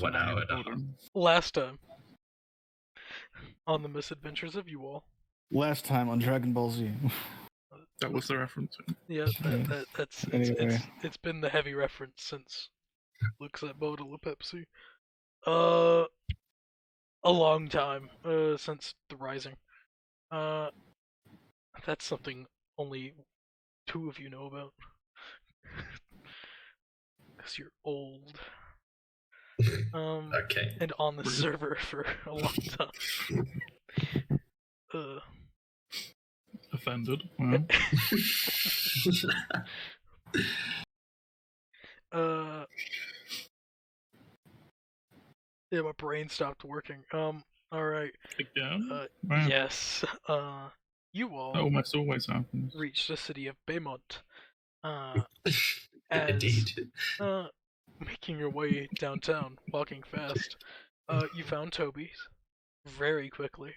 1 hour and a half. Last time on the misadventures of you all. Last time on Dragon Ball Z. That was the reference. Yeah, that's Anyway. it's been the heavy reference since looks at bottle of Pepsi. A long time since the Rising. That's something only 2 of you know about. Because you're old. Okay. And on the server for a long time. Offended. Well. Yeah, my brain stopped working. Alright. Again? Wow. Yes. You all That always happens. reached the city of Baymont. Indeed. Making your way downtown, walking fast. You found Toby's very quickly.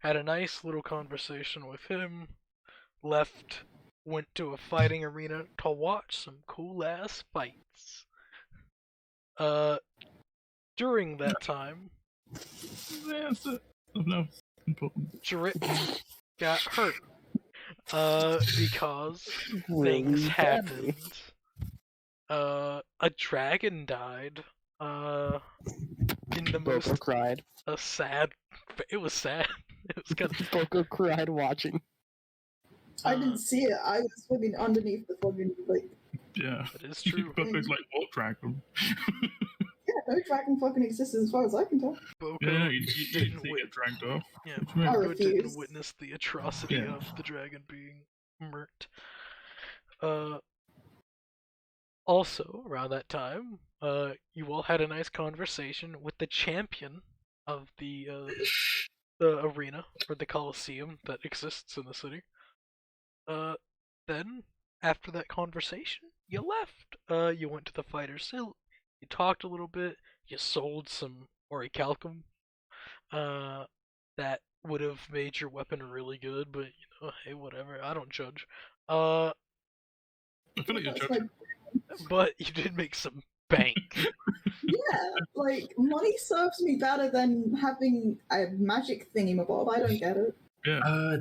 Had a nice little conversation with him. Left, went to a fighting arena to watch some cool ass fights. During that time, That's it. No, important. Drip got hurt. Because things happened. A dragon died. In the Boko most cried. sad. It was sad. It was kind of. Boko cried watching. I didn't see it. I was swimming underneath the fucking Yeah. That is true. Boko's like, what dragon? Yeah, no dragon fucking exists as far as I can tell. Boko Yeah, you didn't see it dragged off. Yeah, What do you mean? I Boko didn't refuse. witness the atrocity Yeah. of the dragon being murked. Also, around that time, you all had a nice conversation with the champion of the arena, or the Coliseum that exists in the city. Then, after that conversation, you left. You went to the Fighter's Hill, you talked a little bit, you sold some orichalcum. That would have made your weapon really good, but, hey, whatever, I don't judge. I feel like you're That's judging. But you did make some bank. Yeah, money serves me better than having a magic thingamabob. I don't get it. Yeah.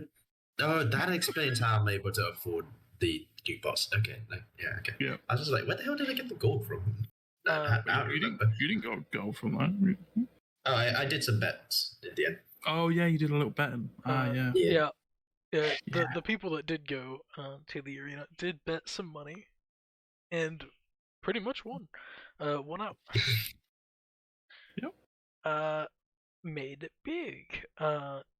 Oh, that explains how I'm able to afford the jukebox. Okay, okay. Yeah. I was just like, where the hell did I get the gold from? I don't You remember. didn't go gold from that. Oh, I did some bets at the end. Oh yeah, you did a little betting. Yeah. Yeah. The people that did go to the arena did bet some money, and pretty much won. Won out. Yep. Made it big.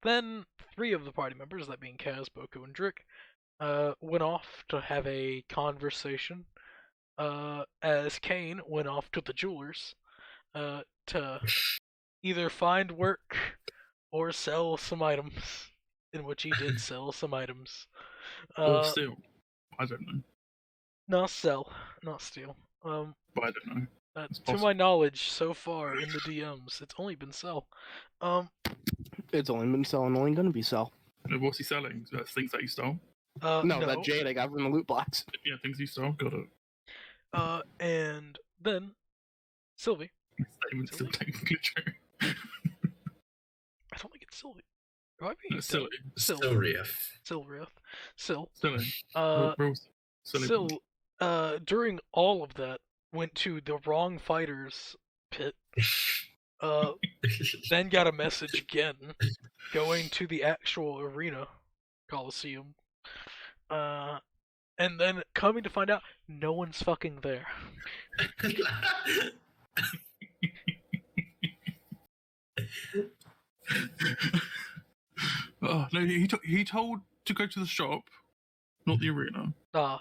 Then 3 of the party members, that being Kaz, Boko, and Drick, went off to have a conversation. As Kane went off to the jewelers to either find work or sell some items, in which he did sell some items. Or steal. I don't know. Not sell, not steal. But I don't know. It's To possible. my knowledge, so far in the DMs, it's only been sell. It's only been selling, only gonna be sell. What's he selling? Things that he stole? No, that jade I got from the loot box. Yeah, things he stole. Got it. And then Sylvie. Statement's still technically true. I don't think it's Sylvie. It might be It's silly. Sylrieth. Syl. Silly. Silly. Syl, during all of that, went to the wrong fighter's pit. Then got a message again, going to the actual arena, Coliseum. And then coming to find out, no one's fucking there. Oh no, he told to go to the shop, not the arena. The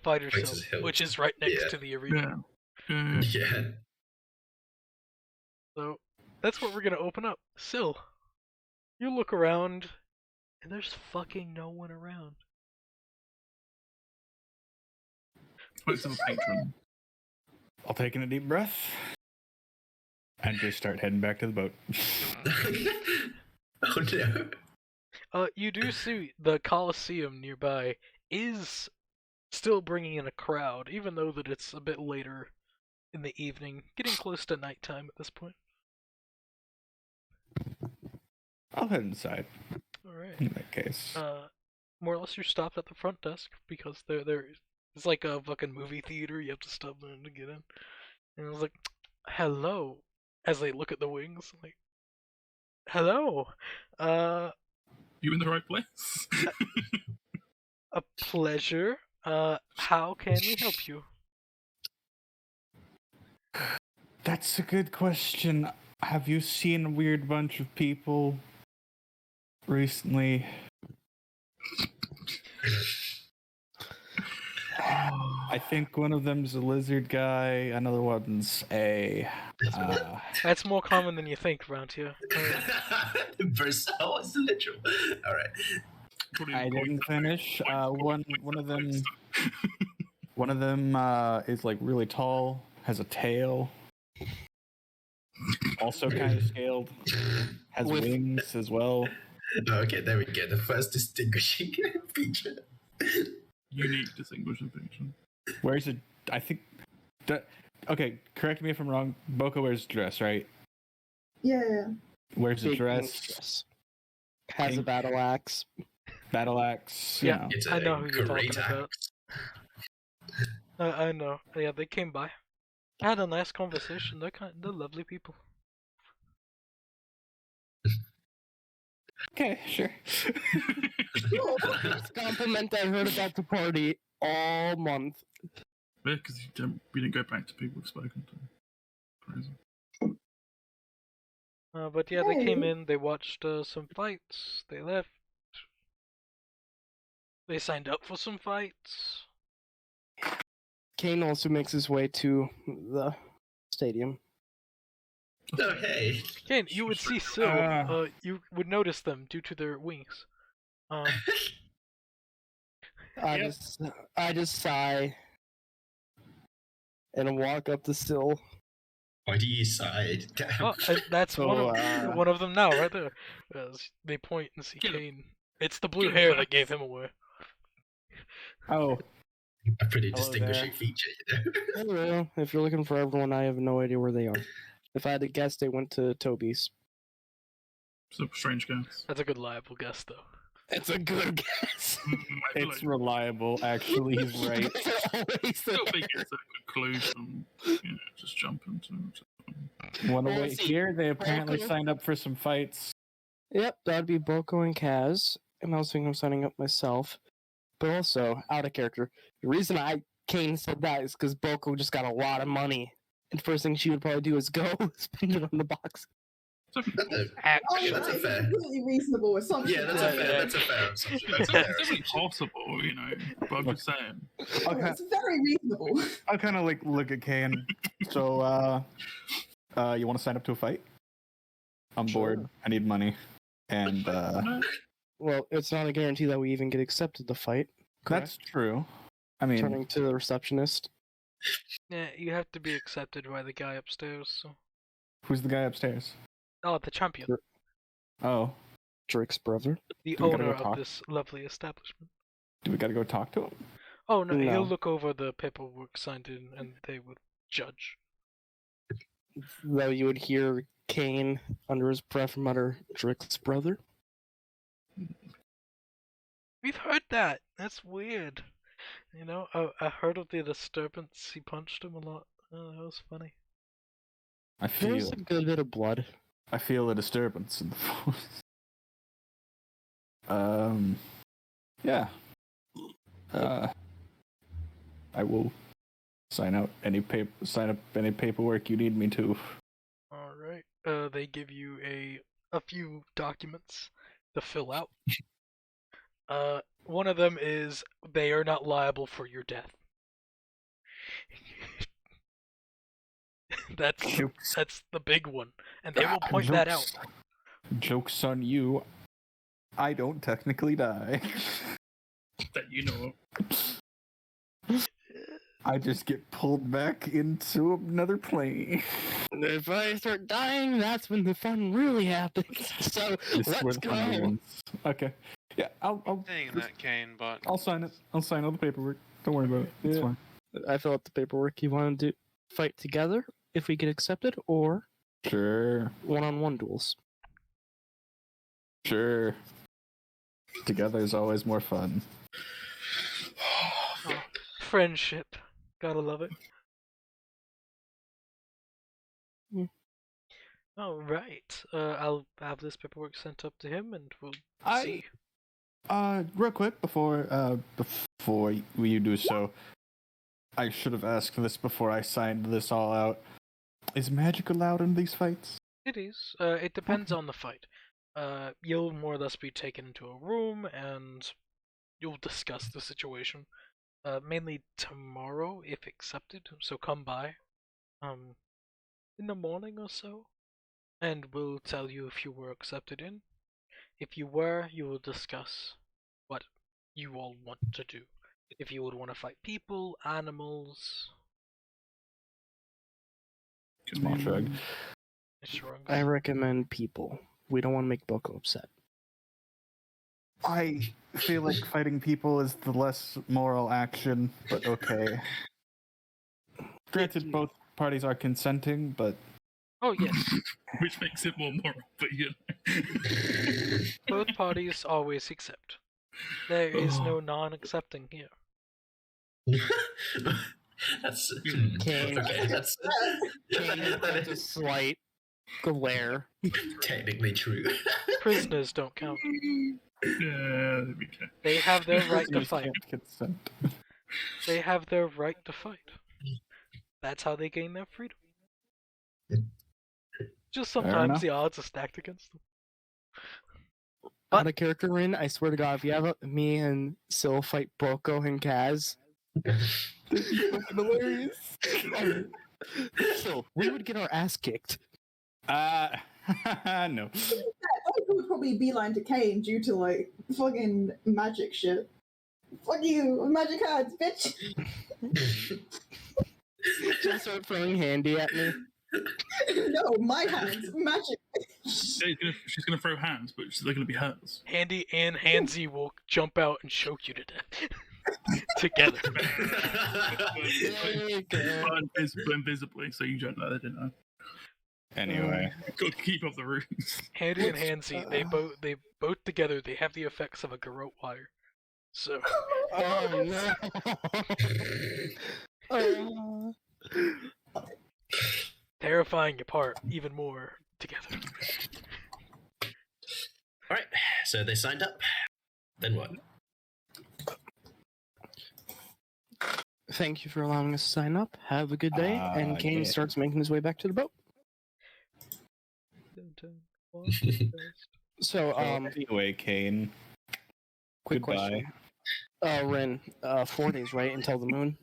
fighter's Fighter's hill, Hill. which is right next Yeah. to the arena. Yeah. Yeah. So that's what we're gonna open up. Syl, you look around, and there's fucking no one around. Spoke to the patron. I'll take in a deep breath and just start heading back to the boat. Oh no. You do see the Coliseum nearby is still bringing in a crowd, even though that it's a bit later in the evening, getting close to nighttime at this point. I'll head inside All right. in that case. More or less, you're stopped at the front desk because it's like a fucking movie theater. You have to stop there to get in. And I was like, "Hello," as they look at the wings, like, "Hello, You in the right place? a pleasure. How can we help you?" That's a good question. Have you seen a weird bunch of people recently? I think one of them's a lizard guy, another one's a... That's more common than you think around here. Versailles is literal. All right. Probably I the didn't point. finish. One of them is like really tall, has a tail, also kind of scaled, has wings as well. Okay, there we go. The first distinguishing feature. Unique distinguishing feature. Wears a, I think, okay, correct me if I'm wrong. Boko wears a dress, right? Yeah. Wears a Big dress, dress. Has a Pink. battle axe. battle axe. Yeah. You know. It's I know who you're great talking about. axe. I know. Yeah, they came by. I had a nice conversation. They're lovely people. Okay, sure. Best compliment I heard about the party all month. Yeah, because we didn't go back to people we've spoken to. Crazy. But yeah, they came Hey. in. They watched some fights. They left. They signed up for some fights. Kane also makes his way to the stadium. Oh, hey. Kane, you would see Syl. You would notice them due to their wings. I just sigh and walk up the sill. Why do you side? Oh, and that's So, one of them now, right there. As they point and see Get him. Kane. It's the blue Get hair him. that gave him away. Oh, A pretty Hello distinguishing there. feature, you know? Hello. If you're looking for everyone, I have no idea where they are. If I had to guess, they went to Toby's. It's a strange guess. That's a good liable guess, though. It's a good guess. I feel it's like reliable. Actually, he's right. Always I don't think it's a conclusion. Just jump into it. Want to Well, wait see, here? They apparently Boko- signed up for some fights. Yep, that'd be Boko and Kaz. And I was thinking of signing up myself. But also, out of character. The reason Kane said that is because Boko just got a lot of money. And first thing she would probably do is go spend it on the box. That's Oh, Actually, that's a that is fair. completely reasonable assumption. Yeah, that's Yeah, a fair. yeah. That's a fair assumption. It's That's a fair definitely assumption. possible, but I'm just saying. Okay. It's very reasonable. I kind of like look at Kane. So, you want to sign up to a fight? I'm bored. Sure. I need money, and Well, it's not a guarantee that we even get accepted to fight. that's true. I mean, Turning to the receptionist. Yeah, you have to be accepted by the guy upstairs. So. who's the guy upstairs? Oh, the champion, Oh, Drake's brother. the Do we gotta owner go of talk? this lovely establishment. do we got to go talk to him? Oh no, No. he'll look over the paperwork signed in, and they will judge. Though you would hear Kane under his breath mutter, Drake's brother. We've heard that. That's weird. You know, I heard of the disturbance. He punched him a lot. Oh, that was funny. I There's feel a good bit of blood. a disturbance in the force. Yeah. I will sign up any paperwork you need me to. All right. They give you a few documents to fill out. One of them is they are not liable for your death. That's the big one, and they will point that out. Joke's on you. I don't technically die. That you know of. I just get pulled back into another plane. If I start dying, that's when the fun really happens. So This is where let's the fun go. begins. Okay. Yeah, I'll Saying that, Kane, but sign it. I'll sign all the paperwork. Don't worry about it. It's Yeah. fine. I fill out the paperwork you want to do. fight together if we get accepted, or Sure. one-on-one duels. Sure. Together is always more fun. Oh, friendship. Gotta love it. Mm. All right. I'll have this paperwork sent up to him, and we'll see. Real quick before you do so, I should have asked this before I signed this all out. Is magic allowed in these fights? It is. It depends on the fight. You'll more or less be taken into a room, and you'll discuss the situation. Mainly tomorrow, if accepted. So come by, in the morning or so, and we'll tell you if you were accepted in. If you were, you will discuss what you all want to do. If you would want to fight people, animals. Small shrug. Shrugs. I recommend people. We don't want to make Boko upset. I feel like fighting people is the less moral action, but okay. Granted, both parties are consenting, but Oh yes, Which makes it more moral, but you know. both parties always accept. There is no non-accepting here. That's Okay. okay. That's That's a slight glare. technically true. Prisoners don't count. Yeah, there we go. They have their right to prisoners fight. can't consent. They have their right to fight. That's how they gain their freedom. Just sometimes enough. the odds are stacked against them. Out of character, Rin, I swear to God, if you have me and Sil fight Boko and Kaz, that'd be fucking hilarious. So, we would get our ass kicked. No. I would probably beeline to Kane due to like fucking magic shit. Fuck you, magic cards, bitch. She'll start throwing handy at me. No, my hands, magic. She's gonna throw hands, but they're gonna be hers. Handy and Hansy will jump out and choke you to death. Together. There you go. But invisibly, so you don't know they didn't know. Anyway. Got to keep up the rules. Handy and Hansy, they both together, they have the effects of a garrote wire. So Oh no. terrifying apart even more together. Alright, so they signed up. Then what? Thank you for allowing us to sign up. Have a good day. And Kane yeah. starts making his way back to the boat. So, Anyway, Kane. quick Goodbye. question. Ren, 4 days, right, until the moon?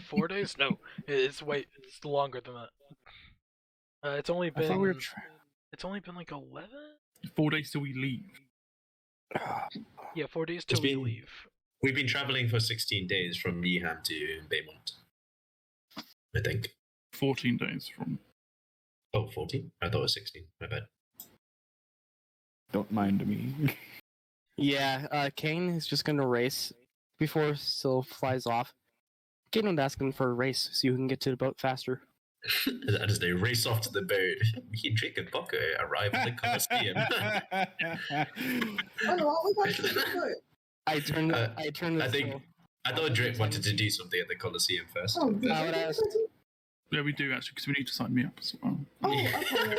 4 days? No, it's longer than that. It's only I thought we were. been it's only been like 11. 4 days till we leave. Yeah, 4 days till It's we been- leave. We've been traveling for 16 days from Yeeham to Baymont. I think. 14 days from. Oh, 14? I thought it was 16. My bad. Don't mind me. Yeah, Kane is just gonna race before Sil flies off. Kane would ask him for a race so you can get to the boat faster. As they race off to the boat, me and Drake and Boko arrive at the Colosseum. Oh no, what was that? I turned. Uh, I turned. I to think Sil. I thought Drake wanted to do something at the Colosseum first. Oh, did I would you- ask- Yeah, we do actually, because we need to sign me up as well. Oh, okay.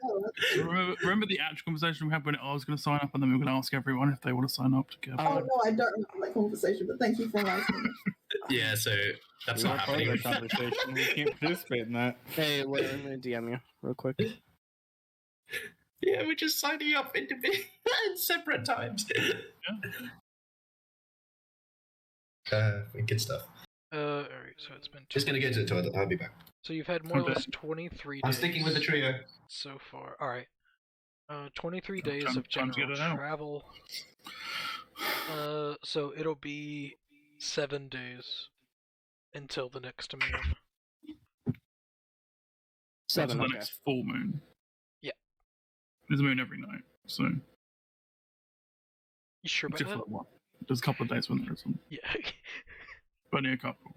Oh, Remember the actual conversation we had when I was going to sign up, and then we were going to ask everyone if they want to sign up together. oh no, I don't remember that conversation, but thank you for asking. Yeah, so that's We not weren't part of happening. that conversation. We can't participate in that. Hey, wait, I'm gonna DM you real quick. Yeah, we're just signing up individually at separate times. Good stuff. Alright, so it's been Just gonna go to the toilet. I'll be back. So you've had more or Okay. less 23 days. I'm sticking with the trio. So far. Alright. 23 Time- days time- of time to general get it out. travel. So it'll be 7 days until the next moon. 7. the Okay. next full moon. Yeah. There's a moon every night, so You sure about except for that? the one. There's a couple of days when there isn't, Yeah. but only a couple.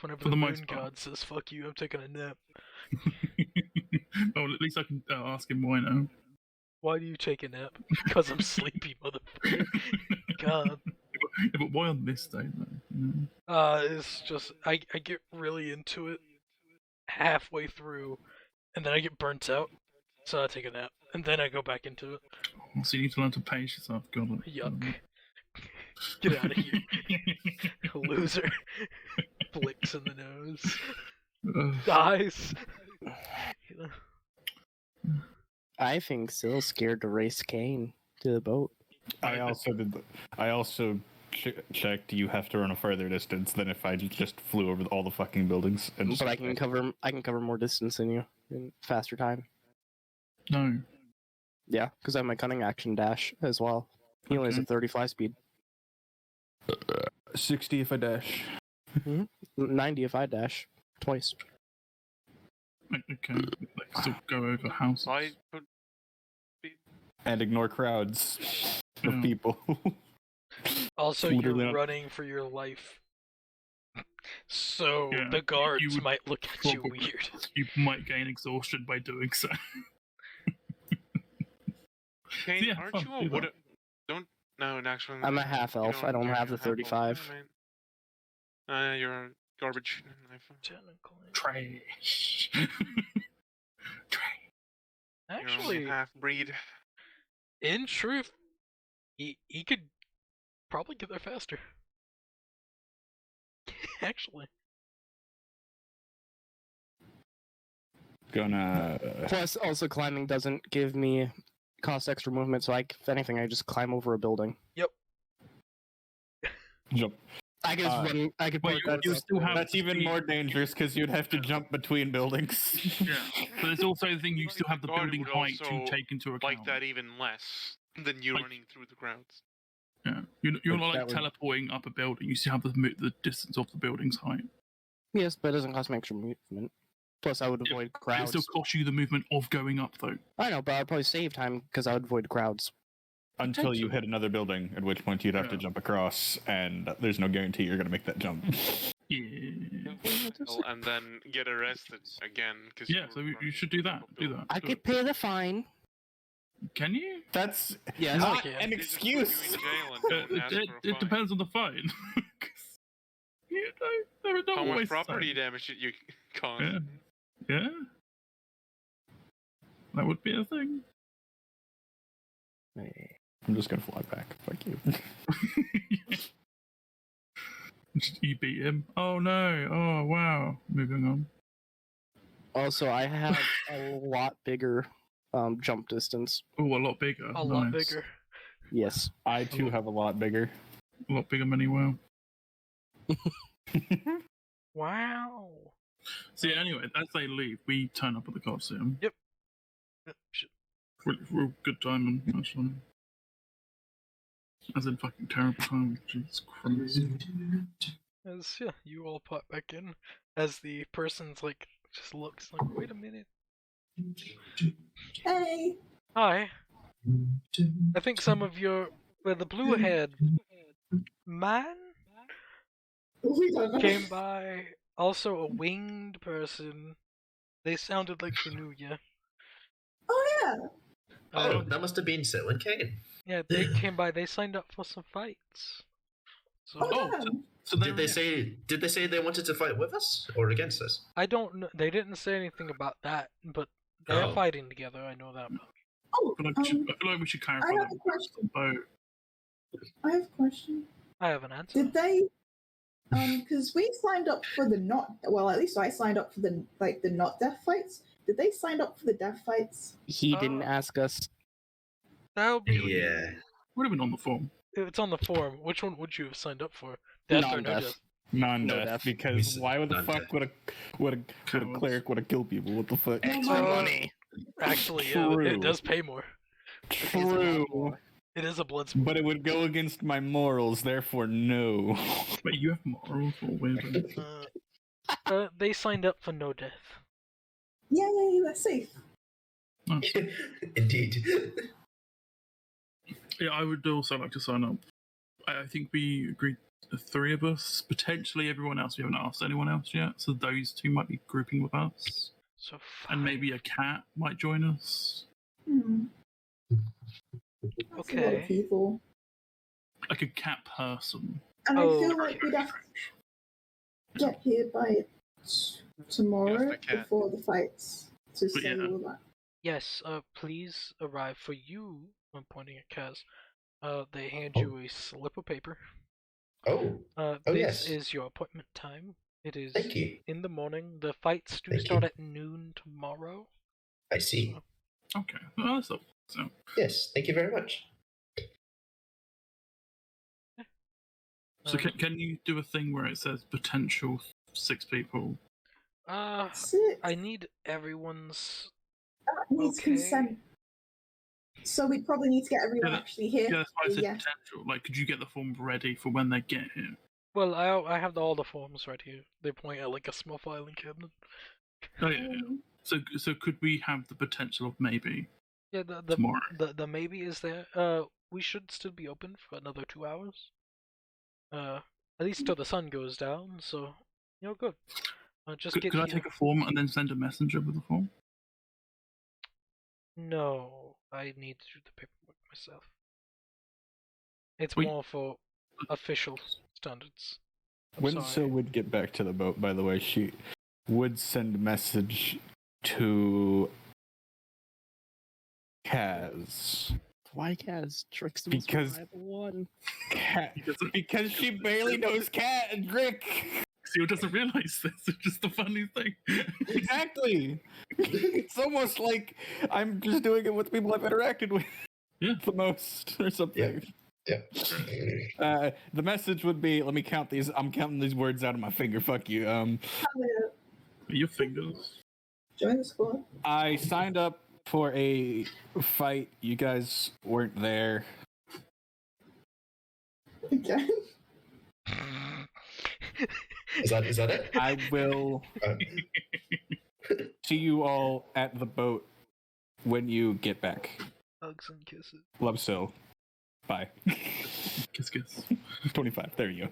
whenever For the the moon most part. god says "fuck you," I'm taking a nap. Oh, at least I can ask him why now. Why do you take a nap? Because I'm sleepy, motherfucker. God. Yeah, but why on this day, though? You know? It's just I get really into it halfway through, and then I get burnt out, so I take a nap, and then I go back into it. So you need to learn to pace yourself. God. Yuck. Get out of here, loser. Flicks in the nose. Dies. You know. I think Sill's scared to race Kane to the boat. I also checked. You have to run a further distance than if I just flew over all the fucking buildings. And just But I can cover more distance than you in faster time. No. Yeah, because I have my cunning action dash as well. He only has a Okay. 30 fly speed. 60 if I dash. 90 if I dash twice. Okay. Like, still go over houses. Why put And ignore crowds of Yeah. people. Also, Literally you're not- running for your life. So Yeah, the guards you would might look at you probably- weird. You might gain exhaustion by doing so. Kane, Yeah, aren't fun, you a do wood? that. Don't no, actually. I'm a half elf. I don't have the 35. You're a garbage. Technically. Trash. Trash. Actually, half breed. in truth, he could probably get there faster. Actually. Gonna. Plus, also climbing doesn't give me cost extra movement, so if anything, I just climb over a building. Jump. I could just run. I could Well, park you still have That's the even speed. more dangerous because you'd have to jump between buildings. Yeah, but there's also the thing you still have the Guard building would height to also take into account. Like that even less than you Like- running through the crowds. Yeah, you're not That like would- teleporting up a building. You still have the distance of the building's height. Yes, but it doesn't cost me extra movement. Plus, I would avoid It crowds. still costs you the movement of going up, though. I know, but I'd probably save time because I would avoid crowds. Until you hit another building, at which point you'd have to Yeah. jump across, and there's no guarantee you're going to make that jump. Yeah. And then get arrested again. Cause Yeah, so you should do that. Do that. I Do could it. pay the fine. Can you? That's Yes. not Okay. an They just put you excuse. in jail and don't ask for a It fine. depends on the fine. You know, there are not How much always property signs. damage did you cause? Yeah. Yeah. That would be a thing. I'm just going to fly back. Fuck you. You beat him. Oh no. Oh wow. Moving on. Also, I have a lot bigger jump distance. Oh, a lot bigger. A lot Nice. bigger. Yes. I too have a lot bigger. A lot bigger Manuel. Wow. So yeah, anyway, as they leave, we turn up at the Coliseum. Shit. Real good timing, actually. As in fucking terrible timing. Jesus Christ. As you all pop back in, as the person's like just looks like, wait a minute. Hey. Hi. I think some of your the blue haired man We don't know. came by. Also a winged person. They sounded like they knew you. Oh yeah. Oh, that must have been Sil and Kane. Yeah, they came by. They signed up for some fights. So Oh, Oh, damn. So Did they say they wanted to fight with us or against us? I don't know. They didn't say anything about that, but they're Oh. fighting together. I know that much. Oh, I feel like we should clarify I have that a question. boat. I have a question. I have an answer. Did they? Because we signed up for the not. Well, at least I signed up for the not death fights. Did they sign up for the death fights? He didn't ask us. That would be. Yeah. Would have been on the form. It's on the form. Which one would you have signed up for? Death or no Non-death. death? Non-death, No death. because why would the Non-death. fuck would a Cowards. cleric would have killed people? What the fuck? Extra money. Actually, yeah, True. it does pay more. True, It is a blood sport. but it would go against my morals. Therefore, no. Wait, you have morals or weird? They signed up for no death. Yeah, that's safe. Indeed. Yeah, I would also like to sign up. I think we agreed the three of us, potentially everyone else. We haven't asked anyone else yet, so those two might be grouping with us, So and maybe a cat might join us, That's a lot of Okay. people. like a cat person. And I feel Okay. like we'd have to get here by tomorrow Yes, the cat. before the fights to But say yeah. all that. Yes, please arrive for you. I'm pointing at Kaz. They hand Oh. you a slip of paper. Oh, This yes. is your appointment time. It is thank you. in the morning. The fights do Thank start you. at noon tomorrow. I see. Okay, well, that's all. So, Yes, thank you very much. so can you do a thing where it says potential 6 people? Six. I need everyone's. That needs Okay. consent. So we probably need to get everyone Yeah, actually here. Yeah, that's why I said Yes. potential. Like, could you get the form ready for when they get here? Well, I have all the forms right here. They point at like a small filing cabinet. Oh yeah. So could we have the potential of maybe Yeah, the tomorrow? the maybe is there. We should still be open for another 2 hours. At least till the sun goes down. So you're good. Just get Could I here. take a form and then send a messenger with the form? No, I need to do the paperwork myself. It's Wait. more for official standards. When Sorry. Sil would get back to the boat, by the way, she would send a message to Kaz. Why Kaz? Trick's the Because- most reliable one. Because she barely knows Cat and Rick. Seal doesn't realize this. It's just a funny thing. Exactly. It's almost like I'm just doing it with people I've interacted with Yeah. the most or something. Yeah. The message would be, let me count these. I'm counting these words out of my finger. Fuck you. Your fingers. Join the squad. I signed up for a fight. You guys weren't there. Again. Is that it? I will see you all at the boat when you get back. Hugs and kisses. Love Sil. Bye. Kiss, kiss. 25. There you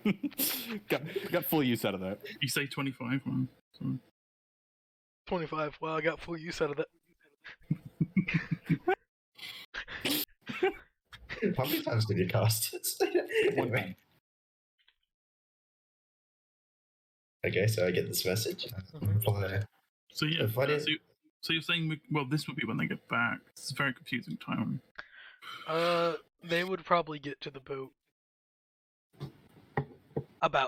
go. got full use out of that. You say 25, man. Sorry. 25. Well, I got full use out of that. How many times did you cast it? One time. Okay, so I get this message. Reply. So yeah, If I didn't- so you're saying, well, this would be when they get back. It's a very confusing time. They would probably get to the boat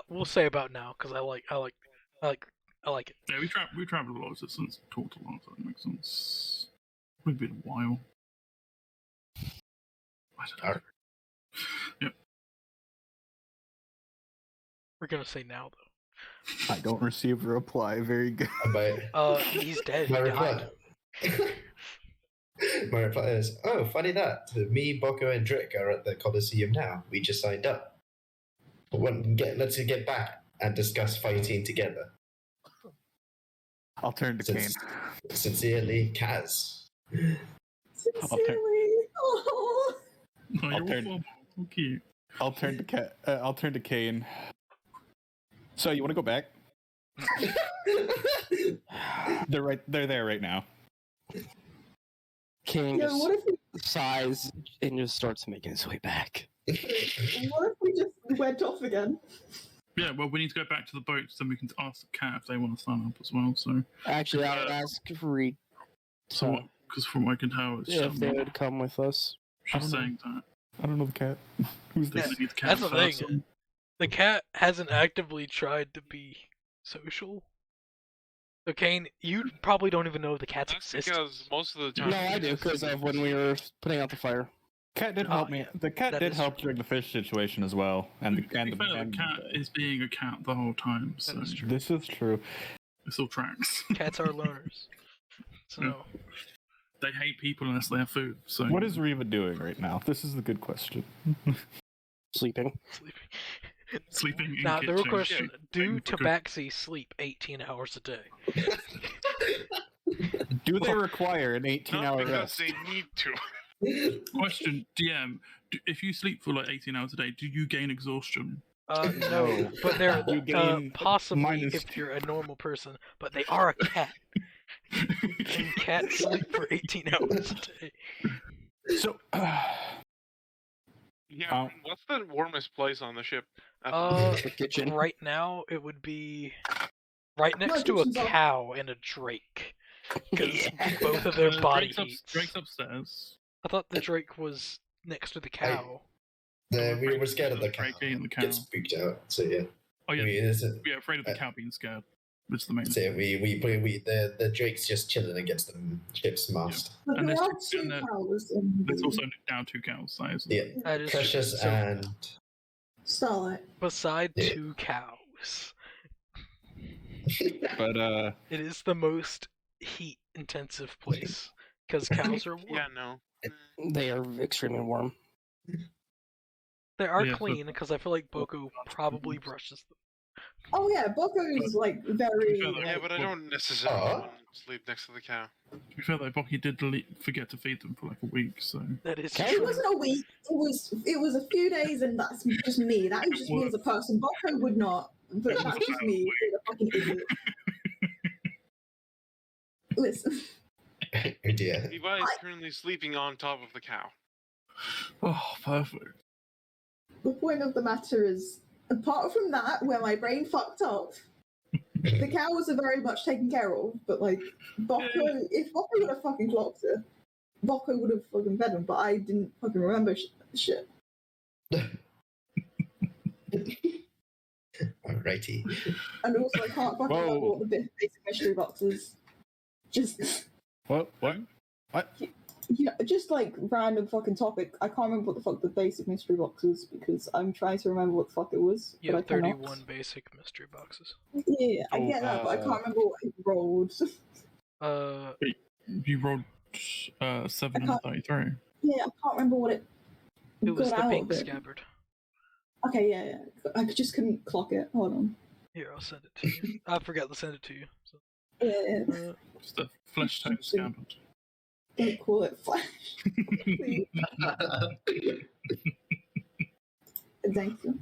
we'll say about now, because I like it. Yeah, we traveled a lot of distance, talked a lot, so that makes sense. We've been a while. I don't know. Alright. Yep. We're gonna say now though. I don't receive a reply. Very good. He's dead. My He reply. died. My reply is, oh, funny that. Me, Boko, and Drick are at the Coliseum now. We just signed up. Let's get back and discuss fighting together. I'll turn to Kane. Sincerely, Kaz. Sincerely. Oh. No, I'll you're turn- all so cute. I'll turn to Kane. So you want to go back? They're there right now. Kane Yeah, just what if we sighs and just starts making his way back. what if we just went off again? Yeah, well, we need to go back to the boat so we can ask the cat if they want to sign up as well. So, Actually, I would ask Reed because from what I can tell, it's if they would come with us. she's saying that I don't know the cat. Who's they this? need the cat That's the thing. person. The cat hasn't actively tried to be social. So Kane, you probably don't even know the cats That's exist. because most of the time. No, I do, because of when we were putting out the fire. Cat did Oh, help me. yeah. The cat That did is help true. during the fish situation as well, and To be fair, the cat is being a cat the whole time, so is true. This is true. it still tracks. Cats are learners. So They hate people unless they have food. So What is Reva doing right now? This is the good question. Sleeping. sleeping. sleeping in Now the real kitchen. question: do waiting for tabaxi sleep 18 hours a day? Do they require an Not 18-hour because rest? they need to. Question, DM: if you sleep for like 18 hours a day, do you gain exhaustion? No, but they're You gain possibly minus if you're a normal person, but they are a cat, and cats sleep for 18 hours a day. So, Yeah, what's the warmest place on the ship? The kitchen. Right now it would be right next to a kitchen's off. cow and a drake, because Yeah. both of their body heats. Drake's upstairs. I thought the drake was next to the cow. We were scared of the cow. Drake eating the cow. Get spooked out. So yeah. Oh yeah, We, we're afraid of the cow being scared. Which is the main. so yeah, the Drake's just chilling against the ship's mast. But And there there's are two- two and cows in There's the also now 2 cows. Size. Yeah, That is Precious so and Starlight. beside Yeah. 2 cows. but It is the most heat intensive place because cows are warm. Yeah, no. They are extremely warm. They are Yeah, so- clean because I feel like Boko probably brushes them. Oh yeah, Boko is like very. Yeah, Yeah, like- but I don't necessarily Aw. want to sleep next to the cow. To be fair though, Bocky did forget to feed them for like a week, so That is Okay. It true. wasn't a week. It was a few days, and that's just me. That is just me as a person. Boko would not, but that's just me. Being a fucking idiot. Listen, oh dear. Levi is currently sleeping on top of the cow. oh, perfect. the point of the matter is, apart from that, where my brain fucked up, the cow was very much taken care of. But like Boko, if Boko would have fucking clocked it, Boko would have fucking fed him. But I didn't fucking remember shit. Alrighty. And also, I can't fucking remember what the basic mystery box is. Just what? yeah, just like random fucking topic. I can't remember what the fuck the basic mystery box is because I'm trying to remember what the fuck it was. You but have I cannot. 31 basic mystery boxes. Yeah, I get that, but I can't remember what I rolled. You rolled 7 and 33. Yeah, I can't remember what it was got the out pink of it. scabbard. Okay, yeah. I just couldn't clock it. Hold on. Here, I'll send it to you. I forgot to send it to you. So. Yeah, It's the flesh tone scabbard. don't call it flash. Please. Thank you.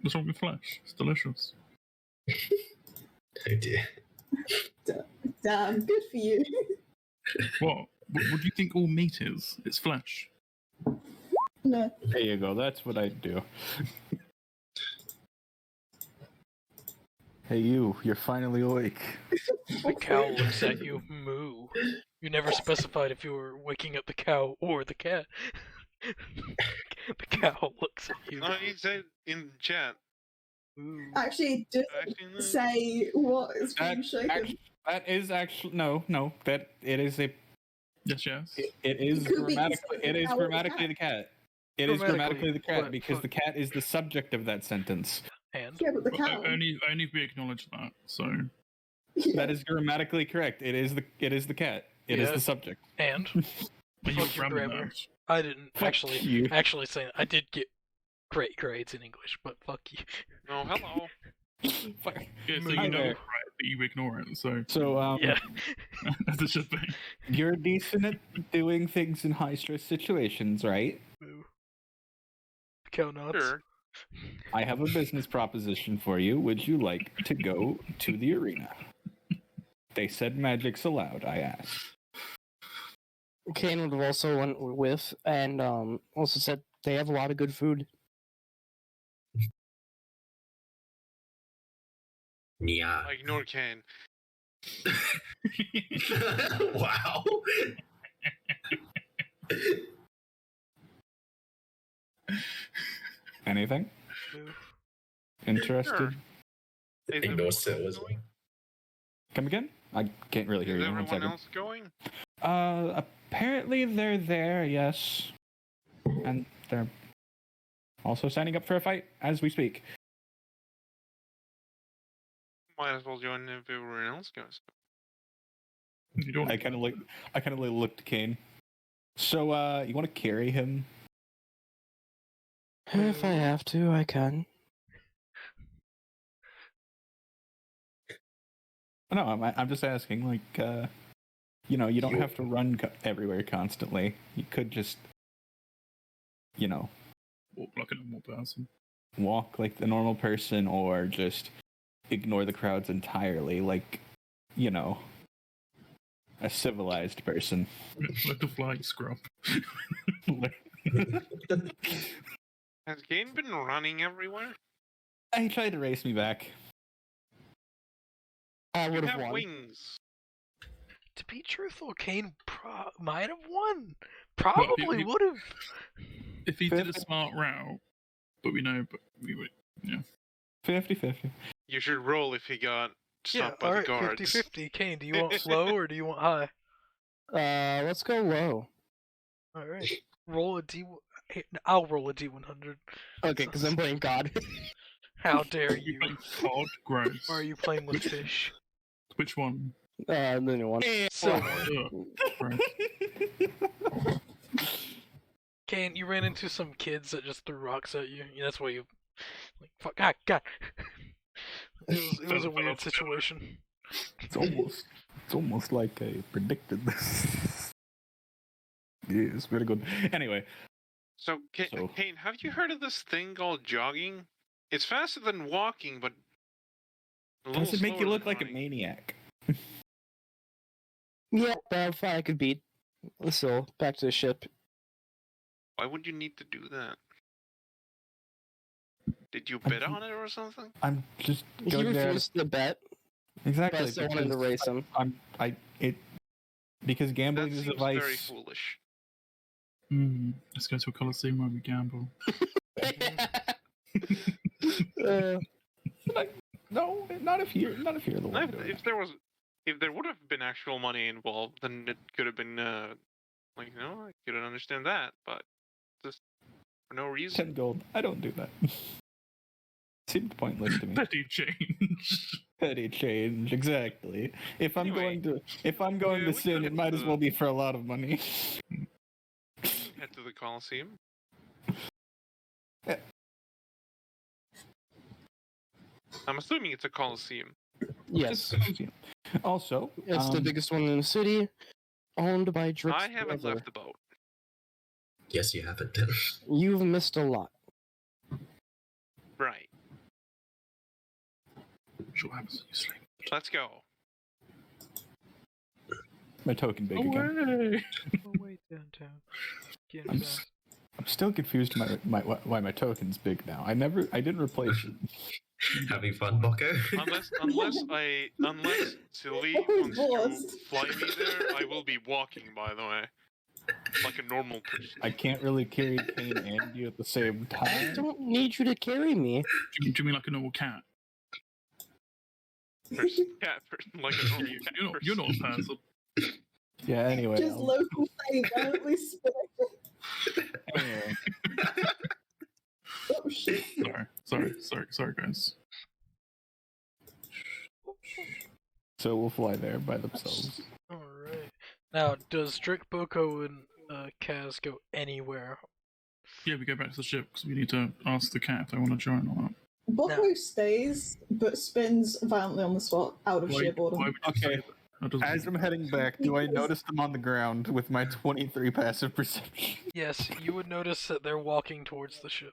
What's wrong with flesh? It's delicious. Oh dear. Damn, good for you. What? What do you think all meat is? It's flesh. No. There you go. That's what I do. Hey, you're finally awake. The cow looks at you. Moo. You never specified if you were waking up the cow or the cat. The cow looks at you. No, he said in chat. Moo. Actually, just Actually, no. say what is being shaken. That is actually no. That it is a. Yes, yes. It is Could be grammatically. It is cow or the grammatically cat. the cat. It is grammatically the cat but because the cat is the subject of that sentence. And Yeah, but the cow. Only if we acknowledge that. So Yeah. That is grammatically correct. It is the cat. It is Yeah. the subject. and are you Fuck your grammar grammar. nerds? I didn't Fuck you. actually say I did get great grades in English, but fuck you. Oh, hello. Fuck. Yeah, so Hi you know there. it's right, but you ignore it. So So Yeah. as it should be. you're decent at doing things in high stress situations, right? Moo. The cow nods. Sure. I have a business proposition for you. Would you like to go to the arena? They said magic's allowed, I asked. Kane would have also went with, and also said they have a lot of good food. Yeah. I ignore Kane. Wow. Anything? Moo. Interested? Sure. Is Ignore everyone Sil else as well. going? Come again? I can't really hear Is you. One everyone second. else going? Apparently they're there, yes. And they're also signing up for a fight as we speak. Might as well join if everyone else goes. You don't. I kind of looked to Kane. So, you want to carry him? If I have to, I can. No, I'm just asking. Like, you know, you don't have to run everywhere constantly. You could just, you know. Walk like a normal person. walk like the normal person or just ignore the crowds entirely, like, you know, a civilized person. Like the fly scrub. Has Kane been running everywhere? He tried to race me back. I You would have have won. wings. To be truthful, Kane might have won. Well, Probably would have. If he did a smart route, but we would, yeah. 50-50. You should roll if he got Yeah, stopped by alright, the guards. 50-50. Kane, do you want low or do you want high? Let's go low. Alright. Roll a D. I'll roll a D100. Okay, because I'm playing God. How dare You you? playing COD? Gross. Or are you playing with fish? Which one? The new one. Silver. Ugh, gross. Kane, you ran into some kids that just threw rocks at you. That's why you. Like, fuck. Ah, God. It was a weird situation. It's almost like I predicted this. Yeah, it's very good. Anyway, So, Kane, have you heard of this thing called jogging? It's faster than walking, but does it make you look like a maniac? Yeah, that fight I could beat. So, back to the ship. Why would you need to do that? Did you bet on it or something? I'm just He going there. refused the bet, Exactly. but I still wanted to race him. Because That gambling is seems a vice. very foolish. Let's go to a Coliseum where we gamble. No, not if you're the one. doing it. If there would have been actual money involved, then it could have been I couldn't understand that, but just for no reason. 10 gold. I don't do that. Seemed pointless to me. Petty change. Petty change, exactly. If I'm Anyway, going to we sin, can it might as well be for a lot of money. Head to the Coliseum. I'm assuming it's a Coliseum. Yes. Also, It's the biggest one in the city, owned by Drix. I haven't left the boat. Yes, you haven't. You've missed a lot. Right. Sure happens when you sleep. Let's go. my token big again. Away! Oh, wait, downtown. Get I'm, back. I'm still confused why my token's big now. I didn't replace it. Having fun, Bocco? Unless Sylvie Oh, wants boss. to fly me there, I will be walking, by the way. Like a normal person. I can't really carry Kane and you at the same I time. don't need you to carry me. Do you mean like a normal cat? Cat person, like a normal cat person. You're not a person. Yeah. Anyway. Just local save, violently spinning. Anyway. Oh shit. Sorry, guys. So we'll fly there by themselves. Alright. Now, does Drick, Boko, and Kaz go anywhere? Yeah, we go back to the ship because we need to ask the cat if they want to join or not. Bocco stays, but spins violently on the spot out of sheer boredom. Why would you say Okay. that? That doesn't- As I'm heading back, do I notice them on the ground with my 23 passive perception? Yes, you would notice that they're walking towards the ship.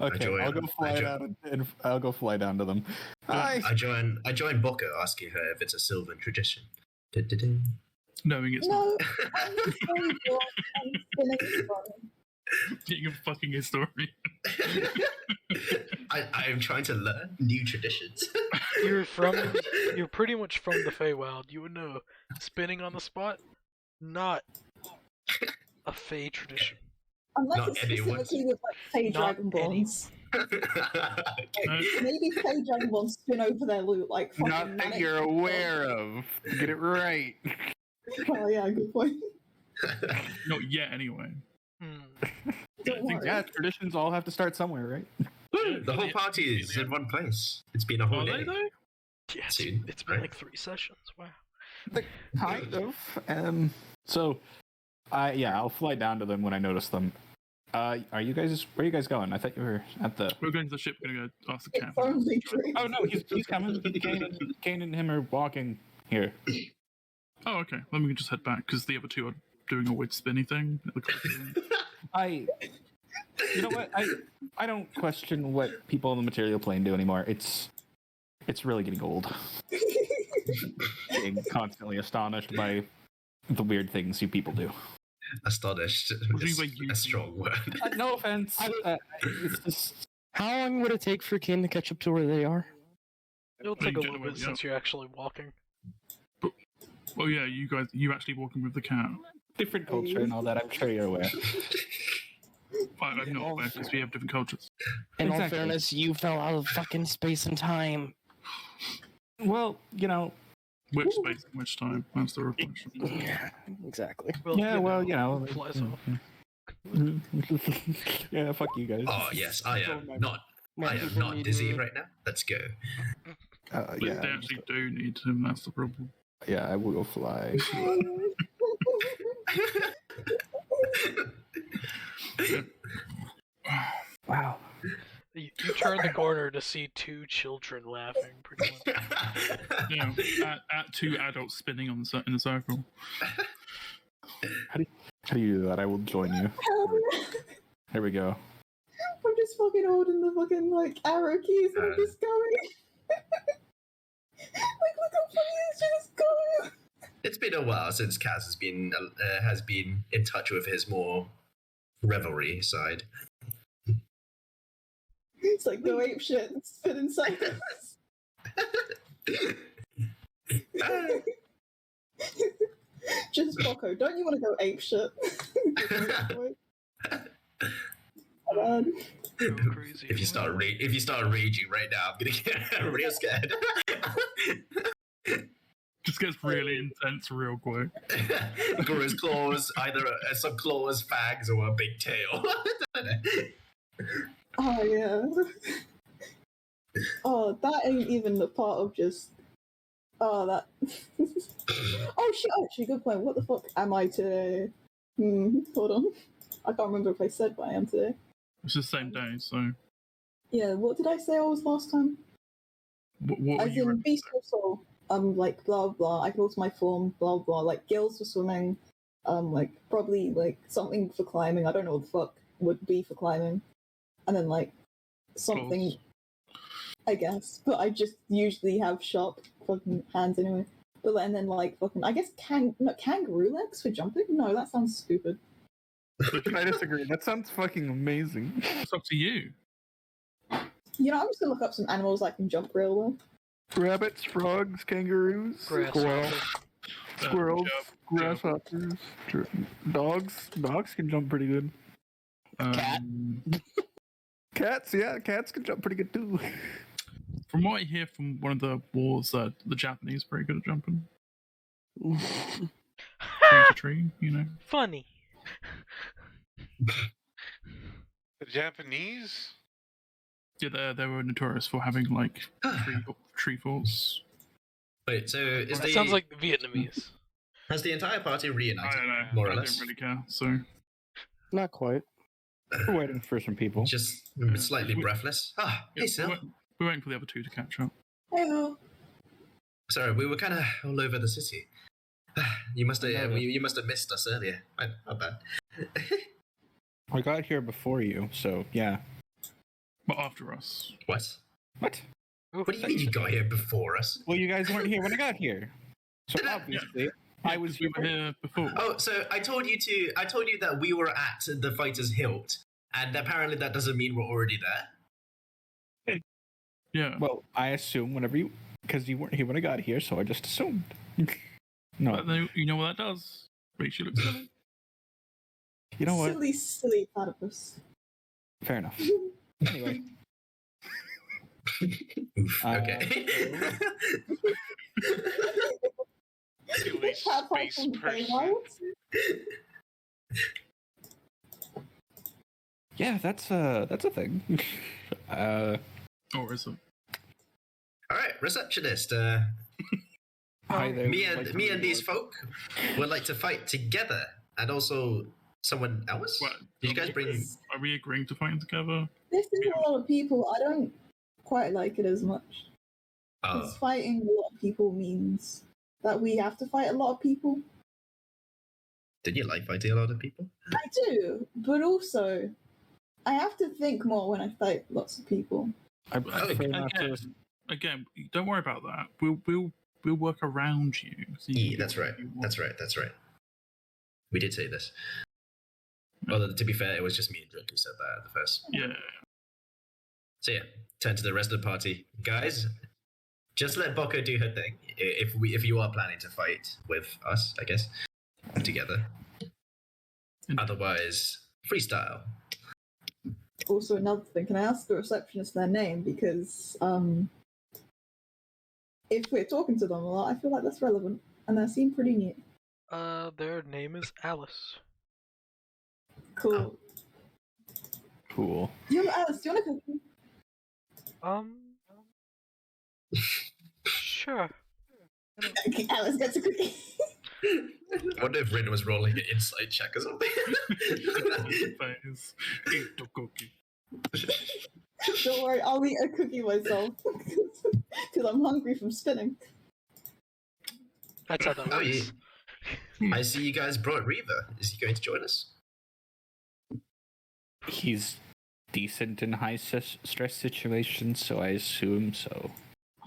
Okay, join- I'll go I fly join. down and I'll go fly down to them. Hi. I join Bocco, asking her if it's a Sylvan tradition. Du-du-du. Knowing it's not No, I'm just very bored and spinning is fun. being a fucking historian. I am trying to learn new traditions. You're pretty much from the Feywild. You would know. Spinning on the spot, not a Fey tradition. Unless Not it's anyone. specifically with like Fey Not Dragonborns. Okay. Maybe Fey Dragonborns spin over their loot like fucking Not that manic. you're aware of. Get it right. Oh yeah, good point. Not yet, anyway. Hmm. Don't worry. Yeah, traditions all have to start somewhere, right? The whole party is in one place. It's been a whole Are they day. though? Yeah, Soon, it's been right? like 3 sessions. Wow. Kind of. So, I'll fly down to them when I notice them. Where are you guys going? I thought you were at the. We're going to the ship. We're going to go ask the cat. It's only true. Oh no, he's coming. Kane and him are walking here. Oh, okay. Then we can just head back because the other two are doing a weird spinny thing. At the Coliseum. You know what? I don't question what people on the material plane do anymore. It's really getting old. Being constantly astonished by the weird things you people do. Astonished What do you is think you a do? strong word. No offense. It's just How long would it take for Kane to catch up to where they are? It'll Well, take you a don't little know where bit they since you're actually walking. Well, yeah, you actually walking with the cat. different culture and all that. I'm sure you're aware. I'm not aware because we have different cultures. In all Exactly. fairness, you fell out of fucking space and time. Well, you know. Which space and which time? That's the real question. Exactly. Well, Yeah, well, you know. it flies off. Yeah, fuck you guys. Oh yes, I am not. More I am people not need dizzy me. right now. Let's go. But Yeah, they actually do need him. That's the problem. yeah, I will fly. Wow. You turn the corner to see two children laughing, pretty much. Yeah, at two adults spinning in a circle. How do you do that? I will join you. There we go. I'm just fucking holding the fucking like arrow keys and I'm just going. Like, look how funny it's just going. It's been a while since Kaz has been in touch with his more revelry side. It's like go ape shit and spin in circles. Just Bocco, don't you want to go ape shit? Oh, man. Go crazy. If you start raging right now, I'm gonna get real scared. Just gets really intense real quick. Grows claws, either some claws, fangs, or a big tail. Oh yeah. Oh, that ain't even the part of just. Oh, that. Oh shit! Actually, good point. What the fuck am I today? Hold on. I can't remember if I said what I am today. It's the same day, so. Yeah, what did I say I was last time? What As in beast or soul. Like blah blah. I can alter my form. Blah blah. Like gills for swimming. Like probably like something for climbing. I don't know what the fuck would be for climbing. And then like something. Claws. I guess, but I just usually have sharp fucking hands anyway. But and then like fucking, I guess kangaroo legs for jumping. No, that sounds stupid. I disagree. That sounds fucking amazing. It's up to you. You know, I'm just gonna look up some animals that can jump real well. Rabbits, frogs, kangaroos, Grasshopper. squirrels, Jump. grasshoppers, dogs. Dogs can jump pretty good. Cats, yeah, cats can jump pretty good too. From what I hear from one of the wars, the Japanese are pretty good at jumping. Tree to tree, you know. Funny. The Japanese? Yeah, they were notorious for having like tree forts. Wait, so is That sounds like Vietnamese. has the entire party I reunited, don't know. more or I less? didn't really care. So Not quite. We're waiting for some people. Just Yeah. slightly breathless. Ah, yeah, hey, Sil. we're waiting for the other two to catch up. Hey, Sorry, we were kind of all over the city. You must have you must have missed us earlier. Not bad. I got here before you, so yeah. But after us. What? What? Ooh, What do you mean you got here before us? Well, you guys weren't here when I got here, so obviously I was We were here before. Oh, so I told you that we were at the Fighter's Hilt, and apparently that doesn't mean we're already there. Yeah. Well, I assume because you weren't here when I got here, so I just assumed. No, But then, you know what that does? Makes you look silly. you know what? silly platypus. Fair enough. Anyway, Oof, okay. Silly Tadpole space from person. Feywild. yeah, that's a thing. Or is it? All right, receptionist. Hi there. Me and these folk would like to fight together, and also someone else. What? Did you guys bring? Are we agreeing to fight together? This is a lot of people. I don't quite like it as much. Because fighting a lot of people means that we have to fight a lot of people. Did you like fighting a lot of people? I do, but also I have to think more when I fight lots of people. I prefer not to. Again, don't worry about that. We'll work around you. So you Yeah, can that's do right. what you want. That's right. We did say this. Although, to be fair, it was just me and Drake who said that at the first. Yeah. So yeah, turn to the rest of the party. Guys, just let Boko do her thing. If you are planning to fight with us, I guess, together. Otherwise, freestyle. Also, another thing, can I ask the receptionist their name? Because if we're talking to them a lot, I feel like that's relevant, and they seem pretty new. Their name is Alice. Cool. Cool. Alice, do you want a cookie? Sure. Okay, Alice gets a cookie. I wonder if Rin was rolling an insight check or something. Face. Eat the cookie. Don't worry, I'll eat a cookie myself. Because I'm hungry from spinning. That's how that Oh, works. yeah. I see you guys brought Reaver. Is he going to join us? He's decent in high stress situations, so I assume so.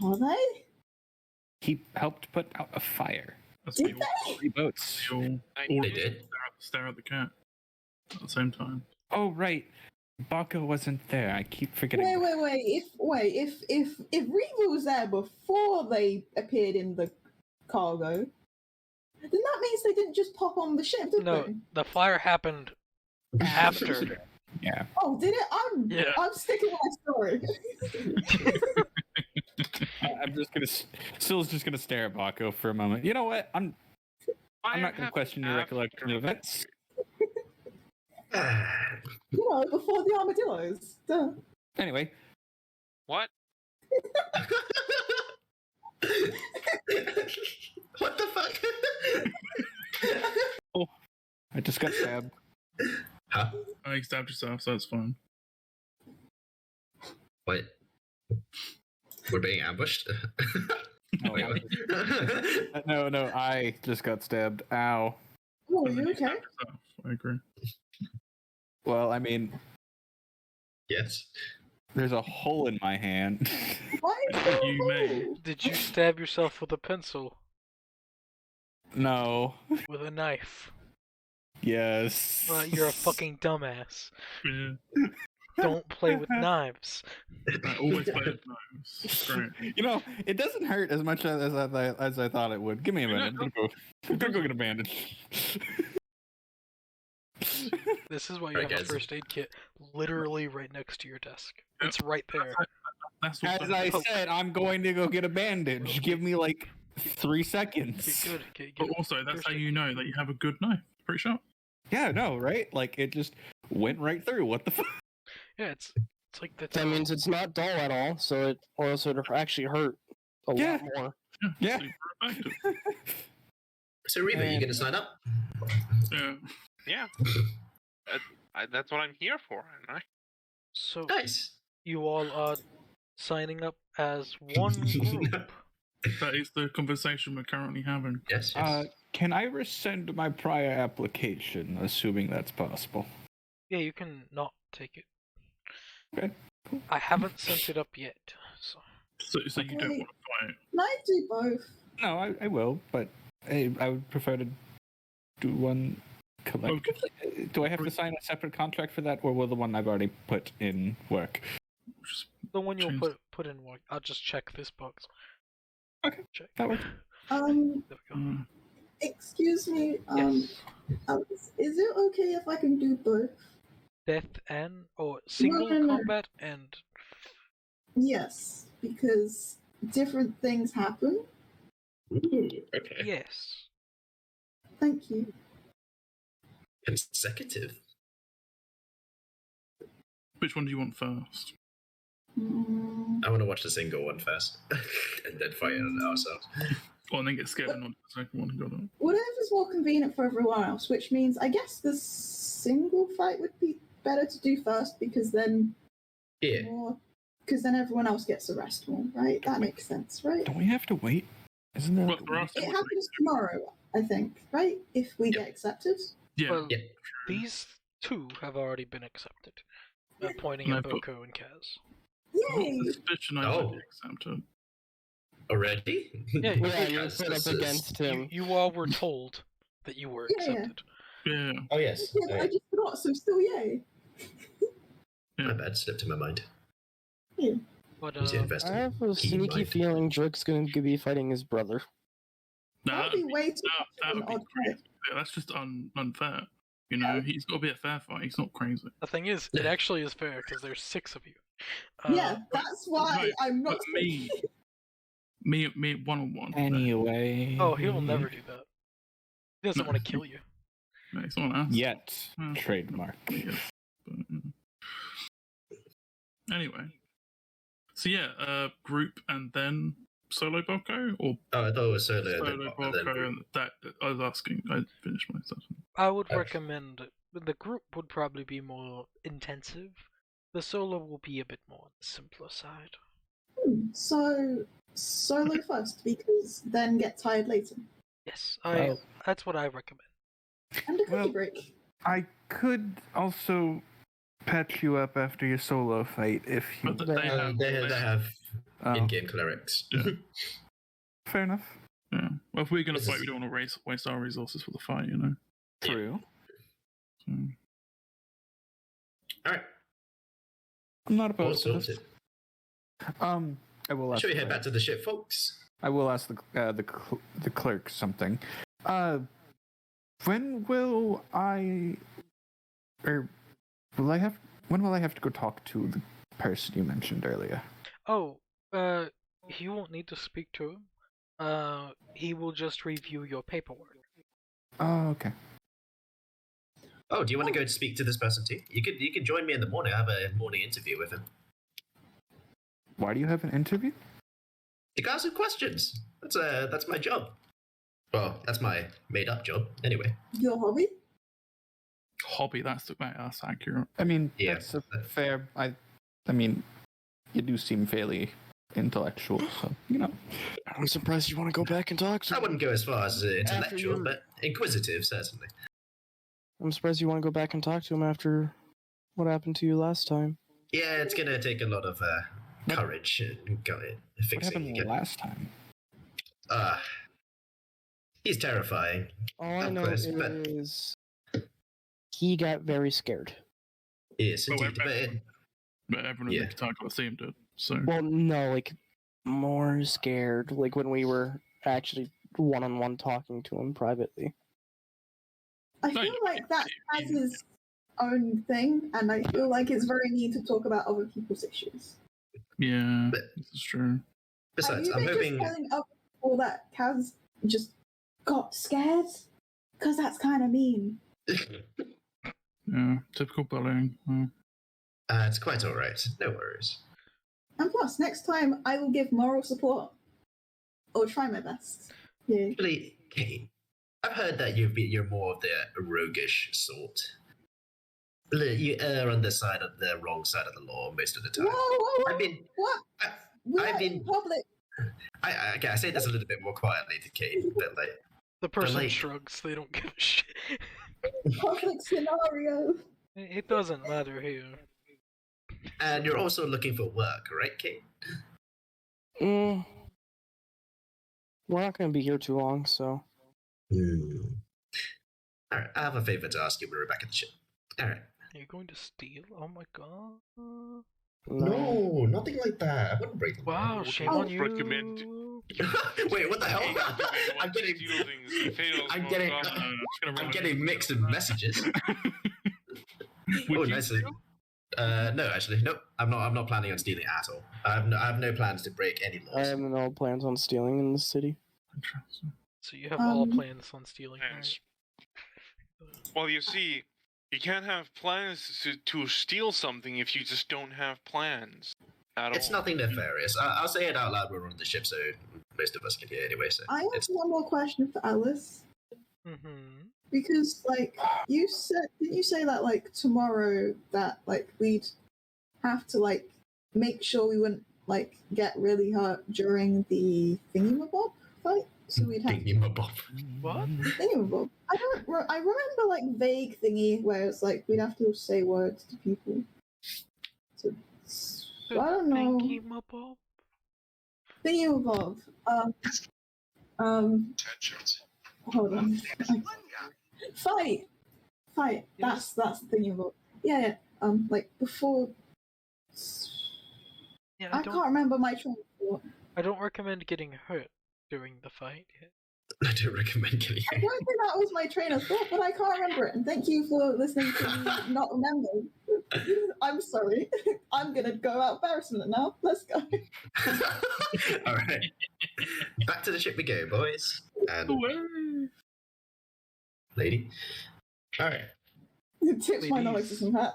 Are they? He helped put out a fire. That's Did what they? 3 boats. all They did. stare at the cat at the same time. Oh right, Baka wasn't there. I keep forgetting. Wait. If Reva was there before they appeared in the cargo, then that means they didn't just pop on the ship, did No, they? the fire happened after. Yeah. Oh, did it? I'm sticking with my story. I'm just gonna. Sill's just gonna stare at Bako for a moment. You know what? I'm not gonna question your recollection of events. Before the armadillos. Duh. Anyway, What? What the fuck? I just got stabbed. Huh? Oh, you stabbed yourself, so it's fine. What? We're being ambushed? No, Wait, what? no, I just got stabbed. Ow. Oh, And then you you okay? stabbed yourself. I agree. Well, I mean, Yes. there's a hole in my hand. Why is there a You may. hole? Did you stab yourself with a pencil? No. With a knife? Yes. You're a fucking dumbass. Yeah. Don't play with knives. I always play with knives. It's great. You know, it doesn't hurt as much as I thought it would. Give me a minute. I'm gonna go get a bandage. This is why you Right, have a guys. first aid kit literally right next to your desk. Yep. It's right there. That's As also, I said, I'm going to go get a bandage. Give me like 3 Get seconds. good. but also that's how you know that you have a good knife. Pretty sharp. Yeah, no, right? Like it just went right through. What the fuck? Yeah, it's like the. That means it's not dull at all, so it actually hurt a Yeah. lot more. Yeah. Super effective. So, Reaver, you going to sign up? Yeah. Yeah. That's what I'm here for, aren't I? So Nice. you all are signing up as one group. That is the conversation we're currently having. Yes. Can I rescind my prior application, assuming that's possible? Yeah, you can not take it. Okay, I haven't sent it up yet, so. So you don't Okay. want to fight. Can I do both? No, I will, but I would prefer to do one collectively. Do I have to sign a separate contract for that, or will the one I've already put in work? Just The one you'll Change- put in work. I'll just check this box. Okay, Check. that works. There we go. Excuse me, Yes. Alice, is it okay if I can do both? Death and or single no. combat and Yes, because different things happen. Ooh, okay. yes. Thank you. Consecutive. which one do you want first? Mm, I want to watch the single one first, and then fight it ourselves. Well, and then get scared and not do the second one and got it. whatever's more convenient for everyone else, which means I guess the single fight would be better to do first because then Yeah. everyone else gets a rest more, right? That makes sense, right? Don't we have to wait? Isn't there? Well, there are It still happens tomorrow, I think, right? If we get accepted. Yeah. Well, Yeah. these two have already been accepted. pointing And at I've got- Boko and Kaz. Yay! Suspicion I Oh. might be exempted. Already? Yeah, Yeah, you're Yes, put up this is- against him. You all were told that you were Yeah. accepted. Yeah. Oh, yes. Yeah, but I just forgot, so still yay. My bad, slipped in my mind. But Need to invest I in have a key sneaky mind. feeling Drake's going to be fighting his brother. Nah, That'd be way too that much would of be an odd crazy. fight. Yeah, that's just unfair. You know, he's got to be a fair fight. He's not crazy. the thing is, it actually is fair because there's 6 of you. Yeah, that's why right, I'm not. But me one-on-one. Anyway. Oh, he will never do that. He doesn't No. want to kill you. No, it's not us. Yet. Hmm. Trademark. Yes, but, anyway, so yeah, group and then solo Boko, or Oh, I thought it was solo, solo and then Boko, group. and that I was asking. I finished my session. I would Okay. recommend the group would probably be more intensive. The solo will be a bit more on the simpler side. So solo first, because then get tired later. Yes, Well- that's what I recommend. And a cookie Well- break. I could also patch you up after your solo fight if you. But They They have Oh, in-game clerics. Yeah. fair enough. Yeah. Well, if we're gonna This fight, is- we don't want to waste our resources for the fight, you know. True. So, All right, I'm not all opposed to this. sorted. I will ask. Shall we the head back to the ship, folks? I will ask the clerk something. When will I, or will I have? When will I have to go talk to the person you mentioned earlier? Oh, you won't need to speak to him. He will just review your paperwork. Oh, okay. Oh, do you want to go to speak to this person too? You could join me in the morning. I have a morning interview with him. Why do you have an interview? To ask him questions. That's my job. Well, that's my made-up job. Anyway. Your hobby? hobby. That's accurate. I mean, Yeah. that's a fair. I mean, you do seem fairly intellectual, so you know. I'm surprised you want to go back and talk to I him. wouldn't go as far as intellectual, you- but inquisitive, certainly. I'm surprised you want to go back and talk to him after what happened to you last time. Yeah, it's gonna take a lot of courage and What fixing. happened last time? He's terrifying. All I Of know course, but- is he got very scared. Yes, Well, indeed. But everyone Yeah. in the Qatar got seen did. So Well, no, like more scared. Like when we were actually one-on-one talking to him privately. I No, feel you- like that has you- his own thing, and I feel like it's very neat to talk about other people's issues. yeah, But- this is true. Besides, Have I'm you been hoping. just telling other people that Kaz just got scared? Because that's kind of mean. Yeah, typical bullying. Well, It's quite all right. No worries. And plus, next time I will give moral support. Or try my best. Yeah. Actually, Kate, I've heard that you're more of the roguish sort. You err on the wrong side of the law most of the Whoa, time. whoa, whoa! I've been. I- We're I've been- in public. okay, I say this a little bit more quietly to Kate, but like, The person like- shrugs. They don't give a shit. Public scenario. It doesn't matter here. and you're also looking for work, right, Kate? Mm. We're not going to be here too long, so. All right, I have a favor to ask you when we're back at the ship. All right. Are you going to steal? Oh my god. No, nothing like that. I wouldn't break the law. Wow, shame Oh, on you. recommend- Wait, what the hell? Hey, I'm getting. steal things, he fails I'm most getting. often. I'm getting mixed messages. Would Oh, you nice. steal? No, actually, no. I'm not planning on stealing at all. I have no plans to break any I laws. have no plans on stealing in the city. Interesting. So you have all Um, plans on stealing. Plans. Well, you see, you can't have plans to steal something if you just don't have plans at It's all. nothing nefarious. I'll say it out loud when we're on the ship, so most of us can hear anyway. So I have it's one more question for Alice. Mm-hmm. Because, like, didn't you say that, like, tomorrow that, like, we'd have to, like, make sure we wouldn't, like, get really hurt during the thingamabob fight? So we'd have Thingy-mabob. What? thingamabob. I remember, like, vague thingy where it's like we'd have to say words to people. I don't know. Thingy Mabob? Thingy above. Hold on. Fight. Yes. That's the thingy above. Yeah. Like before. Yeah, I can't remember my train of thought. I don't recommend getting hurt during the fight. I don't recommend getting. I don't think that was my train of thought, but I can't remember it. And thank you for listening to me not remember. I'm sorry. I'm gonna go out embarrassment now. Let's go. All right. Back to the ship we go, boys and lady. All right. Tips my Ladies. non-existent hat.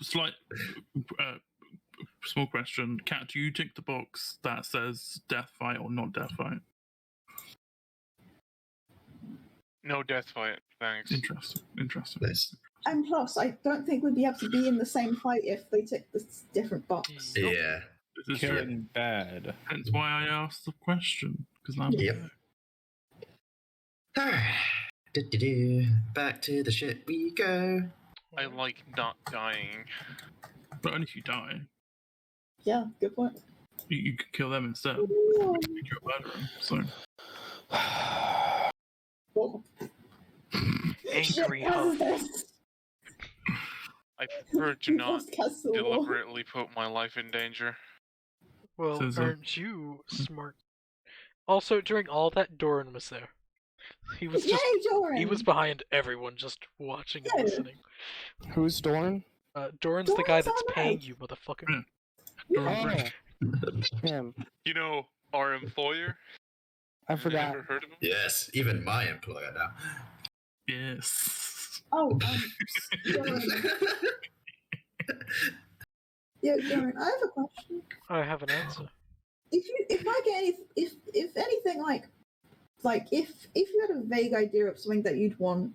Slight small question. Kat, do you tick the box that says death fight or not death fight? No death fight, thanks. Interesting. Nice. And plus, I don't think we'd be able to be in the same fight if they tick the different box. Yeah. This is Killing bad. hence why I asked the question, because I'm Yep. All right. Do-do-do. Back to the ship we go. I like not dying. But only if you die. Yeah, good point. You could kill them instead. Ooh. You're a murderer, so Oh, Angry shit, Huff. this? I prefer to We not lost Castle War. deliberately put my life in danger. Well, Says, aren't you smart? Also, during all that, Doran was there. He was Yay, just Joran! he was behind everyone, just watching and Yeah. listening. Who's Dorn? Doran's the guy Doran's that's paying alright. you, motherfucker. Yeah. Oh, him. You know, our employer? I forgot. Never heard of him? Yes, even my employer now. yes. Oh, Joran. Yeah, Joran, I have a question. I have an answer. If I get if anything like if you had a vague idea of something that you'd want,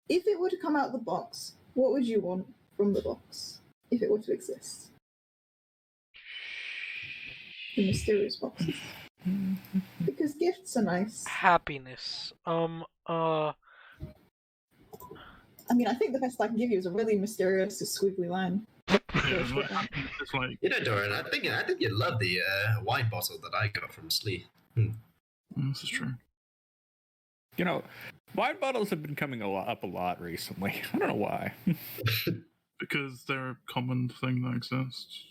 if it were to come out of the box, what would you want from the box if it were to exist? The mysterious boxes. Because gifts are nice. Happiness. I mean, I think the best I can give you is a really mysterious, squiggly line. Yeah, it's like You know, Doran, I think you'd love the wine bottle that I got from Slee. this is true. You know, wine bottles have been coming up a lot recently. I don't know why. Because they're a common thing that exists.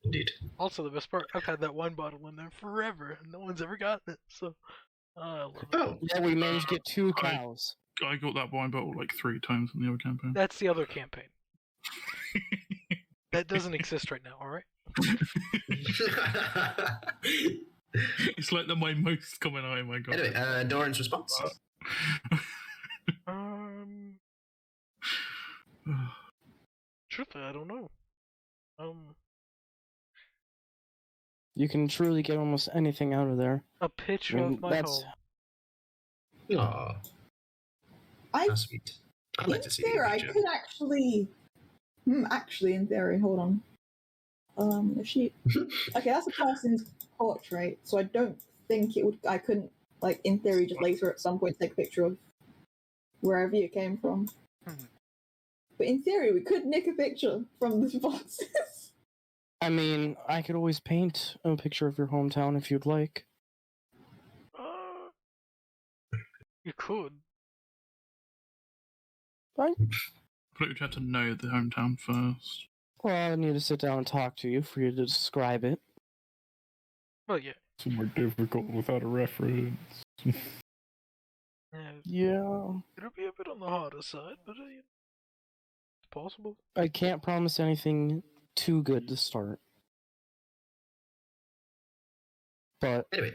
Indeed. Also, the best part, I've had that wine bottle in there forever, and no one's ever gotten it. So, I love it. Oh, Yeah, we managed to get 2 cows. I got that wine bottle like 3 times in the other campaign. That's the other campaign. That doesn't exist right now. All right. It's like my most common item I got. anyway, Doran's response. Truthfully, I don't know. You can truly get almost anything out of there. A picture I mean, of my that's- home. Aw, I how sweet. I'd like to see in theory, a I picture. could actually. Actually, in theory, hold on. If she. Okay, that's a person's portrait, so I don't think it would. I couldn't, like, in theory, just later at some point take a picture of wherever you came from. But in theory, we could nick a picture from the boxes. I mean, I could always paint a picture of your hometown if you'd like. You could. Right? But you'd have to know the hometown first. Well, I need to sit down and talk to you for you to describe it. Well, yeah. It's more difficult without a reference. Yeah. Yeah. It'll be a bit on the harder side, but it's possible. I can't promise anything too good to start. But Anyway.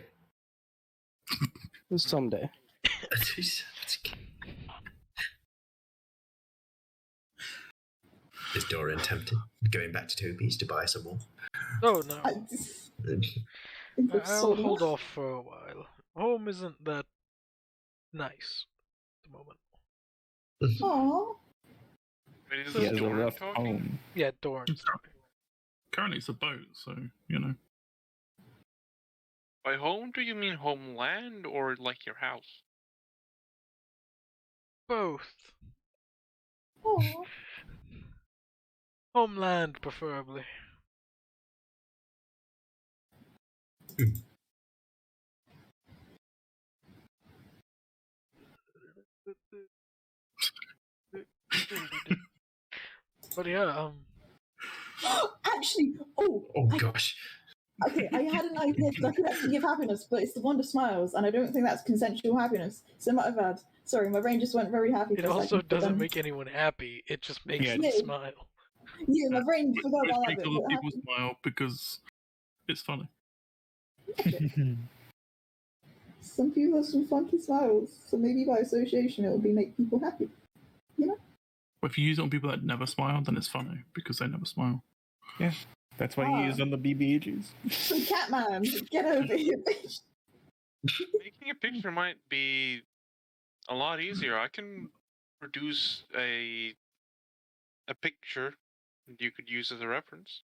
someday. Is Doran tempted? Going back to Toby's to buy some more? Oh no. I think we've I'll sold hold enough. off for a while. Home isn't that nice at the moment. Aww. Wait, is He this has a Doran rough talking? home. Yeah, Doran's talking. Currently it's a boat, so, you know. By home, do you mean homeland or like your house? Both. Aww. Homeland, preferably. But yeah, Actually, oh, Oh gosh. okay, I had an idea that could actually give happiness, but it's the wand of smiles, and I don't think that's consensual happiness. So my bad. Sorry, my brain just went very happy. it for a also second, but doesn't then- make anyone happy. It just makes Yeah. them Yeah. smile. Yeah, my brain Which forgot about that makes bit. other but people smile because it's funny. some people have some funky smiles, so maybe by association it will be make people happy. But if you use it on people that never smile, then it's funny because they never smile. That's why he is on the BBHs. So Catman, get over here, bitch. Making a picture might be a lot easier. I can produce a picture you could use as a reference.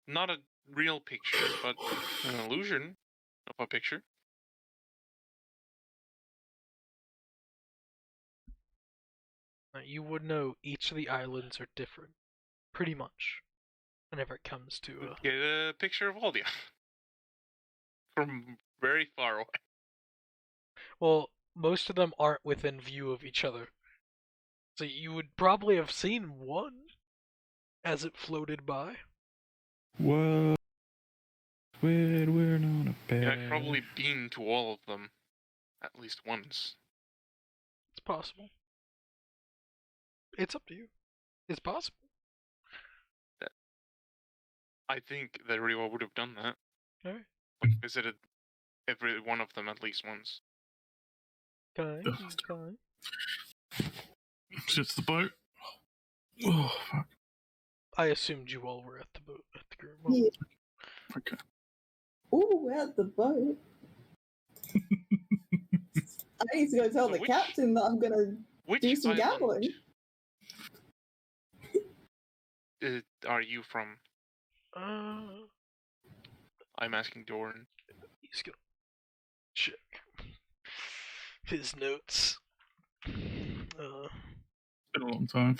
Not a real picture, but an illusion of a picture. You would know each of the islands are different, pretty much, whenever it comes to. Get a picture of Aldia from very far away. Well, most of them aren't within view of each other, so you would probably have seen one as it floated by. What? We're not a bear. Yeah, I've probably been to all of them at least once. It's possible. It's up to you. It's possible. I think that Ryo would have done that. Alright. Like, visited every one of them at least once. Okay. Ugh. Okay. Sits the boat. Oh, fuck. I assumed you all were at the boat at the current Yeah. moment. Okay. Ooh, we're at the boat. I need to go tell the Which- captain that I'm gonna Which do some island gambling. are you from? Uh, I'm asking Doran. he's gonna check his notes. It's been a long time.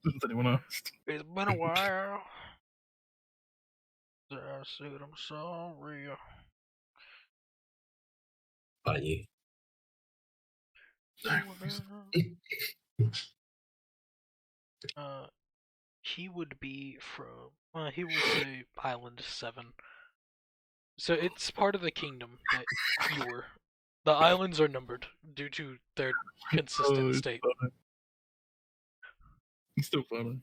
Since anyone asked. It's been a while. I said I'm sorry. Are you? He would be from. He will say Island 7. So it's part of the kingdom that you were. The islands are numbered due to their consistent it's state. funny. It's still funny.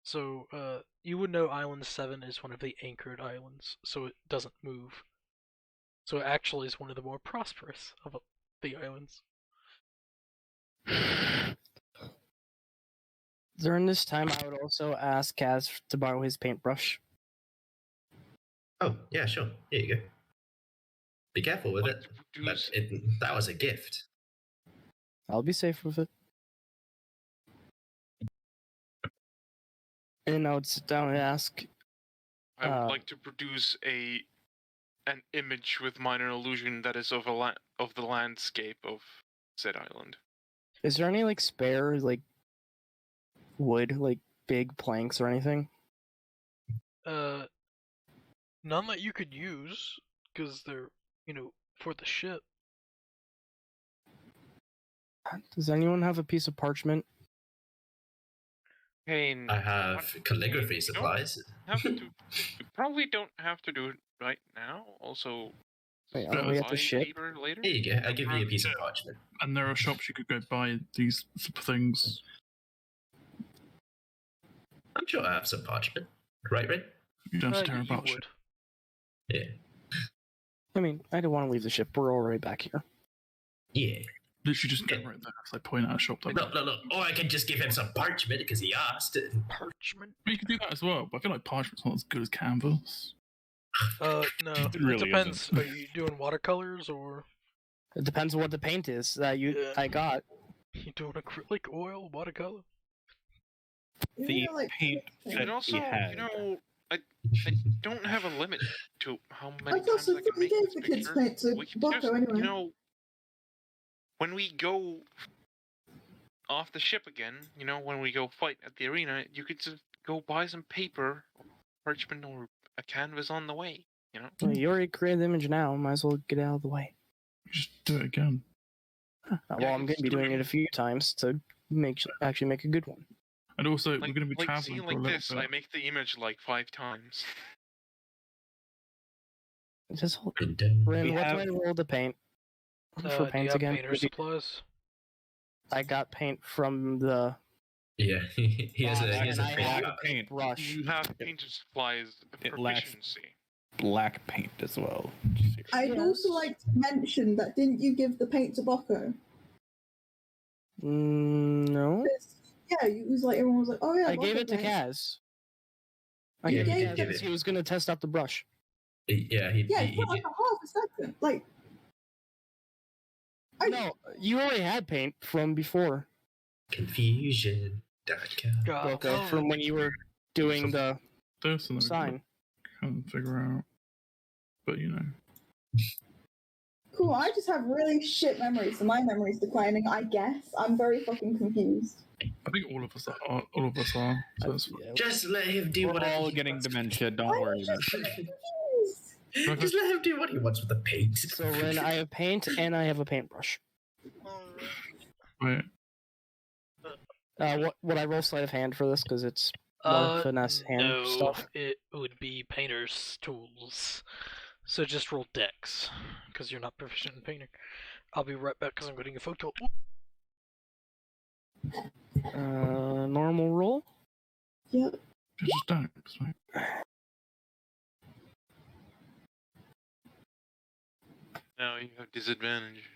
So, you would know Island 7 is one of the anchored islands, so it doesn't move. So it actually is one of the more prosperous of the islands. During this time, I would also ask Kaz to borrow his paintbrush. Oh, yeah, sure. Here you go. Be careful with Like it. to But produce that was a gift. I'll be safe with it. And I would sit down and ask, I would like to produce an image with minor illusion that is of the landscape of said island. is there any, like, spare, like, wood, like, big planks or anything? None that you could use, because they're, for the ship. Does anyone have a piece of parchment? Hey, I have calligraphy you don't supplies. have to. You probably don't have to do it right now. Also, Wait, aren't we at the buy ship? paper later. Here you go. I give you a piece of parchment. And there are shops you could go buy these things. I'm sure I have some parchment. Right, Red? You don't have to tear You about shit. would. Yeah. I mean, I don't want to leave the ship. We're already back here. Yeah. Literally just go right there. If they point out a shop. Like, Look. Or I can just give him some parchment because he asked. Parchment? you can do that as well, but I feel like parchment's not as good as canvas. No. It It really depends. isn't. Are you doing watercolors or It depends on what the paint is that Yeah. I got. you doing acrylic oil, watercolor? The paint Yeah. that And also, he had. I don't have a limit to how many I thought times I something can we make gave this the kids picture. paint to We could Bocco just, anyway. when we go off the ship again, when we go fight at the arena, you could just go buy some paper, or parchment, or a canvas on the way. Well, you already created the image now. Might as well get it out of the way. Just do it again. Well, I'm going to be doing it a few times to actually make a good one. And also, Like, we're going to be like traveling see, for like a little this, bit. I make the image like 5 times. Just hold. And, Rin, what do I roll to paint? For Do you paint have again? painter supplies? I got paint from the yeah, he has a and he has a I paint have palette. paint. brush. You have painter supplies It lacks- proficiency. Black paint as well. I'd also like to mention that didn't you give the paint to Bocco? No. Yeah, it was like everyone was like, "Oh yeah." I gave Bocco it to paint. Kaz. I Yeah, gave he it did to give Kaz it. because he was going to test out the brush. Yeah, Yeah, he for like did. a half a second. Like, No, you already had paint from before, Confusion.com. God, Boko, from when you were doing the There's something sign. I can't figure out. But cool. I just have really shit memories, so my memory's declining. I guess I'm very fucking confused. I think all of us are. So that's fine. Yeah, Just let him do We're whatever all he getting wants. dementia. Don't worry about it. Confused. Just let him do what he wants with the paint. So Rin, I have paint and I have a paintbrush. Wait, Would I roll sleight of hand for this? Because it's more finesse hand no, stuff. it would be painter's tools. So just roll dex, because you're not proficient in painting. I'll be right back because I'm getting a photo. Normal roll. Yep. just don't. It's fine. Now you have disadvantage.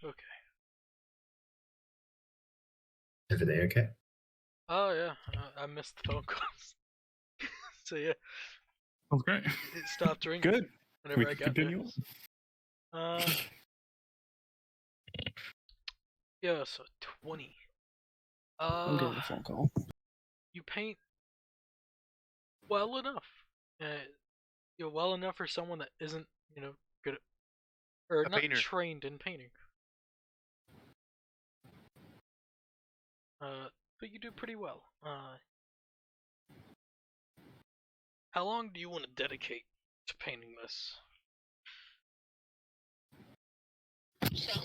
Okay. Everything okay? Oh yeah, I missed the phone calls. So yeah, That's great. it stopped ringing. Good. Whenever We I can got continue. there. Yeah, so 20. I'm getting a phone call. You paint well enough. Well enough for someone that isn't, good at, or A not painter. trained in painting. But you do pretty well. How long do you want to dedicate to painting this?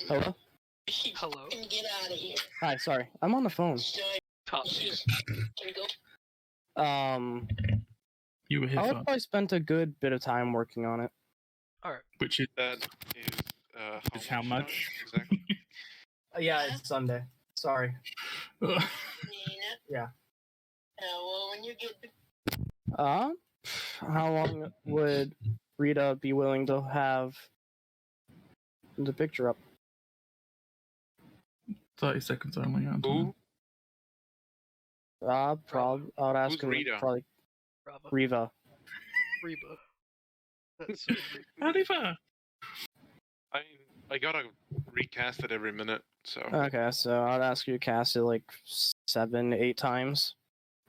Hello? Hello? Hi, sorry. I'm on the phone. Top tier. You were here I would for, probably spent a good bit of time working on it. Alright. which is That is Is how much? Exactly. Yeah, it's Sunday. Sorry. Yeah. How long would Rita be willing to have the picture up? 30 seconds only. Who? I would ask Who's her Rita? probably Bravo. Riva. Reba. That's so weird. Oliver! I gotta recast it every minute, so. Okay, so I'd ask you to cast it like 7-8 times.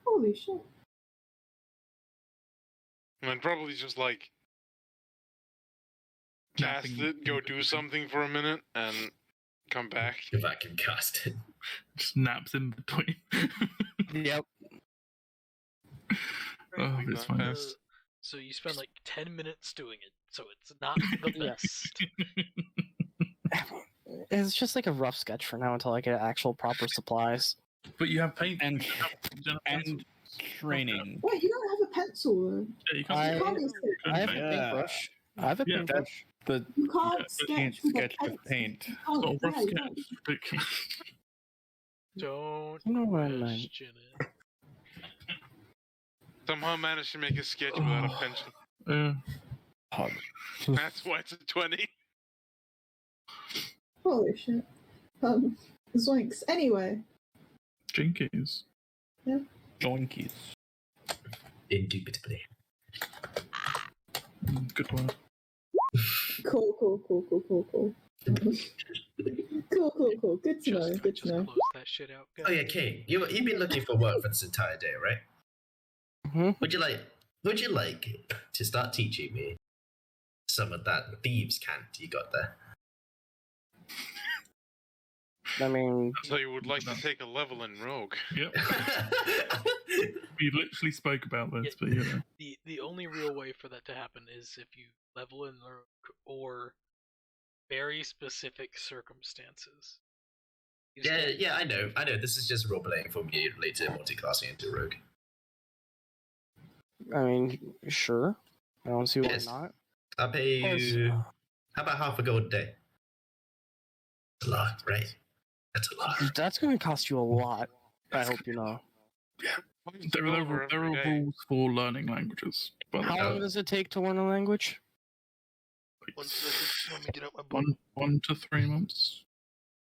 Holy shit. And I'd probably just like cast Napping. it, go do something for a minute, and come back. If I can cast it. Just naps in between. Yep. Oh, Like it's that. fine. So you spend like 10 minutes doing it, so it's not the best. It's just like a rough sketch for now until I get actual proper supplies. But you have paint And you don't have pencil. and training. Wait, you don't have a pencil though. Yeah, you can't. I- You can't, be sketch. I have a Yeah. paintbrush. I have a Yeah, paintbrush. The You can't Yeah, can't sketch with a sketch with pencil. paint. You It's not a can't, rough yeah, you sketch. can't. It's ridiculous. Don't You know what I meant. question it. Somehow managed to make a sketch without a pencil. Yeah. hug. That's why it's a 20. Holy shit. Zoinks. Anyway, Jinkies. Doinkies. Indubitably. Good word. Cool. Cool. Good to know. Good to Just know. close that shit out. Oh yeah, Kate, you've been looking for work for this entire day, right? Mhm. Would you like to start teaching me some of that thieves' cant you got there? I mean, So you would like to take a level in Rogue? Yep. We literally spoke about this, but you know. The only real way for that to happen is if you level in Rogue or very specific circumstances. You just can't- Yeah, I know. This is just role playing for me later, multi-classing into rogue. I mean, sure. I don't see why Yes. not. I'll pay Yes. you. How about half a gold a day? That's a lot, right? That's a lot. That's going to cost you a lot. I hope you know. There are rules for learning languages. But How long does it take to learn a language? 1 second. Let me get out my book. 1 to 3 months.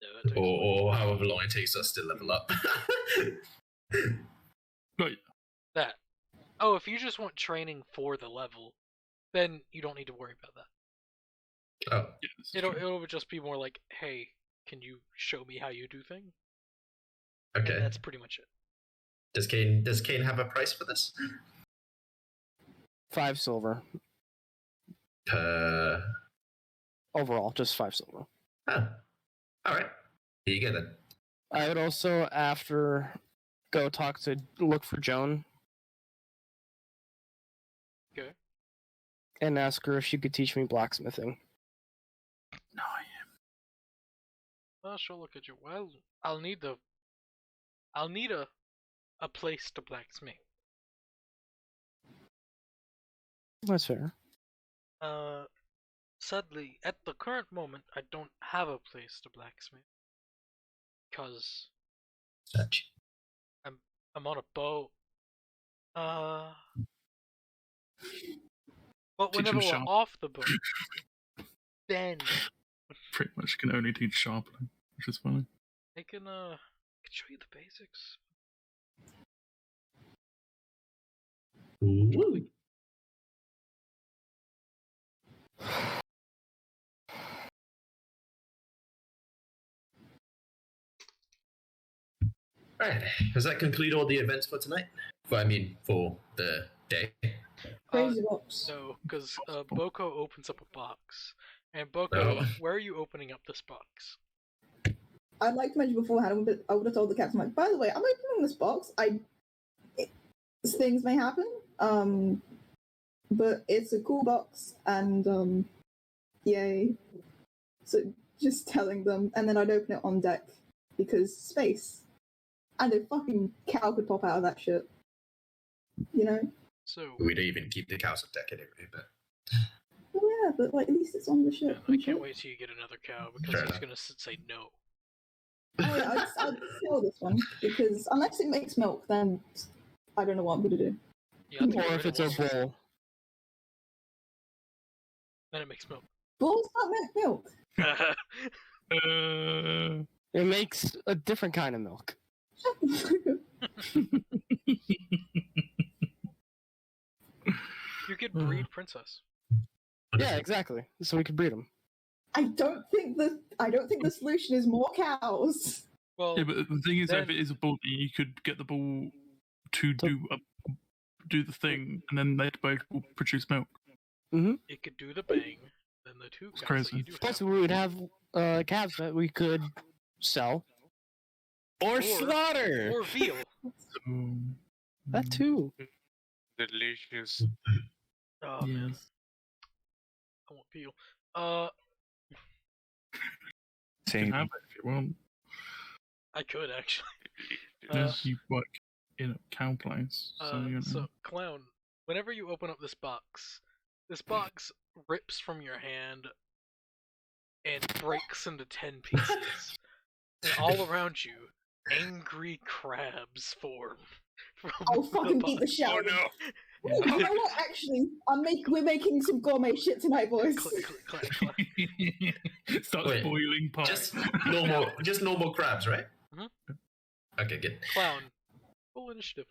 No, that takes Or however long it takes us to level up. Right. that. Oh, if you just want training for the level, then you don't need to worry about that. Oh, Yeah, this is It'll true. it'll just be more like, hey, can you show me how you do things? okay. And that's pretty much it. Does Kane have a price for this? 5 silver. Overall, just 5 silver. Oh. All right. Here you go then. I would also, after, go look for Joan. Okay. And ask her if she could teach me blacksmithing. No, Well, she'll look at you. Well, I'll need a place to blacksmith. That's fair. Sadly, at the current moment, I don't have a place to blacksmith. Because Such. I'm on a boat. But Teach whenever him we're sharp. off the boat, then pretty much can only teach sharpening, which is funny. I can show you the basics. Ooh. Alright, does that conclude all the events for tonight? For the day. Crazy box. No, because Boko opens up a box. And Boko, Oh. where are you opening up this box? I'd like to mention beforehand, I would have told the captain, like, by the way, I'm opening this box. Things may happen, but it's a cool box, and yay. So just telling them, and then I'd open it on deck because space, and a fucking cow could pop out of that shit. You know? So, We don't even keep the cows on deck anyway, but Well, yeah, but like at least it's on the ship. I can't wait till you get another cow because Fair he's enough. gonna say no. Oh, yeah, I'd sell this one because unless it makes milk, then I don't know what I'm gonna do. You have to get Or rid if of it's a one of them, bull. then it makes milk. Bulls don't make Uh, It makes a different kind of milk. milk. You could breed princess. Yeah, exactly. So we could breed them. I don't think the solution is more cows. Well, yeah, but the thing is, if then- it is a bull, you could get the bull to do the thing, and then they both will produce milk. it could do the bang, then the two It's cows that crazy. you do Plus, have. we would have calves that we could sell. Or, slaughter! Or veal. That too. Delicious. Oh, man, Yes. I want veal. You can Same. have it if you want. I could actually. Yes, you work in a cow place, so you know. So, Clown, whenever you open up this box rips from your hand and breaks into 10 pieces. And all around you, angry crabs form. From I'll fucking beat the box. shit out of them. Ooh, you know what? Actually, we're making some gourmet shit tonight, boys. Click, click, click. Starts Wait, boiling pie. just normal crabs, right? Mhm. Okay, good. Clown, full initiative.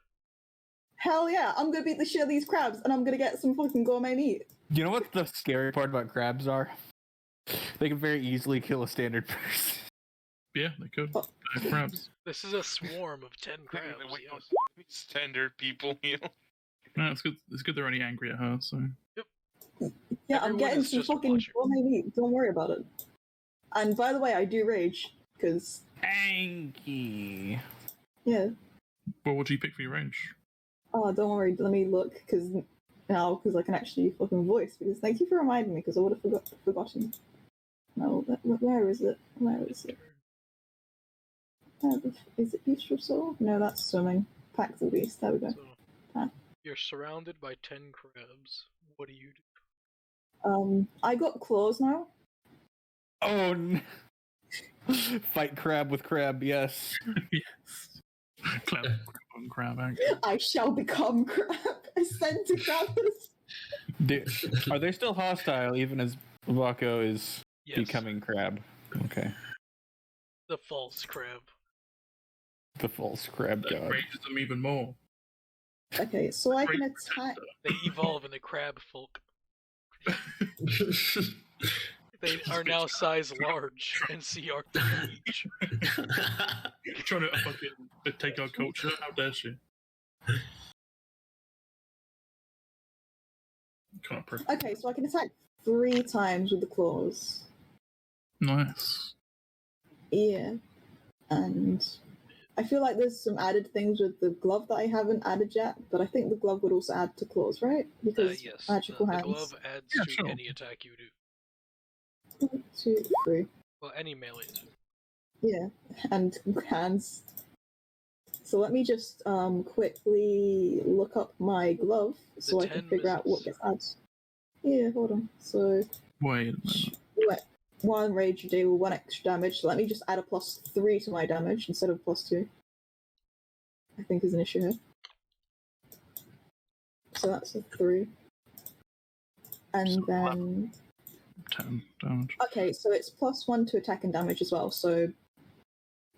Hell yeah, I'm gonna beat the shit out of these crabs and I'm gonna get some fucking gourmet meat. You know what the scary part about crabs are? They can very easily kill a standard person. Yeah, they could. Oh. Crabs. This is a swarm of 10 crabs. We Yes. standard people, you know. No, it's good. It's good they're only angry at her. So Yeah, I'm Everyone getting is some just fucking watching. gourmet meat. Don't worry about it. And by the way, I do rage because Anky. yeah. well, what do you pick for your range? Oh, don't worry. Let me look because I can actually fucking voice. Because thank you for reminding me because I would have forgotten. No, where is it? Where is it? Is it Beast of Soul? No, that's swimming. Pack the Beast. There we go. So, you're surrounded by 10 crabs. What do you do? I got claws now. Oh, no. Fight crab with crab, yes. Yes. Crab on crab action. I shall become crab. Ascend to crabs. Are they still hostile even as Wako is Yes. becoming crab? Okay. The false crab. The false crab That god. rages them even more. Okay, so I can attack. They evolve into crab folk. They are now size large and see our damage. Trying to fucking take our culture. How dare she? Can't press. Okay, so I can attack 3 times with the claws. Nice. Yeah, and I feel like there's some added things with the glove that I haven't added yet, but I think the glove would also add to claws, right? Because Yes, magical the hands. glove adds Yeah, to sure. any attack you do. 1, 2, 3. Well, any melee attack. Yeah, and hands. So let me just quickly look up my glove so I can 10 figure out what misses. gets added. Yeah, hold on. So Wait a minute. 1 rage deal 1 extra damage. So let me just add a +3 to my damage instead of +2. I think is an issue here. So that's a 3. And then 10 damage. okay, so it's +1 to attack and damage as well. So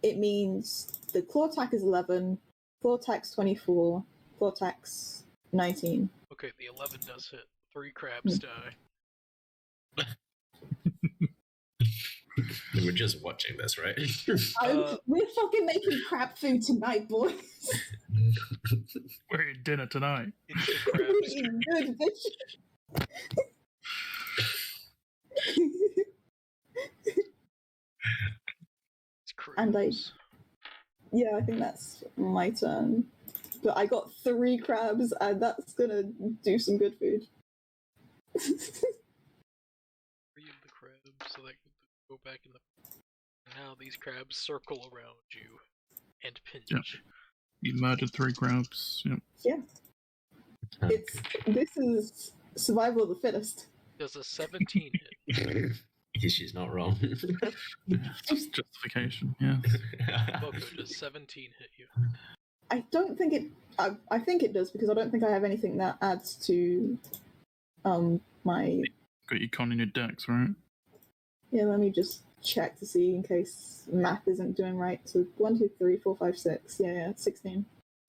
it means the claw attack is 11, claw attack's 24, claw attack's 19. Okay, the 11 does hit. 3 crabs die. We're just watching this, right? We're fucking making crab food tonight, boys. We're eating dinner tonight. It's the crabs. Good, bitch. It's crabs. And yeah, I think that's my turn. But I got 3 crabs, and that's gonna do some good food. 3 of the crabs, so that can go back in the. Now these crabs circle around you and pinch. Yep. You murdered 3 crabs. Yep. Yeah. This is survival of the fittest. Does a 17 hit? She's not wrong. Just justification. Yeah. Boko, does 17 hit you? I don't think it. I think it does because I don't think I have anything that adds to my. Got your con in your decks, right? Yeah, let me just check to see in case math isn't doing right. So 1, 2, 3, 4, 5, 6. Yeah, 16.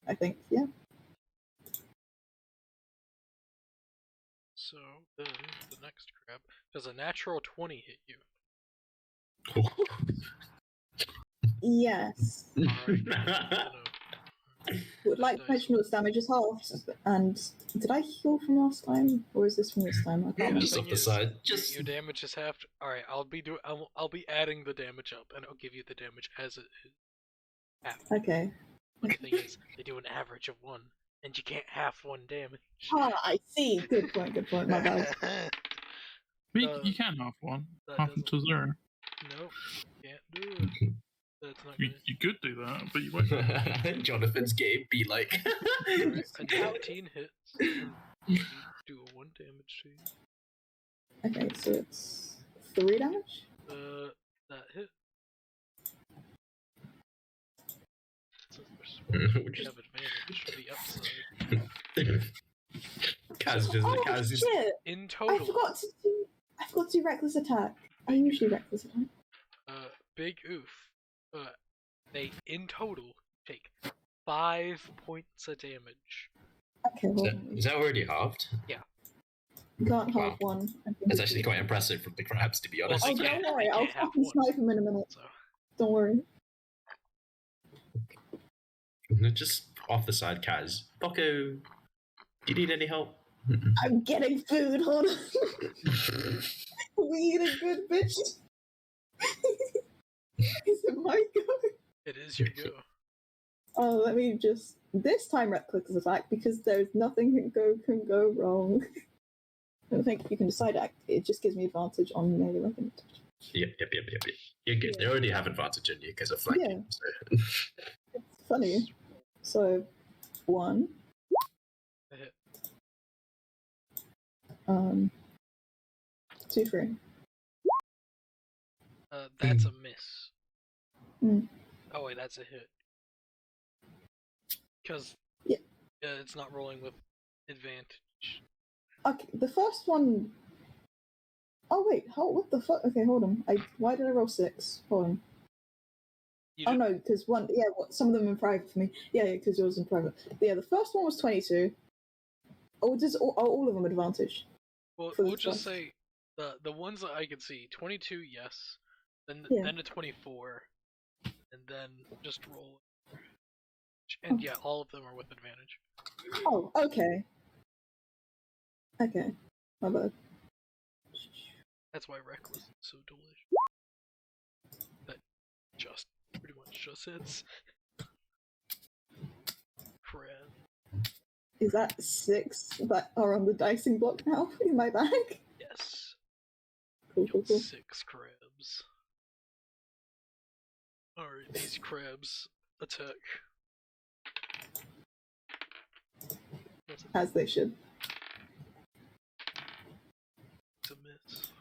I think. Yeah. So then the next crab, does a natural 20 hit you? Yes. Alright. Would like to mention this damage is halved. And did I heal from last time, or is this from this time? I can't remember. Just off the side. Just Your damage is halved. Alright, I'll be adding the damage up, and I'll give you the damage as it is. Half. Okay. But the thing is, they do an average of 1, and you can't half 1 damage. Ah, I see. Good point. Good point. My bad. But you can half one. that Half them to 0. Nope, can't do it. That's not You, good. you could do that, but you won't. Jonathan's game be like. Alright, a 19 hits. You do a 1 damage to you. Okay, so it's 3 damage. That hit. So Which have advantage. The upside. Kaz just. Oh Kaz is. shit! In I total, forgot to do reckless attack. I usually reckless attack. big oof. They in total take 5 points of damage Okay, hold on. Is that already halved? You can't have Wow. one. I think That's it's actually quite impressive from the crabs, to be Well, honest. they Oh, can't- don't worry. they I'll can't have fucking one. snipe him in a minute. So Don't worry. Just off the side, Kaz. Boko, do you need any help? I'm getting food. Hold on. We eat a good bitch. Is it my go? it is your go. Oh, let me just. This time, right click is attack because there's nothing can go wrong. I don't think you can decide act. It just gives me advantage on melee weapon. Yep. You're good. Yeah. They already have advantage on you because of flanking. So. It's funny. So, 1. A hit. 2, 3. That's a miss. Mm. Oh wait, that's a hit. Because Yeah. It's not rolling with advantage. Okay, the first one. Oh wait, what the fuck? Okay, hold on. Why did I roll 6? Hold on. You Oh did- no, because one. Yeah, some of them in private for me. Yeah, because yours in private. Yeah, the first one was 22. Oh, all of them advantage? Well, for we'll the just first. say the ones that I can see: 22, yes. Then Yeah. then a 24, and then just roll. And yeah, all of them are with advantage. Oh, okay. Okay, my bad. That's why reckless is so delicious. That just pretty much just hits. Crap. Is that 6 that are on the dicing block now in my bag? Yes. Cool. Killed 6 crabs. Alright, these crabs attack. As they should. That's a miss.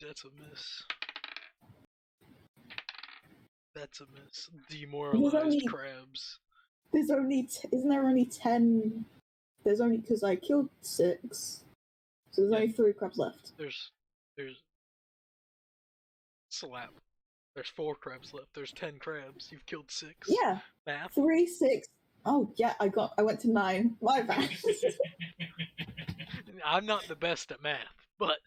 That's a miss. That's a miss. Demoralized only- crabs. There's only isn't there only 10? There's only because I killed 6, so there's Yeah. only 3 crabs left. There's slap. There's 4 crabs left. There's 10 crabs. You've killed 6. Yeah, Math. 3, 6. Oh yeah, I went to 9. My bad. I'm not the best at math, but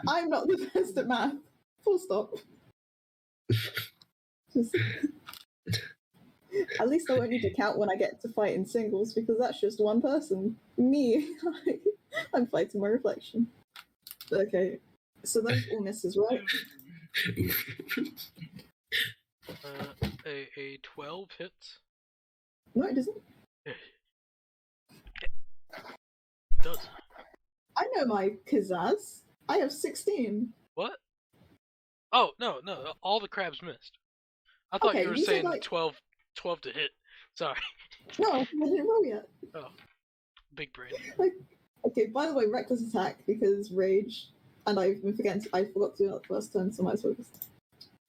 I'm not the best at math. Full stop. Just... At least I won't need to count when I get to fight in singles because that's just one person. Me. I'm fighting my reflection. Okay, so those all misses, right? a 12 hits. No, it doesn't. Does. I know my pizzazz. I have 16. What? Oh, no, all the crabs missed. I thought Okay, you were you said, saying like- 12 to hit. Sorry. No, I didn't roll yet. Oh. Big brain. Okay, by the way, reckless attack because rage, and I forgot to do that the first turn, so I might as well just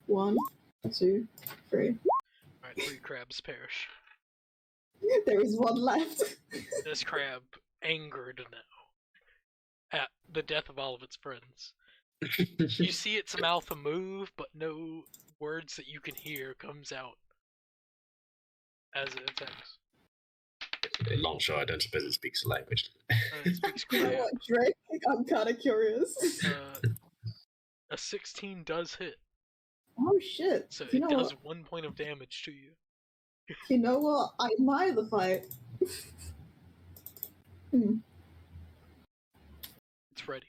1, 2, 3. Alright, 3 crabs perish. There is 1 left. This crab angered now at the death of all of its friends. You see its mouth move, but no words that you can hear comes out as it attacks. Long shot, I don't suppose it speaks a language. It speaks You know crab. what, Drake? I'm kind of curious. A 16 does hit, Oh shit! so You it know does what? 1 point of damage to you. You know what? I admire the fight. It's ready.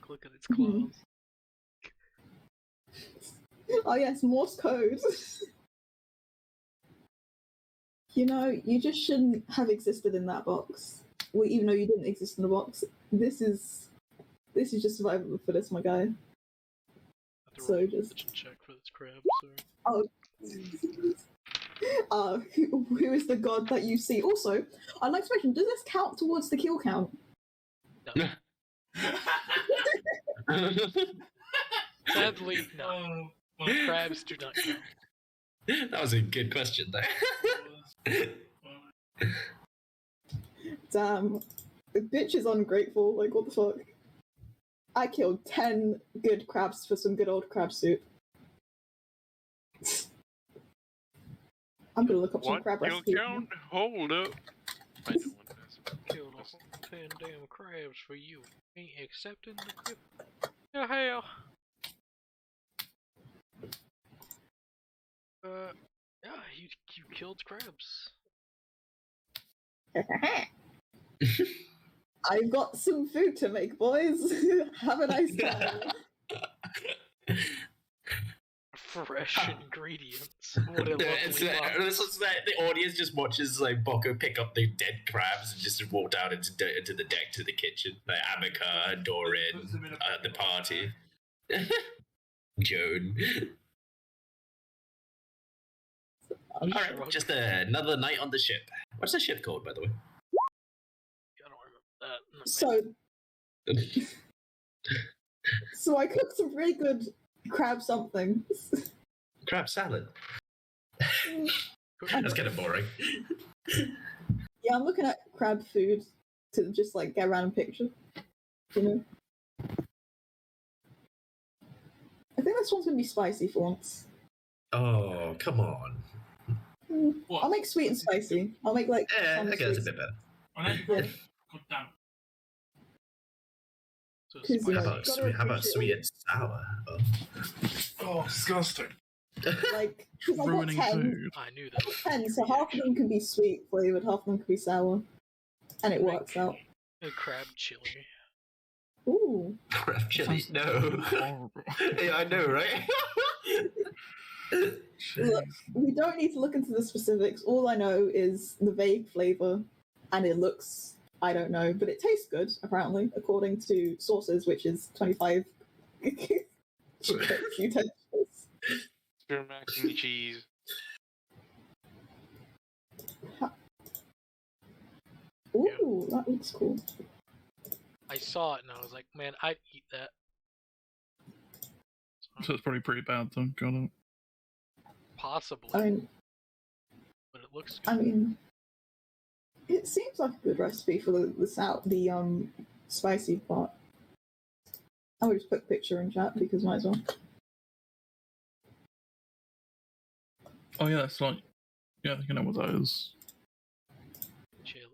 Look at its claws. Oh yes, Morse code. You know, you just shouldn't have existed in that box. Well, even though you didn't exist in the box, this is just survival for this, my guy. Have to So roll a just- religion check for this crab, sorry. Who is the god that you see? Also, I'd like to mention, does this count towards the kill count? No. Sadly, no. Crabs do not count. That was a good question, though. Damn. The bitch is ungrateful, like what the fuck? I killed 10 good crabs for some good old crab soup. I'm gonna look up some What? crab You recipes. count? Hold up. I know what it is. Killed a whole 10 damn crabs for you. Ain't accepting the crib. The hell? Yeah, you killed crabs. I've got some food to make, boys. Have a nice time. Fresh ingredients. What a lovely It's, thought. this is the audience just watches like Boko pick up the dead crabs and just walk down into the deck to the kitchen. Like Abika, Doran, the party, Joan. All right, just another night on the ship. What's the ship called, by the way? I don't remember that. So I cooked some really good crab something. Crab salad. That's kind of boring. Yeah, I'm looking at crab food to just like get a random picture. You know? I think this one's gonna be spicy for once. Oh, come on. What? I'll make sweet and spicy. I'll make like some Okay, that's a sweet- bit better. Yeah. God damn. So 'Cause, you spicy. know, How gotta about appreciate sweet and sour? Oh. Oh, disgusting. Like, because I got Ruining 10, food. I knew that. 10, so half of them can be sweet flavored, half of them can be sour. And it works out. A crab chili. Ooh. Crab chili? Sounds No. horrible. Yeah, I know, right? Look, we don't need to look into the specifics. All I know is the vague flavor, and it looks, I don't know, but it tastes good, apparently, according to sources, which is 25 utensils. Spear mac and cheese. Ooh, that looks cool. I saw it and I was like, man, I'd eat that. So it's probably pretty bad then. Got it. Possibly, I mean, but it looks good. I mean, it seems like a good recipe for the spicy part. I would just put a picture in chat because might as well. Oh yeah, it's like, yeah, I think I know what that is. Chili.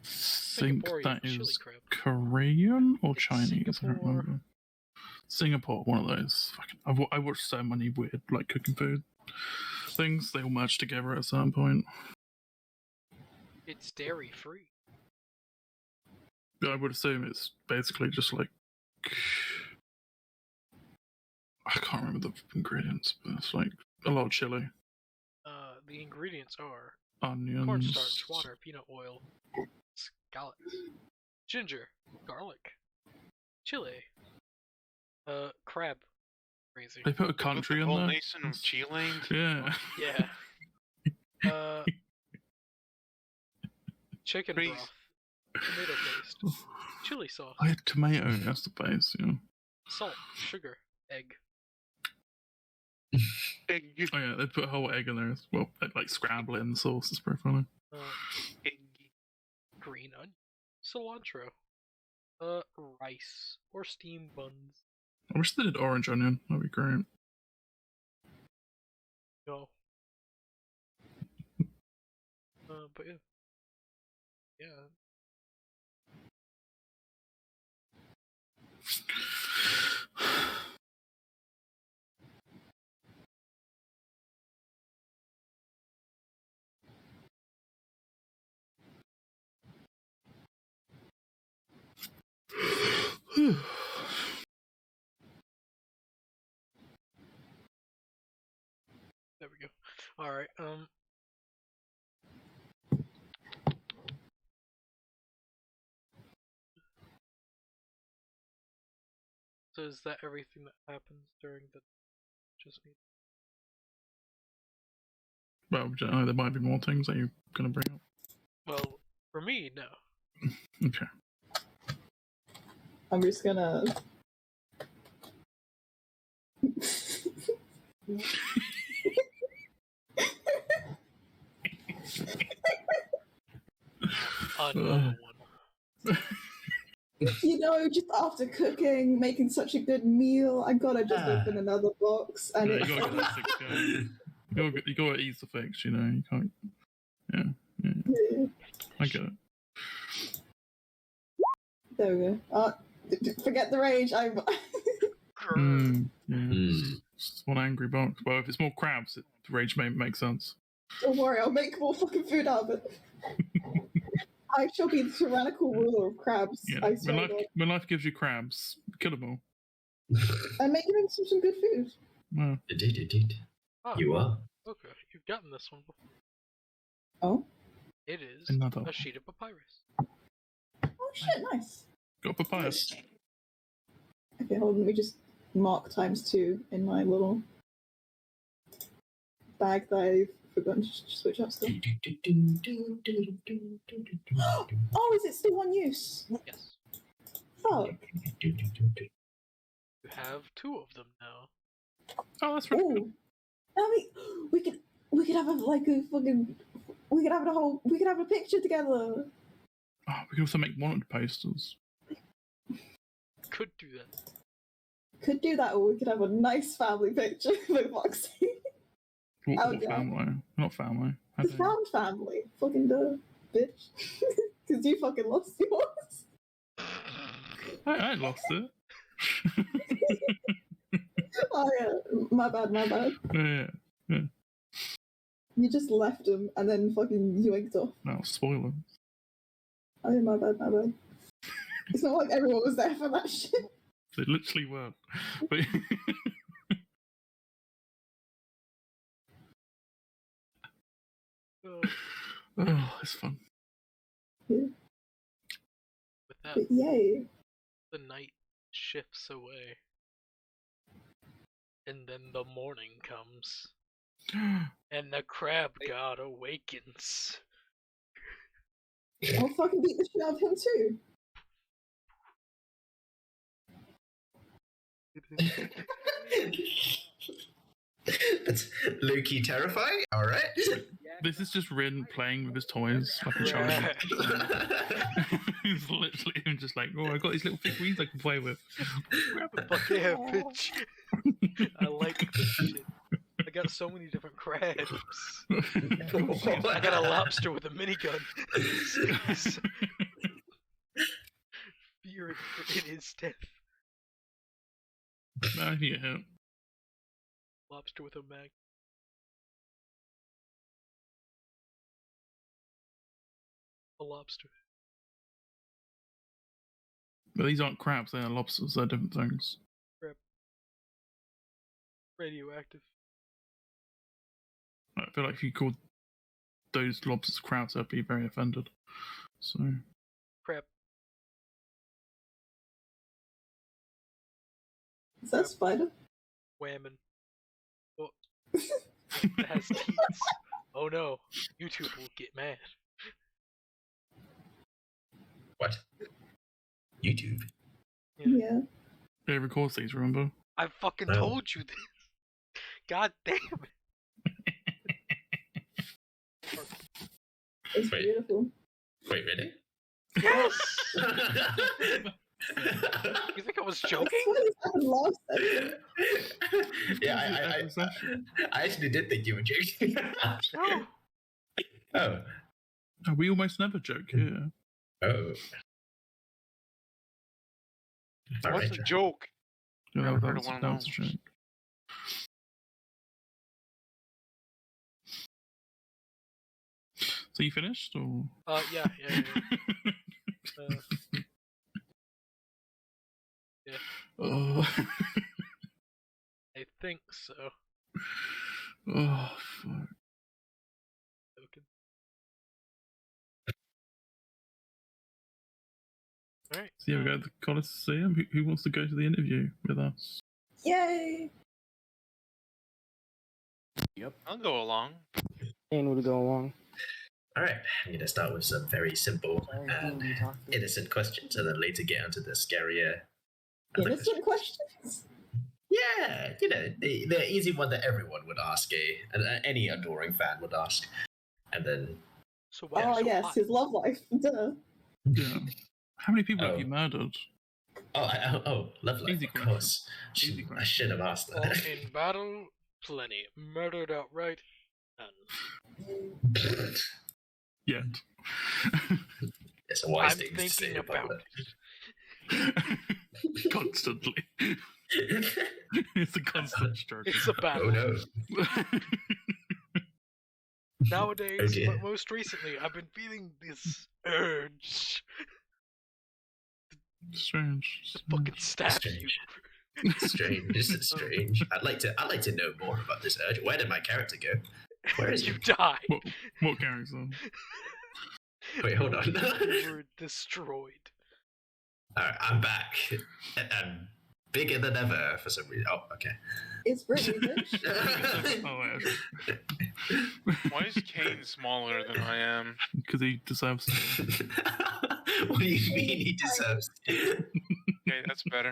I think Singaporean that chili is crab. Korean or It's Chinese. I don't Singapore. remember. Singapore, one of those. Fucking, I watched so many weird like cooking food things. They all merge together at a certain point. It's dairy free. I would assume it's basically just like, I can't remember the ingredients, but it's like a lot of chili, The ingredients are onions, cornstarch, water, peanut oil, scallops, ginger, garlic, chili, crab. Crazy. They put a Put country the in whole there. nation of Chile. Yeah. Yeah. Chicken Crazy. broth, tomato paste, chili sauce, I had tomato as the base, yeah. salt, sugar, egg. Egg. Oh yeah, they put a whole egg in there as well. They like scramble it in the sauce. It's pretty funny. Egg. Green onion, cilantro, rice or steamed buns. I wish they did orange onion. That'd be great. No. But yeah. Yeah. There we go. Alright, so is that everything that happens during the just need? Well, I don't know, there might be more things that you're gonna bring up. Well, for me, no. Okay. I'm just gonna. Another one. You know, just after cooking, making such a good meal, I gotta just Ah. open another box, and Yeah, it's you gotta get that 6K. You gotta ease the fix, you know. You can't. Yeah. I get it. There we go. Forget the rage. I'm. It's one angry box. Well, if it's more crabs, rage may make sense. Don't worry, I'll make more fucking food out of it. I shall be the tyrannical ruler of crabs. Yeah. I swear to God. When life gives you crabs, kill them all. I'm making him some good food. Well, Indeed. Oh, You are. okay. You've gotten this one before. Oh? It is Another. a sheet of papyrus. Oh shit, nice. got papayas. Okay, hold on, let me just mark ×2 in my little bag that I've forgotten to switch up stuff. Oh, is it still one use? Yes. Fuck. You have 2 of them now. Oh, that's really good. Ooh. I mean, we could have a fucking we could have a picture together. Oh, we can also make wanted posters. Could do that. Could do that, or we could have a nice family picture with Foxy. What family? Not family. The found family. Fucking duh, bitch. Because you fucking lost yours. I lost it. Oh yeah, my bad. Yeah. You just left him and then fucking yoinked off. No, spoiler. Oh yeah, my bad. It's not like everyone was there for that shit. They literally weren't. But oh, it's fun. Yeah. With that, But yay. the night shifts away. And then the morning comes. And the crab god awakens. I'll fucking beat the shit out of him too. That's low-key terrifying. All right. This is just Rin playing with his toys like a child. He's literally him just like, oh, I got these little figurines I can play with. Grab a fuck yeah, bitch. I like this shit. I got so many different crabs. I got a lobster with a minigun. Fear it is death. I need a hit. Lobster with a mag. A lobster. But these aren't crabs, they are lobsters, they're different things. Radioactive. I feel like if you called those lobsters crabs, I'd be very offended. So. Crab. Is that a spider? Whammon. Oh. It has teats. Oh no. YouTube will get mad. What? YouTube. Yeah. It records these, remember? I fucking No. told you this. God damn it. It's Wait. beautiful. Wait, really? Yes! You think I was I joking? swear this happened last episode. Yeah, I actually did think you were joking. No. Oh. Oh, we almost never joke here. Oh. All What's right. a joke? Yeah, Never that heard was, of one of that was a those. joke. So you finished, or? Yeah. Oh. I think so. Oh, fuck. Okay. Alright. So yeah, we go to the Coliseum. Who wants to go to the interview with us? Yay! I'll go along. And would go along. All right. I'm going to start with some very simple and innocent questions, and then later get onto the scarier. Innocent questions? Yeah, the easy one that everyone would ask, any adoring fan would ask, and then So why Oh so yes, hot? his love life. Duh. Yeah. How many people have Oh. you murdered? lovely, Easy of question. course. Easy I question. should have asked Well, that. in battle, Plenty. Murdered outright? None. Yet. It's a wise I'm thing to say thinking about public. it. Constantly. It's a constant struggle. It's a battle. Oh no. Nowadays, dear. most recently, I've been feeling this urge Strange. to fucking stab Strange. you. Strange. This is strange. I'd like to know more about this urge. Where did my character go? Where is You he? died. What character? Wait, hold on. You were destroyed. Alright, I'm back. I'm bigger than ever for some reason. Oh, okay. It's Brittany, bitch. Oh, wait. Why is Kane smaller than I am? Because he deserves to. What do you mean he deserves? Okay, that's better.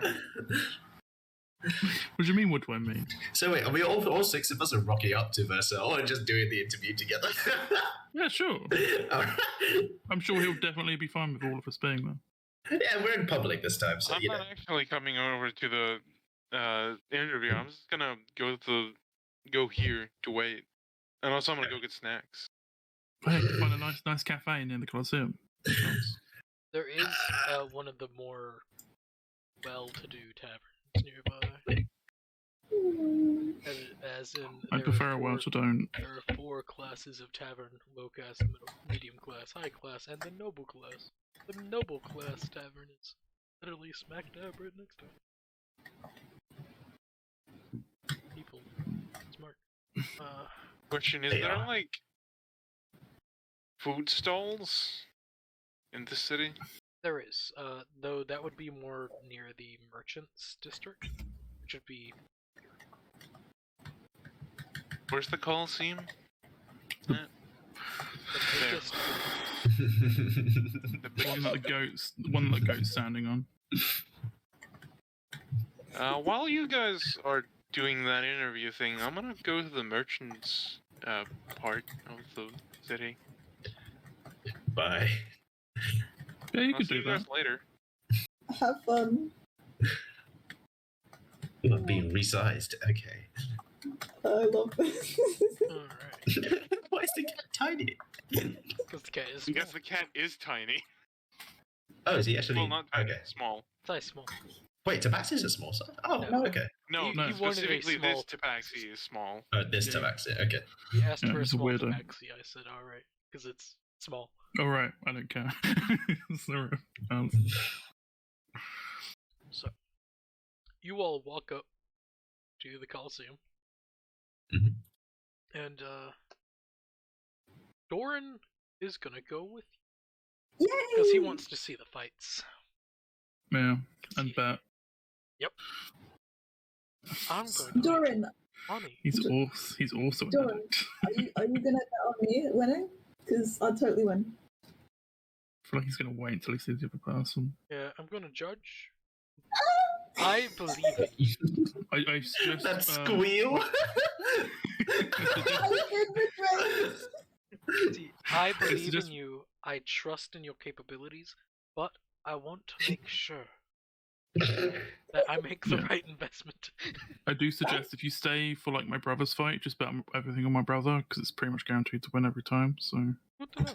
What do you mean, what do I mean? So wait, are we all six of us are rocking up to Versa or just doing the interview together? Yeah, sure. Alright. I'm sure he'll definitely be fine with all of us being there. Yeah, we're in public this time, so I'm you know. not actually coming over to the interview. I'm just gonna go here to wait, and also I'm gonna go get snacks. Hey, find a nice cafe in the Colosseum. There is one of the more well-to-do taverns nearby. As in, I there prefer are a four- well-to-do. There are 4 classes of tavern: low class, middle, medium class, high class, and the noble class. The noble class tavern is literally smack dab right next to it. People, smart. Question: Is They there are. like food stalls in the city? There is, though that would be more near the merchants district, which would be Where's the Coliseum? the There. biggest. The One that biggest. the goat's standing on. While you guys are doing that interview thing, I'm gonna go to the merchants part of the city. Bye. Yeah, you I'll could see do you guys that. later. Have fun. You are being resized. Okay. I love this. Alright. Why is the cat tiny? Because the cat is small. Because the cat is tiny. Oh, is he actually? Well, not tiny, Okay. small. Size small. Wait, Tabaxi is a small size. Oh, No. okay. No, He no, wanted a specifically small this tabaxi is small. Oh, this Yeah. Tabaxi. Okay. He asked Yeah, for a he's a small weirdo. tabaxi. I said, alright, because it's small. Alright, I don't care. Sorry. So, you all walk up to the Coliseum, Mhm. and Doran is gonna go with Yay! you because he wants to see the fights. Yeah, 'Cause and he- bet. I'm going to Doran, make money. He's also an Doran. addict. are you gonna bet on me winning? Because I'd totally win. I feel like he's gonna wait until he sees the other person. Yeah, I'm gonna judge. I believe in you. I suggest That squeal. See, I believe just- in you. I trust in your capabilities, but I want to make sure that I make the Yeah. right investment. I do suggest if you stay for like my brother's fight, just bet everything on my brother because it's pretty much guaranteed to win every time. So Good to know.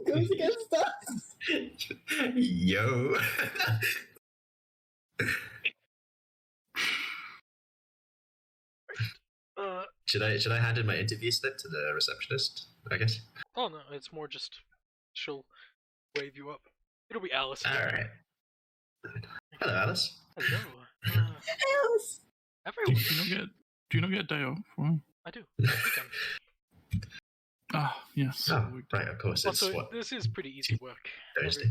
Goes against us. Yo. Should I hand in my interview slip to the receptionist? I guess. Oh no, it's more just she'll wave you up. It'll be Alice. All right. Hello, Alice. Hello. Yes. Everyone. do you not get a day off? Well, I do. Weekend. yes. Oh, right. Of course, it's Also, what this is pretty easy work. Thursday.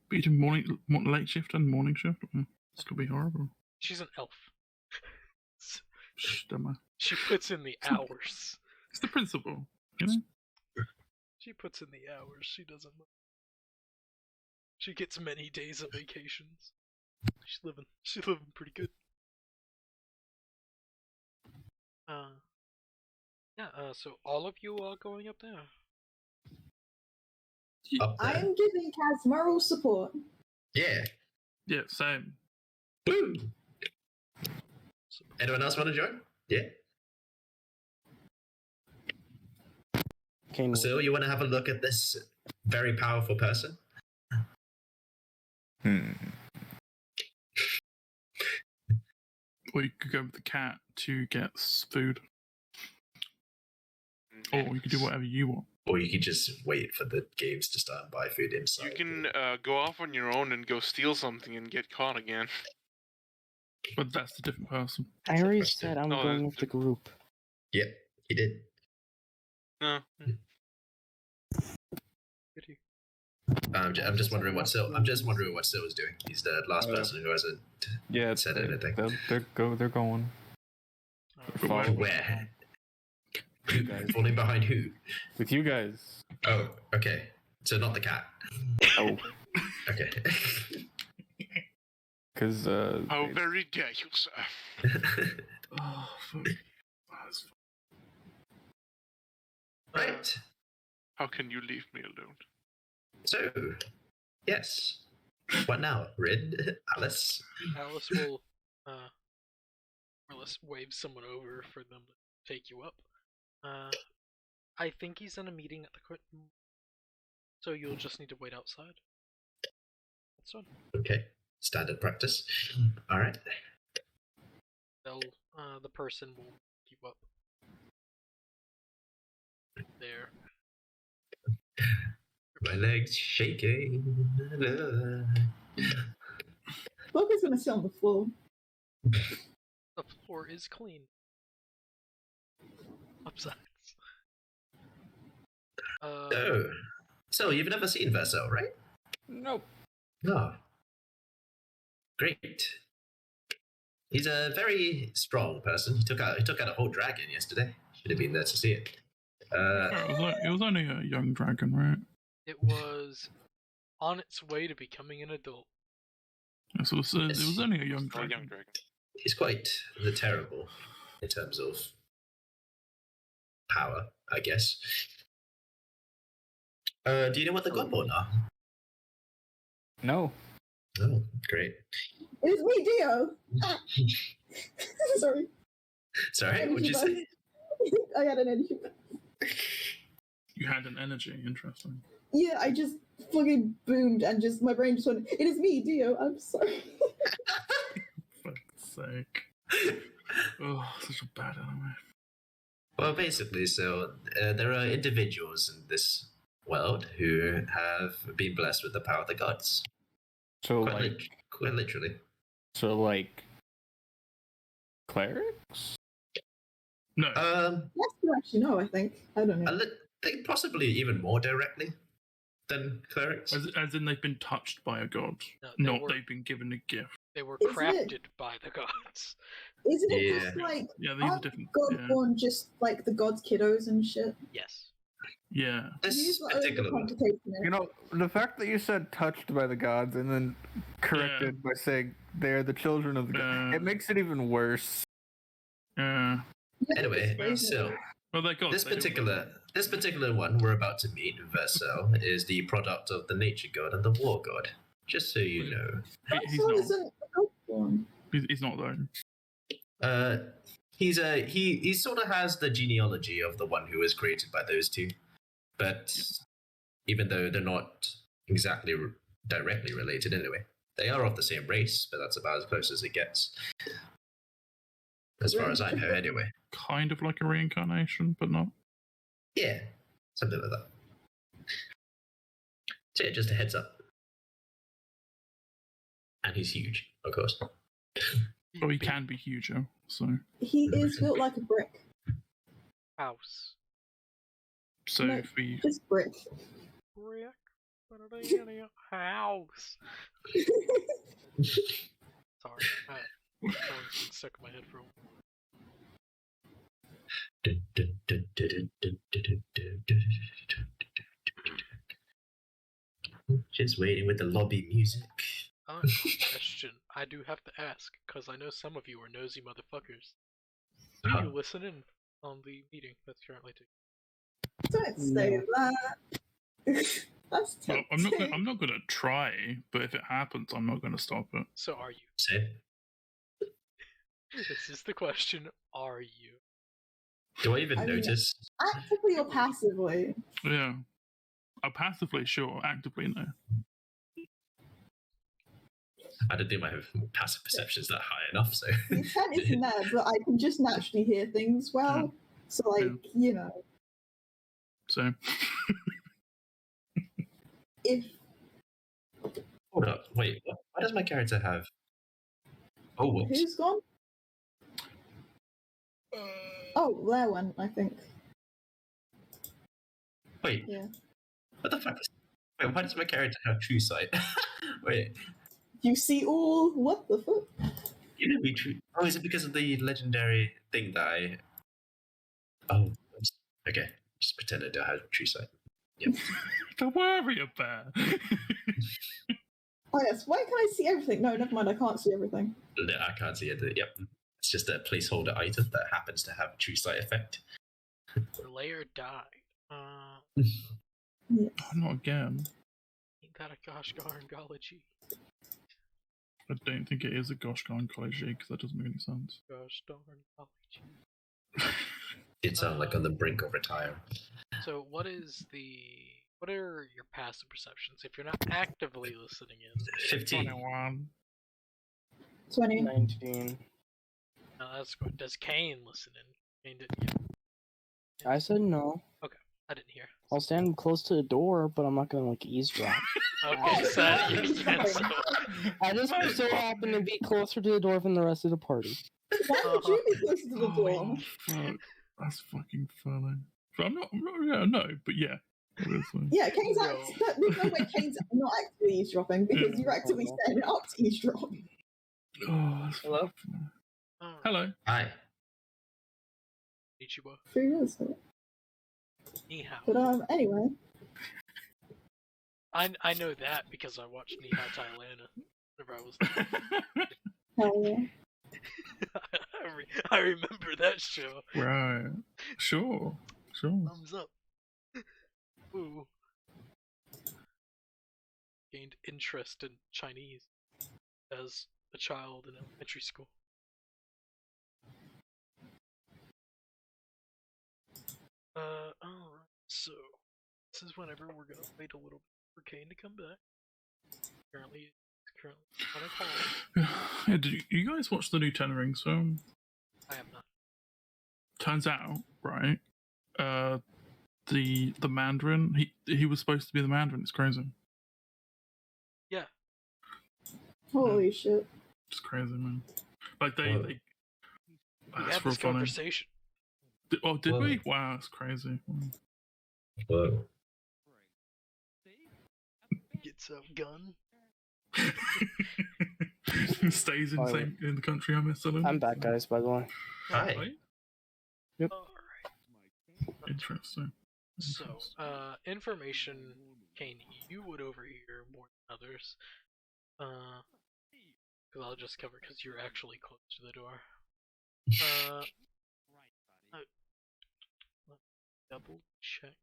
But you do late shift and morning shift. This could be horrible. She's an elf. Shh, don't mind. She puts in the hours. It's the principle, you know. She puts in the hours. She doesn't. She gets many days of vacations. She's living pretty good. So all of you are going up there. Up I there. am giving Kaz moral support. Yeah. Yeah, same. Boom. possible. Anyone else want to join? Yeah. Kane So you want to have a look at this very powerful person? Or you could go with the cat to get food. Or you could do whatever you want. Or you could just wait for the games to start and buy food inside. You can go off on your own and go steal something and get caught again. But that's a different person. I already That's said I'm No, going that's with the group. Yep, he did. No. Pity. I'm just wondering what Sil. I'm just wondering what Sil was doing. He's the last person who hasn't Yeah, said anything. they're going. Alright. Where? You guys. Falling behind who? With you guys. Oh, okay. So not the cat. Oh, Okay. because How very dare you, sir? Oh, fuck. That's Right. How can you leave me alone? So, yes. What now? Rid? Alice? Alice will Alice waves someone over for them to take you up. I think he's in a meeting at the so you'll just need to wait outside. That's done. Okay. Standard practice. Alright. They'll the person will pick you up. There. My legs shaking. Bogger's gonna sit on the floor. The floor is clean. Upsides. So you've never seen Verso, right? nope. No. Great. He's a very strong person. He took out a whole dragon yesterday. Should have been there to see it. it was only a young dragon, right? It was on its way to becoming an adult. Yeah, so it was only a young Or a dragon. young dragon. He's quite terrible in terms of power, I guess. Do you know what the Godborn are? No. Oh, great. It's me, Dio. Ah. Sorry. Sorry, what'd you say? I had an energy. You had an energy, interesting. Yeah, I just fucking boomed and just my brain just went. It is me, Dio. I'm sorry. For fuck's sake. Oh, such a bad anime. Well, basically, so there are individuals in this world who have been blessed with the power of the gods. So Quite literally. Clerics? No. Yes, you actually know. I think. I don't know. Think possibly even more directly than clerics. As in they've been touched by a god. No, Not they've been given a gift. They were Isn't crafted it- by the gods. Isn't it Yeah. just like Yeah, these are aren't different. Godborn just like the gods' kiddos and shit? Yes. Yeah. Use This the particular one. overcomplicating it. You know, the fact that you said touched by the gods and then corrected by saying they're the children of the gods, it makes it even worse. Yeah. Anyway, Yeah. so Well, they're gods. this they don't- particular one we're about to meet, Verso, is the product of the nature god and the war god. Just so you know. He's So not. isn't Godborn? He's not though. He sort of has the genealogy of the one who was created by those two, but even though they're not exactly directly related anyway, they are of the same race. But that's about as close as it gets, as far as I know, anyway. Kind of like a reincarnation, but not. Yeah, something like that. So yeah, just a heads up. And he's huge, of course. Oh, he can be huge, so. He is built like a brick. House. So No. if we. Just brick. Brick. House. Sorry. Someone's stuck in my head for a while. Just waiting with the lobby music. Question. I do have to ask, because I know some of you are nosy motherfuckers. Do you listen in on the meeting that's currently taking? Don't say that. That's Well, tempting. I'm not gonna try, but if it happens, I'm not gonna stop it. So are you? Say. This is the question: are you? Do I even I mean- notice? Actively or passively? Yeah. Passively, sure. Actively, no. I don't think my passive perception's that high enough, so. The intent isn't there, but I can just naturally hear things well. So, like, you know, So, if Hold up, wait, why does my character have. Oh, whoops. who's gone? Oh, there one, I think. Wait, Yeah. what the fuck is. Wait, why does my character have true sight? Wait, You see all? What the fuck? you know me true. Oh, is it because of the legendary thing that I. Oh, oops. Okay. Just pretend I don't have true sight. Yep. don't worry, bear. Oh yes, why can I see everything? No, never mind, I can't see everything. No, I can't see it. Yep. It's just a placeholder item that happens to have a true sight effect. Your layer died. Yes. Not again. Ain't that a gosh darn gology? I don't think it is a gosh darn college because that doesn't make any sense. Gosh darn gology. It sounds like on the brink of retire. So, what are your passive perceptions if you're not actively listening in? 15. 21. 20. 19. Now that's good. Does Kane listen in? Kane didn't. I said no. I didn't hear. I'll stand close to the door, but I'm not gonna like eavesdrop. Okay, so you said so. I just so happen to be closer to the door than the rest of the party. Why would you be closer to the door? Oh, fuck. That's fucking funny. So I'm not yeah, no, but yeah. Obviously. Yeah, Kane's there's no way Kane's not actively eavesdropping because you're actively setting it up to eavesdrop. Oh, that's Hello? fucking funny. Oh, Hello. Hi. Ichiba. Who is it? Ni hao. But anyway. I know that because I watched Ni hao Thailand whenever I was there. Hell yeah. I remember that show. Right. Sure. Thumbs up. Ooh. Gained interest in Chinese as a child in elementary school. Alright, so this is whenever we're gonna wait a little bit for Kane to come back. He's currently on a call. Yeah, did you guys watch the new Ten Rings film? I have not. Turns out, right, the Mandarin, he was supposed to be the Mandarin. It's crazy. Yeah. Holy shit. It's crazy, man. Like they We that's had real this funny. conversation. Did Whoa. we? Wow, that's crazy. Whoa. Gets a gun. Stays Oh, in the country I'm still in. I'm back, guys, by the way. Hi. Right? Alright. Interesting. So, information, Kane, you would overhear more than others. Because I'll just cover because you're actually close to the door. Let me double check.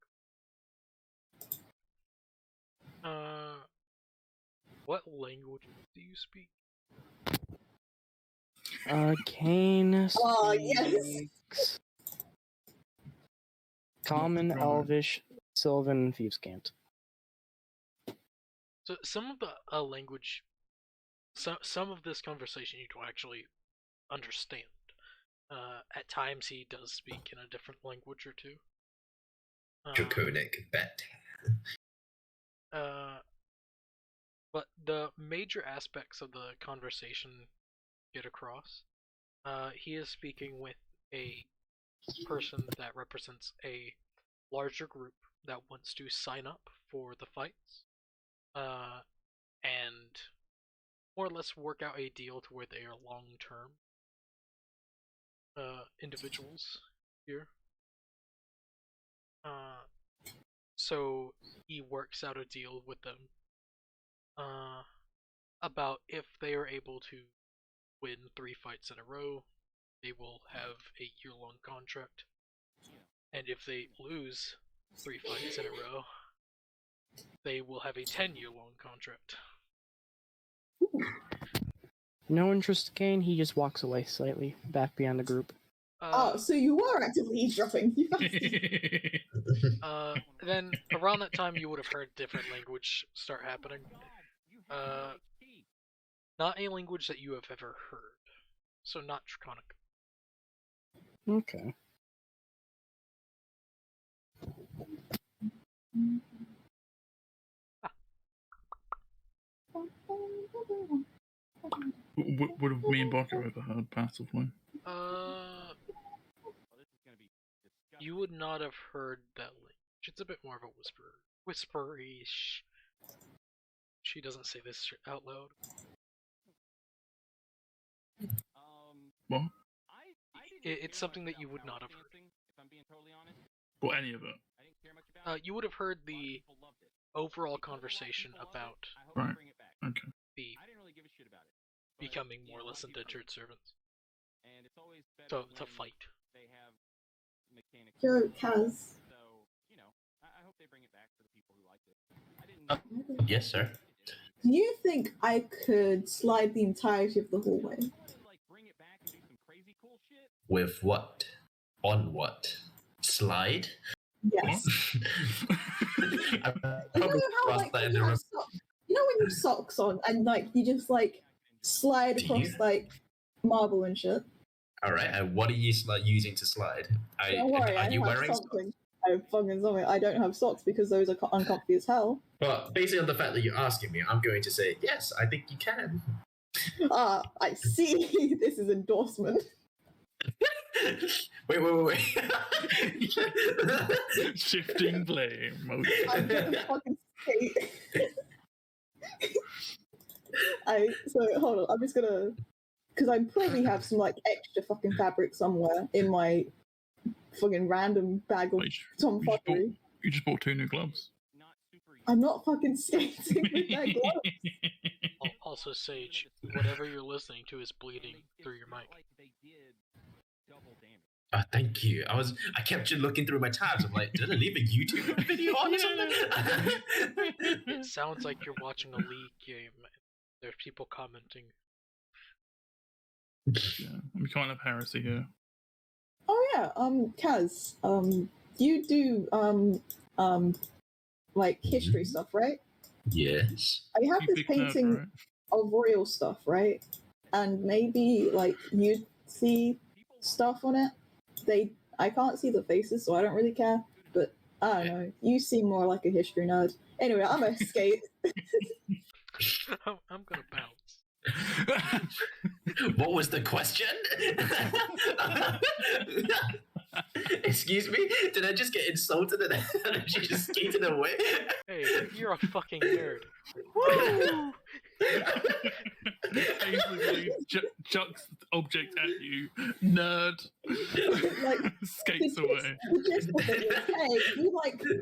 What language do you speak? Kane Oh, yes. speaks Common, Elvish, Sylvan, and Thieves' Cant. So some of the language, some of this conversation you don't actually understand. At times he does speak in a different language or two. Draconic bet. But the major aspects of the conversation get across. He is speaking with a person that represents a larger group that wants to sign up for the fights, and more or less work out a deal to where they are long-term individuals here. So he works out a deal with them about if they are able to win 3 fights in a row, they will have a year-long contract. And if they lose 3 fights in a row, they will have a 10-year-long contract. No interest gain. He just walks away slightly, back beyond the group. So you were actively eavesdropping. You bastard. Then around that time you would have heard different language start happening. Not a language that you have ever heard. So not Draconic. Okay. Would have me and Barker ever heard passively? You would not have heard that language. It's a bit more of a whispery-ish. She doesn't say this out loud. What? It's something that you would not have heard. Or any of it? You would have heard the overall conversation about Right. Okay. the becoming more or less indentured servants. To fight. Yo, Kaz. Yes, sir. Do you think I could slide the entirety of the hallway? With what? On what? Slide? Yes. I You know probably how crossed like that when in you the have room. you know when you have socks on and like you just like slide Do across you? like marble and shit. All right. And what are you using to slide? Don't worry, Are I you have wearing socks? something. I have fucking something. I don't have socks because those are uncomfy as hell. Well, based on the fact that you're asking me, I'm going to say yes. I think you can. I see. This is endorsement. Wait. Shifting blame. I'm gonna fucking skate. So hold on. I'm just gonna because I probably have some like extra fucking fabric somewhere in my fucking random bag of tomfoolery. You just bought 2 new gloves. I'm not fucking skating with that glove. Also, Sage, whatever you're listening to is bleeding through your mic. Thank you. I kept looking through my tabs. I'm like, did I leave a YouTube video on or something? It sounds like you're watching a League game. There's people commenting. Yeah, we can't have heresy here. Oh yeah, Kaz, you do like history stuff, right? Yes. I have You this big painting nerd, right? of royal stuff, right? And maybe like you see stuff on it. I can't see the faces, so I don't really care. But I don't know. You seem more like a history nerd. Anyway, I'm a skate. I'm gonna bounce. What was the question? Excuse me? Did I just get insulted and she just skated away? Hey, you're a fucking nerd. Woo! Basically, chucks object at you, nerd. Like, Skates away. The gist of it is, hey, you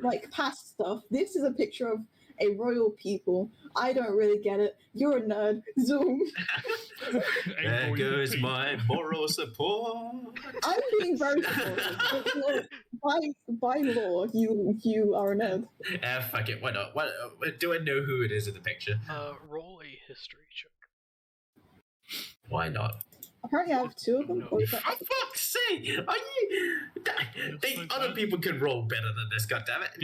like past stuff. This is a picture of a royal people. I don't really get it. You're a nerd. Zoom. There goes my moral support. I'm being very supportive. By law, you are a nerd. Fuck it. Why not? Do I know who it is in the picture? Roll a history check. Why not? Apparently, I have 2 of them. No. Or is that- For fuck's sake! Are you? Other people can roll better than this. Goddammit!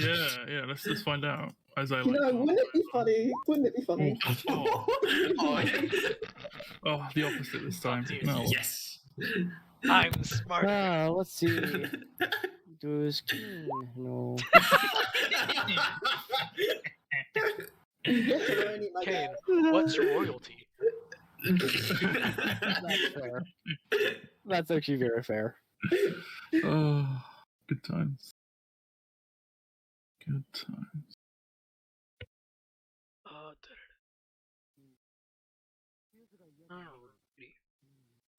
Yeah. Let's find out. As I You know, like. wouldn't it be funny? Wouldn't it be funny? Oh, Oh, the opposite this time. Dude. No. yes. I'm smart. Let's see. Do his king. No. Literally, my Kane, God. what's your royalty? That's fair. That's actually very fair. Oh, good times. Good times. Alrighty.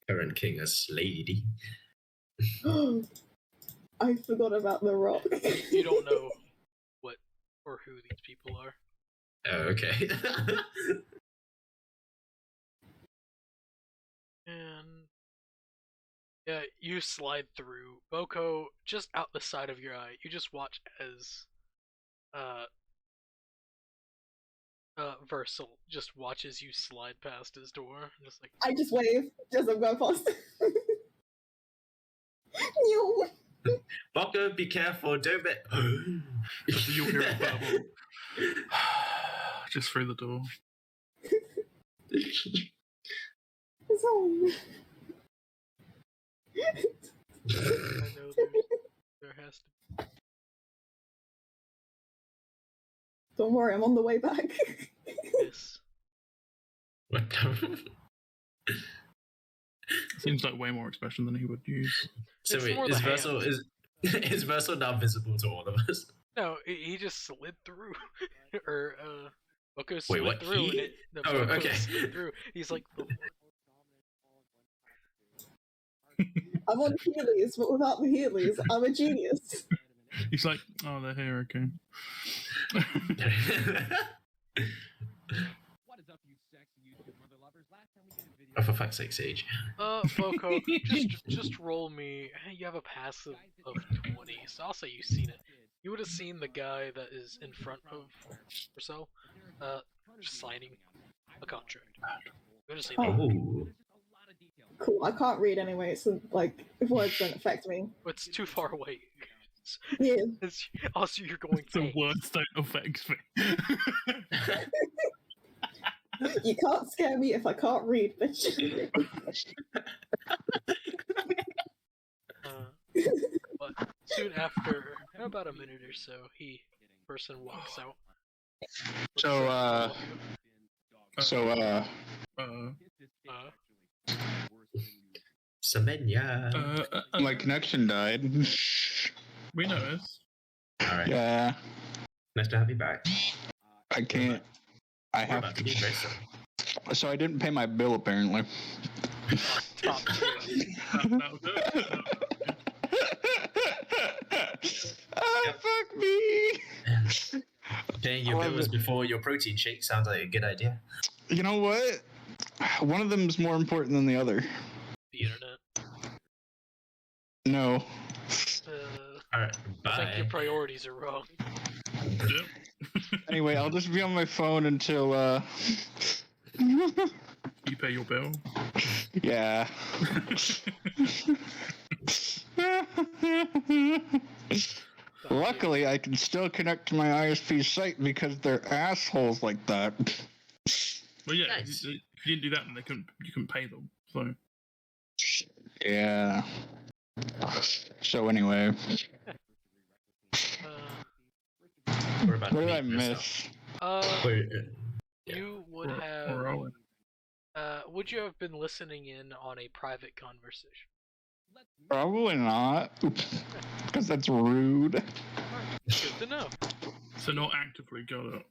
Current king is lady. I forgot about the rock. You don't know what or who these people are. Oh, okay. And yeah, you slide through. Boko, just out the side of your eye, you just watch as Versal just watches you slide past his door, just like I just wave as I'm going past. Yo. Boko, be careful, don't bet. You'll hear a bubble just through the door. So... I know there has to. Don't worry, I'm on the way back. Yes. What the? Seems like way more expression than he would use. So It's wait, more is the Versal hand. is Versal now visible to all of us? No, he just slid through, or Boko Wait, slid what? through, and He? it. No, Oh, Boko okay. slid through. He's like, I'm on Heelys, but without the Heelys, I'm a genius. He's like, oh, they're here, okay. Oh, for fuck's sake, Sage. Boko, just roll me. You have a passive of 20, so I'll say you've seen it. You would have seen the guy that is in front of Marcel, just signing a contract. You would have seen that. Oh. Cool, I can't read anyway, so, like, words don't affect me. It's too far away. Yeah. Also, you're going The tank. words don't affect me. You can't scare me if I can't read, bitch. But soon after, about a minute or so, person walks out. Semenya. My connection died. We noticed. Alright. Yeah, Nice to have you back. I can't. I We're have about to need Versal. So I didn't pay my bill apparently. Top tier. That'll do it. Fuck me. Paying your bills before your protein shake sounds like a good idea. You know what? One of them is more important than the other. The internet. No. Alright, I think your bye. priorities are wrong. Anyway, I'll just be on my phone until You pay your bill. Yeah. Luckily, I can still connect to my ISP site because they're assholes like that. Well, yeah, Nice. if you didn't do that, then you couldn't pay them. So Yeah. So anyway, We're about what to did I meet Versal. miss? Wait, You would or have. Owen. Would you have been listening in on a private conversation? Probably not, because that's rude. Good to know. So not actively got it.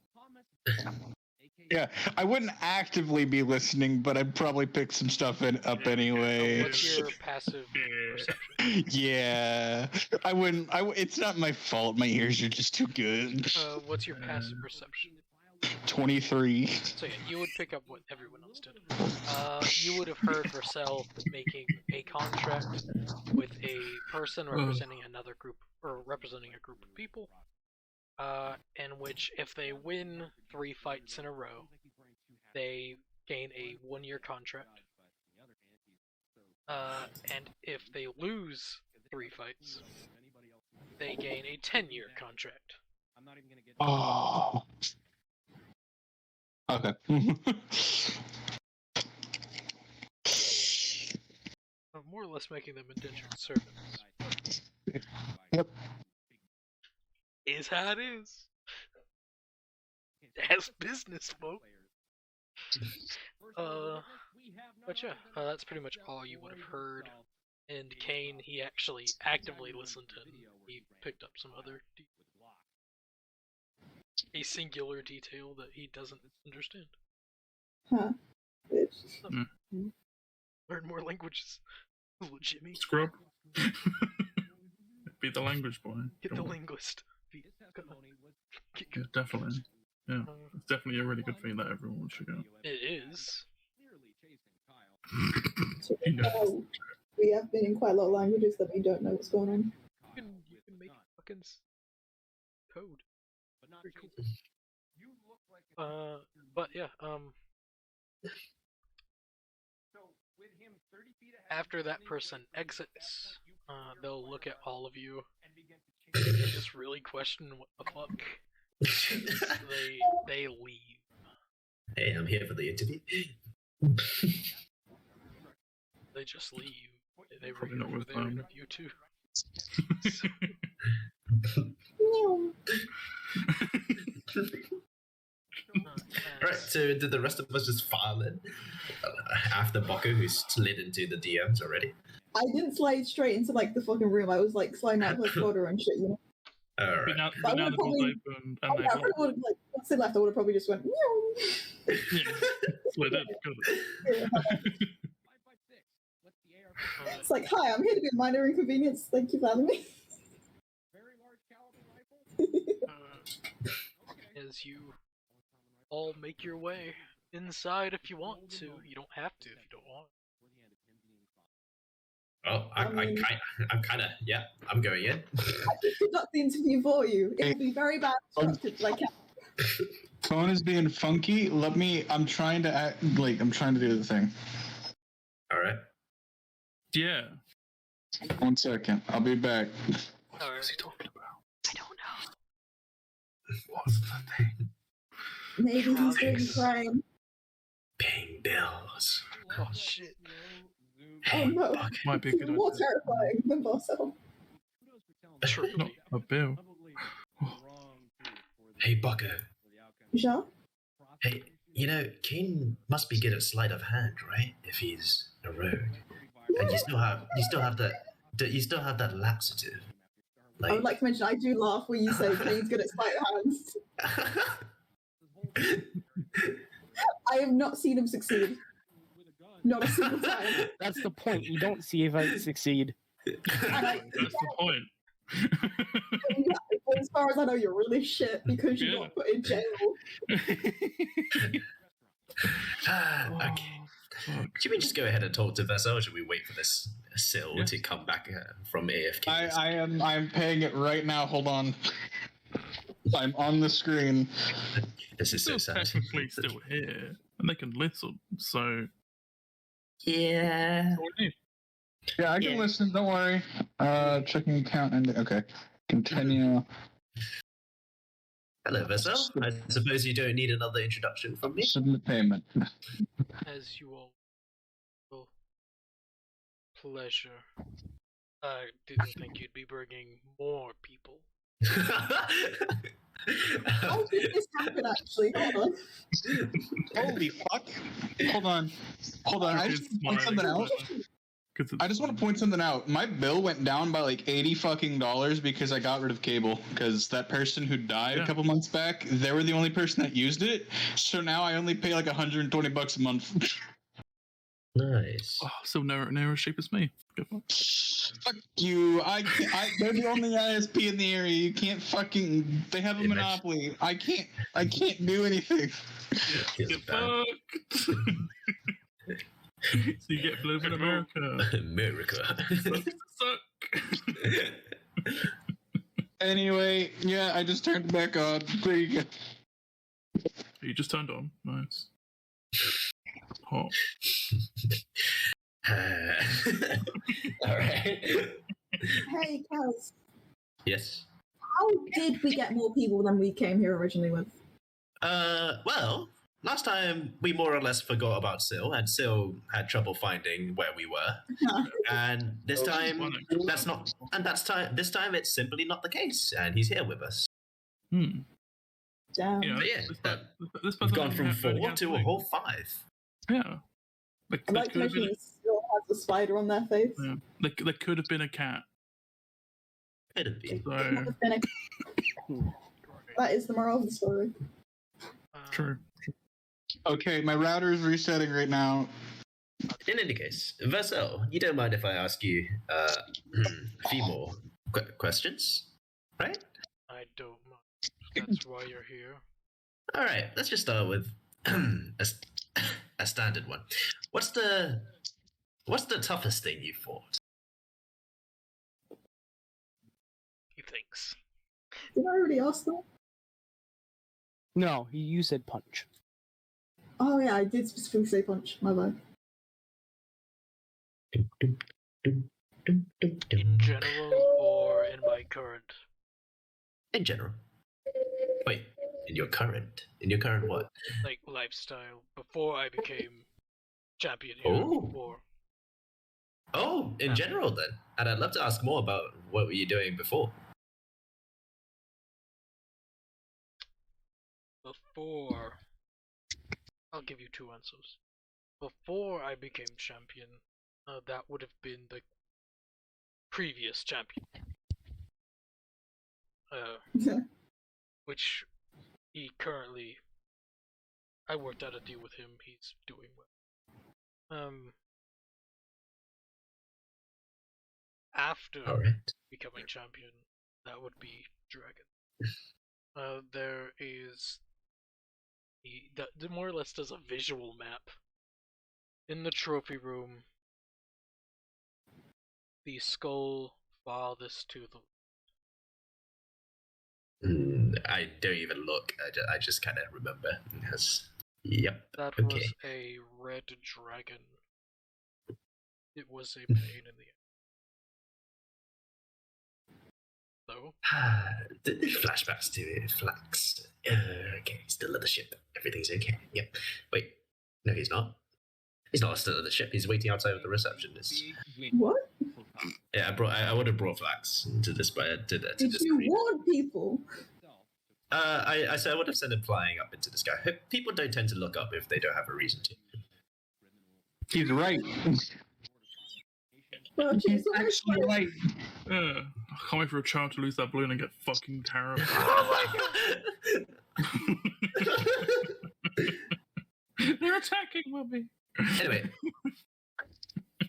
Yeah, I wouldn't actively be listening, but I'd probably pick some stuff up anyway. What's your passive perception? Yeah, I wouldn't. It's not my fault. My ears are just too good. What's your passive perception? 23. So yeah, you would pick up what everyone else did. You would have heard Vercel making a contract with a person representing another group, or representing a group of people, in which if they win 3 fights in a row, they gain a 1-year contract. And if they lose 3 fights, they gain a 10-year contract. Oh. Okay. More or less making them indentured servants. Yep. Is how it is. That's business, folks. But yeah, that's pretty much all you would have heard. And Kane, he actually actively listened and he picked up some other a singular detail that he doesn't understand. Huh. Bitch. Learn more languages. Jimmy. Scrub. Be the language boy. Get the linguist. Yeah, definitely. Yeah, it's definitely a really good thing that everyone should go. It is. You know. We have been in quite a lot of languages that we don't know what's going on. You can make fucking code. Very cool. But yeah, after that person exits, they'll look at all of you and just really question what the fuck. 'Cause they leave. Hey, I'm here for the interview. They just leave. They were Probably here not for with their them. interview too. Alright, so did the rest of us just file in? After Boko, who slid into the DMs already? I didn't slide straight into like the fucking room. I was like sliding out like water and shit, you know. But Alright. now, But I but now would've the door's probably- open Oh, and yeah, I they probably would have like once they left, I would have probably just went. Meow. yeah, slid in. Got Yeah. it. It's like, hi, I'm here to be a minor inconvenience. Thank you for having me. As you all make your way inside if you want to. You don't have to if you don't want. Oh, I'm kind of, yeah, I'm going in. I can conduct the interview for you. It will be very bad structured, like Phone is being funky. I'm trying to act like I'm trying to do the thing. Alright. Yeah. 1 second. I'll be back. What was he talking about? I don't know. What was that thing? maybe he's doing Drugs. crime. Paying bills. Oh shit. Oh no. Might be a good More idea. terrifying than Barcel. Not a bill. Hey, Bucko. Sure? Hey, you know, Kane must be good at sleight of hand, right? If he's a rogue, and you still have that laxative. I would like to mention I do laugh when you say Kane's good at sleight of hands. I have not seen him succeed. Not a single time. That's the point. You don't see if I succeed. That's the point. As far as I know, you're really shit because you got put in jail. Okay. Fuck. Should we just go ahead and talk to Vessel, or should we wait for this Sil to come back from AFK? I'm paying it right now. Hold on. I'm on the screen. This is so Still sad. technically still here, and they can listen. So Yeah. what do you need? Yeah, I can Yeah. listen. Don't worry. Checking account and okay. Continue. Hello, Vessel. I suppose you don't need another introduction from me. Submit payment. As you all will. Pleasure. I didn't think you'd be bringing more people. How did this happen, actually? Hold on. Holy fuck! Hold on. I just want to point something out. I just want to point something out. My bill went down by like $80 fucking because I got rid of cable. Because that person who died a couple months back, they were the only person that used it. So now I only pay like $120 a month. Nice. Oh, still never as cheap as me. Good luck. Fuck you! They're the only ISP in the area. You can't fucking. They have a monopoly. I can't do anything. Get fucked. So you get blue in America. America. Suck. Anyway, yeah, I just turned it back on. There you go. You just turned on. Nice. Hot. All right. Hey, Kaz. Yes. How did we get more people than we came here originally with? Well, last time we more or less forgot about Sil, and Sil had trouble finding where we were. And this time, that's not. And this time, it's simply not the case, and he's here with us. Damn. Yeah, But yeah, this we've person gone from only 4 had to a three. whole 5. Yeah. Like, I'd like to mention he still has a spider on their face. yeah. There could have been a cat. Could have been. So That is the moral of the story. true. Okay, my router is resetting right now. In any case, Vessel, you don't mind if I ask you a few more questions, right? I don't mind. That's why you're here. All right, let's just start with a standard one. What's the toughest thing you fought? He thinks. Did I already ask that? No, you said punch. Oh yeah, I did specifically say punch. My bad. In general, or in my current? In general. Wait, in your current what? Like, lifestyle, before I became champion here. Oh. Oh, in general then. And I'd love to ask more about what were you doing before. Before, I'll give you two answers. Before I became champion, that would have been the previous champion. Which he currently, I worked out a deal with him, he's doing well. After becoming champion, that would be Dragon. There is the more or less does a visual map in the trophy room. The skull farthest to the. I don't even look. I just kind of remember. Yep. That okay. was a red dragon. It was a pain in the So? Flashbacks to Flax. Okay, still at the ship. Everything's okay. Yep. Wait. No, he's not. He's not still at the ship. He's waiting outside with the receptionist. What? Yeah, I would have brought Flax to this, but I did that. Did you warn people? I said I would have sent him flying up into the sky. People don't tend to look up if they don't have a reason to. He's right. Well, He's actually right. I can't wait for a child to lose that balloon and get fucking terrified. Oh my god! They're attacking, Mummy. Anyway.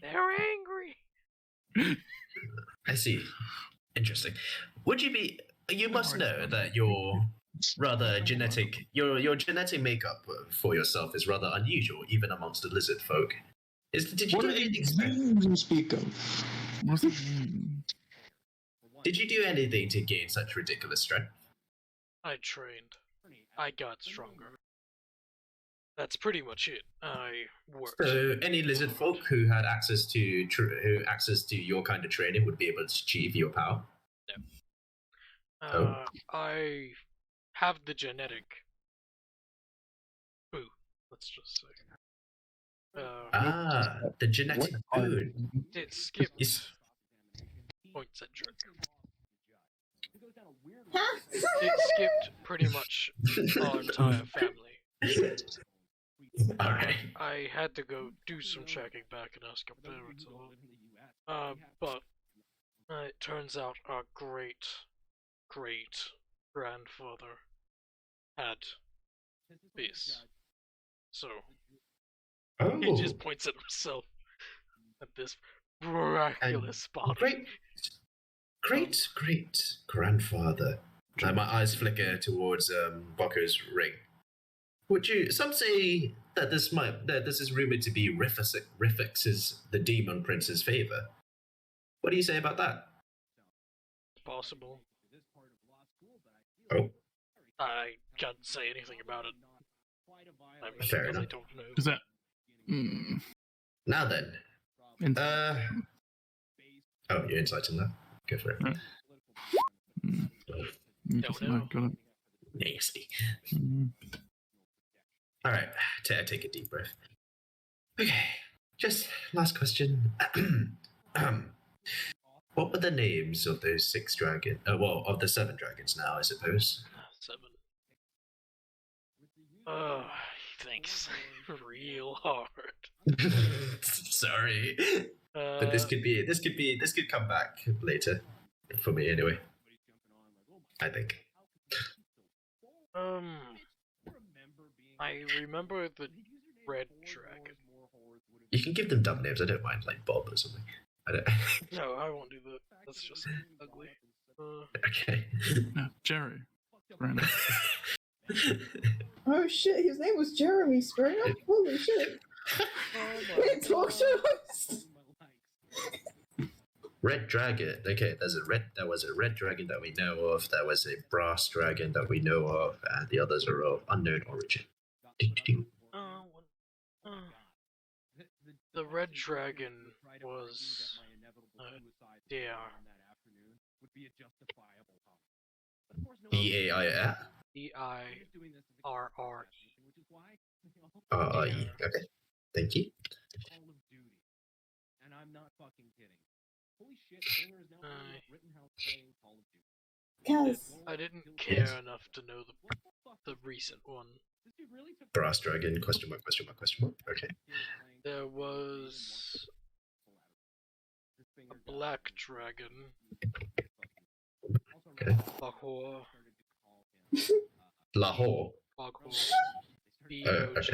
They're angry. I see. Interesting. Would you be... You must know that your rather genetic... Your genetic makeup for yourself is rather unusual, even amongst the lizard folk. Did you do anything you speak of? What's it mean? Did you do anything to gain such ridiculous strength? I trained. I got stronger. That's pretty much it. I worked. So any lizard folk who had access to your kind of training would be able to achieve your power? No. I have the genetic. Boo. Let's just say. The genetic food. It skipped. Points at jerk. It skipped pretty much our entire family. Alright. I had to go do some checking back and ask our parents a lot. But it turns out our great grandfather had this. So he just points at himself at this miraculous spot. Great grandfather. My eyes flicker towards Bokko's ring. Would you? Some say that this is rumored to be Rifix's, the Demon Prince's favor. What do you say about that? Possible. Oh. I can't say anything about it. Fair enough. I don't know. Is that? Now then. Oh, you're insighting that? Go for it. Don't know. Got it. Nasty. Alright, take a deep breath. Okay, just last question. What were the names of those 6 dragons? Of the 7 dragons now, I suppose. 7. He thinks real hard. Sorry, but this could come back later for me anyway. I think. I remember the red dragon. You can give them dumb names. I don't mind, like Bob or something. I don't. No, I won't do that. That's just ugly. Okay. No, Jerry. Oh shit, his name was Jeremy Springer? Holy shit. We didn't talk to us. Red dragon. Okay, there was a red dragon that we know of. There was a brass dragon that we know of, and the others are of unknown origin. Ding, ding, ding. The red dragon was DR. DAIR? DIRRE. Okay. Thank you. Kaz, I didn't care enough to know the recent one. Brass dragon? Question mark? Question mark? Question mark? Okay. There was a black dragon. Okay. Bahor. Lahore. Boghor. Boghor.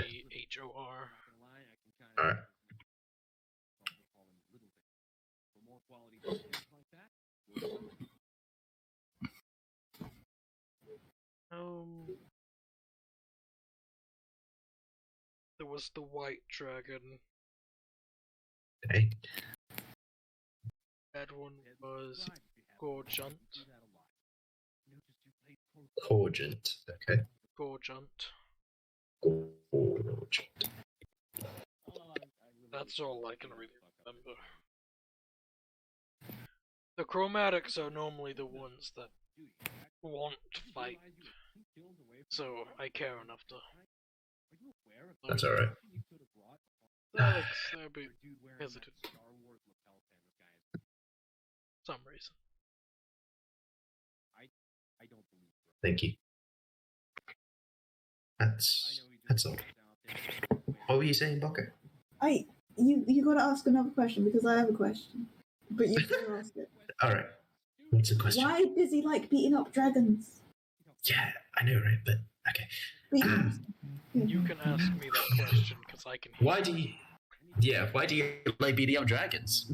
Alright. There was the white dragon. Okay. That one was Gorgent. Cogent. Okay. Gorgent. Gorgent. That's all I can really remember. The chromatics are normally the ones that want to fight, so I care enough to. That's alright. Alex, I'd be hesitant. For some reason. Thank you. That's all. What were you saying, Baka? You gotta ask another question because I have a question. But you can ask it. Alright. What's the question? Why does he like beating up dragons? Yeah, I know, right? But okay. But You can ask me that question because I can. Why do you like beating up dragons?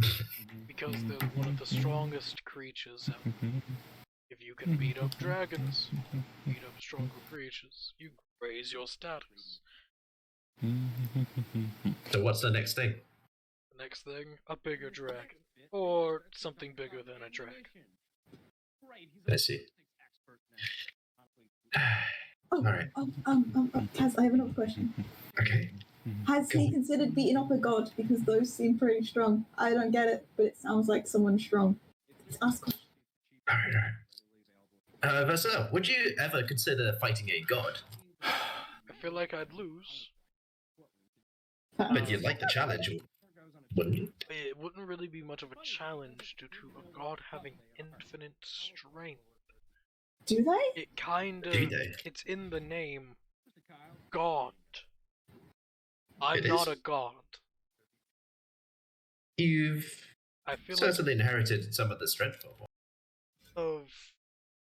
Because they're one of the strongest creatures ever. If you can beat up dragons, beat up stronger creatures, you raise your status. So what's the next thing? The next thing, a bigger dragon. Or something bigger than a dragon. I see. Alright. Kaz, I have another question. Okay. Has he considered beating up a god? Because those seem pretty strong. I don't get it, but it sounds like someone's strong. Ask question. Alright. Versa, would you ever consider fighting a god? I feel like I'd lose. But you'd like the challenge, wouldn't you? It wouldn't really be much of a challenge due to a god having infinite strength. Do they? It kind of. Do they? It's in the name. God. I'm It not is? a god. You've I feel certainly inherited some of the strength of one. Of.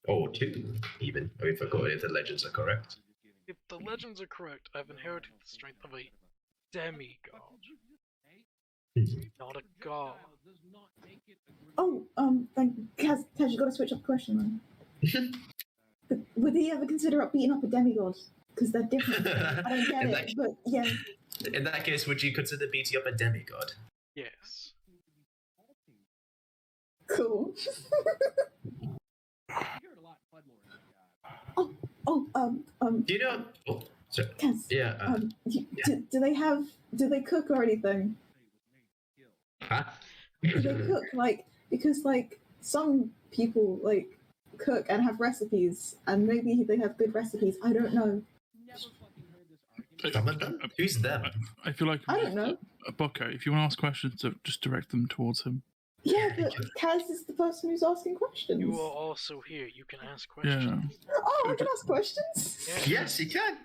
Or two, even. I forgot if the legends are correct. If the legends are correct, I've inherited the strength of a demigod. Not a god. Oh, Kaz, you gotta switch up the question then. But would he ever consider beating up a demigod? Because they're different. I don't get it, but yeah. In that case, would you consider beating up a demigod? Yes. Cool. Do you know? Oh, sorry. Kaz, Yeah. do they cook or anything? Huh? Do they cook because some people cook and have recipes, and maybe they have good recipes. I don't know. Some of them? Who's them? I feel like I don't know. Bucko, if you want to ask questions, just direct them towards him. Yeah, but Kaz is the person who's asking questions. You are also here. You can ask questions. Oh, I can ask questions. Yes, you can.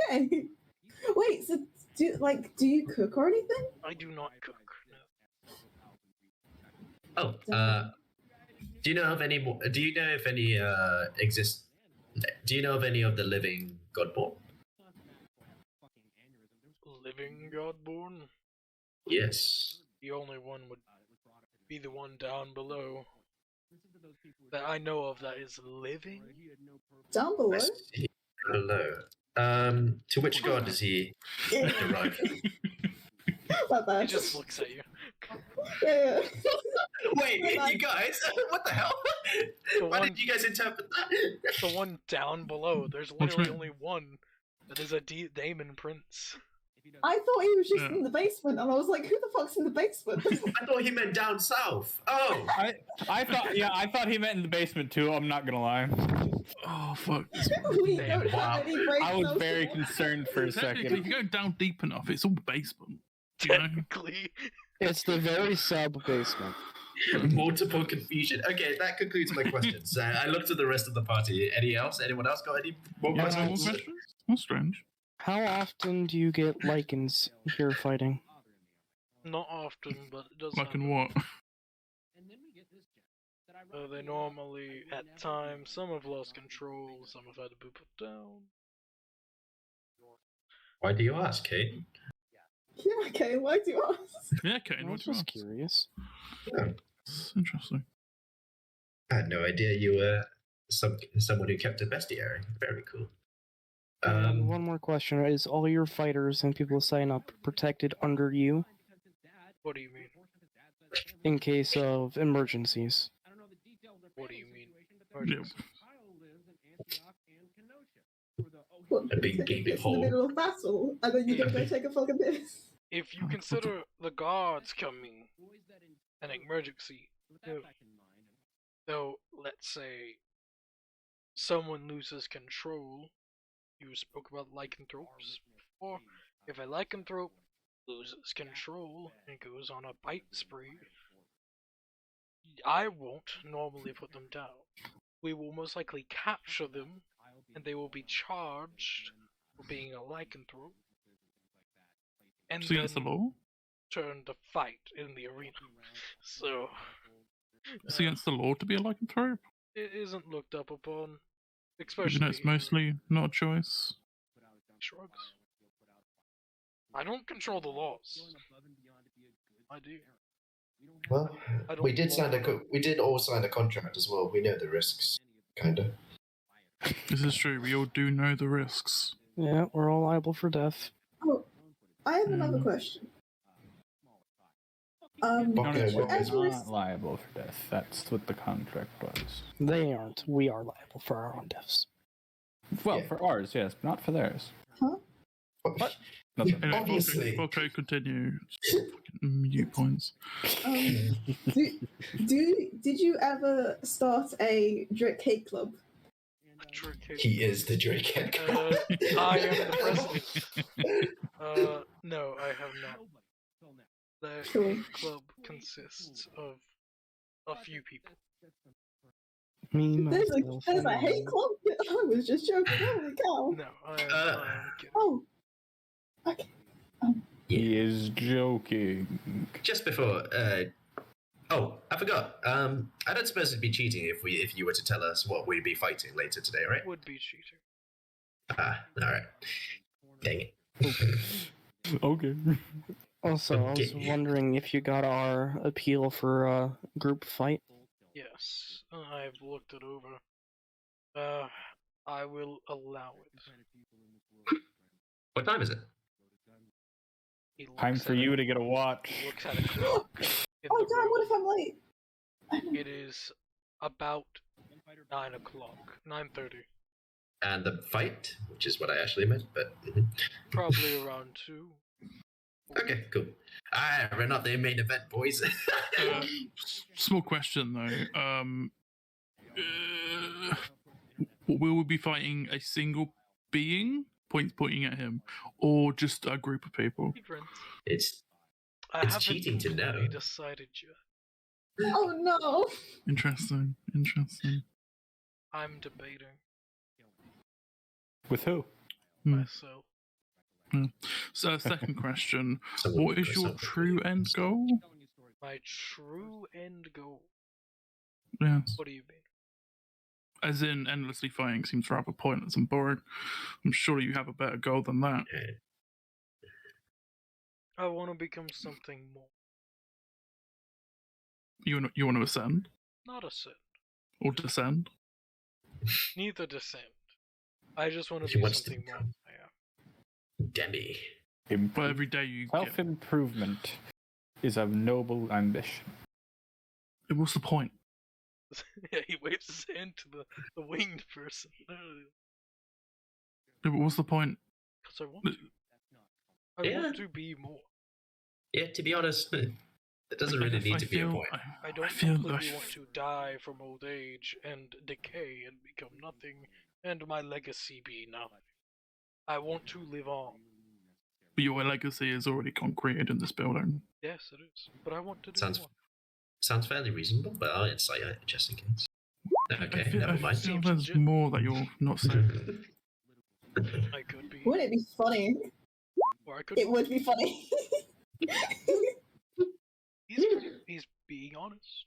Yay! Wait, so do you cook or anything? I do not cook. Oh, do you know of any more? Do you know if any exist? Do you know of any of the living Godborn? Living Godborn? Yes. The only one would be the one down below that I know of that is living. Down below? Hello. To which god is he derived? My bad. He just looks at you. Yeah. Wait, you guys, what the hell? Why did you guys interpret that? The one down below. There's What's literally that? only one. That is a Damon Prince. I thought he was just Yeah. in the basement, and I was like, "Who the fuck's in the basement?" I thought he meant down south. Oh, I thought he meant in the basement too. I'm not gonna lie. Oh fuck! We Damn, don't wow. have any breaks. I was no very support. concerned for a Technically, second. if you go down deep enough, it's all basement. You know? Technically. It's the very sub basement. multiple confusion. Okay, that concludes my questions. I looked at the rest of the party. Anyone else got any more Yeah, no more questions? questions? That's strange. How often do you get lichens here fighting? Not often, but it does Like in happen. what? They normally, at times, some have lost control, some have had to be put down. Why do you ask, Kate? Yeah, okay. Why do you ask? Yeah, Kane, I what was do you just ask? curious. It's interesting. I had no idea you were someone who kept a bestiary. Very cool. And one more question: is all your fighters and people who sign up protected under you What do you mean? in case of emergencies? What do you mean? Yeah. What, A big take gaping piss in hole. the middle of battle, and then you're gonna go take a fucking piss. If you consider the guards coming an emergency, though, let's say someone loses control, you spoke about lycanthropes before. If a lycanthrope loses control and goes on a bite spree, I won't normally put them down. We will most likely capture them, and they will be charged for being a lycanthrope, and So against the then law? turn to fight in the arena. So It's against the law to be a lycanthrope? it isn't looked up upon, Even especially though it's mostly not a choice. shrugs. I don't control the laws. I do. Well, I don't we did law- we did all sign a contract as well. We know the risks, kinda. This is true. We all do know the risks. Yeah, we're all liable for death. Oh, I have another Mm. question. Okay, No, well, we're as we're not liable for death. That's what the contract was. They aren't. We are liable for our own deaths. Well, Yeah. for ours, yes, but not for theirs. What? Nothing. Anyway, Obviously. Volko, continue. Fucking mute points. Did you ever start a Drake Hate Club? He is the Drake head. I am the president. No, I have not. The Cool. club consists of a few people. Me, There's myself, a and hate I. club? I was just joking. Holy cow. No, I am kidding. Oh. Okay. He is joking. Just before, oh, I forgot. I don't suppose it'd be cheating if you were to tell us what we'd be fighting later today, right? Would be cheating. Ah, all right. Dang it. Okay. Also, I was Okay. wondering if you got our appeal for a group fight. Yes, I've looked it over. I will allow it. What time is it? He looks Time for at you it- to get a watch. He looks at a clock. in Oh the damn, room. what if I'm late? It is about 9 o'clock. 9:30. And the fight, which is what I actually meant, but Probably around 2. okay, cool. We're not the main event, boys. Small question though. Will we be fighting a single being, pointing at him, or just a group of people? it's I It's haven't cheating to know. completely decided yet. Oh no. Interesting. I'm debating With who? Hmm. myself. So, second question: someone what is goes your up with true you. end goal? My true end goal. Yes. What do you mean? As in, endlessly fighting seems rather pointless and boring. I'm sure you have a better goal than that. Yeah. I want to become something more. You want to ascend Not ascend. or descend? Neither descend. I just want to He be wants to something more. become- Yeah. Demi. But every day you get, Self-improvement is a noble ambition. What's the point? Yeah, he waves his hand to the winged person. Yeah, but what's the point? Because I want to. I want to be more. Yeah, to be honest, it doesn't really need to be a point. I don't completely want to die from old age and decay and become nothing, and my legacy be nothing. I want to live on. But your legacy is already concreted in this building. Yes, it is. But I want to do more. Sounds fairly reasonable, but I'll insight it just in case. Okay, never I mind. feel there's more that you're not saying. I could be. Wouldn't it be funny? Or I could. It would be funny. He's being honest.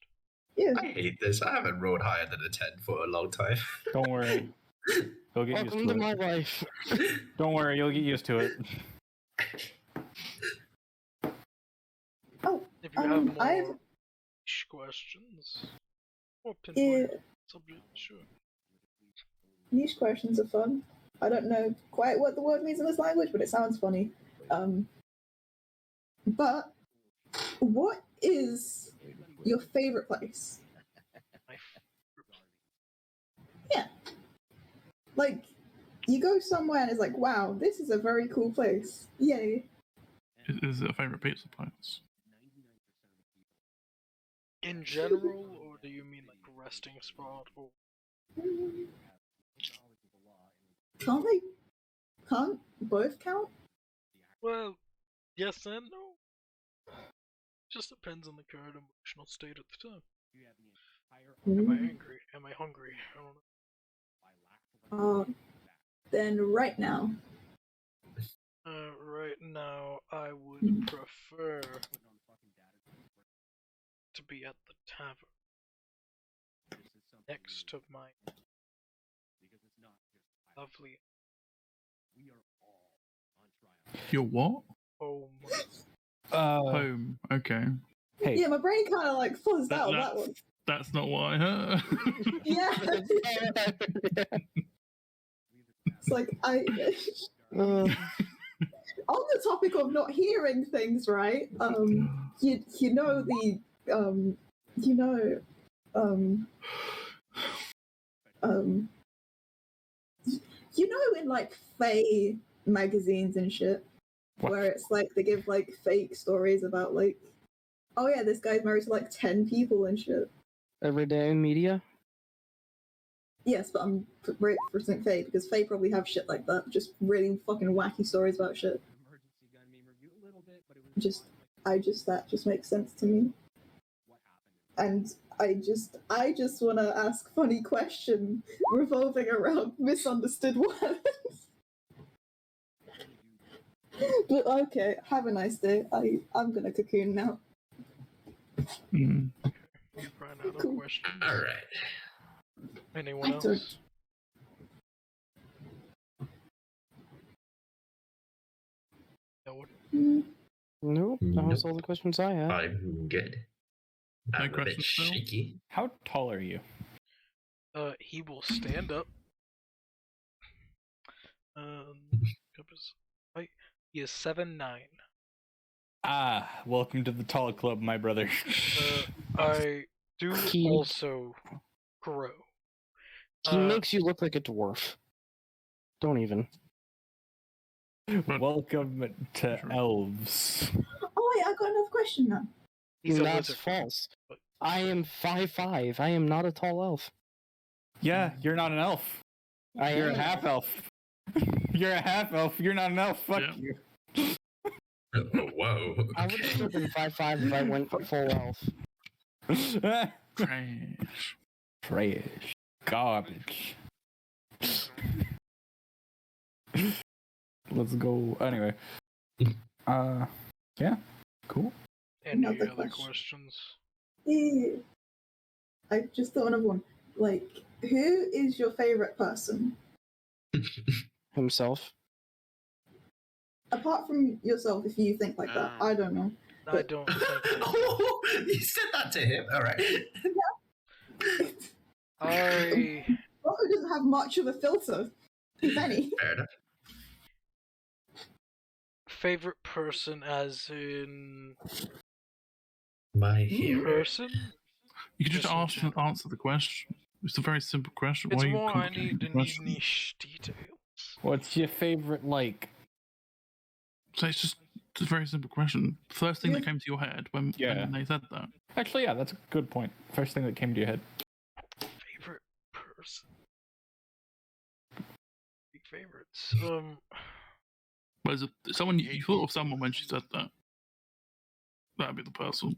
Yeah. I hate this. I haven't rolled higher than a 10 for a long time. Don't worry. You'll get Welcome used to to my it. life. Don't worry, you'll get used to it. Oh, If you have more I've questions or yeah, pinpoint subject, sure. niche questions are fun. I don't know quite what the word means in this language, but it sounds funny. But what is your favorite place? My Yeah. Like, you go somewhere and it's like, wow, this is a very cool place. Yay. Is it a favourite pizza place? In general, or do you mean like resting spot? Or Can't both count? well, yes and no. Just depends on the current emotional state at the time. Am I angry? Am I hungry? I don't know. Then right now. Right now, I would prefer to be at the tavern next to my lovely Your what? home. Home. Okay. Hey. Yeah, my brain kind of like fuzzed out on that one. That's not what I heard. Yeah. It's like on the topic of not hearing things, right? You know in like Fae magazines and shit, where it's like they give like fake stories about like, oh yeah, this guy's married to like 10 people and shit. Everyday media. Yes, but I'm referencing Fae because Fae probably have shit like that. Just really fucking wacky stories about shit. That just makes sense to me. And I just want to ask funny question revolving around misunderstood words. But okay, have a nice day. I'm gonna cocoon now. Mm. You ran out of questions. Alright. Anyone else? No one? Nope, that was all the questions I had. I'm good. I'm a bit questions, Phil? shaky. How tall are you? He will stand up. Height. He is 7'9". Ah, welcome to the tall club, my brother. I do also grow. He makes you look like a dwarf. Don't even. Welcome to elves. Oh wait, I got another question now. That's false. I am 5'5". I am not a tall elf. Yeah, you're not an elf. You're a half elf. You're a half elf. You're not an elf. Fuck you. Oh, whoa. I would have still been 5'5" if I went full elf. Trash. Trash. Garbage. Let's go. Anyway. Yeah. Cool. Any Another other question. questions? Yeah. I just thought of one. Like, who is your favorite person? Himself. Apart from yourself, if you think like that. I don't know. I don't think Oh, you said that to him? Alright. Rocco doesn't have much of a filter, if any. Fair enough. Favorite person as in My hero. person? You could just Yes, ask and Japan. answer the question. It's a very simple question. It's Why are you more I complicating need the to need question? niche details. What's your favorite like? So it's just a very simple question. First thing that came to your head when they said that. Actually, yeah, that's a good point. First thing that came to your head. Favorite person. Big favorites. But is it someone you thought of someone when she said that? That'd be the person.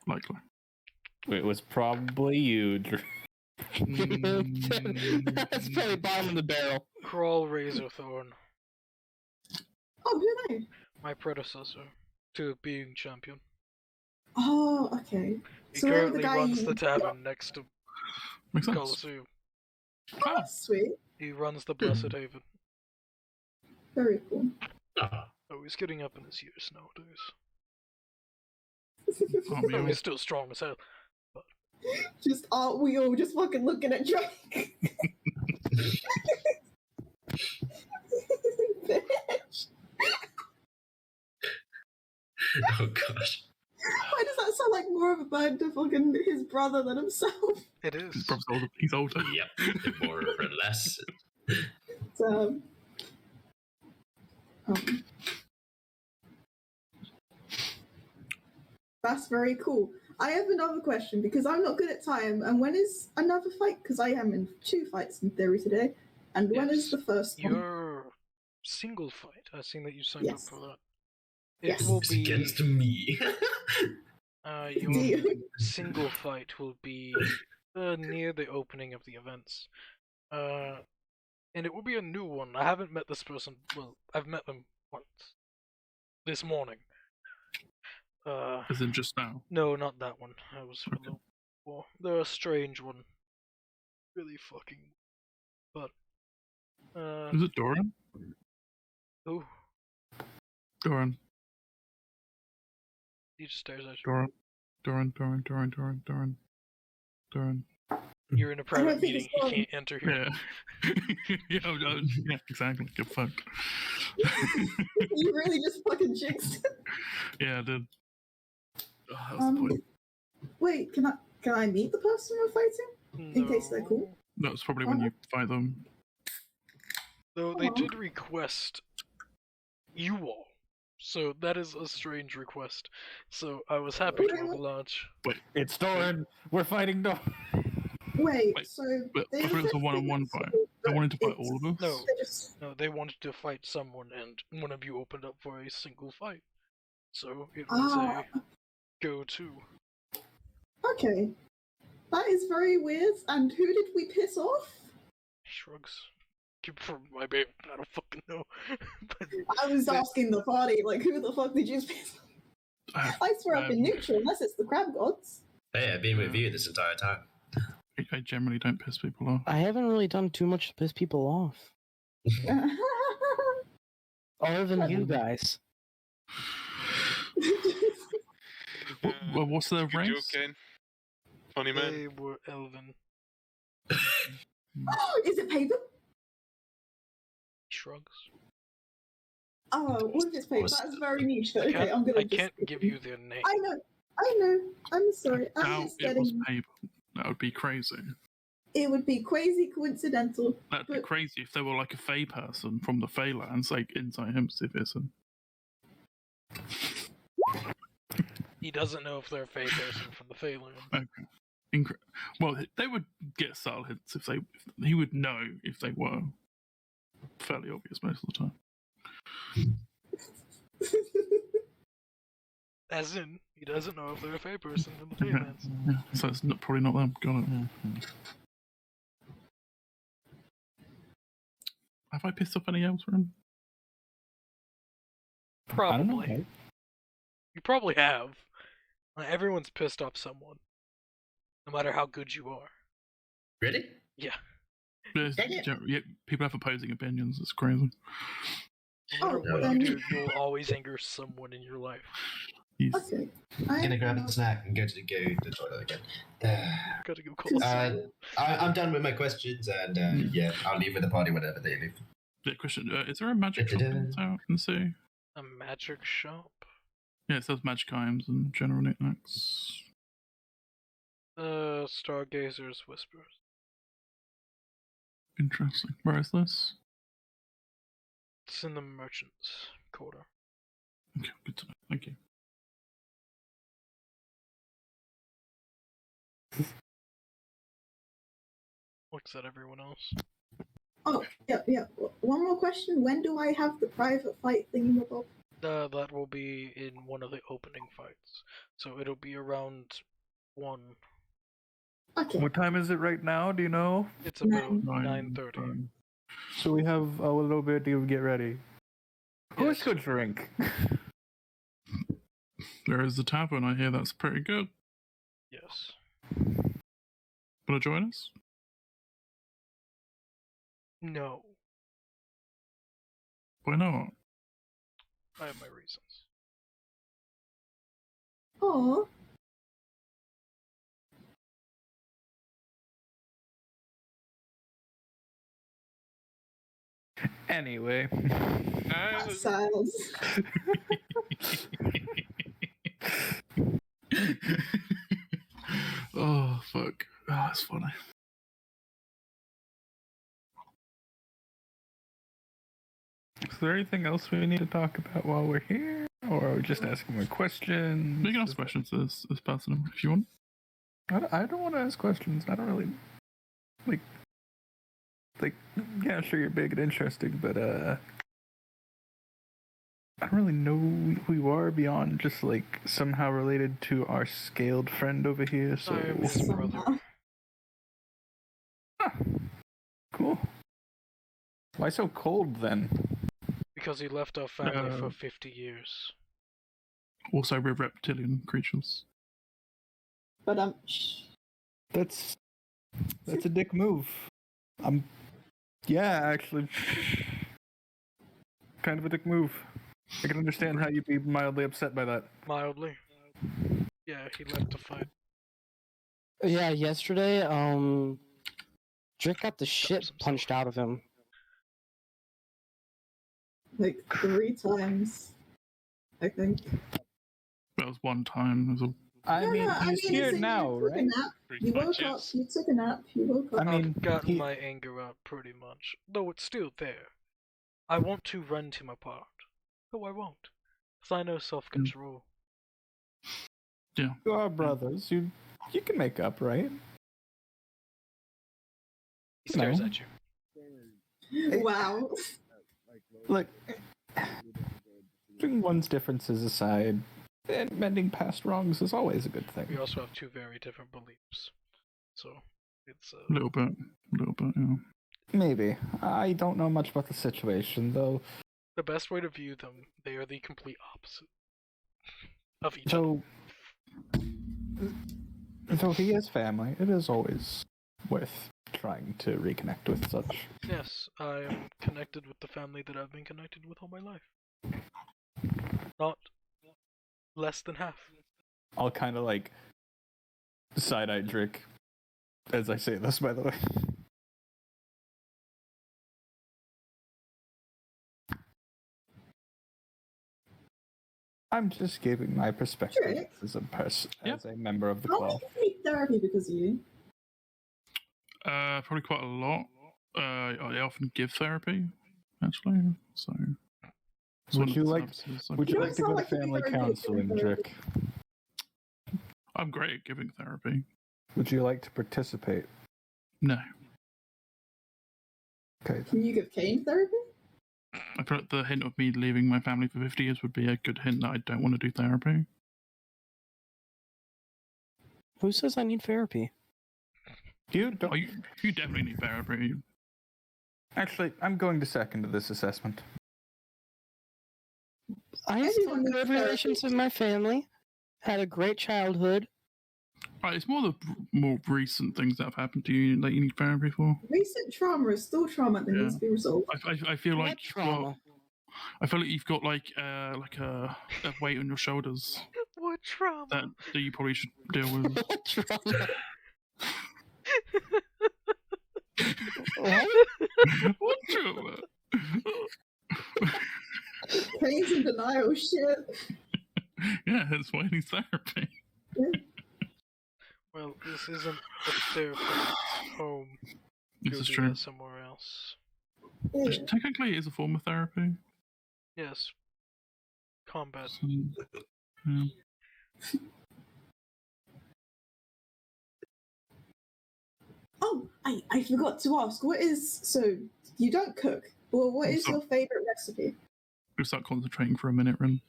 Likely. It was probably you, Drew. That's probably bottom of the barrel. Crawl Razorthorn. Oh, who are they? My predecessor to being champion. Oh, okay. He So they're the currently guy runs you- the tavern next to Makes sense. Coliseum. Oh, that's sweet. He runs the Blessed Haven. Very cool. Oh, he's getting up in his years nowadays. Aren't we Oh, all? he's still strong as hell. Just aren't we all just fucking looking at Drake? Bitch. Oh gosh. Why does that sound like more of a burden to fucking his brother than himself? It is. His brother's older. He's older. Yep. More or less. So, that's very cool. I have another question because I'm not good at time. And when is another fight? Because I am in 2 fights in theory today. And when is Yes. the first one? Your single fight. I've seen that you signed Yes. up for that. It Yes. will It's be against me. your Deal. single fight will be near the opening of the events. And it will be a new one. I haven't met this person. Well, I've met them once. This morning. As in just now. No, not that one. I was a little before. They're a strange one. Really fucking. But. Is it Doran? Who? Doran. He just stares at you. Doran. You're in a don't private think meeting. it's You Doran. can't enter here. Yeah, exactly. Get fucked. You really just fucking jinxed it. Yeah, I did. Oh, that was the point. Wait, can I meet the person we're fighting? In case they're cool? That's probably when you fight them. Though they did request you all. So that is a strange request. So I was happy to oblige. Wait, It's Doran. We're fighting Doran. Wait, Wait, so but they I thought it was a requested one-on-one it, fight. so They wanted to fight it's- all of us. No. they just- No, they wanted to fight someone, and one of you opened up for a single fight. So it was a go-to. Okay. That is very weird. And who did we piss off? Shrugs. From my babe, I don't fucking know. But I was asking the party, like, who the fuck did you piss off? I swear I've been neutral, unless it's the crab gods. Hey, I've been with you this entire time. I generally don't piss people off. I haven't really done too much to piss people off. Other than you guys. Well, what's their Good race? joke, Ken. Funny man. they were elven. Is it paper? Shrugs. Oh, what if it's paper? That's very niche. But okay, I'm gonna. I can't give you their name. I know. I'm sorry. I'm Now just it was getting. paper. That would be crazy. It would be crazy coincidental. That'd be But- crazy if they were like a Fey person from the Feylands, like inside him, Stiffison. He doesn't know if they're a Fey person from the Feyland. Okay. Well, they would get subtle hints if he would know if they were. Fairly obvious most of the time. As in, he doesn't know if they're a Fey person from the Yeah, Feylands. yeah. So it's probably not them. Got it. Have I pissed off any elves for him? I don't know. Probably. Hey. You probably have. Like, everyone's pissed off someone. No matter how good you are. Really? Yeah. There's, yeah, people have opposing opinions. It's crazy. No matter Oh, what then- you do, you'll always anger someone in your life. Okay. I'm gonna grab a snack and go to the toilet again. Gotta go call I'm done with my questions, and yeah, I'll leave with the party whenever they leave. Yeah, question. Is there a magic shop in town in the city? a magic shop. Yeah, it says magic items and general knickknacks. Stargazer's Whispers. Interesting. Where is this? It's in the Merchant's Quarter. Okay, good to know. Thank you. Looks at everyone else. Oh, yeah. One more question. When do I have the private fight thingamabob? That will be in one of the opening fights. So it'll be around 1. Okay. What time is it right now? Do you know? It's about 9:30. So we have a little bit to get ready. Who's good drink? There is the tavern. I hear that's pretty good. Yes. Wanna join us? No. Why not? I have my reasons. Oh. Anyway. That's sad. Oh, fuck. Oh, that's funny. Is there anything else we need to talk about while we're here? Or are we just asking more questions? You can ask questions to this person if you want. I don't want to ask questions. I don't really... Like, yeah, sure, you're big and interesting, but, I don't really know who you are beyond just, like, somehow related to our scaled friend over here, so... I am his brother. Huh. Cool. Why so cold, then? Because he left our family for 50 years. Also, we're reptilian creatures. But That's a dick move. Yeah, actually, kind of a dick move. I can understand how you'd be mildly upset by that. Mildly. Yeah, he left to fight. Yeah, yesterday, Drake got the shit punched out of him. like 3 times, I think. That was one time. It was I mean, he's here now, right? You woke up, you took a nap, you woke up. I mean, I've gotten my anger out pretty much, though it's still there. I want to rend him apart, though I won't, because I know self-control. Yeah. You are brothers. You can make up, right? He stares at you. Wow. Look, putting one's differences aside, and mending past wrongs is always a good We thing. also have 2 very different beliefs, so it's a little bit, yeah. Maybe. I don't know much about the situation, though. The best way to view them, they are the complete opposite of each other. So he has family. It is always worth trying to reconnect with such. Yes, I am connected with the family that I've been connected with all my life. Not less than half. I'll kind of like side-eye Drick as I say this, by the way. I'm just giving my perspective as a person, as a member of the How club. many people need therapy because of you? Probably quite a lot. I often give therapy, actually. So. Would you like to go to family counseling, Drick? I'm great at giving therapy. Would you like to participate? No. Okay. Can you give Kane therapy? I feel like the hint of me leaving my family for 50 years would be a good hint that I don't want to do therapy. Who says I need therapy? You don't. Oh, you definitely need therapy. Actually, I'm going to second this assessment. I have good relations with my family. Had a great childhood. It's more the more recent things that have happened to you that you need therapy for. Recent trauma is still trauma that needs to be resolved. I feel like trauma? I feel like you've got like a weight on your shoulders What trauma? that you probably should deal with. What trauma? What trauma? Kane's in denial, shit. Yeah, that's why he needs therapy. Yeah. Well, this isn't a therapist's home. This Go is do true. that somewhere else. Yeah. Technically, it is a form of therapy. Yes. Combat. So, yeah. Oh, I forgot to ask. What is so? You don't cook. Well, what is your favorite recipe? We'll start concentrating for a minute, Rin.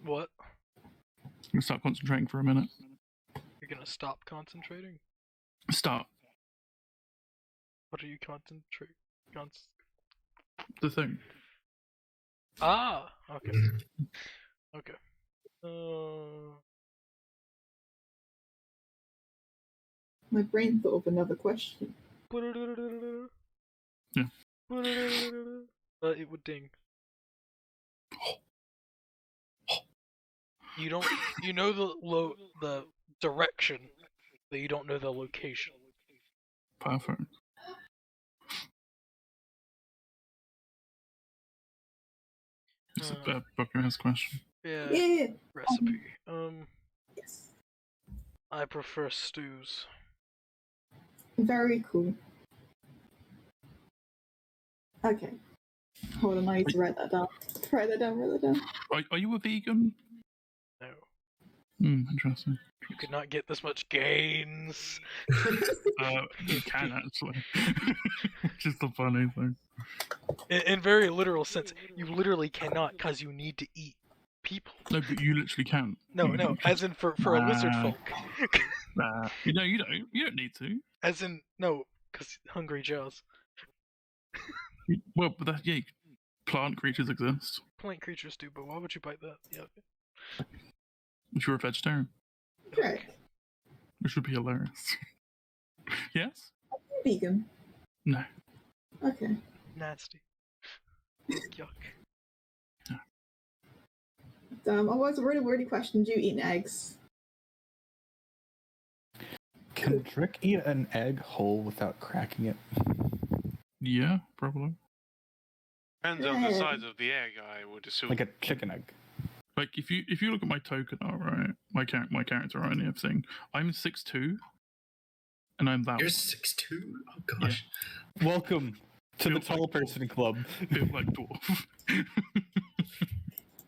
What? We'll start concentrating for a minute. You're gonna stop concentrating? Start. What are you concentrating? The thing. Ah! Okay. Okay. My brain thought of another question. Yeah. It would ding. You don't. You know the direction, but you don't know the location. Perfect. It's a Buckingham question. Yeah. Recipe. Yes. I prefer stews. Very cool. Okay. Hold on, I need to write that down. Write that down. Are you a vegan? No. Interesting. You could not get this much gains. You can actually, which is the funny thing. In very literal sense, you literally cannot because you need to eat people. No, but you literally can. No, as in for a lizard folk. Nah. No, you don't. You don't need to. As in, no, because hungry jaws. Well, but yeah, plant creatures exist. Plant creatures do, but why would you bite that? Yeah. Okay. If you're a vegetarian. Correct. Which would be hilarious. Yes? Are you vegan? No. Okay. Nasty. Yuck. Damn, I was already wordy question. Do you eat eggs? Can Drick eat an egg whole without cracking it? Yeah, probably. Depends on the size of the egg, I would assume. Like a chicken egg. Like if you look at my token art, right? My character art and everything, I'm 6'2", and I'm that. You're 6'2"? Oh gosh. Yeah. Welcome to the tall person club. Built like dwarf.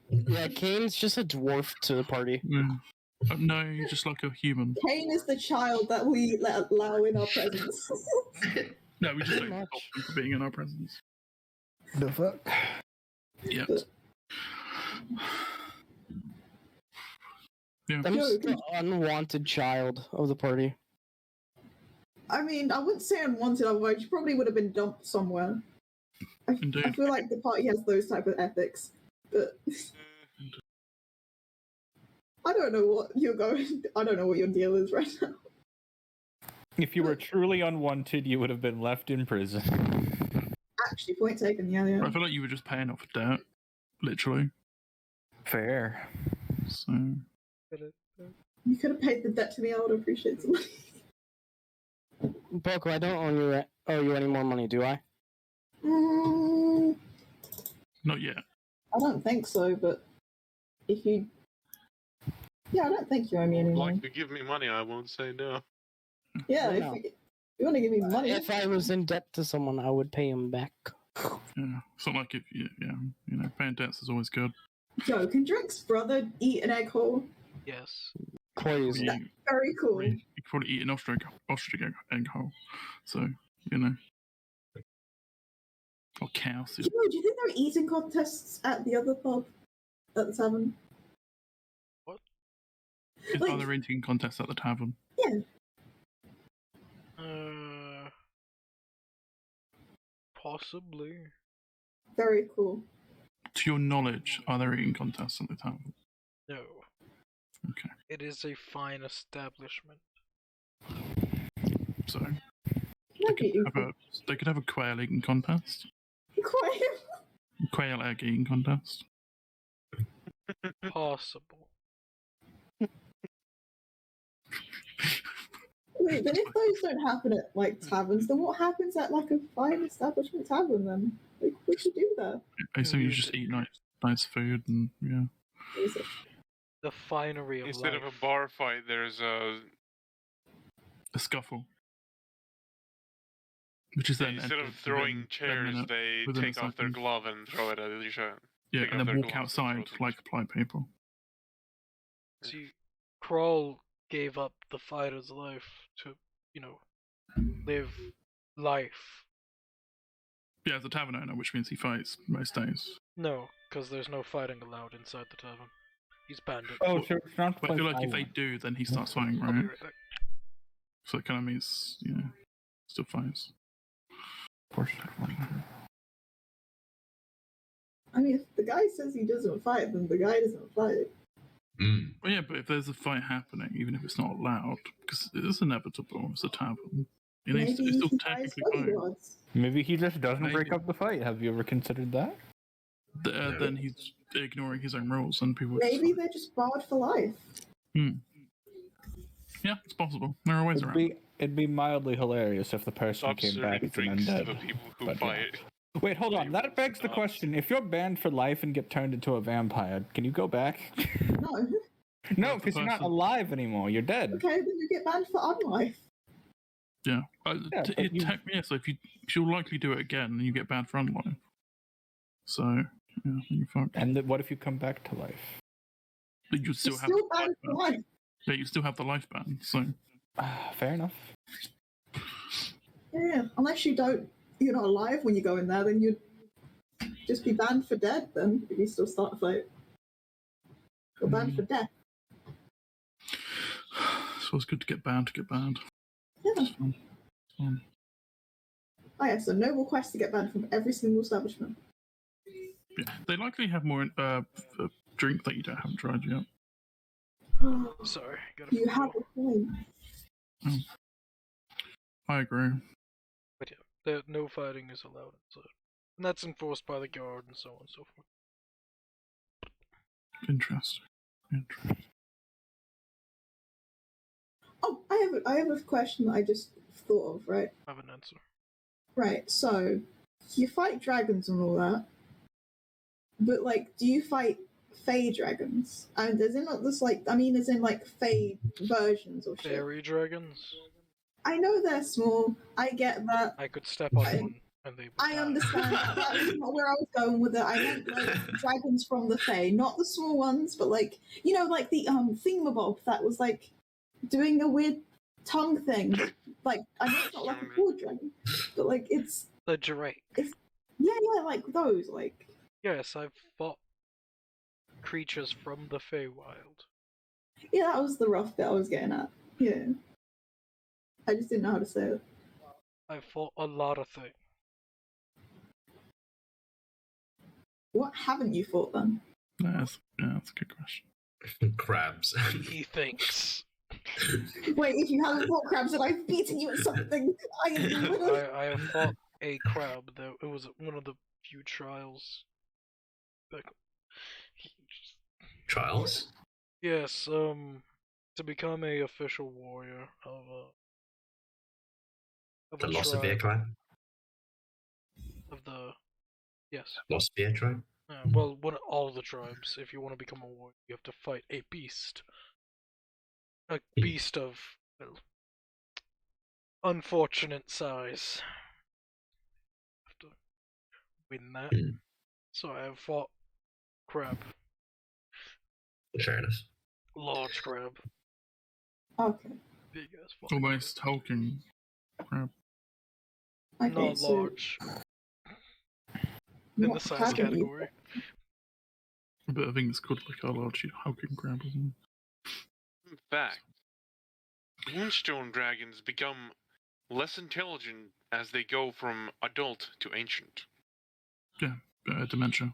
Yeah, Kane's just a dwarf to the party. Yeah. No, you're just like a human. Kane is the child that we allow in our presence. No, we just don't stop them from being in our presence. The fuck? Yeah. Yeah. I'm just the unwanted child of the party. I mean, I wouldn't say unwanted, otherwise you probably would have been dumped somewhere. I feel like the party has those type of ethics, but I don't know what you're going. I don't know what your deal is right now. If you were truly unwanted, you would have been left in prison. Actually, point taken. Yeah. I feel like you were just paying off debt, literally. Fair. So. You could have paid the debt to me. I would appreciate some money. Boko, I don't owe you any more money, do I? Not yet. I don't think so, but if you... Yeah, I don't think you owe me any money. Like to give me money, I won't say no. Yeah, No. if you want to give me money... If I was in debt to someone, I would pay him back. Yeah. It's not like if paying debts is always good. Yo, can Drink's brother eat an egg whole? Yes. Crazy. That's very cool. You could probably eat an ostrich egg whole. So, or cow soup. Do you think there are eating contests at the other pub? At the tavern? What? Are there eating contests at the tavern? Yeah. Possibly. Very cool. To your knowledge, are there eating contests at the tavern? No. Okay. It is a fine establishment. So they could have a quail eating contest. Quail egg eating contest. Possible. Wait, then if those don't happen at like taverns, then what happens at like a fine establishment tavern then? Like, what should you do there? Basically, you just eat nice food and yeah. the finery of Instead life. of a bar fight, there's a scuffle. Which is then instead of ended throwing within 10 chairs, minutes- they within a take off their second. glove and throw it at Alicia. Yeah, take and off then their walk gloves and throw outside it at like polite people. See, Kroll gave up the fighter's life to, live life. Yeah, as a tavern owner, which means he fights most days. No, because there's no fighting allowed inside the tavern. He's banned it. Oh, sure. It's not the But I feel place like if they want. do, then he starts fighting, I'll be right? right back. So it kind of means, still fights. Of course. I mean, if the guy says he doesn't fight, then the guy doesn't fight. Mm. Well, yeah, but if there's a fight happening, even if it's not allowed, because it is inevitable, it's a tavern. Maybe It's still he buys technically fine. bodyguards. Maybe he just doesn't Maybe. break up the fight. Have you ever considered that? Then he's ignoring his own rules, and people. Maybe they're just barred for life. Yeah, it's possible. There are ways around. It'd be mildly hilarious if the person Stop came back serving as an drinks to the undead. people who But, fight. Wait, hold on. That Labels begs the and question: if you're banned for life and get turned into a vampire, can you go back? No. No, That's the because you're not person. alive anymore. You're dead. Okay, then you get banned for unlife. Yeah. Yeah, but you- So if you'll likely do it again, and you get banned for unlife. So yeah, you're fucked. And what if you come back to life? But you still You're have still the life banned for ban. life. Yeah, you still have the life ban. So Fair enough. Yeah, unless you're not alive when you go in there, then you'd just be banned for dead then, if you still start a fight. You're banned for death. so it's good to get banned. Yeah. It's fun. It's fun. Oh yeah, so noble quest to get banned from every single establishment. Yeah. They likely have more a drink that you haven't tried yet. Sorry, gotta You have go. a point. I agree. But yeah, no fighting is allowed inside. And that's enforced by the guard and so on and so forth. Interesting. Oh, I have a question that I just thought of, right? I have an answer. Right, so you fight dragons and all that, but do you fight Fey dragons? And as in not this as in Fey versions or shit. Fairy dragons? I know they're small. I get that. I could step on one and they would I die. understand. That was not where I was going with it. I meant dragons from the Fae, not the small ones, but the thingamabob that was doing a weird tongue thing. I know it's not like a poor dragon, but it's The Drake. yeah, those Yes, I've fought creatures from the Feywild. yeah, that was the rough bit I was getting at. Yeah, I just didn't know how to say it. I've fought a lot of things. What haven't you fought then? That's a good question. Crabs. He thinks. Wait, if you haven't fought crabs and I've beaten you at something, I I have fought a crab, though. It was one of the few trials. Trials? Yes, to become a official warrior of The a Lost Severe tribe, tribe? of the yes. Lost Severe tribe? Well, all the tribes. If you want to become a warrior, you have to fight a beast. A beast of unfortunate size. Have to win that. So I have fought crab. Fair enough. Large crab. Okay. Big as fuck. Almost hulking crab. Okay, Not so large. In the what size haven't you category. But I think it's called a large hulking crab, isn't it? In fact, Moonstone dragons become less intelligent as they go from adult to ancient. Yeah, dementia.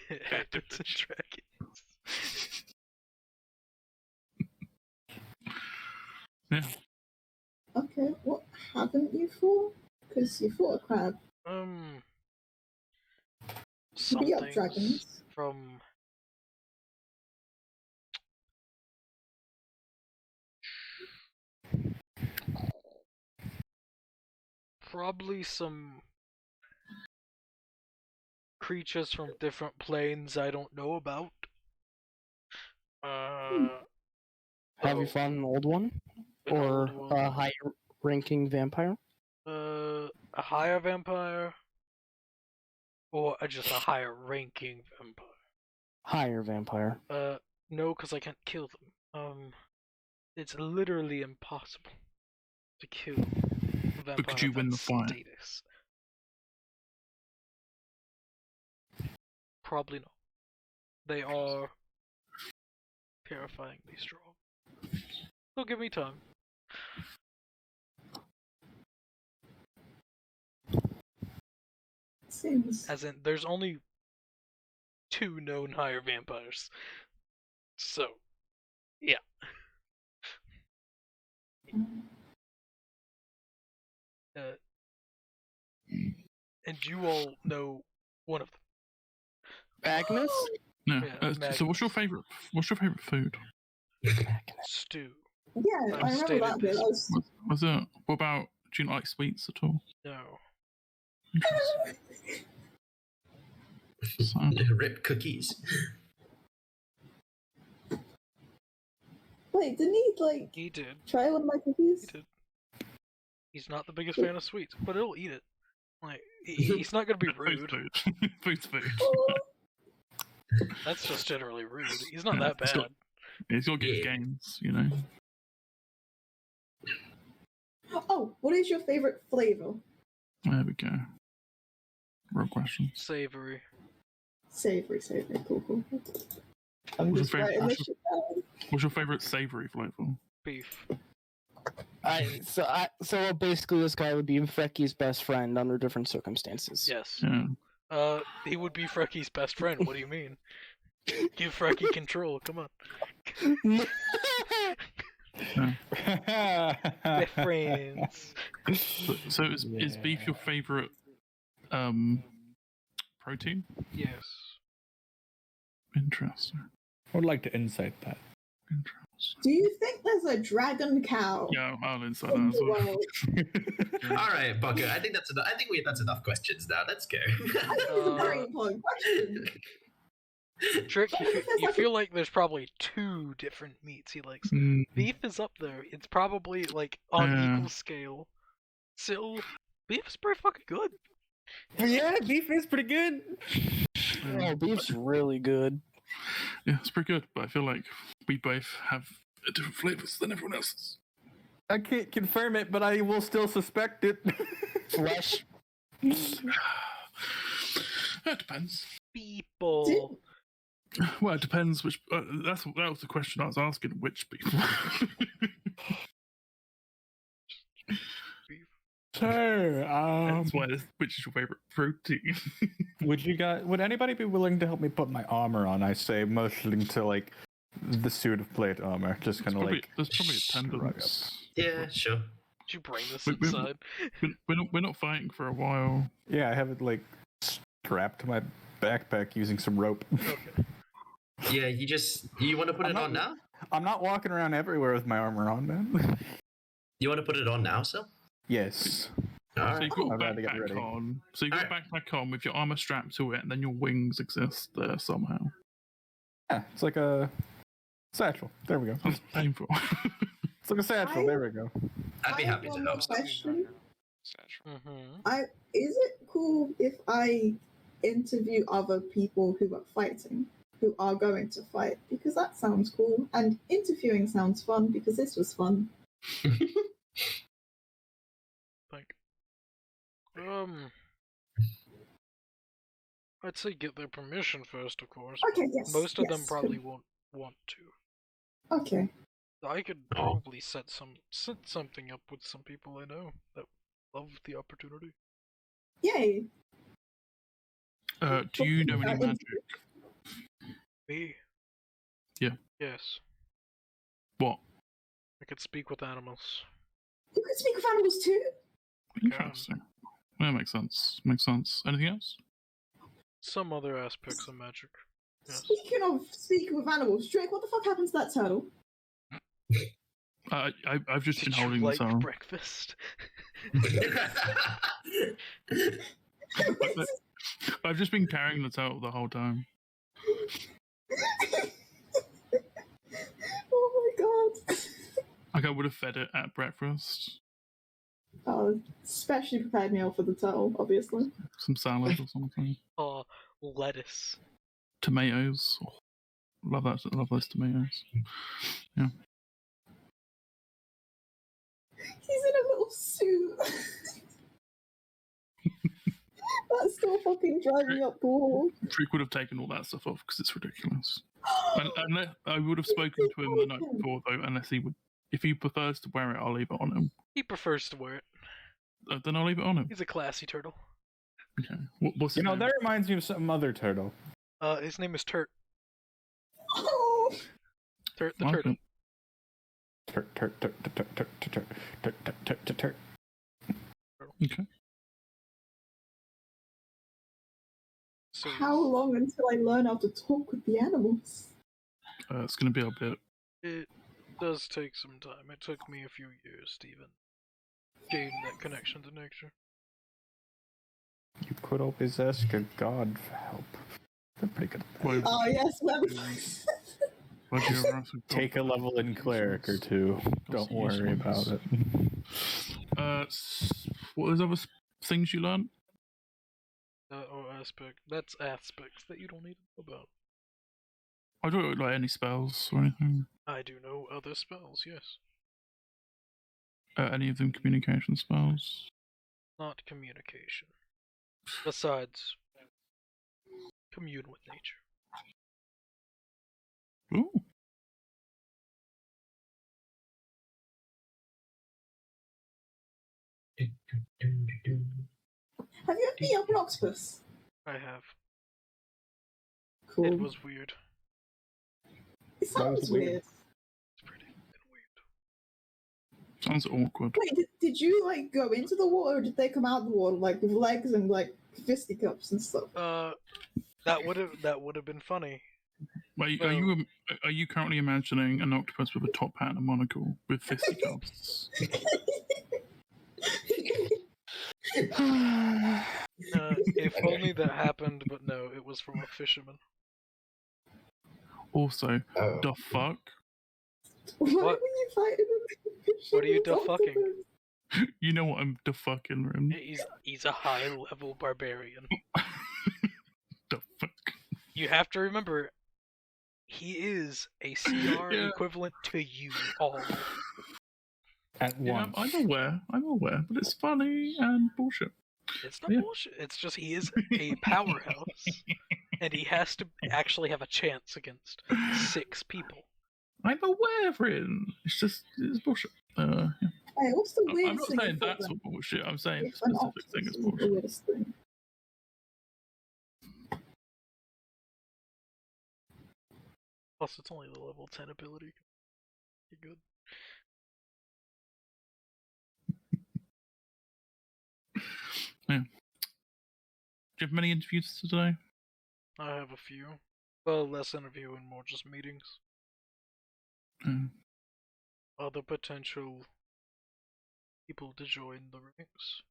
It happens in dragons. Yeah. Okay, what haven't you fought? Because you fought a crab. Some beat up things dragons. from probably some creatures from different planes I don't know about. Have you found an old one? Or a higher ranking vampire? A higher vampire? Or just a higher ranking vampire? Higher vampire. No, because I can't kill them. It's literally impossible to kill a vampire. But could you win the fight? Status. Probably not. They are terrifyingly strong. So give me time. Seems. As in, there's only 2 known higher vampires. So, yeah. And you all know one of them. Agnes? No. Yeah, so what's your favorite? What's your favorite food? Stew. Yeah, I remember that bit. Was it? What about? Do you not like sweets at all? No. So, Rip cookies. Wait, didn't he He did. try one of my cookies? He did. He's not the biggest fan of sweets, but he'll eat it. Like, he's not gonna be rude. Food's food. That's just generally rude. He's not that bad. He's got good games, you know. Oh, what is your favorite flavor? There we go. Real question. Savory. Savory. Cool. I'm What's just your writing favorite? this shit down. What's your favorite savory flavor? Beef. So basically, this guy would be Frecky's best friend under different circumstances. Yes. Yeah. He would be Frecky's best friend. What do you mean? Give Frecky control. Come on. They're friends. So is beef your favorite protein? Yes. Interesting. I would like to insight that. Interesting. Do you think there's a dragon cow? Yeah, I'll insight in that as the well. world? All right, Bucker. I think that's enough. That's enough questions now. Let's go. I think it's a very important question. Trick, you feel like there's probably 2 different meats he likes. Beef is up there. It's probably like on equal scale. Still, beef is pretty fucking good. Yeah, beef is pretty good. Oh, beef's really good. Yeah, it's pretty good, but I feel like we both have different flavors than everyone else's. I can't confirm it, but I will still suspect it. Flesh. That depends. People. Well, it depends which. That was the question I was asking. Which beef? So, That's why. Which is your favorite protein? would anybody be willing to help me put my armor on? I say, motioning to like the suit of plate armor, just kind of like. There's probably attendants. Yeah, sure. Did you bring this inside? We're not fighting for a while. Yeah, I have it like strapped to my backpack using some rope. Okay. Yeah, you want to put it on now? I'm not walking around everywhere with my armor on, man. You want to put it on now, Sil? Yes. All So right. you've got I'd a rather get backpack ready. on. So you've got a backpack on with your armor strapped to it, and then your wings exist there somehow. Yeah, it's like a satchel. There we go. That's painful. It's like a satchel. There we go. I'd be I happy have to one help. more question. Mm-hmm. Is it cool if I interview other people who are fighting, who are going to fight? Because that sounds cool, and interviewing sounds fun because this was fun. I'd say get their permission first, of course. Okay, yes. Most of yes, them probably won't want to. Okay. I could probably set something up with some people I know that love the opportunity. Yay. Do you know any magic? Me? Yeah. Yes. What? I could speak with animals. You can speak with animals too? Interesting. That makes sense. Makes sense. Anything else? Some other aspects of magic. Yes. Speaking with animals, Drake, what the fuck happened to that turtle? I've just been Did holding you this like arm. breakfast? I've just been carrying the turtle the whole time. Oh my god. Like I would have fed it at breakfast. Oh, specially prepared meal for the turtle, obviously. Some salad or something. Oh, lettuce. Tomatoes. Oh, love that. Love those tomatoes. Yeah. He's in a little suit. That's still fucking driving up the wall. Trick would have taken all that stuff off because it's ridiculous. Unless I would have spoken to him the night before, though. Unless he would, if he prefers to wear it, I'll leave it on him. He prefers to wear it. Then I'll leave it on him. He's a classy turtle. Okay. What's his You know, name? that reminds me of some other turtle. His name is Turt. Oh, Turt the Okay. turtle. Turt. Okay. So how long until I learn how to talk with the animals? It's going to be a bit. it does take some time. It took me a few years to even gain that connection to nature. You could always ask a god for help. They're pretty good at that. Well, Oh yes, well, why'd you ever ask a Take a god? level in cleric or two. Don't worry about it. What are those other things you learned? Or aspect. That's aspects that you don't need to know about. I don't like any spells or anything. I do know other spells, yes. Any of them communication spells? Not communication. Besides, commune with nature. Ooh. have you ever beat up an octopus? I have. Cool. It was weird. It sounds was weird. weird. It's pretty weird. Sounds awkward. Wait, did you like go into the water, or did they come out of the water like with legs and like fisticuffs and stuff? That would have been funny. Wait, are you currently imagining an octopus with a top hat and a monocle with fisticuffs? If only that happened, but no, it was from a fisherman. Also, Oh. the fuck? Why What? were you fighting with What are you the da-fucking? octopus? You know what I'm the fucking rim. He's a high level barbarian. The fuck? You have to remember, he is a CR Yeah. equivalent to you all. At Yeah, once. I'm aware, but it's funny and bullshit. It's not Yeah. bullshit. It's just he is a powerhouse, and he has to actually have a chance against 6 people. I'm aware, friend. It's bullshit. Yeah. Hey, what's the I'm weirdest not thing saying you've got that's then? what bullshit. I'm saying the If an specific thing octopus is is the bullshit. weirdest thing. Plus, it's only the level 10 ability. You're good. Yeah. Do you have many interviews today? I have a few. Well, less interview and more just meetings. Yeah. Other potential people to join the ranks.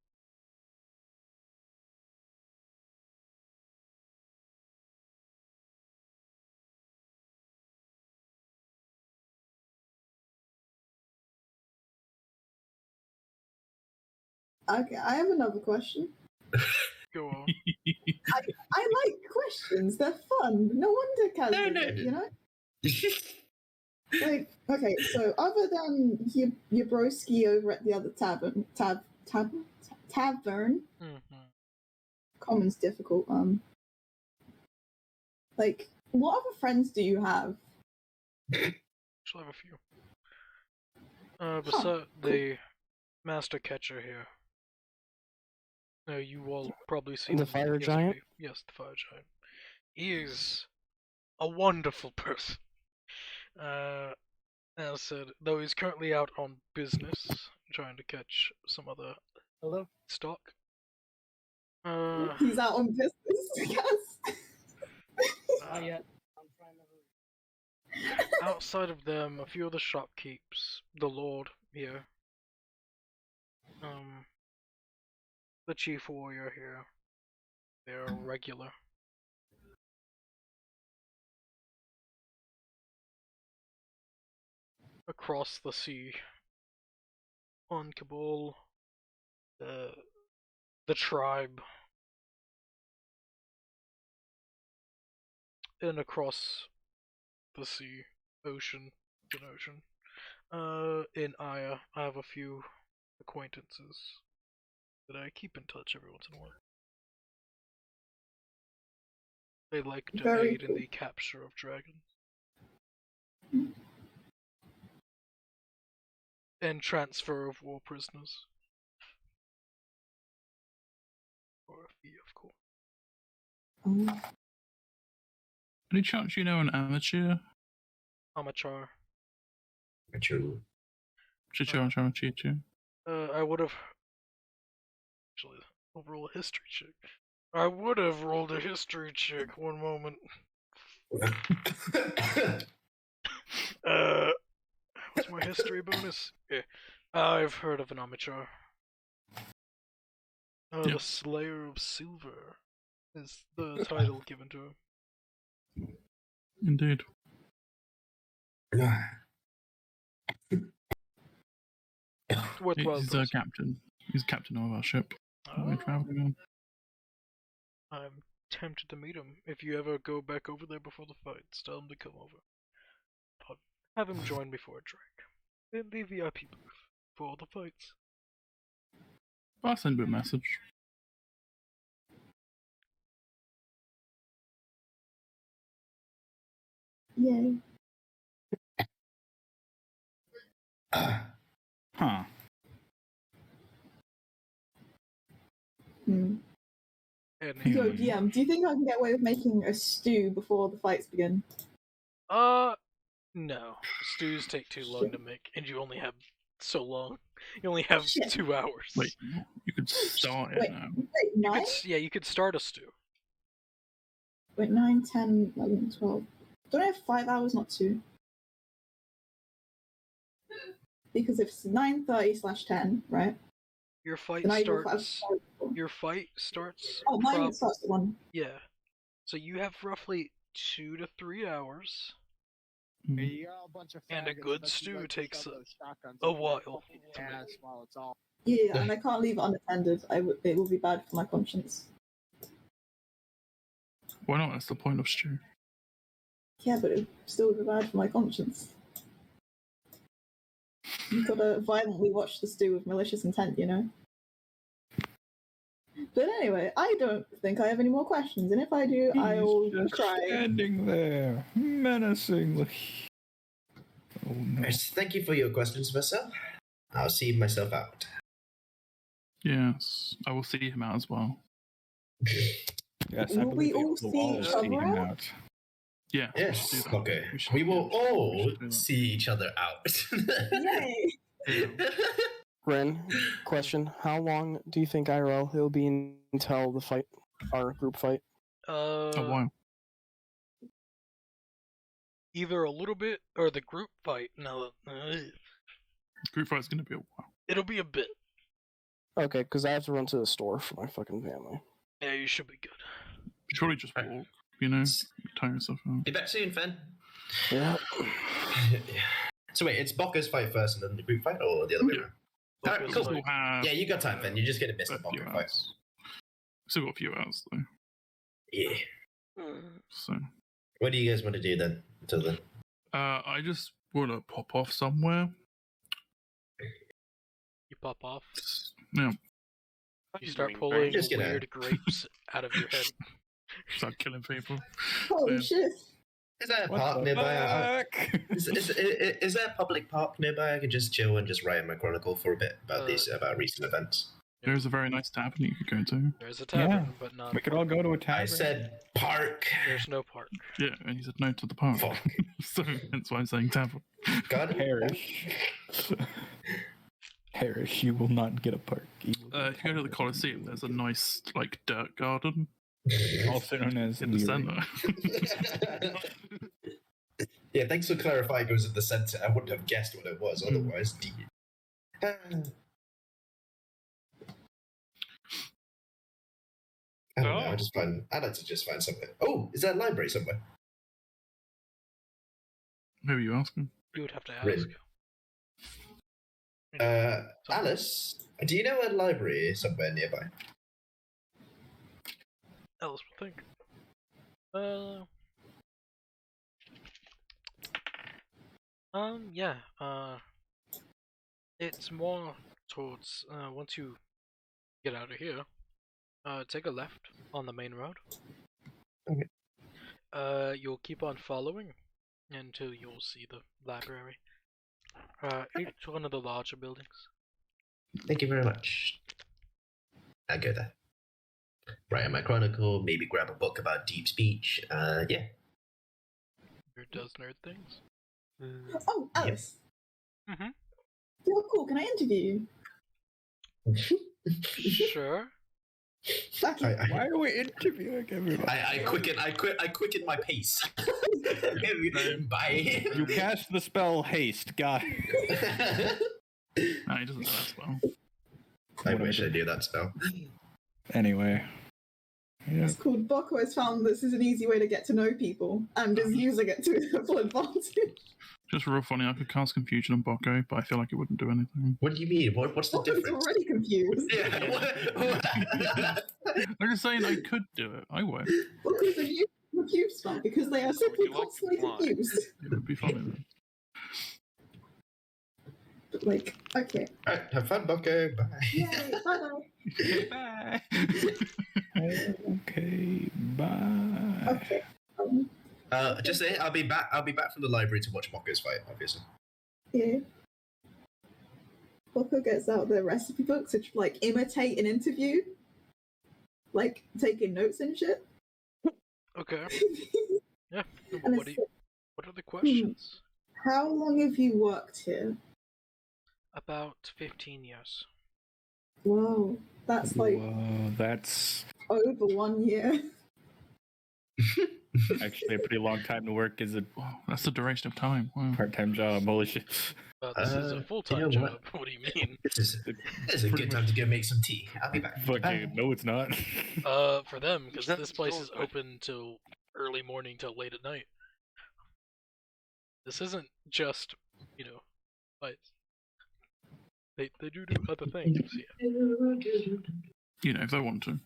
Okay, I have another question. Go on. I like questions. They're fun. No wonder Kaz No, did no. it, you know? Like, okay, so other than your broski over at the other tavern, Mm-hmm. common's difficult. Like, what other friends do you have? Actually, I have a few. Besides the master catcher here. You all probably seen The him fire yesterday. giant? Yes, the fire giant. He is a wonderful person. As I said, though he's currently out on business, trying to catch some other stock. He's out on business, yes. Not yet. Outside of them, a few of the shopkeepers, the lord here, the chief warrior here, they're regular. across the sea on Kabul, the tribe, and across the sea, ocean, in Aya, I have a few acquaintances that I keep in touch every once in a while. They like to Very aid in the capture of dragons. And transfer of war prisoners. For a fee, of course. Any chance you know an amateur? Amachar. True. Chichu. I would have. Actually, I'll roll a history check. I would have rolled a history check. One moment. What's my history bonus? Yeah. I've heard of an Amachar. The Slayer of Silver is the title given to him. Indeed. Worthwhile. He's a captain. He's captain of our ship. We're traveling on. I'm tempted to meet him. If you ever go back over there before the fights, tell him to come over. Have him join me for a drink. In the VIP booth for all the fights. I'll send him a message. Yay. Huh. And So, DM, do you think I can get away with making a stew before the fights begin? no. Stews take too long to make, and you only have so long. You only have 2 hours. Wait, you could start it now. Wait, 9? You could start a stew. Wait, 9, 10, 11, 12. Don't I have 5 hours, not 2? Because if it's 9:30/10, right? Your fight Then I starts. Your fight starts. Oh, mine starts at 1. Yeah. So you have roughly 2 to 3 hours. And a good stew takes a while. Yeah, and I can't leave it unattended. It will be bad for my conscience. Why not? That's the point of stew. Yeah, but it still would be bad for my conscience. You've got to violently watch the stew with malicious intent, you know? But anyway, I don't think I have any more questions, and if I do, I'll try. Standing there, menacingly. Oh no. Yes, thank you for your questions, Vessel. I'll see myself out. Yes, I will see him out as well. Yes, Will I we believe all will see all each see him other out. Yeah. Yes, okay. should We will all do that. see each other out. Yay! Ren, question: how long do you think IRL he'll be until the fight, our group fight? A while. Either a little bit or the group fight. No, Group fight's gonna be a while. it'll be a bit. Okay, because I have to run to the store for my fucking family. Yeah, you should be good. Surely just walk, you know, tire yourself out. Be back soon, Fen. Yeah. So wait, it's Bokka's fight first and then the group fight, or the other way around? Alright, Bokka's cool. fight. We'll have Yeah, you got time, Fen. You're just gonna miss the a few Bokka fight. hours. Still got a few hours though. Yeah. So What do you guys want to do then? Until then? I just wanna pop off somewhere. You pop off. Yeah. You start Doing pulling just gonna- weird grapes out of your head. Start killing people. Holy Yeah. shit! Is there a What park the nearby? fuck? Is there a public park nearby? I can just chill and just write my chronicle for a bit about about recent events. There's a very nice tavern you could go to. There's a tavern, but not. We could all go to a I tavern. said park. There's no park. Yeah, and he said no to the park. Fuck. So that's why I'm saying tavern. God. Perish. Perish, you will not get a park. You will If you go to the Colosseum, there's a nice like dirt garden also known as in the Leary. center. Yeah, thanks for clarifying it was at the center. I wouldn't have guessed what it was otherwise. I don't know. I'd like to just find something. Oh, is there a library somewhere? Who are you asking? You would have to ask. Rin. Alice, do you know a library somewhere nearby? Alice will think. Yeah. It's more towards once you get out of here, take a left on the main road. Okay. You'll keep on following until you'll see the library. It's one of the larger buildings. Thank you very much. I'll go there. Write in my chronicle, maybe grab a book about deep speech. Yeah. Nerd does nerd things. Oh, Alice. Mm-hmm. You're cool. Can I interview you? Sure. Okay. Why are we interviewing everyone? I quicken my pace. Bye. You cast the spell haste, guy. No, he doesn't know that spell. I wish I knew that spell. Anyway. Yeah. It's called Boko has found this is an easy way to get to know people and is using it to their full advantage. Just real funny, I could cast Confusion on Boko, but I feel like it wouldn't do anything. What do you mean? What's the Boko's difference? already confused. Yeah. I'm just saying I could do it. I would. Boko's a new confused spell because they are simply Would you like to constantly fly? confused. It would be funny then. But like, okay. Alright, have fun, Bucko. Bye. Yay, bye-bye. Okay, bye. Okay, bye. Okay. Just say I'll be back from the library to watch Bucko's fight, obviously. Yeah. Boko gets out the recipe books which like imitate an interview. Like taking notes and shit. Okay. Yeah. And What it's are the questions? how long have you worked here? About 15 years. Whoa. That's like Whoa, that's over 1 year. actually a pretty long time to work as a Wow, that's the duration of time. Wow. part-time job. Holy shit. This is a full-time you know job. what? What do you mean? This is a good time to go make some tea. I'll be back. Fuck Bye. you. No, it's not. For them, because That's this place is so good. open till early morning till late at night. This isn't just, fights. They do other things, yeah. You know, if they want to.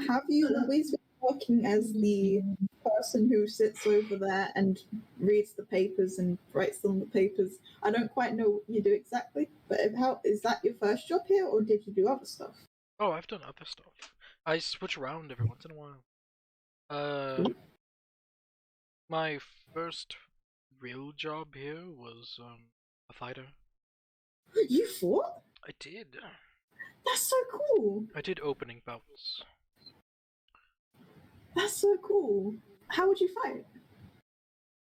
Have you always been working as the person who sits over there and reads the papers and writes on the papers? I don't quite know what you do exactly, but how is that your first job here, or did you do other stuff? Oh, I've done other stuff. I switch around every once in a while. My first real job here was a fighter. You fought? I did. That's so cool. I did opening bouts. That's so cool. How would you fight?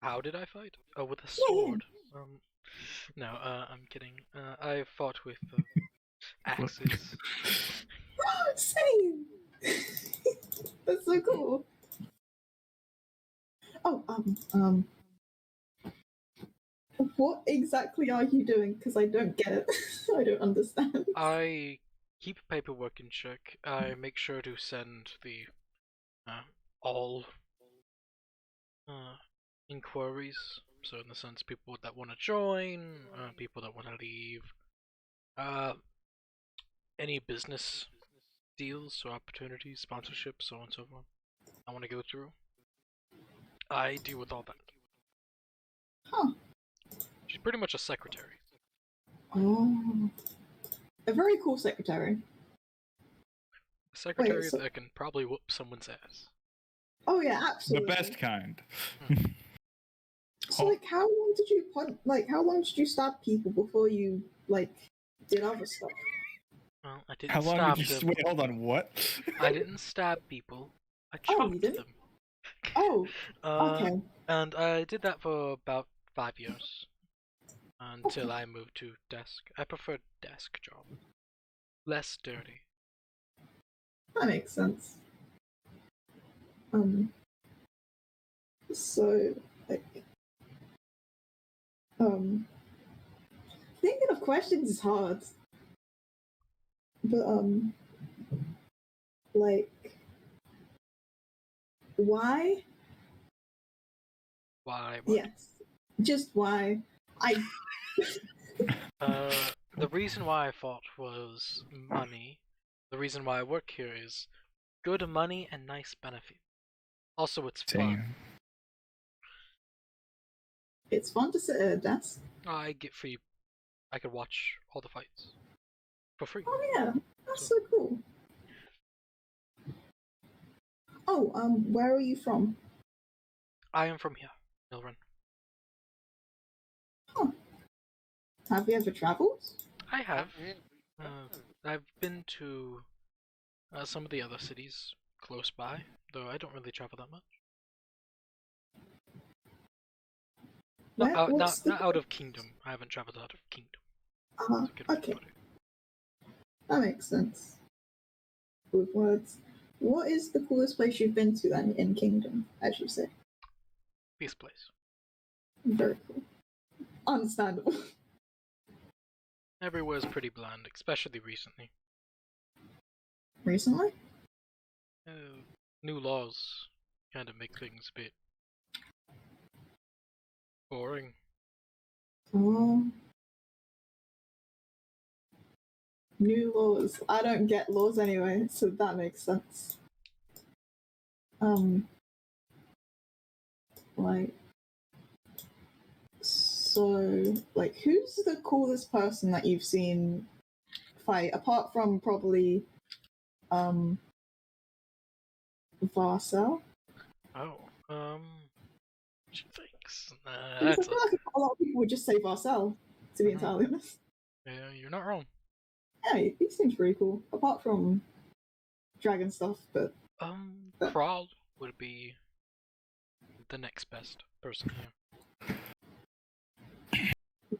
How did I fight? Oh, with a sword. No, I'm kidding. I fought with axes. Same. That's so cool. Oh, what exactly are you doing? Because I don't get it. I don't understand. I keep paperwork in check. I make sure to send the all inquiries. So in the sense, people that want to join, people that want to leave, any business deals or opportunities, sponsorships, so on and so forth. I want to go through. I deal with all that. Huh. She's pretty much a secretary. Oh. A very cool secretary. A secretary so- that can probably whoop someone's ass. Oh yeah, The absolutely. best kind. So like, how long did you how long did you stab people before you did other stuff? Well, I didn't How long stab did you them. wait? Hold on, what? I didn't stab people. I Oh, you chopped didn't? them. Oh, Uh, okay. And I did that for about 5 years. Until I moved to desk. I prefer desk job. Less dirty. That makes sense. So thinking of questions is hard. But why? Why? What? Yes. Just why? I The reason why I fought was money. The reason why I work here is good money and nice benefit. Also, it's fun. it's fun to sit at a desk. I get free. I could watch all the fights for free. Oh yeah, that's so cool. Oh, where are you from? I am from here, Milren. Huh. Have you ever traveled? I have. I've been to some of the other cities close by, though I don't really travel that much. Not out of Kingdom. I haven't traveled out of Kingdom. Okay. That makes sense. With words. What is the coolest place you've been to then in Kingdom, as you say? Peace place. Very cool. Understandable. Everywhere's pretty bland, especially recently. Recently? New laws kind of make things a bit boring. Oh. New laws. I don't get laws anyway, so that makes sense. Who's the coolest person that you've seen fight, apart from probably, Varcel? Oh, she thinks. Because I feel like a lot of people would just say Varcel, to be entirely honest. Yeah, you're not wrong. Yeah, he seems pretty cool, apart from dragon stuff, but... Crawl would be the next best person here.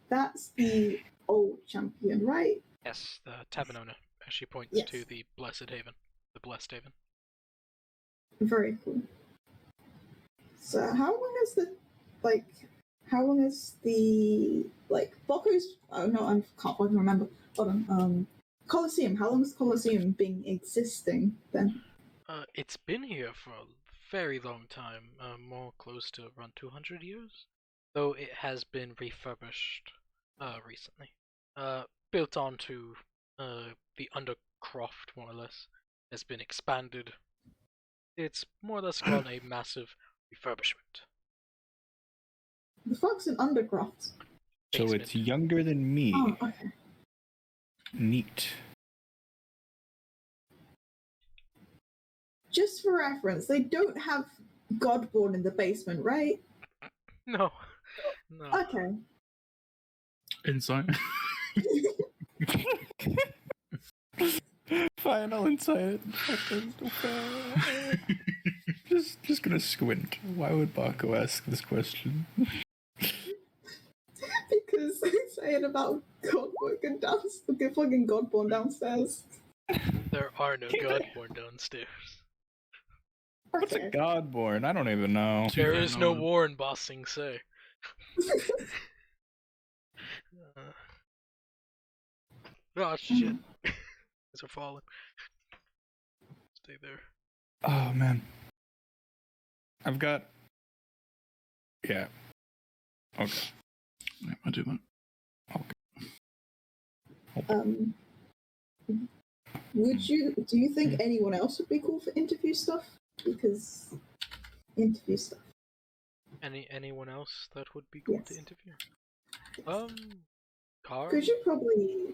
That's the old champion, right? Yes, the tavern owner. As she points to the Blessed Haven. The Blessed Haven. Very cool. So how long is Bokko's... Oh no, I can't fucking remember. Hold on. Colosseum. How long has Colosseum been existing then? It's been here for a very long time. More close to around 200 years. Though it has been refurbished recently. Built onto the Undercroft, more or less. Has been expanded. It's more or less gone a massive refurbishment. The fuck's an Undercroft? So it's younger than me. Oh, okay. Neat. Just for reference, they don't have Godborn in the basement, right? No. Okay. Insight. Final insight. just gonna squint. Why would Baco ask this question? Because they saying about Godborn fucking Godborn downstairs. There are no Godborn downstairs. What's a Godborn? I don't even know. There is no war in Ba Sing Se. Oh shit. These are falling. Stay there. Oh man. I've got... Yeah. Okay. Yeah, I'll do that. Okay. Do you think anyone else would be cool for interview stuff? Because interview stuff. Anyone else that would be cool to interview? Carl? Could you probably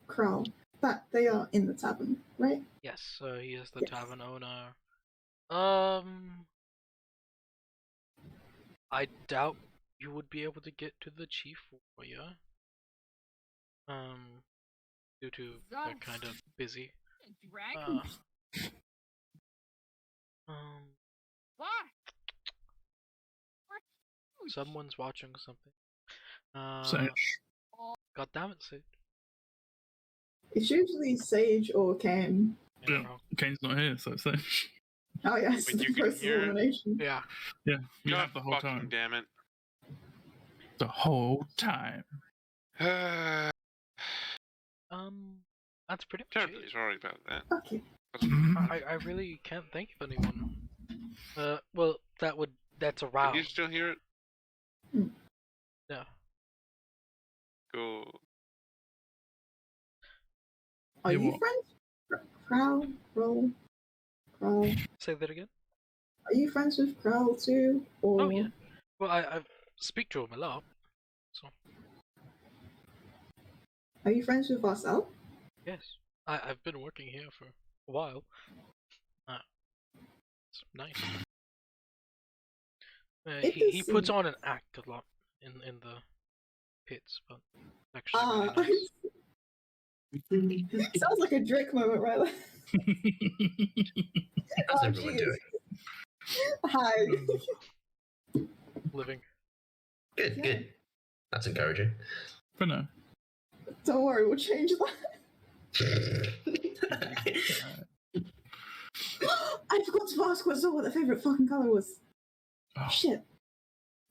Kral? That they are in the tavern, right? Yes, he is the tavern owner. I doubt you would be able to get to the chief warrior. Due to they're kind of busy. Someone's watching something. Sage. God damn it, Sage. It's usually Sage or Kane. Yeah, Kane's not here, so it's Sage. Oh yes, But the you can first hear it. elimination. Yeah. Yeah, you God have the whole fucking time. damn it. The whole time. That's pretty much Terribly it. sorry about that. Okay. I really can't think of anyone. Well, that's around. Can you still hear it? Yeah. Go. Are You you what? friends? Crow, Roll, Crow. Say that again. Are you friends with Crow too? Or Oh yeah. Well, I speak to him a lot. So are you friends with Marcel? yes, I've been working here for a while. It's nice. It He does puts seem- on an act a lot in the pits, but it's actually really Ah, nice. sounds like a Drake moment right there. How's Oh, everyone jeez. doing? Hi. Living. Good, Yeah. good. That's encouraging. For now. Don't worry, we'll change that. I forgot to ask what their favorite fucking color was. Oh, Shit.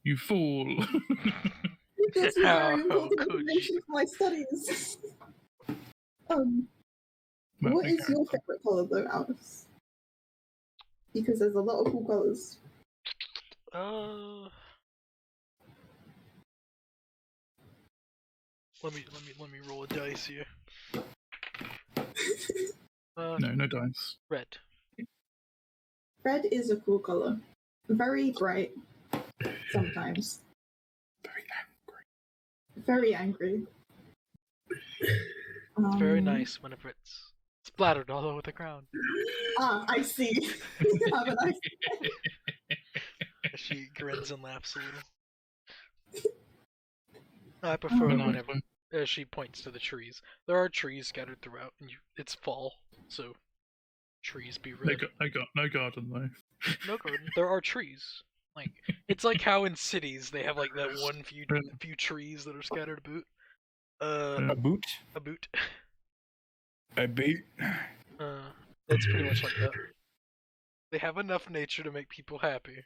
you fool. That's not very important could information for my studies. Well, What okay. is your favorite color though, Alice? Because there's a lot of cool colors. Let me roll a dice here. No dice. Red. Red is a cool color. Very bright. Sometimes. Very angry. Very nice whenever it's splattered all over the ground. Ah, I see. Have a nice She grins and laughs a little. I prefer it whenever she points to the trees. There are trees scattered throughout, and it's fall, so trees be red. I got no garden though. No garden. There are trees. Like it's like how in cities they have like that one few trees that are scattered about. A boot? A boot. A boot? It's pretty much like that. They have enough nature to make people happy,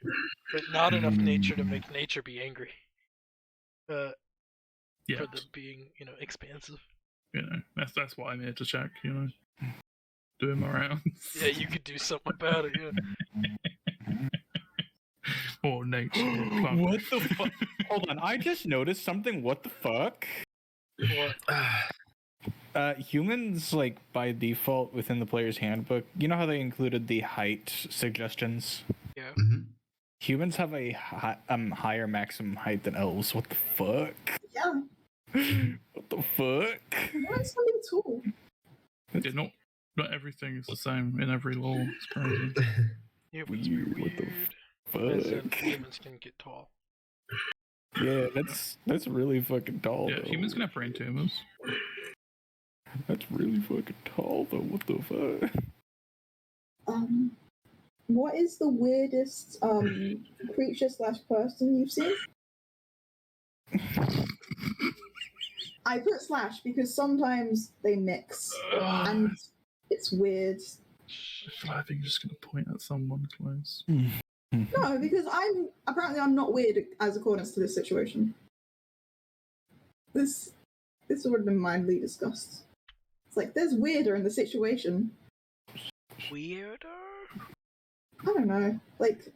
but not enough nature to make nature be angry. Yeah. For them being, expansive. You know, that's what I'm here to check, you know. Doing my rounds. Yeah, you could do something about it, yeah. Or nature. What the fuck? Hold on, I just noticed something. What the fuck? What? Humans, like, by default within the player's handbook, you know how they included the height suggestions? Yeah. Mm-hmm. Humans have a higher maximum height than elves. What the fuck? Yeah. What the fuck? What's something tall? Yeah, not everything is the same in every law. It's crazy. Humans Weird, be what the weird. As in, fuck? humans can get tall. Yeah, that's really fucking tall. Yeah, though. humans can have brain tumors. That's really fucking tall, though. What the fuck? What is the weirdest creature / person you've seen? I put / because sometimes they mix and it's weird. I think you're just gonna point at someone close. No, because I'm not weird as accordance to this situation. This would have been mildly discussed. It's like there's weirder in the situation. Weirder? I don't know, like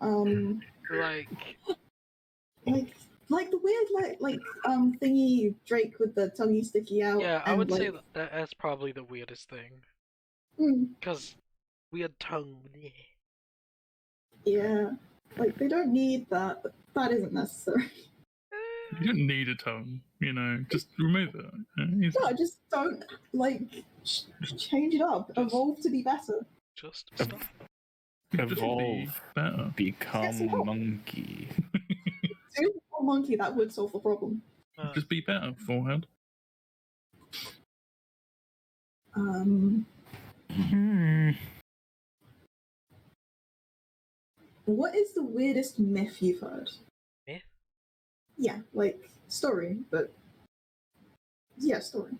like the weird thingy Drake with the tonguey sticky out. Yeah, I and, would like, say that's probably the weirdest thing. Because weird tongue. Yeah, like they don't need that. But that isn't necessary. You don't need a tongue, you know. Just remove it. No, just don't change it up. Evolve to be better. Just stop. Evolve. Better. Become monkey. Do a monkey, that would solve the problem. Just be better, forehead. What is the weirdest myth you've heard? Myth? Yeah, like story, but yeah, story.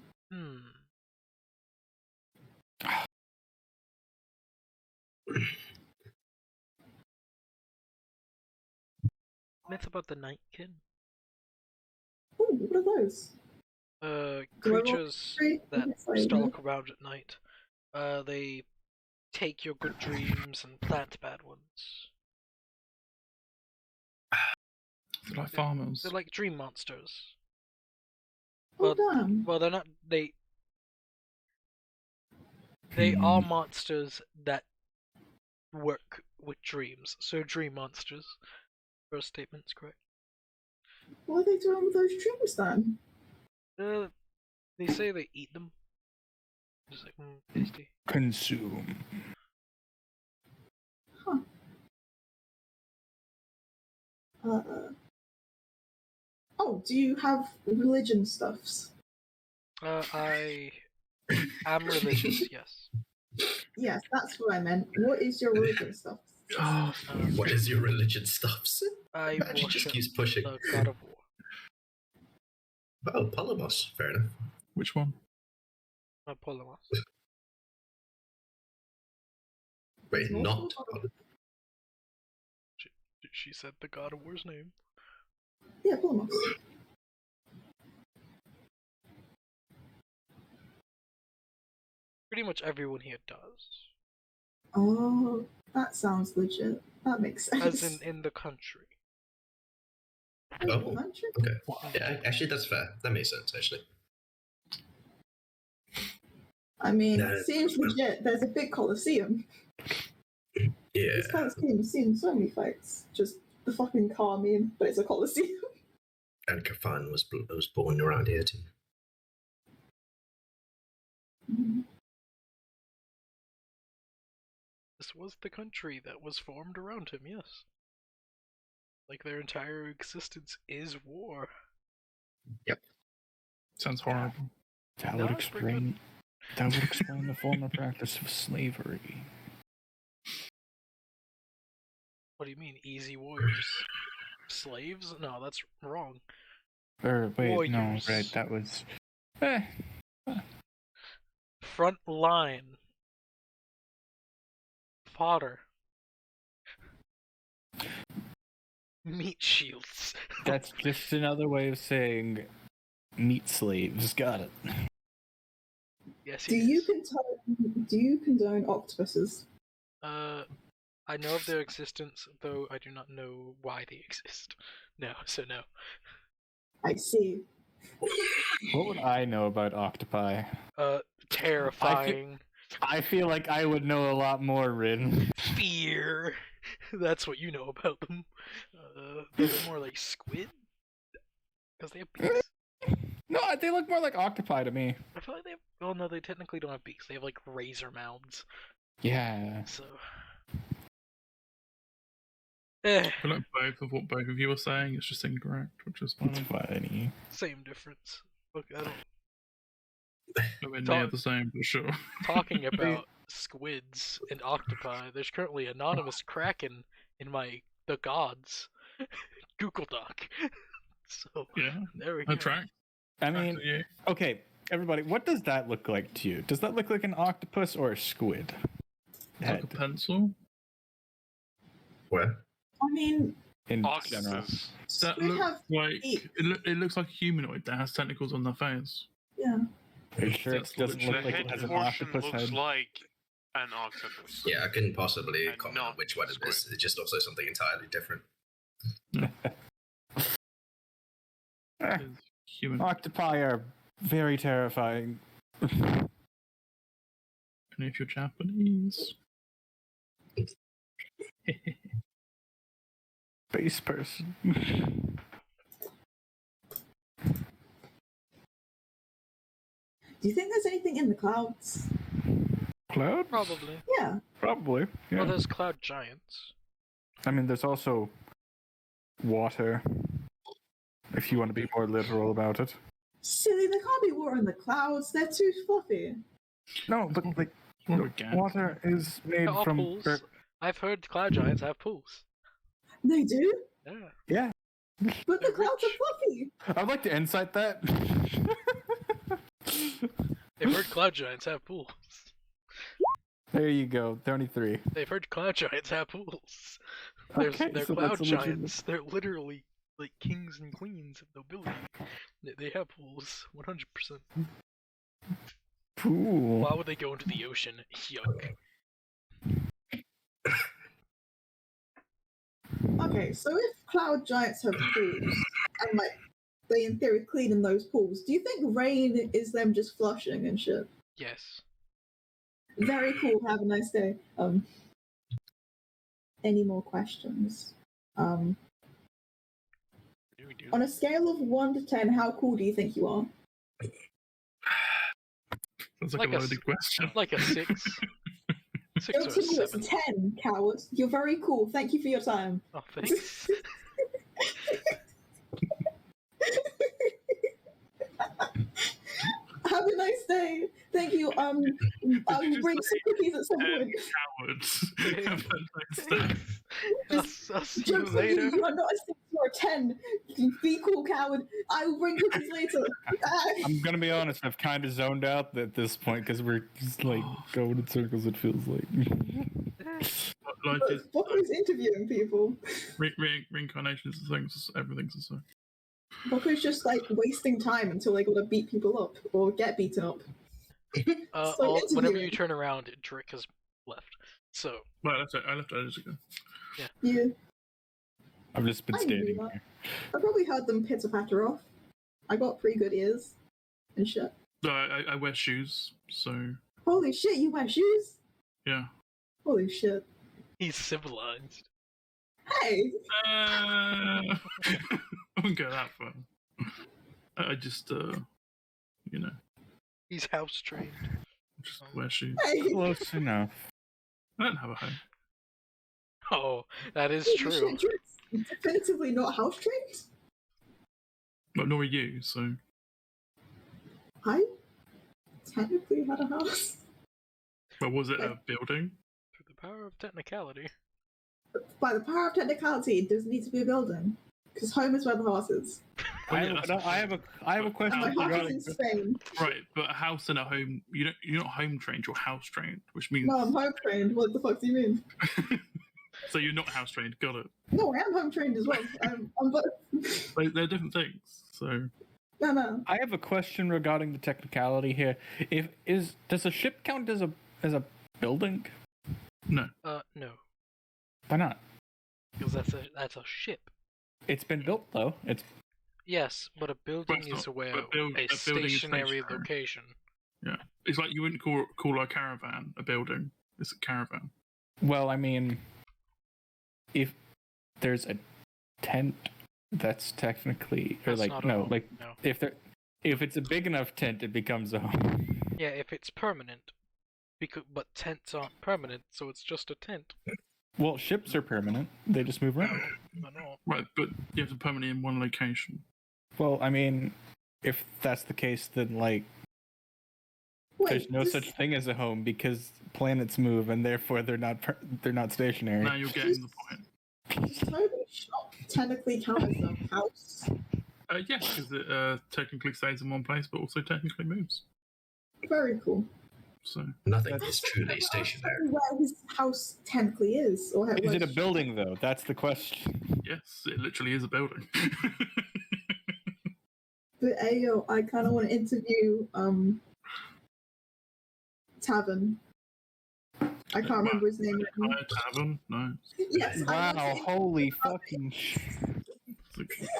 Myth about the Night Kin. Oh, what are those? Creatures that Sorry, stalk around at night. They take your good dreams and plant bad ones. They're like farmers. They're like dream monsters. Oh, Well, damn. well, they're not. They are monsters that work with dreams. So dream monsters. First statement's correct. What are they doing with those dreams then? They say they eat them. Just like, tasty. Consume. Huh. Oh, do you have religion stuffs? I am religious, yes. Yes, that's what I meant. What is your religion stuff? Oh, what is your religion stuffs? I Imagine just worship keeps pushing. the god of war. Oh, Polybos. Fair enough. Which one? Polymos. Wait, It's not multiple Polybos. She said the god of war's name. Yeah, Polymos. Pretty much everyone here does. Oh, that sounds legit. That makes sense. As in the country. Oh, Oh, country? okay. Yeah, actually, that's fair. That makes sense, actually. I mean, No. seems legit. There's a big coliseum. Yeah. This coliseum's seen so many fights. Just the fucking car meme, but it's a coliseum. And Kafan was born around here, too. This was the country that was formed around him, yes. Like their entire existence is war. Sounds horrible. That No, would it's pretty good. explain the former practice of slavery. What do you mean, easy warriors? Slaves? No, that's wrong. Or wait, no, Warriors. right? That was. Front line. Fodder. Meat shields. That's just another way of saying meat slaves. Got it. Yes, Do it you is. condone octopuses? I know of their existence, though I do not know why they exist. No, so no. I see. What would I know about octopi? Terrifying. I feel like I would know a lot more, Rin. Fear. That's what you know about them. They're more like squid? Because they have beaks. No, they look more like octopi to me. I feel like they have... Well, no, they technically don't have beaks. They have, like, razor mouths. Yeah. So... I feel like both of you were saying is just incorrect, which is It's fine. funny. Same difference. Look, I don't... Nowhere near the same, but sure. Talking about squids and octopi, there's currently anonymous kraken in my The Gods Google Doc. So, Yeah, there we go. I track. I mean, Yeah. okay, everybody, what does that look like to you? Does that look like an octopus or a squid? Like a Head pencil. Where? I mean, in general. Octopus. That squid looks have like beaks. it looks like a humanoid that has tentacles on their face. Yeah. Are you sure it That's doesn't literally- look The like head it has an portion octopus looks head? like an octopus. Yeah, I couldn't possibly And comment on not which one it is. squid. It's just also something entirely different. Eh, It's human. octopi are very terrifying. And if you're Japanese, Space person. Do you think there's anything in the clouds? Cloud? Probably. Yeah. Probably. Yeah. Well, there's cloud giants. I mean, there's also water. If you want to be more literal about it. Silly, there can't be water in the clouds. They're too fluffy. No, but like what a gas. water is made There are from. pools. I've heard cloud giants have pools. They do, Yeah. Yeah. but the They're clouds are rich. fluffy. I'd like to insight that. They've heard cloud giants have pools. There you go. 23. They've heard cloud giants have pools. Okay, They're so cloud that's a legitimate- giants. They're literally like kings and queens of nobility. They have pools, 100%. Pool. Why would they go into the ocean? Yuck. I Okay, so if cloud giants have pools, and like they in theory clean in those pools, do you think rain is them just flushing and shit? Yes. Very cool. Have a nice day. Any more questions? On a scale of 1 to 10, how cool do you think you are? That's like a loaded question. Like a 6. 6 Go or a to you, it's 7. 10, coward. You're very cool. Thank you for your time. Oh, thanks. Have a nice day. Thank you. I will bring some cookies at some point. Cowards. I'll see you Jokes on later. you. You are not a 6 or a 10. Be cool, coward. I will bring cookies later. I'm gonna be honest. I've kind of zoned out at this point because we're just like going in circles. It feels like. Life is Bokko's interviewing people. reincarnations and things. Everything's the same. Bokko's just like wasting time until they gotta beat people up or get beaten up. Whenever you turn around, Drick has left. So. Well, that's it. I left ages ago. Yeah. I've just been standing here. I probably heard them pitter patter off. I got pretty good ears and shit. So I wear shoes, so. Holy shit, you wear shoes? Yeah. Holy shit. He's civilized. Hey! I wouldn't go that far. I just, you know. He's house trained. Just wear shoes. Hey! Close enough. I don't have a home. Oh, that is Holy true. shit, you're definitively not house trained? But nor are you, so. I technically had a house. But was it a building? Through the power of technicality. By the power of technicality, it does need to be a building. Because home is where the heart is. I have a question. And my heart is in Spain. Right, but a house and a home, you're not home trained, you're house trained, which means. No, I'm home trained. What the fuck do you mean? So you're not house trained, got it. No, I am home trained as well. I'm both. They're different things, so. No. I have a question regarding the technicality here. Does a ship count as a building? No. No. Why not? Because that's a ship. It's been built though. Yes, but a building is where a stationary location. Yeah, it's like you wouldn't call a caravan a building. It's a caravan. Well, I mean, if there's a tent, that's technically if it's a big enough tent, it becomes a home. Yeah, if it's permanent. But tents aren't permanent, so it's just a tent. Well, ships are permanent. They just move around. I know. Right, but you have to permanently in one location. Well, I mean, if that's the case, then there's no such thing as a home because planets move and therefore they're not stationary. Now you're getting the point. Toby Shop technically count as a house? Yes, because it technically stays in one place, but also technically moves. Very cool. So nothing is truly stationary. Where his house technically is, or is it a building though? That's the question. Yes, it literally is a building. But Ayo, I kind of want to interview Tavern. I can't remember his name. Tavern? No. Yes. Wow! Holy fucking!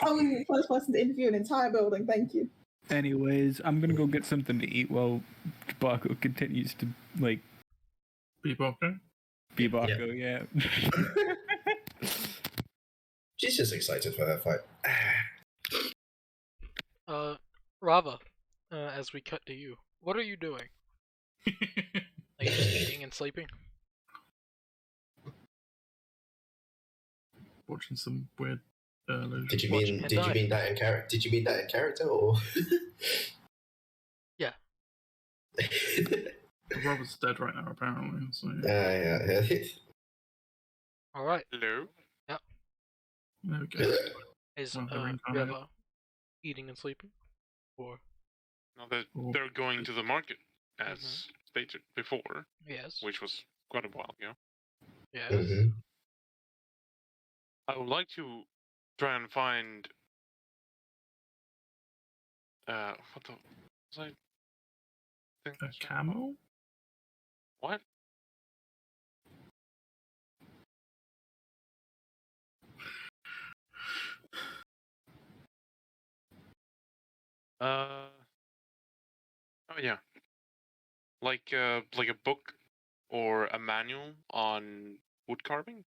I was the first person to interview an entire building. Thank you. Anyways, I'm gonna go get something to eat while Bako continues to Be Bako? Be Bako, yeah. She's just excited for that fight. Rava, as we cut to you, what are you doing? Are you just eating and sleeping? Watching some weird. Did you mean that in character? Did you mean that in character or? Yeah. Robert's dead right now, apparently. So. Yeah. All right. Hello. Yep. There we go. Is reincarnated. Rava eating and sleeping, or? No, they're going to the market as stated before. Yes. Which was quite a while ago. Yes. Mm-hmm. I would like to try and find what the was I A camel? What? Oh yeah, like a book or a manual on wood carving.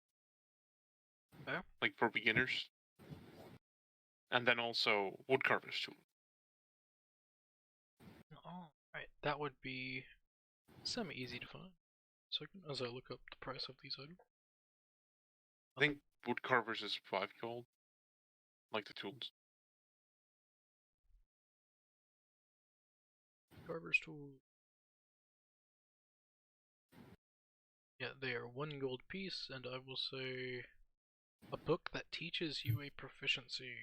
Yeah. Like for beginners. And then also woodcarver's tool. Oh, right. That would be semi-easy to find. Second, as I look up the price of these items. I think woodcarver's is 5 gold. Like the tools. Carver's tool. Yeah, they are 1 gold piece, and I will say a book that teaches you a proficiency.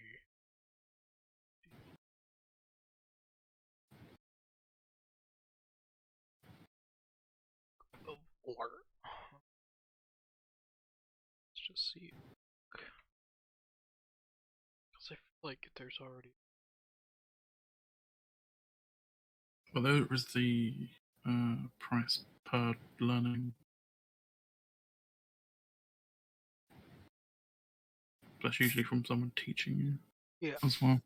Of war. Let's just see. Because I feel like there's already. Well, there is the price per learning. That's usually from someone teaching you. Yeah. As well.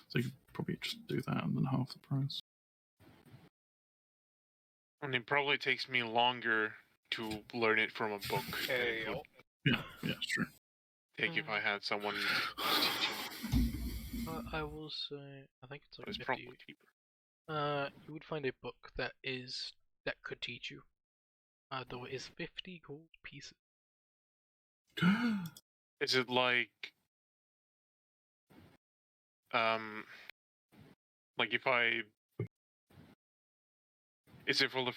So you could probably just do that and then half the price. And it probably takes me longer to learn it from a book than it would Yeah, it's true. take if I had someone teaching. I will say, I think it's like It's 50. probably cheaper. You would find a book that could teach you. Though it is 50 gold pieces. Is it like if I... Is it for the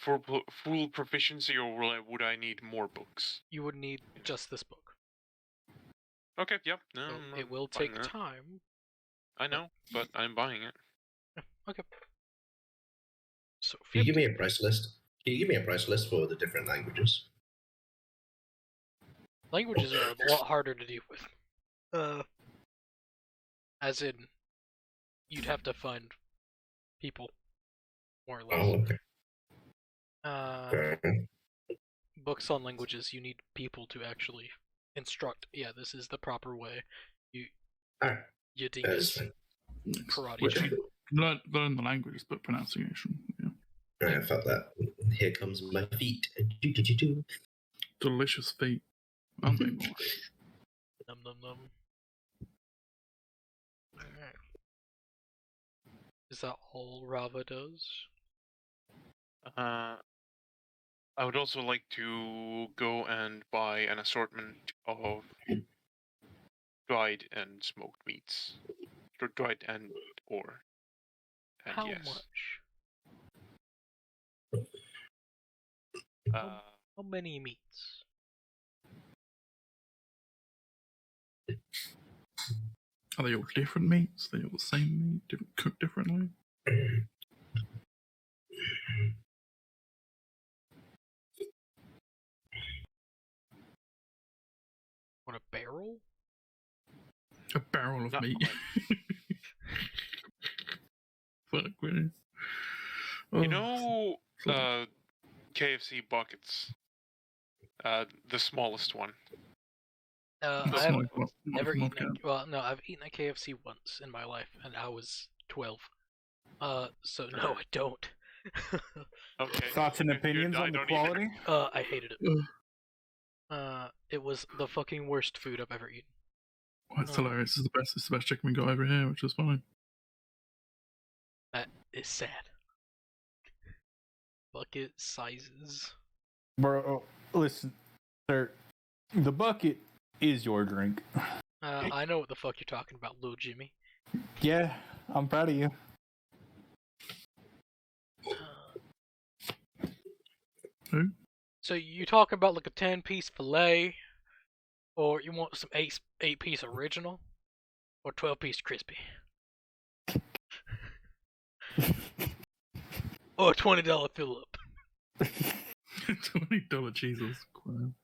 full proficiency, or would I need more books? You would need just this book. Okay, yep. No, So I'm it will buying take that. time. I know, but I'm buying it. Okay. So Can 50. you give me a price list? Can you give me a price list for the different languages? Languages are a lot harder to deal with. As in, you'd have to find people, more or less. Oh, okay. Uh, books on languages, you need people to actually instruct. Yeah, this is the proper way. You dingus karate Which chop. learn the languages, but pronunciation. Yeah. I felt that. Here comes my feet. Delicious feet, aren't they? Num num num. Alright. Is that all Rava does? I would also like to go and buy an assortment of dried and smoked meats. Dried and or. And How yes. much? How many meats? Are they all different meats? Are they all the same meat, cooked differently? What, a barrel? A barrel of meat. Fuck, really? You know, KFC buckets. The smallest one. I've never eaten. I've eaten a KFC once in my life, and I was 12. So no, I don't. Okay. Thoughts and opinions on the quality? I hated it. It was the fucking worst food I've ever eaten. Oh, it's hilarious. It's the best chicken we got over here, which is fine. That is sad. Bucket sizes. Bro, listen, sir. The bucket is your drink. I know what the fuck you're talking about, Lil Jimmy. Yeah, I'm proud of you. So you talking about like a 10-piece fillet, or you want some 8-piece original, or 12-piece crispy, or a $20 fill up? $20 Jesus Christ.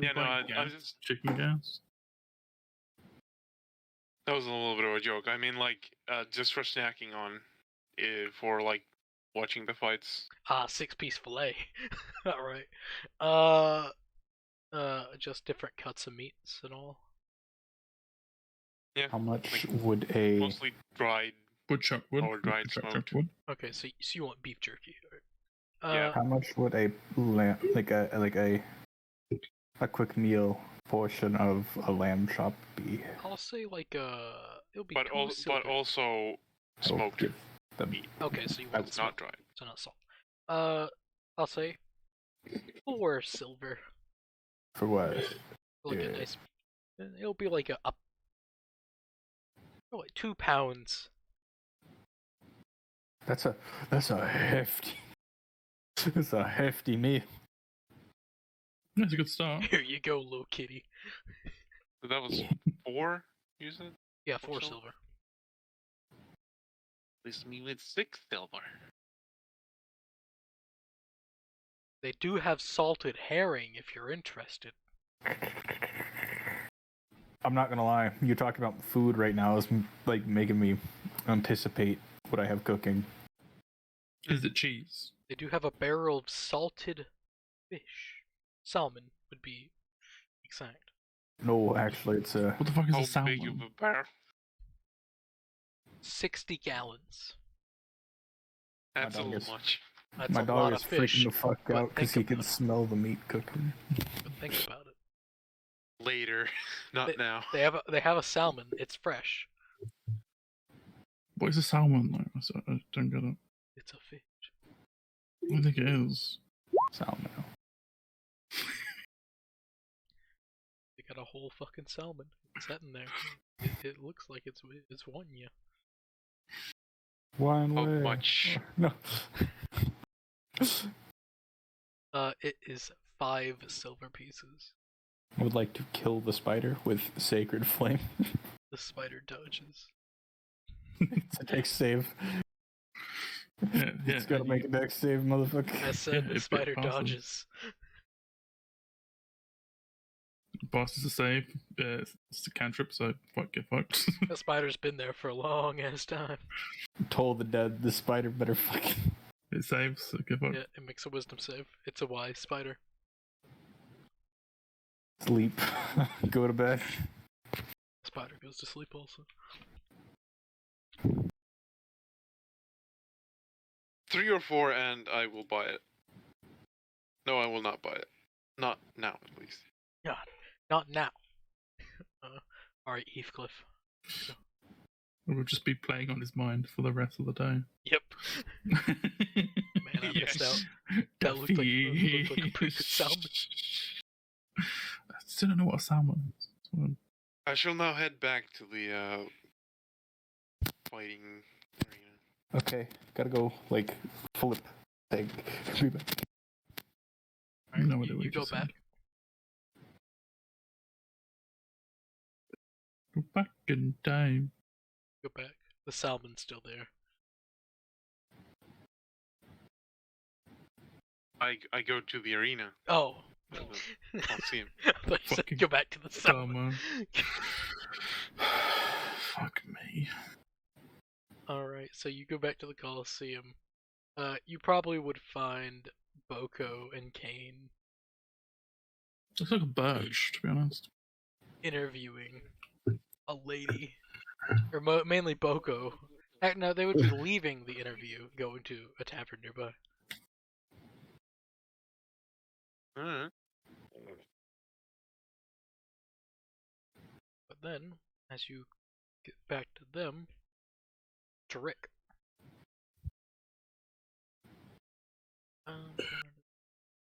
Yeah, no, I was just chicken gas. That was a little bit of a joke. I mean, just for snacking on, for watching the fights. 6-piece fillet. Alright. Just different cuts of meats and all. Yeah. How much would a mostly dried Woodchuck wood. Or dried Woodchuck smoked. wood. Okay, so you want beef jerky. Yeah. How much would a quick meal portion of a lamb chop be? I'll say like it'll be But also smoked meat. Okay, so you want That's not dried. So not salt. I'll say 4 silver. For what? Like a nice. It'll be like like 2 pounds. That's a hefty. That's a hefty meal. That's a good start. Here you go, little kitty. So that was 4, you said? Yeah, 4 silver. Leaves me with 6 silver. They do have salted herring if you're interested. I'm not gonna lie. You talking about food right now is like making me anticipate what I have cooking. Is it cheese? They do have a barrel of salted fish. Salmon would be exact. No, actually, it's a. What the fuck is a How salmon? big of a barrel? 60 gallons. That's a dog little is- much. That's My a dog lot is of fish. freaking the fuck but out because he think can about it. smell the meat cooking. But think about it. Later, not now. They have a salmon. It's fresh. What is a salmon like? I don't get it. It's a fish. I think it is. Salmon. They got a whole fucking salmon sitting there. It looks like it's one, yeah. One How way. much? No. It is 5 silver pieces. I would like to kill the spider with sacred flame. The spider dodges. It's a dex save. Yeah, It's gotta make a dex save, motherfucker. I said Yeah, the it's spider awesome. dodges. Boss is a save. It's a cantrip, so get fucked. That spider's been there for a long ass time. Told the dead the spider better fucking. It saves, so get fucked. Yeah, it makes a wisdom save. It's a wise spider. Sleep. Go to bed. Spider goes to sleep also. 3 or 4, and I will buy it. No, I will not buy it. Not now, at least. God, not now. Alright, Heathcliff. We'll just be playing on his mind for the rest of the day. Yep. Man, I missed out. That looked like a pretty good salmon. I still don't know what a salmon is. I shall now head back to the fighting arena. Okay, gotta go, like, flip thing. Be back. I know what You it go was. back. Go back in time. Go back. The salmon's still there. I go to the arena. Oh. I'll see him. I thought you said Fucking go back to the salmon. Salmon. Fuck me. Alright, so you go back to the Coliseum. You probably would find Boko and Kane Looks like a birch, to be honest. interviewing a lady. Or mainly Boko. No, they would be leaving the interview, going to a tavern nearby. Alright. But then, as you get back to them, to Rick.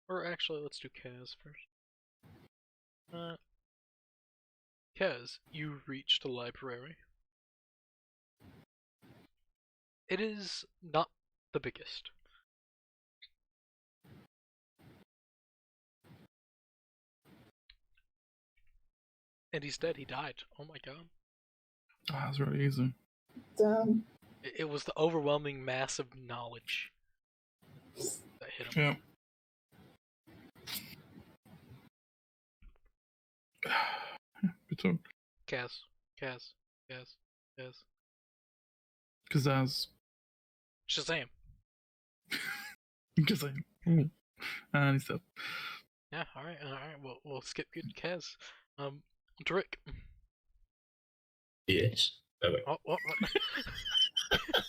Or actually, let's do Kaz first. Kaz, you reach the library. It is not the biggest. And he's dead, he died. Oh my god. Oh, that's really easy. Damn. It was the overwhelming mass of knowledge that hit him. Yeah. Good talk. Kaz. Kazaz. Shazam. Kazam. Ooh. And he's dead. Yeah, alright, we'll skip good Kaz. Drick. Yes. Oh, wait. What?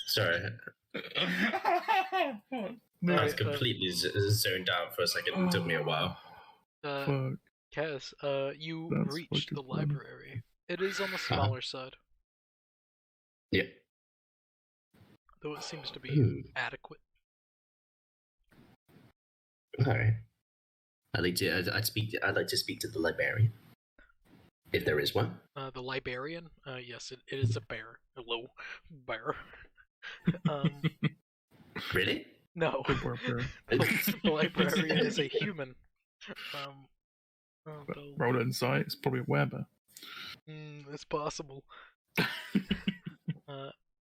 Sorry, I was completely zoned out for a second. It took me a while. Kaz, you reach the library. It is on the smaller side. Yeah. Though it seems to be adequate. All right. I'd like to speak to the librarian, if there is one. The librarian? Yes, it is a bear. Hello, bear. Really? No. The librarian is a human. Roll insight. It's probably a werebear. It's possible.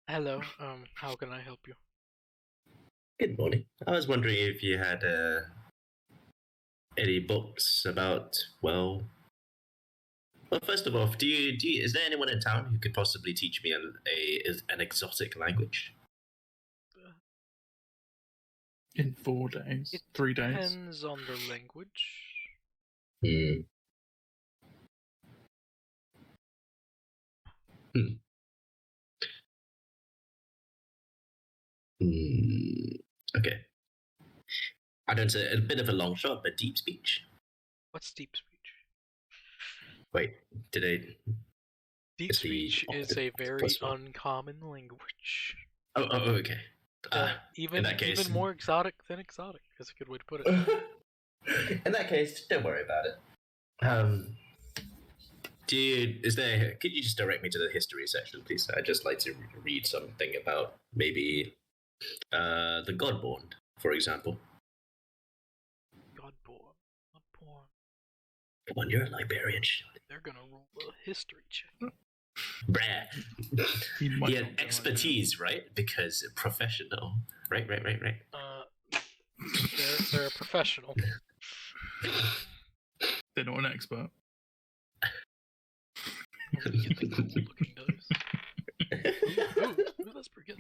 Hello. How can I help you? Good morning. I was wondering if you had any books about, well, first of all, is there anyone in town who could possibly teach me an exotic language? In 4 days, 3 days. Depends on the language. Okay. I don't say a bit of a long shot, but deep speech. What's deep speech? Wait, did I? Deep speech is a very uncommon language. Oh, okay. Even more exotic than exotic is a good way to put it. In that case, don't worry about it. Could you just direct me to the history section, please? I'd just like to read something about maybe the Godborn, for example. Godborn. Come on, you're a librarian. They're gonna roll a history check. Brad. He had expertise, right? Because professional. Right. They're a professional. They're not an expert. Let me get the cool looking dice. Ooh, that's pretty good.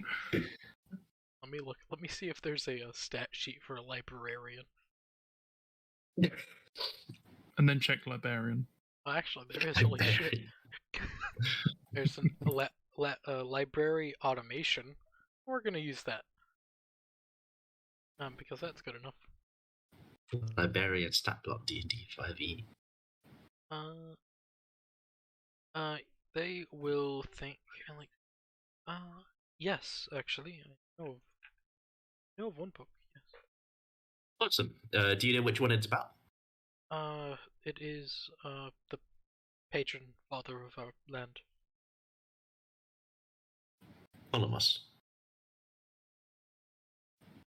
Let me look. Let me see if there's a stat sheet for a librarian. And then check librarian. Well, actually, there is. Holy shit. There's a library automation. We're gonna use that. Because that's good enough. Librarian stat block D&D 5e. They will think like, yes, actually, I know of one book. Yes. Awesome. Do you know which one it's about? It is the patron father of our land. Follow us.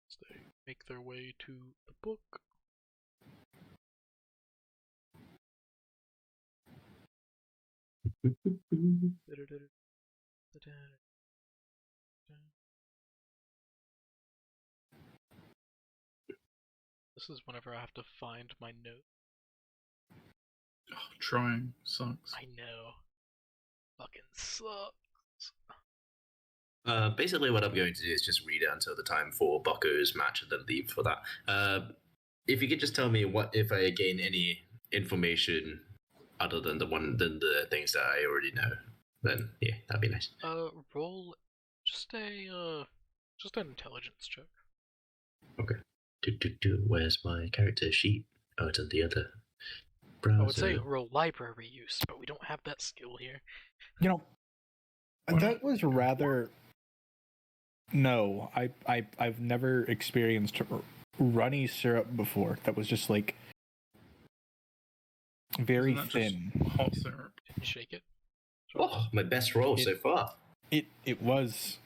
So they make their way to the book. This is whenever I have to find my note. Oh, trying sucks. I know. Fucking sucks. Basically, what I'm going to do is just read it until the time for Bucko's match and then leave for that. If you could just tell me what if I gain any information other than the things that I already know, then yeah, that'd be nice. Roll just an intelligence check. Okay. Where's my character sheet? Oh, it's on the other browser. I would say roll library use, but we don't have that skill here. You know, that was rather. No, I've never experienced runny syrup before. That was just like very thin. Hot syrup. Didn't shake it. Oh, my best roll so far. It was.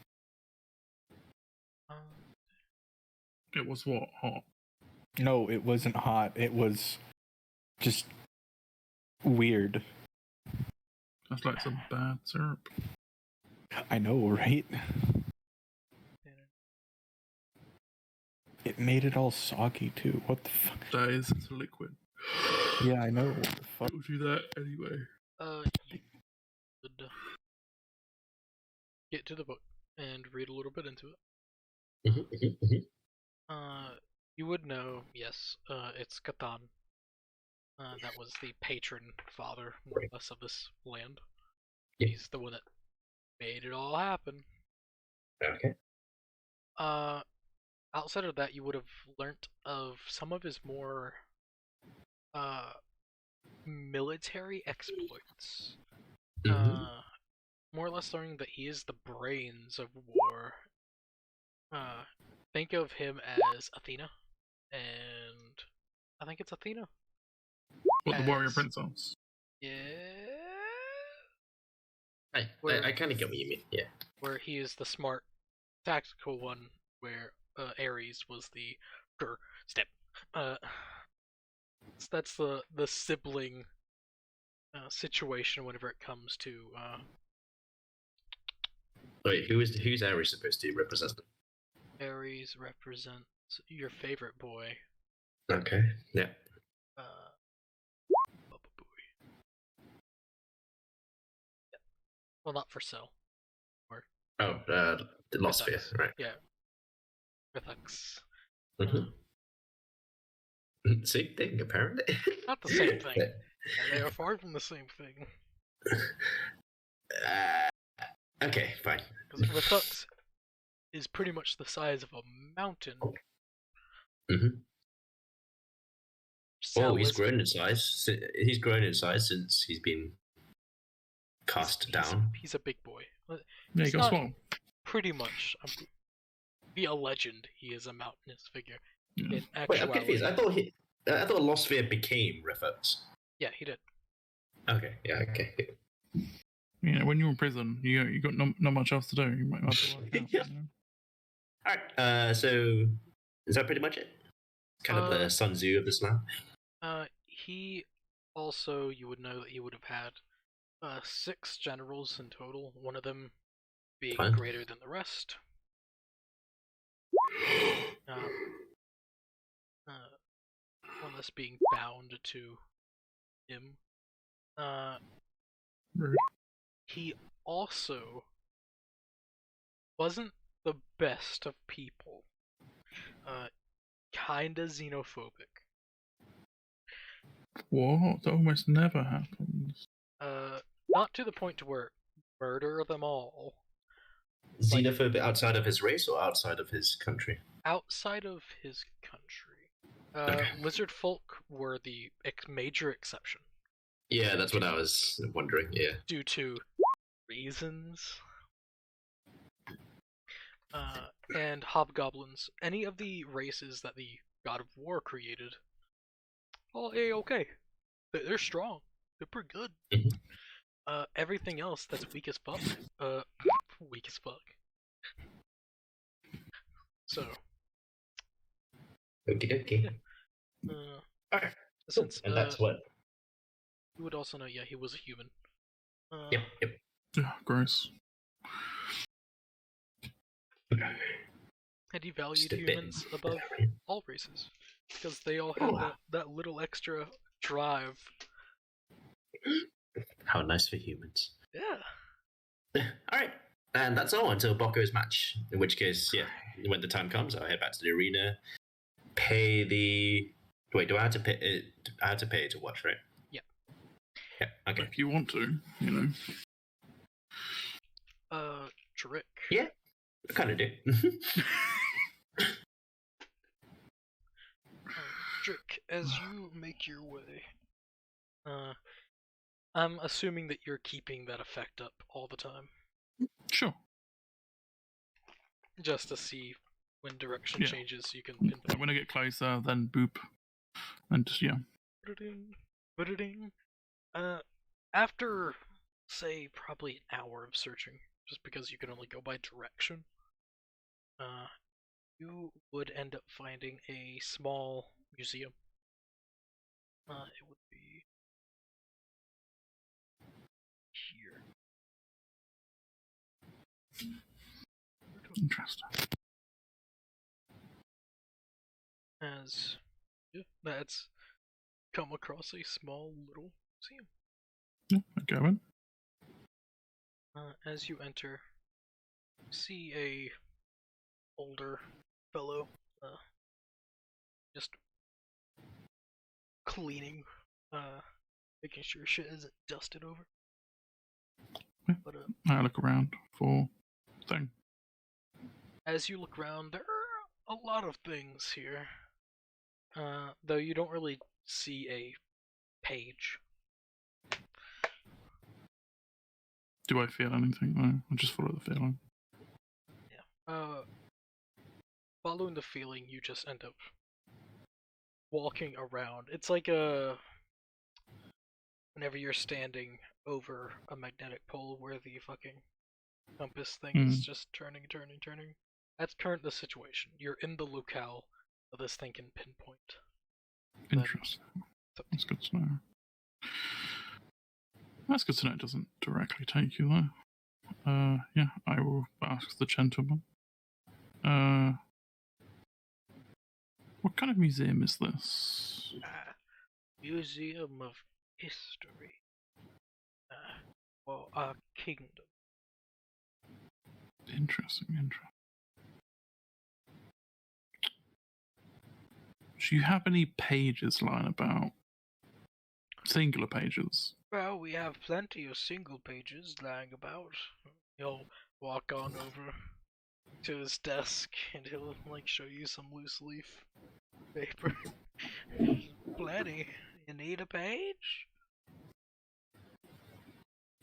It was what? Hot? No, it wasn't hot. It was just weird. That's like some bad syrup. I know, right? It made it all soggy too. What the fuck? That is, it's a liquid. Yeah, I know. What the fuck? It'll do that anyway. You would get to the book and read a little bit into it. You would know, yes, it's Catan. That was the patron father, more or less, of this land. He's the one that made it all happen. Okay. Outside of that, you would have learnt of some of his more military exploits. More or less learning that he is the brains of war. Think of him as Athena, and I think it's Athena. What, the warrior princess? Yeah. I kind of get what you mean. Yeah. Where he is the smart, tactical one, where Ares was the step. That's the sibling situation whenever it comes to. Wait, who's Ares supposed to represent? Ares represents your favorite boy. Okay. Yeah. Well, not for sale. Or the Lost Sphere, right? Yeah. Rithux. Same thing, apparently. Not the same thing. They are far from the same thing. Okay, fine. Because Rithux is pretty much the size of a mountain. Oh, he's grown in size. He's grown in size since he's been cast down. He's a big boy. Yeah, he got swole. Pretty much. Be a legend. He is a mountainous figure. Yeah. In actuality. Wait, I'm confused. I thought Lost Sphere became Rithux. Yeah, he did. Okay. Yeah. Okay. Yeah, when you're in prison, you got not much else to do. You might have to work out. Yeah. All right. So is that pretty much it? Kind of the Sun Tzu of this man. He also, you would know that he would have had 6 generals in total. One of them being greater than the rest. One less being bound to him. He also wasn't the best of people. Kinda xenophobic. What? That almost never happens. Not to the point to where murder them all. Xenophobic outside of his race or outside of his country? Outside of his country. Lizard folk were the major exception. Yeah, that's what I was wondering, yeah. Due to reasons. And hobgoblins. Any of the races that the God of War created. Well, okay. They're strong. They're pretty good. Everything else that's weak as fuck. Weak as fuck. So. Okie dokie. Alright. Since, and that's what? You would also know, yeah, he was a human. Yep. Yeah, gross. And he valued humans above all races. Because they all had that little extra drive. How nice for humans. Yeah. Alright. And that's all until Bokko's match. In which case, yeah, when the time comes, I'll head back to the arena. Pay the... Wait, do I have to pay? I have to pay to watch, right? Yeah. Yeah, okay. If you want to, you know. Trick. Yeah, I kind of do. Trick, as you make your way, I'm assuming that you're keeping that effect up all the time. Sure. Just to see when direction changes, you can pinpoint. When I get closer, then boop. And just, yeah. After, say, probably an hour of searching, just because you can only go by direction, you would end up finding a small museum. It would be here. Interesting. As that's come across a small little museum. Yeah, go in. As you enter, see a older fellow, just cleaning, making sure shit isn't dusted over. Yeah. But I look around for thing. as you look around, there are a lot of things here. Though you don't really see a page. Do I feel anything? No, I just follow the feeling. Yeah. Following the feeling, you just end up walking around. It's like whenever you're standing over a magnetic pole where the fucking compass thing is just turning. That's the situation. You're in the locale that this thing can pinpoint. Interesting. That's good to know. That's good to know it doesn't directly take you there. Yeah, I will ask the gentleman. What kind of museum is this? Museum of History. For our kingdom. Interesting. Do you have any pages lying about? Singular pages? Well, we have plenty of single pages lying about. He'll walk on over to his desk and he'll show you some loose leaf paper. Plenty. You need a page?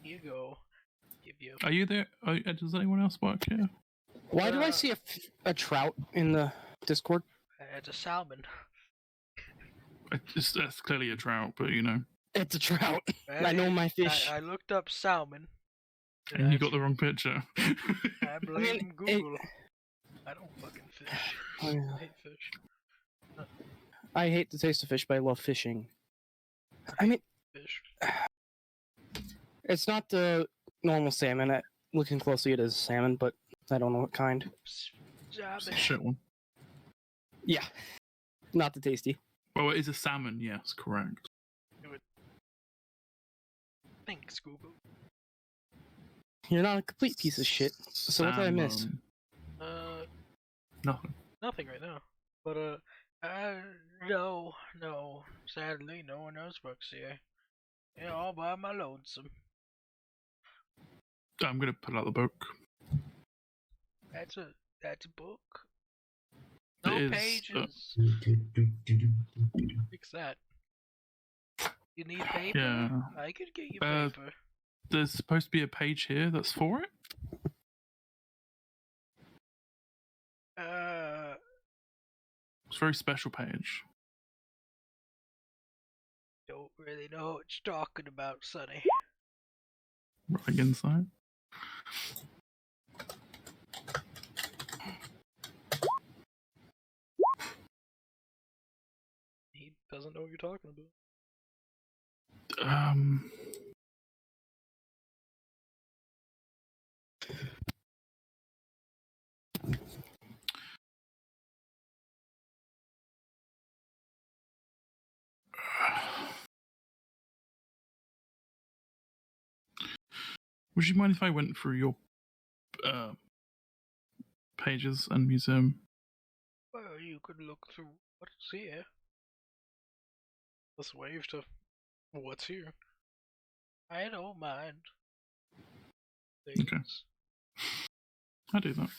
Here you go. Give you. Are you there? Does anyone else work here? Why do I see a trout in the Discord? It's a salmon. That's clearly a trout, but It's a trout. I know my fish. I looked up salmon. And you got the wrong picture. I blame Google. I don't fucking fish. I hate fish. I hate the taste of fish, but I love fishing. Fish. It's not the normal salmon. Looking closely, it is salmon, but I don't know what kind. It's a shit one. Yeah. Not the tasty. Well, it is a salmon, yes, correct. Thanks, Google. You're not a complete piece of shit. So what did I miss? Nothing. Nothing right now. But, no. Sadly, no one else works here. Yeah, all by my lonesome. I'm gonna pull out the book. That's a book. No pages. Fix that. You need paper? Yeah. I could get you paper. There's supposed to be a page here that's for it? It's a very special page. Don't really know what you're talking about, Sonny. Right inside. He doesn't know what you're talking about. Would you mind if I went through your pages and museum? Well, you could look through what's here. Let's wave to what's here. I don't mind. Things. Okay. I do that.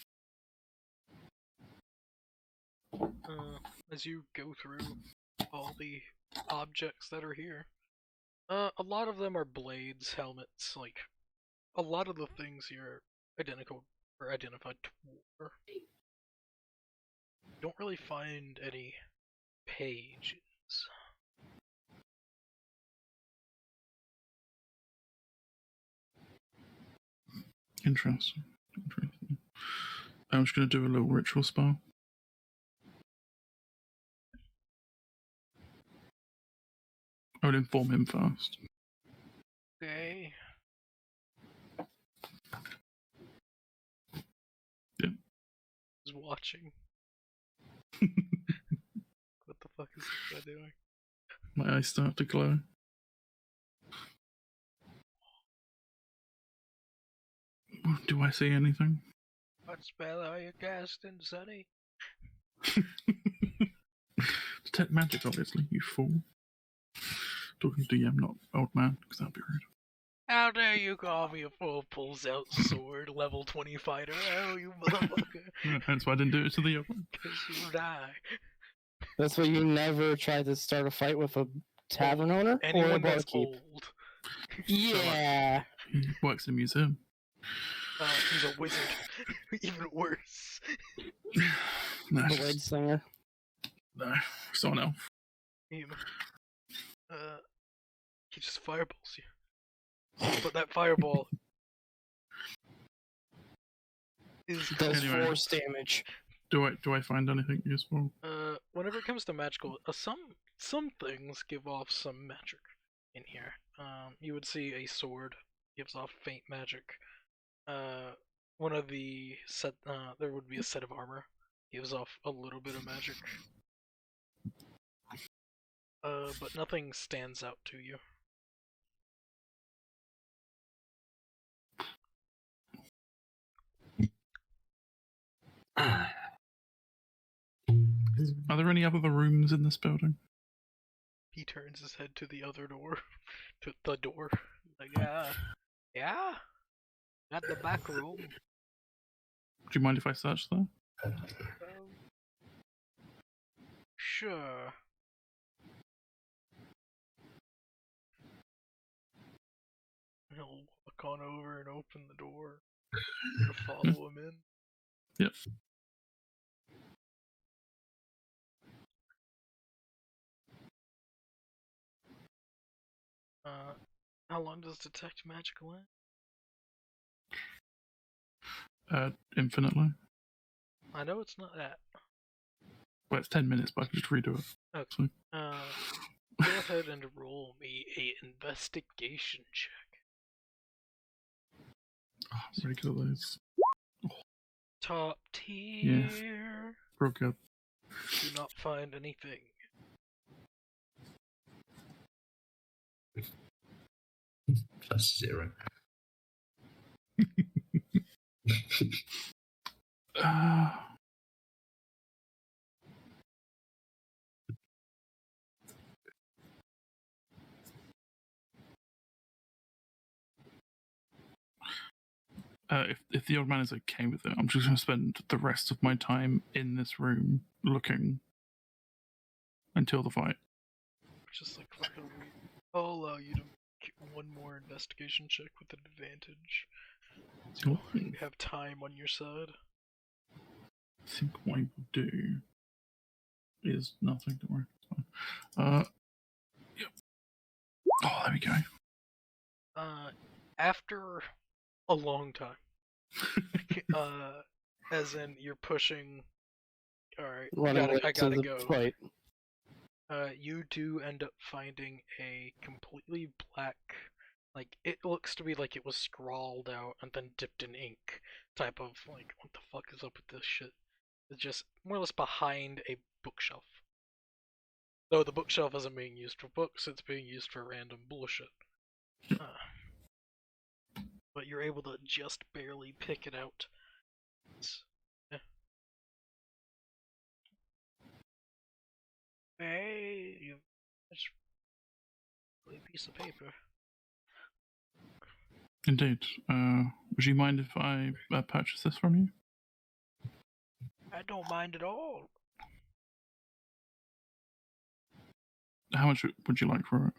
As you go through all the objects that are here, a lot of them are blades, helmets, a lot of the things here are identical or identified to war. You don't really find any pages. Interesting. I'm just going to do a little ritual spell. I would inform him first. Okay. Yeah. He's watching. What the fuck is this guy doing? My eyes start to glow. Do I see anything? What spell are you casting, Sonny? Detect magic, obviously, you fool. Talking to DM, not old man, because that'd be rude. How dare you call me a fool? Pulls out sword, level 20 fighter. Oh, you motherfucker. That's why I didn't do it to the other one. Because you die. That's why you never try to start a fight with a tavern owner or a Anyone that's barkeep. old. Yeah. He works in a museum. He's a wizard. Even worse. No, The Blade Slinger. no, someone else. Him. He just fireballs you. But that fireball does Anyway. force damage. Do I find anything useful? Whenever it comes to magical, some things give off some magic in here. You would see a sword gives off faint magic. One of the set, there would be a set of armor gives off a little bit of magic. But nothing stands out to you. Are there any other rooms in this building? He turns his head to the other door. To the door. Like, yeah? At the back room. Do you mind if I search there? Sure. He'll walk on over and open the door. To follow him in. Yep. How long does detect magic last? Infinitely. I know it's not that. Well, it's 10 minutes, but I can just redo it. Okay. Go ahead and roll me a investigation check. Oh, I'm really good at those. Top tier. Real good. Do not find anything. +0. If the old man is okay with it, I'm just going to spend the rest of my time in this room looking until the fight. Just like fucking weird. I'll allow you to make one more investigation check with an advantage. So you have time on your side. I think what I will do is nothing. Don't worry. It's fine. Yep. Oh, there we go. After a long time, as in you're pushing. All right, I gotta go. Fight. You do end up finding a completely black, like it looks to be like it was scrawled out and then dipped in ink type of like, what the fuck is up with this shit? It's just more or less behind a bookshelf. Though the bookshelf isn't being used for books, it's being used for random bullshit. But you're able to just barely pick it out. Yeah. Hey, that's a piece of paper. Indeed. Would you mind if I purchase this from you? I don't mind at all. How much would you like for it?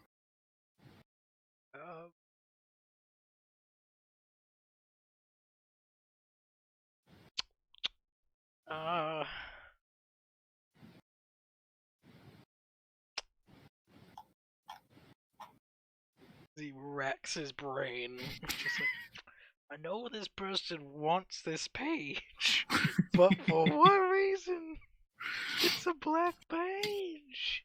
He racks his brain. Just like, I know this person wants this page, but for what reason? It's a black page.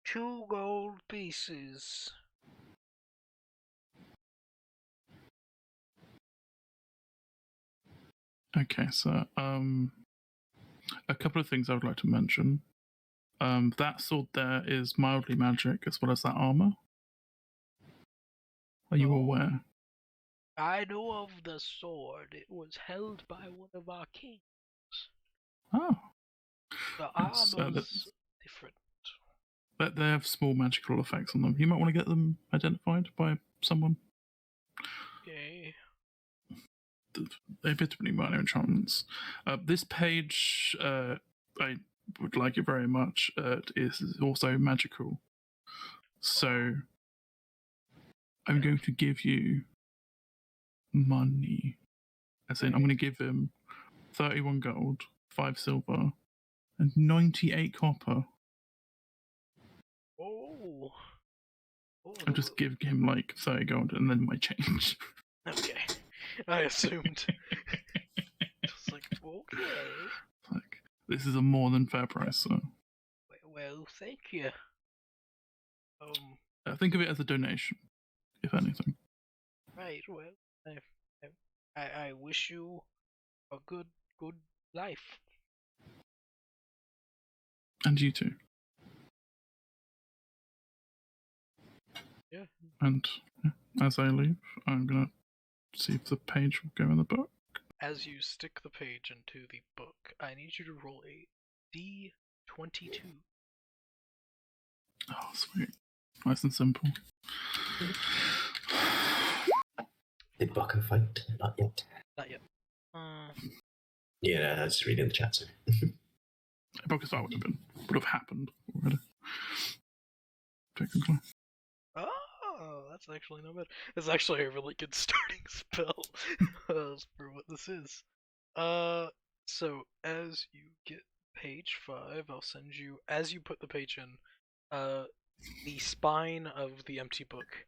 2 gold pieces. Okay, so a couple of things I would like to mention. That sword there is mildly magic, as well as that armor. Are you aware? I know of the sword. It was held by one of our kings. Oh. The armor's different. But they have small magical effects on them. You might want to get them identified by someone. Okay. They're between minor enchantments. This page, I would like it very much. Is also magical. So I'm going to give you money. As in, I'm going to give him 31 gold, 5 silver, and 98 copper. Oh. I'll just give him like 30 gold and then my change. Okay. I assumed. Just like, okay. Like, this is a more than fair price, so. Well, thank you. Think of it as a donation, if anything. Right, well, I wish you a good life. And you too. Yeah. And as I leave, I'm gonna see if the page will go in the book. As you stick the page into the book, I need you to roll a D22. Oh, sweet. Nice and simple. Did Bucko fight? Not yet. Not yet. Yeah, I was reading the chat, sorry. Bucko fight would have happened already. Technically. Oh, that's actually not bad. It's actually a really good starting spell for what this is. So as you get page 5, I'll send you, as you put the page in, the spine of the empty book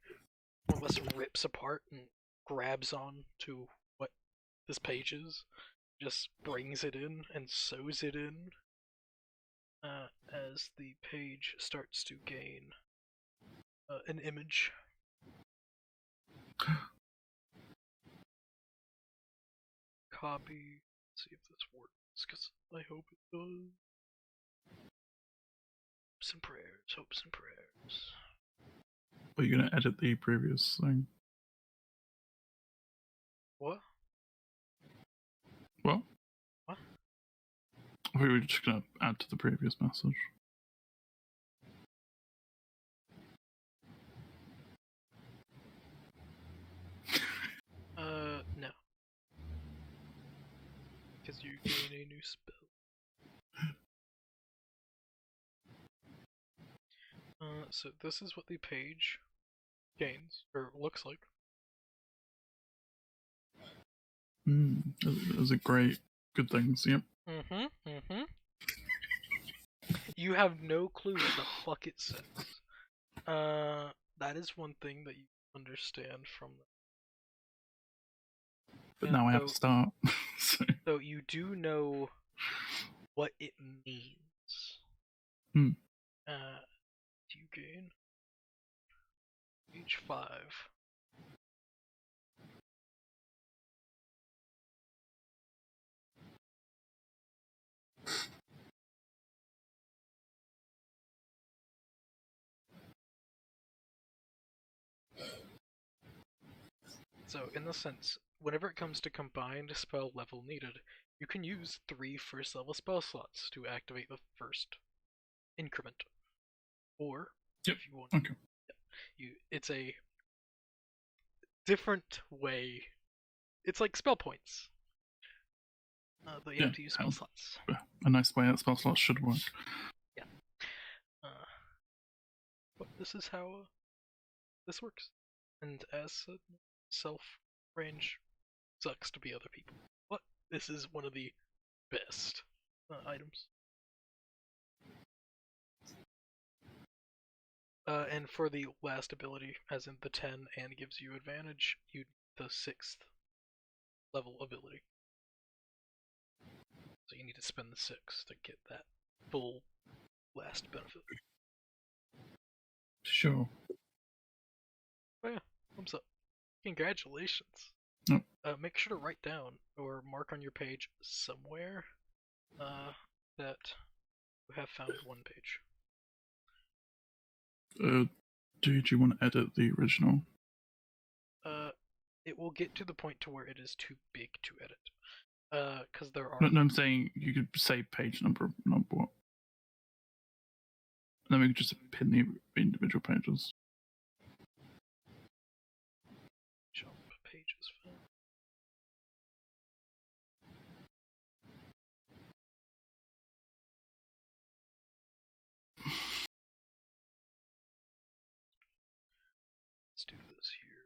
more or less rips apart and grabs on to what this page is, just brings it in and sews it in as the page starts to gain an image. Copy. See if this works, because I hope it does. Hopes and prayers, hopes and prayers. Are you going to edit the previous thing? What? What? What? I thought we were just going to add to the previous message. No. Because you gain a new spell. So this is what the page gains, or looks like. Those are great, good things, yep. You have no clue what the fuck it says. That is one thing that you understand from them. But now I have to start. So you do know what it means. Do you gain? Page 5. So, in the sense, whenever it comes to combined spell level needed, you can use 3 first level spell slots to activate the first increment. Or, if you want, it's a different way. It's like spell points. But you have to use spell slots. A nice way that spell slots should work. Yeah. But this is how this works. And as said, self-range sucks to be other people. But this is one of the best items. And for the last ability, as in the 10 and gives you advantage, you the 6th level ability. So you need to spend the 6 to get that full last benefit. Sure. Oh yeah, thumbs up. Congratulations. Yep. Make sure to write down or mark on your page somewhere that you have found one page. Did you want to edit the original? It will get to the point to where it is too big to edit. Because there are... No, I'm saying you could say page number what? then we can just pin the individual pages. Jump pages. Let's do this here.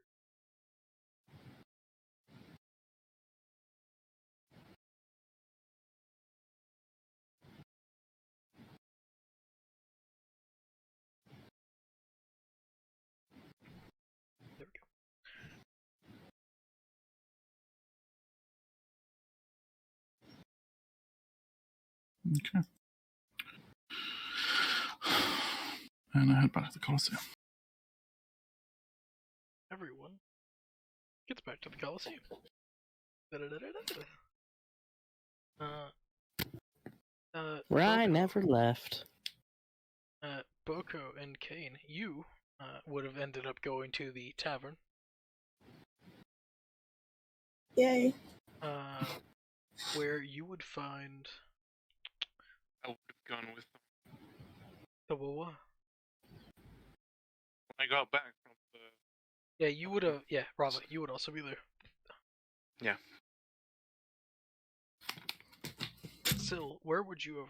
There we go. Okay. And I head back to the Colosseum. Everyone gets back to the Colosseum. Where I Boko, never left. Boko and Kane, you would have ended up going to the tavern. Yay. Where you would find I would have gone with them. the Wawa. When I got back from the... Yeah, you would have. Yeah, Rava, you would also be there. Yeah. Still, where would you have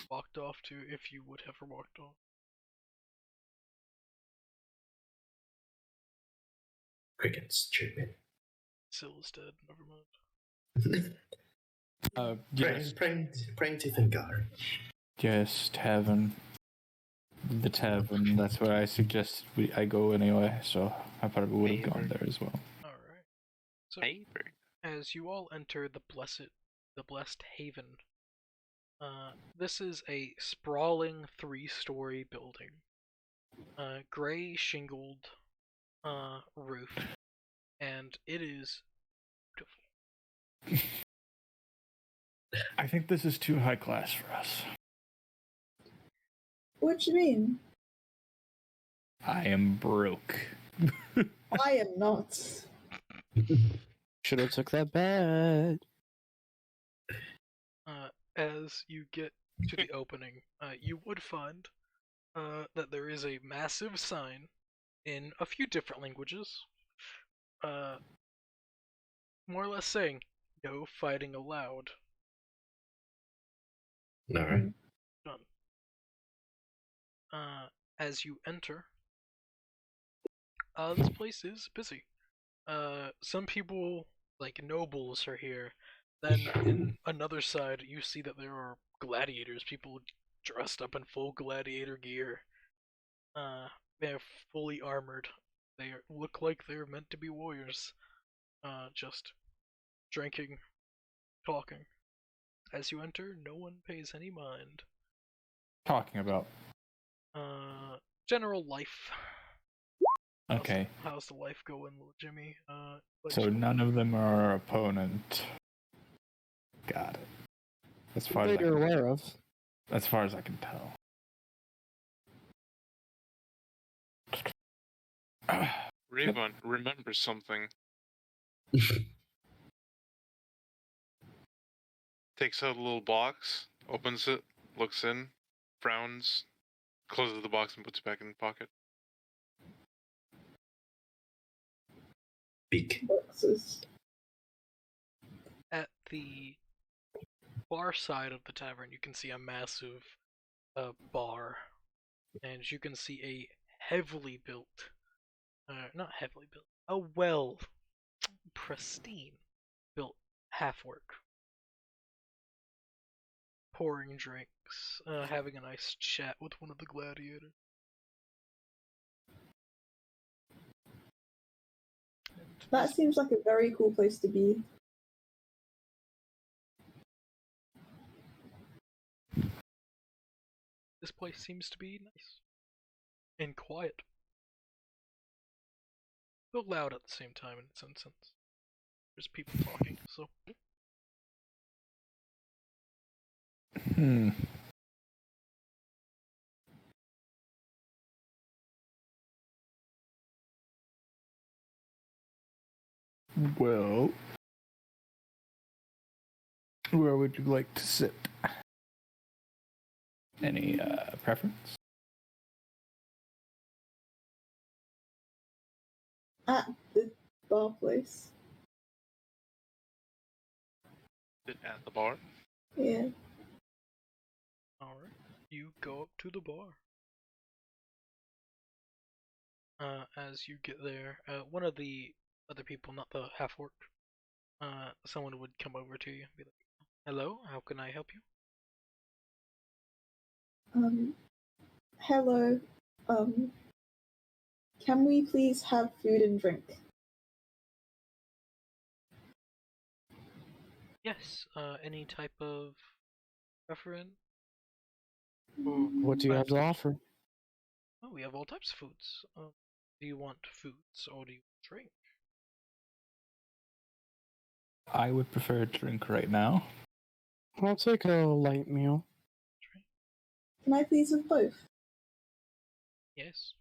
walked off to if you would have walked off? Crickets chirping. Syl is dead. Never mind. Yes, Praying to Fingar. yes, tavern. The tavern. That's where I suggest I go anyway. So I probably would have gone there as well. All right. So, Neighbor. as you all enter the blessed haven, this is a sprawling 3-story building, gray shingled roof, and it is beautiful. I think this is too high class for us. What do you mean? I am broke. I am not. Should have took that bet. As you get to the opening, you would find that there is a massive sign in a few different languages, more or less saying, "No fighting allowed." Alright. Done. As you enter, this place is busy. Some people, like nobles, are here. Then in another side, you see that there are gladiators, people dressed up in full gladiator gear. They're fully armored. They look like they're meant to be warriors. Just drinking, talking. As you enter, no one pays any mind. Talking about. General life. Okay. How's the life going, Jimmy? So none of them are our opponent. Got it. As far as That you're aware of. As far as I can tell. Rayvon, remember something. Takes out a little box, opens it, looks in, frowns, closes the box and puts it back in the pocket. Beak. Boxes. At the far side of the tavern, you can see a massive bar, and you can see a heavily built, not heavily built, a well, pristine built half-work, pouring drinks, having a nice chat with one of the gladiators. That seems like a very cool place to be. This place seems to be nice and quiet, but loud at the same time in its own sense. There's people talking, so. Well, where would you like to sit? Any preference? At the bar place. At the bar? Yeah. Alright. You go up to the bar. As you get there, one of the other people, not the half-orc, someone would come over to you and be like, "Hello, how can I help you?" Hello. Can we please have food and drink? Yes, any type of preference? What do you have to offer? Oh, we have all types of foods. Do you want foods or do you want drink? I would prefer a drink right now. I'll take a light meal. Drink? Can I please have both? Yes,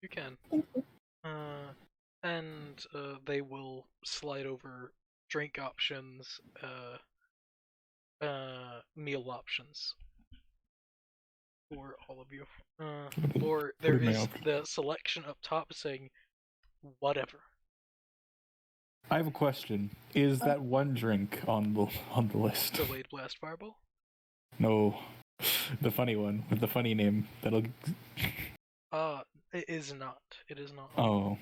you can. Thank you. And they will slide over drink options, meal options for all of you. Or there is the selection up top saying whatever. I have a question. Is that one drink on the list? Delayed blast fireball? No, the funny one with the funny name. That'll. It is not. It is not. Oh.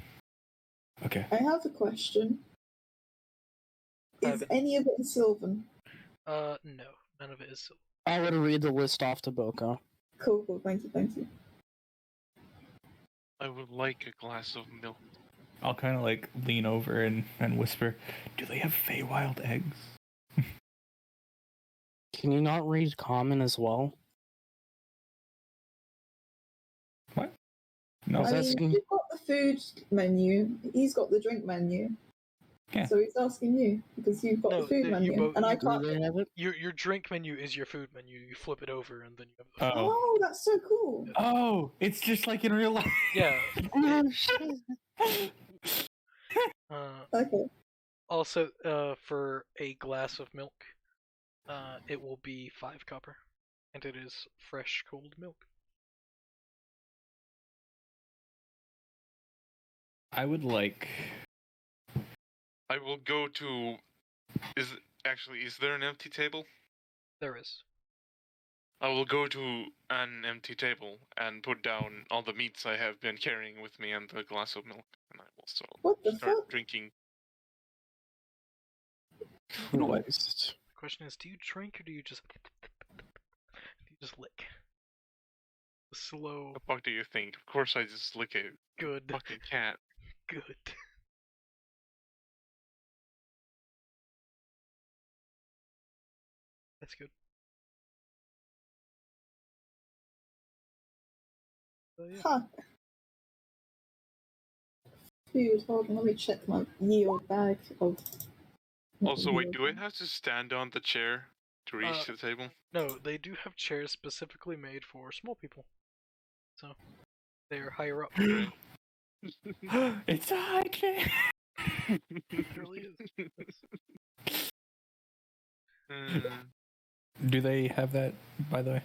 Okay. I have a question. Is any of it in Sylvan? No, none of it is Sylvan. I would read the list off to Boko. Cool, thank you. I would like a glass of milk. I'll kind of like lean over and whisper, "Do they have Feywild eggs?" Can you not read common as well? What? No. I mean, you've got the food menu, he's got the drink menu. Yeah. So he's asking you, because you've got the food menu, and I can't... have it? Your drink menu is your food menu. You flip it over, and then you have the food. Oh, that's so cool. Oh, it's just like in real life. Yeah. Okay. Also, for a glass of milk, it will be 5 copper, and it is fresh, cold milk. I would like. I will go to. Is there an empty table? There is. I will go to an empty table and put down all the meats I have been carrying with me and the glass of milk, and I will start drinking. Christ. The question is, do you drink or do you just lick? The slow. What the fuck do you think? Of course, I just lick a good fucking cat. Good. That's good. Yeah. Huh. Food, hold on, let me check my yield bag of... Also, wait, do I have to stand on the chair to reach the table? No, they do have chairs specifically made for small people. So, they're higher up. It's a high chair! It really is. Do they have that, by the way?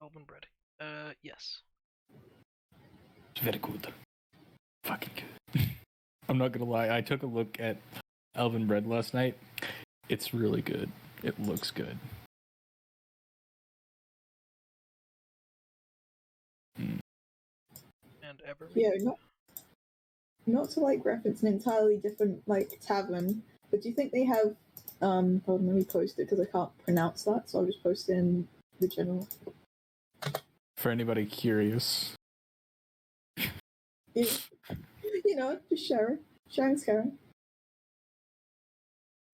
Elven bread. Yes. It's very good. Fucking good. I'm not gonna lie, I took a look at Elven bread last night. It's really good. It looks good. And ever. Yeah, not to like reference an entirely different like tavern, but do you think they have hold on, let me post it because I can't pronounce that, so I'll just post it in the general. For anybody curious. You know, just sharing. Sharing's caring.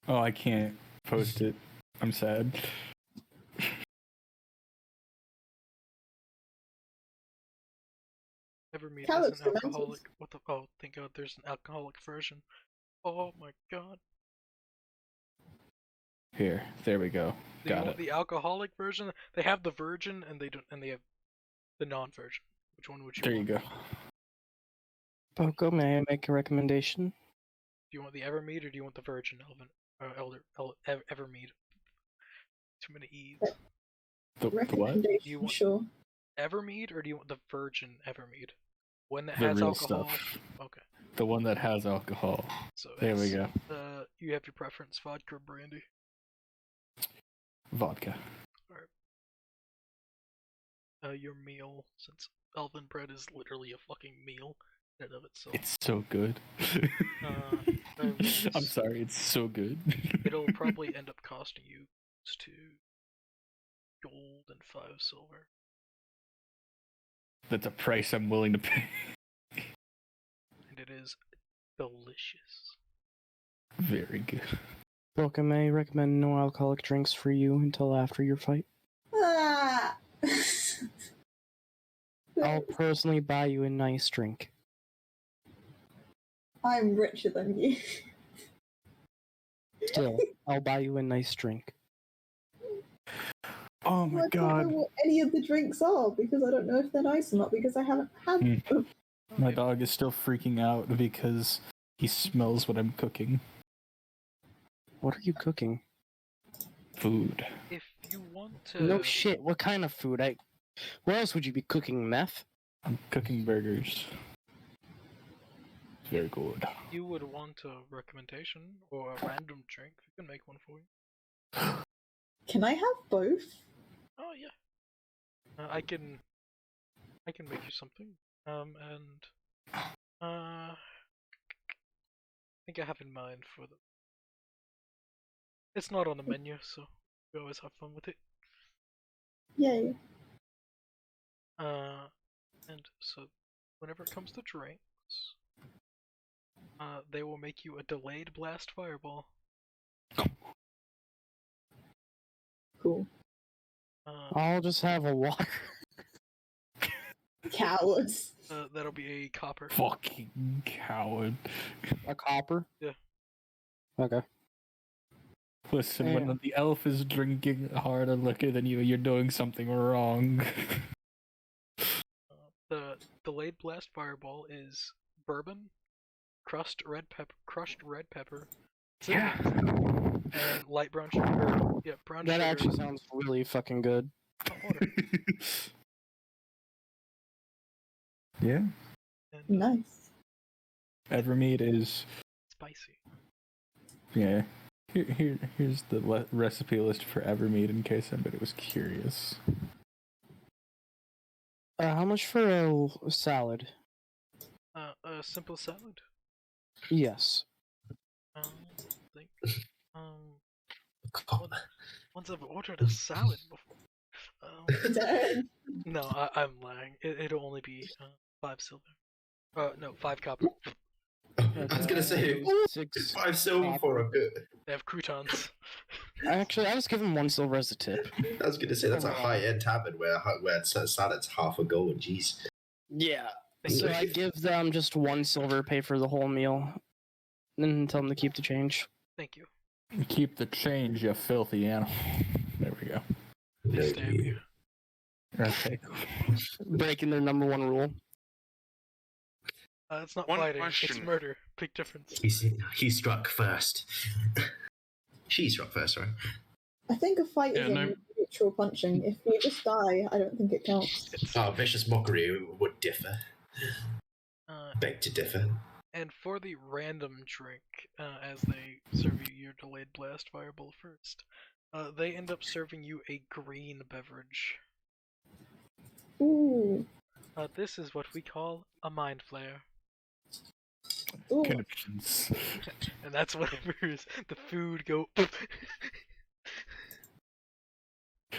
Oh, I can't post it. I'm sad. Evermead is an alcoholic. What the? Oh, thank God, there's an alcoholic version. Oh my God. Here, there we go. Got it. The alcoholic version. They have the virgin, and they don't, and they have the non-virgin. Which one would you? There you go. Boko, may I make a recommendation? Do you want the Evermead or do you want the Virgin Evermead? Too many E's. The what? Do you want Evermead or do you want the Virgin Evermead? One that The has real alcohol. stuff. Okay. The one that has alcohol. So there we go. You have your preference, vodka or brandy? Vodka. Your meal, since elven bread is literally a fucking meal in and of itself. It's so good. I'm sorry, it's so good. It'll probably end up costing you 2 gold and 5 silver. That's a price I'm willing to pay. And it is delicious. Very good. Brooke, I may recommend no alcoholic drinks for you until after your fight. Ah. I'll personally buy you a nice drink. I'm richer than you. Still, I'll buy you a nice drink. Oh my I god. don't know what any of the drinks are because I don't know if they're nice or not because I haven't had them. My dog is still freaking out because he smells what I'm cooking. What are you cooking? Food. If you want to... No shit, what kind of food? What else would you be cooking, meth? I'm cooking burgers. Very good. You would want a recommendation or a random drink, we can make one for you. Can I have both? Oh yeah. I can make you something. I think I have in mind for the... It's not on the menu, so we always have fun with it. Yay. And so, whenever it comes to drinks, they will make you a delayed blast fireball. Cool. I'll just have a water. Cowards. That'll be a copper. Fucking coward. A copper? Yeah. Okay. Listen, when the elf is drinking harder liquor than you, you're doing something wrong. The delayed blast fireball is bourbon, crushed red pepper, Yeah. and light brown sugar. Yeah, brown that sugar. Actually sounds really fucking good. Yeah. Nice. Evermead is spicy. Yeah. Here's the recipe list for Evermead in case anybody was curious. How much for a salad? A simple salad? Yes. Once I've ordered a salad before. No, I'm lying. It'll only be 5 silver. No, 5 copper. I was gonna say 5 silver for a bit. They have croutons. Actually, I was given 1 silver as a tip. I was gonna say that's a high-end tavern where salad's half a gold. Jeez. Yeah. So I give them just 1 silver, pay for the whole meal, and tell them to keep the change. Thank you. Keep the change, you filthy animal. There we go. They stab you. Okay. Breaking their number 1 rule. It's not One fighting, question. it's murder. Big difference. He struck first. She struck first, right? I think a fight is a neutral punching. If we just die, I don't think it counts. Vicious mockery would differ. Beg to differ. And for the random drink, as they serve you your delayed blast fireball first, they end up serving you a green beverage. Ooh. This is what we call a mind flare. Connections. And that's whenever the food go.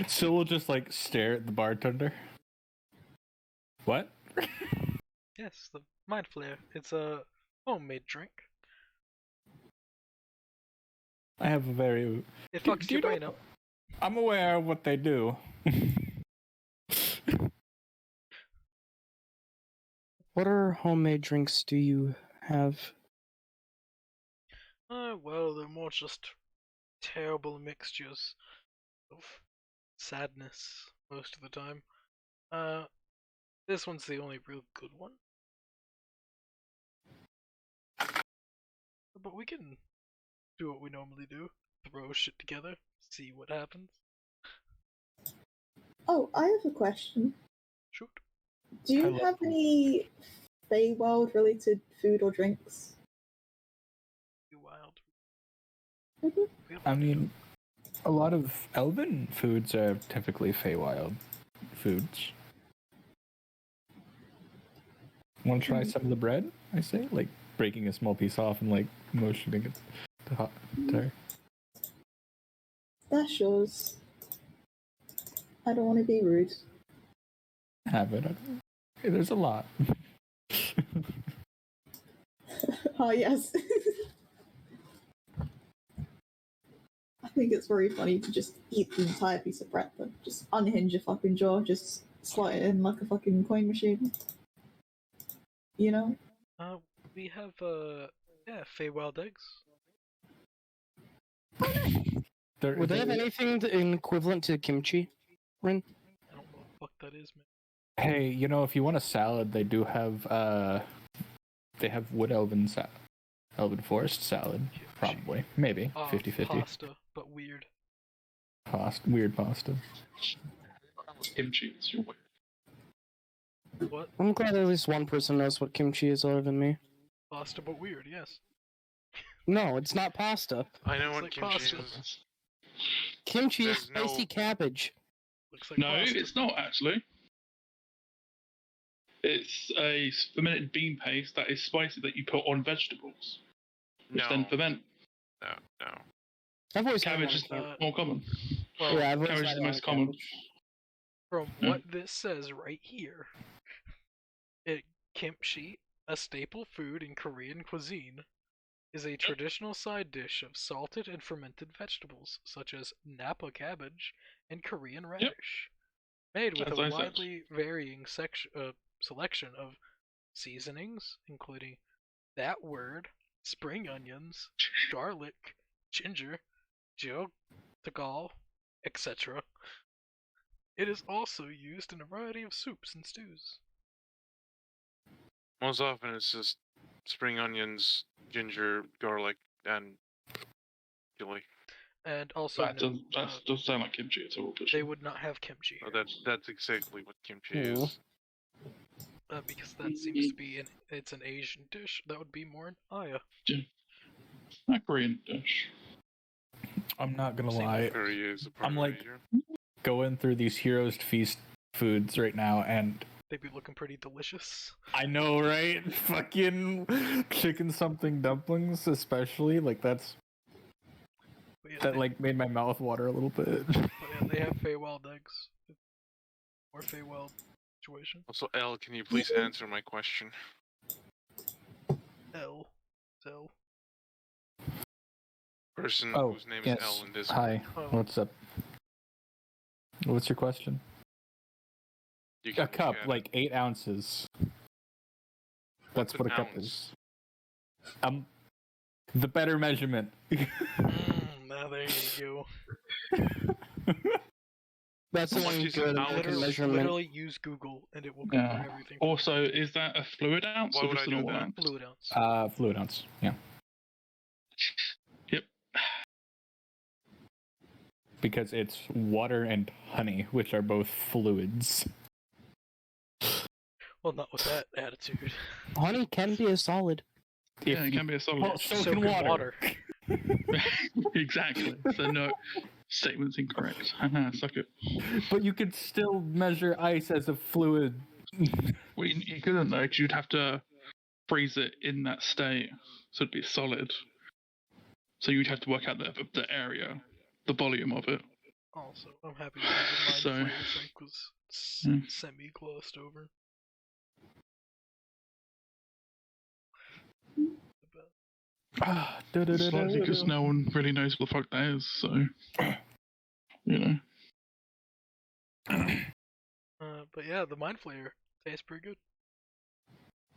So we'll just like stare at the bartender. What? Yes, the mind flare. It's a homemade drink. I have a very. It fucks your brain up. I'm aware of what they do. What are homemade drinks do you have? Well, they're more just terrible mixtures of sadness most of the time. This one's the only real good one. But we can do what we normally do. Throw shit together, see what happens. Oh, I have a question. Shoot. Do you have any Feywild related food or drinks? Wild. I mean, a lot of elven foods are typically Feywild foods. Want to try some of the bread? I say, like breaking a small piece off and like motioning it to her. That's yours. I don't want to be rude. Have it. Okay, there's a lot. Oh, yes. I think it's very funny to just eat the entire piece of bread, but just unhinge your fucking jaw, just slot it in like a fucking coin machine. You know? We have, Feywild eggs. Would they have anything equivalent to kimchi, Rin? I don't know what the fuck that is, man. Hey, you know, if you want a salad, they do have, they have wood elven forest salad, probably. Maybe. 50-50. Pasta, but weird. Weird pasta. Kimchi is your weird. What? I'm glad at least one person knows what kimchi is other than me. Pasta, but weird, yes. No, it's not pasta. I know Looks what like kimchi pasta. is. Kimchi is There's spicy no- cabbage. Looks like No, pasta. it's not actually. It's a fermented bean paste that is spicy that you put on vegetables, which then No, ferment. no. I've always had Cabbage is one. more common. Well, Yeah, I've always Cabbage is had the one most common. cabbage. from what this says right here, kimchi, a staple food in Korean cuisine, is a traditional side dish of salted and fermented vegetables such as Napa cabbage and Korean radish, made with As a I said. widely varying selection of seasonings, including that word, spring onions, garlic, ginger, tagal, etc. It is also used in a variety of soups and stews. Most often it's just spring onions, ginger, garlic, and chili. And also, That doesn't sound like kimchi at all. But they would not have kimchi Oh, here, that's exactly what kimchi Hmm. is. because that seems to be it's an Asian dish. That would be more an Aya. a Korean dish. I'm not gonna Same lie. Korea is a part I'm of like Asia. going through these Heroes Feast foods right now, and They'd be looking pretty delicious. I know, right? Fucking chicken something dumplings, especially like that like made my mouth water a little bit. But yeah, they have Feywild eggs. Or Feywild situation. Also, Elle, can you please answer my question? L. Person Oh, whose name yes. is Elle in this. Hi. Oh. What's up? What's your question? You A can cup, look at like 8 ounces. What's That's what an a cup ounce? is. The better measurement. Now there you go. That's How the much only is an good ounce? measurement. Literally use Google and it will cover everything. Also, is that a fluid ounce Why or would just I a do normal that? ounce? Fluid ounce. Fluid ounce. Yeah. Yep. Because it's water and honey, which are both fluids. Well, not with that attitude. Honey can be a solid. Yeah, it can be a solid. Well, so So can can water. Exactly. So no, statement's incorrect. Suck it. But you could still measure ice as a fluid. Well, you couldn't though, because you'd have to freeze it in that state, so it'd be solid. So you'd have to work out the area, the volume of it. Also, I'm happy to have So- the mind flayer drink was Hmm. semi-glossed over. It's likely because no one really knows what the fuck that is, so you know. But yeah, the mind flayer tastes pretty good.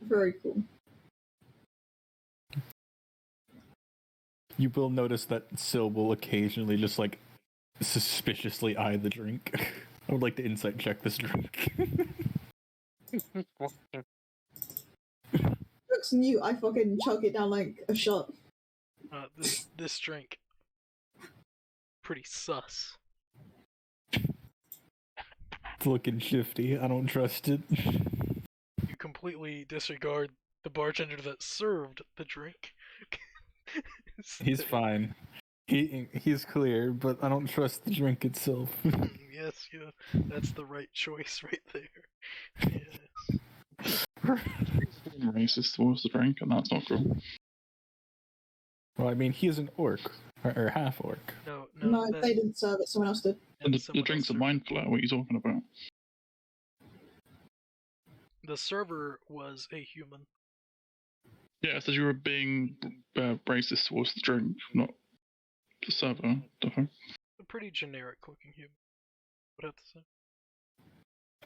Very cool. You will notice that Syl will occasionally just like suspiciously eye the drink. I would like to insight check this drink. Looks new. I fucking chug it down like a shot. This drink, pretty sus. It's looking shifty. I don't trust it. You completely disregard the bartender that served the drink. He's fine. He's clear, but I don't trust the drink itself. Yes, yeah, that's the right choice right there. Yes. Racist towards the drink, and that's not cool. Well, I mean, he is an orc or half orc. No, they didn't serve it. Someone else did. The drink's a mind flare. What are you talking about? The server was a human. Yeah, so you were being racist towards the drink, not the server. Definitely. A pretty generic looking human, I would have to say.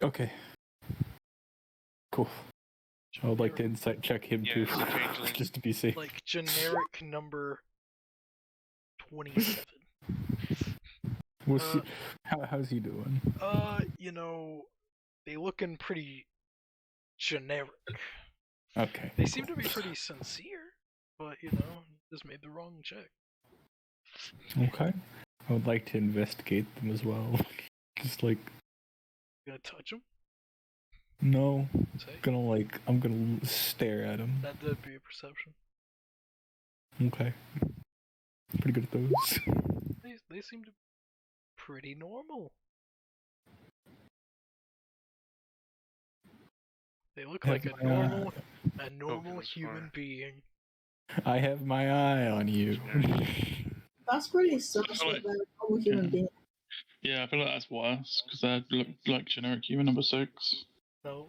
Okay. Cool. I would like to insight check him too, just to be safe. Like generic number 27. What's how's he doing? You know, they looking pretty generic. Okay. They seem to be pretty sincere, but you know, just made the wrong check. Okay. I would like to investigate them as well. Just like. You gonna touch them? No. I'm gonna stare at him. That'd be a perception. Okay. Pretty good at those. They seem to be pretty normal. They look like a normal human being. I have my eye on you. That's pretty sus that they're a normal human being. Yeah, I feel like that's worse, because they look like generic human number 6. No.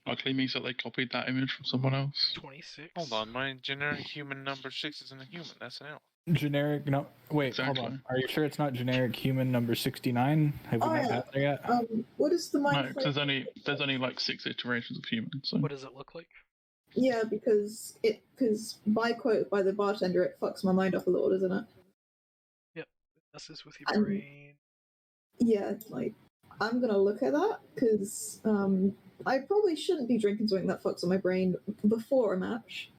Likely means that they copied that image from someone else. 26. Hold on, my generic human number 6 isn't a human, that's an elf. Generic, no, wait, Exactly. Hold on. Are you sure it's not generic human number 69? Have we not got there yet? What is the mind? No, because there's only like 6 iterations of human. So. What does it look like? Yeah, because by quote by the bartender, it fucks my mind up a little, doesn't it? Yep, messes with your brain. Yeah, like I'm gonna look at that because I probably shouldn't be drinking something that fucks up my brain before a match.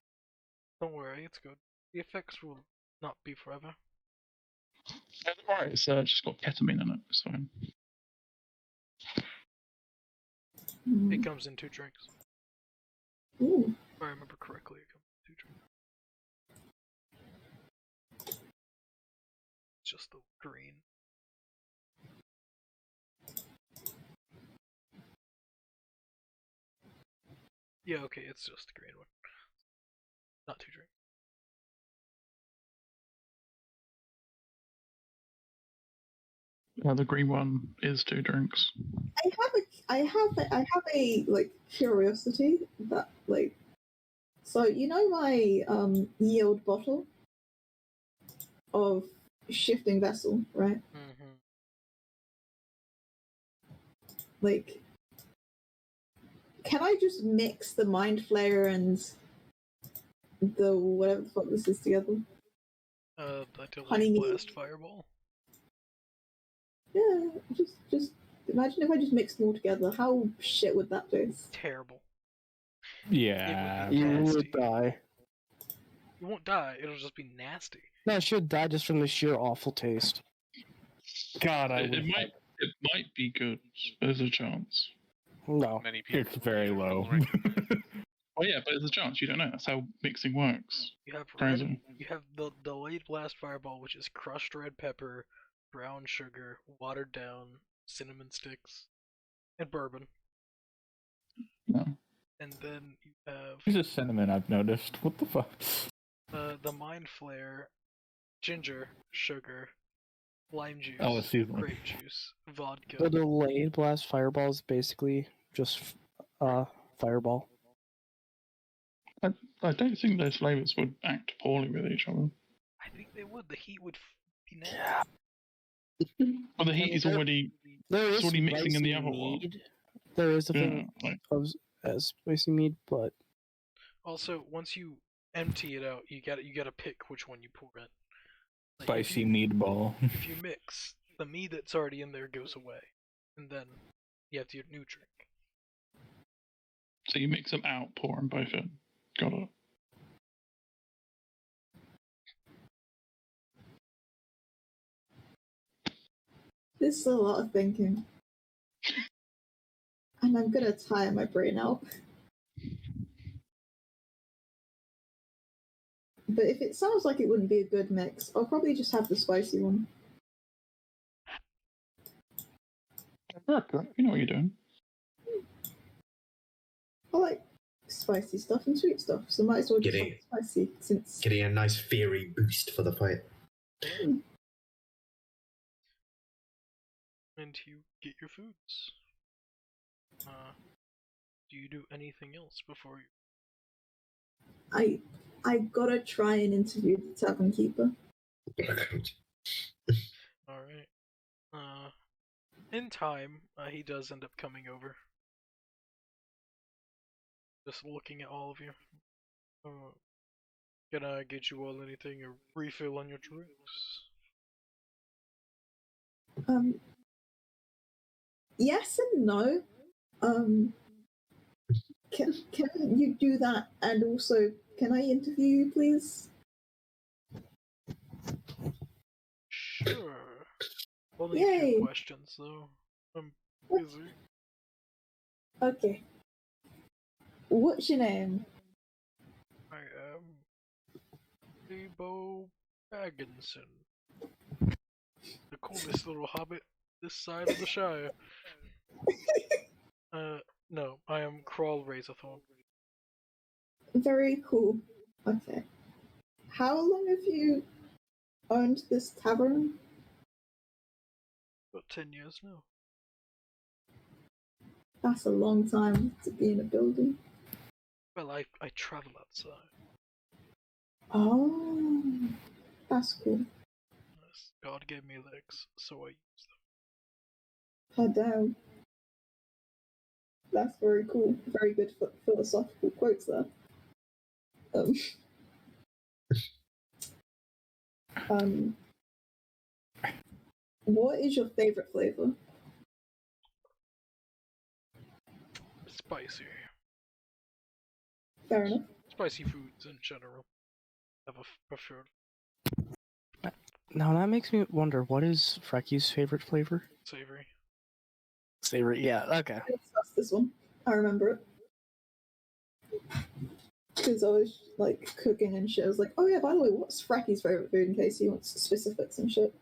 Don't worry, it's good. The effects will not be forever. Yeah, alright, it's just got ketamine in it, it's fine. It comes in 2 drinks. Ooh. If I remember correctly, it comes in 2 drinks. Just the green. Yeah, okay, it's just the green one. Not 2 drinks. The green one is 2 drinks. I have a like curiosity that like, so you know my yield bottle of shifting vessel, right? Mm-hmm. Like, can I just mix the mind flayer and the whatever the fuck this is together? The Honey blast fireball. Yeah, just imagine if I just mixed them all together. How shit would that taste? Terrible. Yeah. You would die. You won't die, it'll just be nasty. No, I should die just from the sheer awful taste. God, It might be good. There's a chance. No. Many people It's very low. Oh yeah, but there's a chance. You don't know. That's how mixing works. You have Crazy. You have the delayed blast fireball, which is crushed red pepper, brown sugar, watered down cinnamon sticks, and bourbon. No. And then you have There's a cinnamon I've noticed. What the fuck? the mind flare, ginger, sugar, lime juice, Oh, it's seasonal. grape juice, vodka. The delayed blast fireball is basically just fireball. I don't think those flavors would act poorly with each other. I think they would. The heat would be nasty. Well, the heat is already mixing in the other one. There is a thing as spicy mead, but Also, once you empty it out, you gotta pick which one you pour in. Like, Spicy meatball. If you mix, the mead that's already in there goes away, and then you have to get a new drink. So you mix them out, pour them both in. Got it. This is a lot of thinking. And I'm gonna tire my brain out. But if it sounds like it wouldn't be a good mix, I'll probably just have the spicy one. America, you know what you're doing. I like spicy stuff and sweet stuff, so might as well just Getting- have spicy since. Getting a nice fiery boost for the fight. And you get your foods. Do you do anything else before you? I gotta try and interview the tavern keeper. Alright. In time, he does end up coming over. Just looking at all of you. Can I get you all anything? A refill on your drinks? Yes and no. Can you do that? And also, can I interview you, please? Sure. Only a Yay. few questions, though. I'm busy. Okay. What's your name? I am Debo Bagginson. The coolest little hobbit this side of the Shire. No, I am Crawl Razorthorn. Very cool. Okay. How long have you owned this tavern? About 10 years now. That's a long time to be in a building. Well, I travel outside. Oh, that's cool. Yes, God gave me legs, so I use them. Oh, damn. That's very cool. Very good philosophical quotes there. What is your favorite flavor? Spicy. Fair enough. Spicy foods in general. Have a preferred. Now that makes me wonder, what is Frecky's favorite flavor? Savory. Savory, yeah, okay. I discussed this one. I remember it. Because I was like cooking and shit. I was like, oh yeah, by the way, what's Frecky's favorite food in case he wants specifics and shit.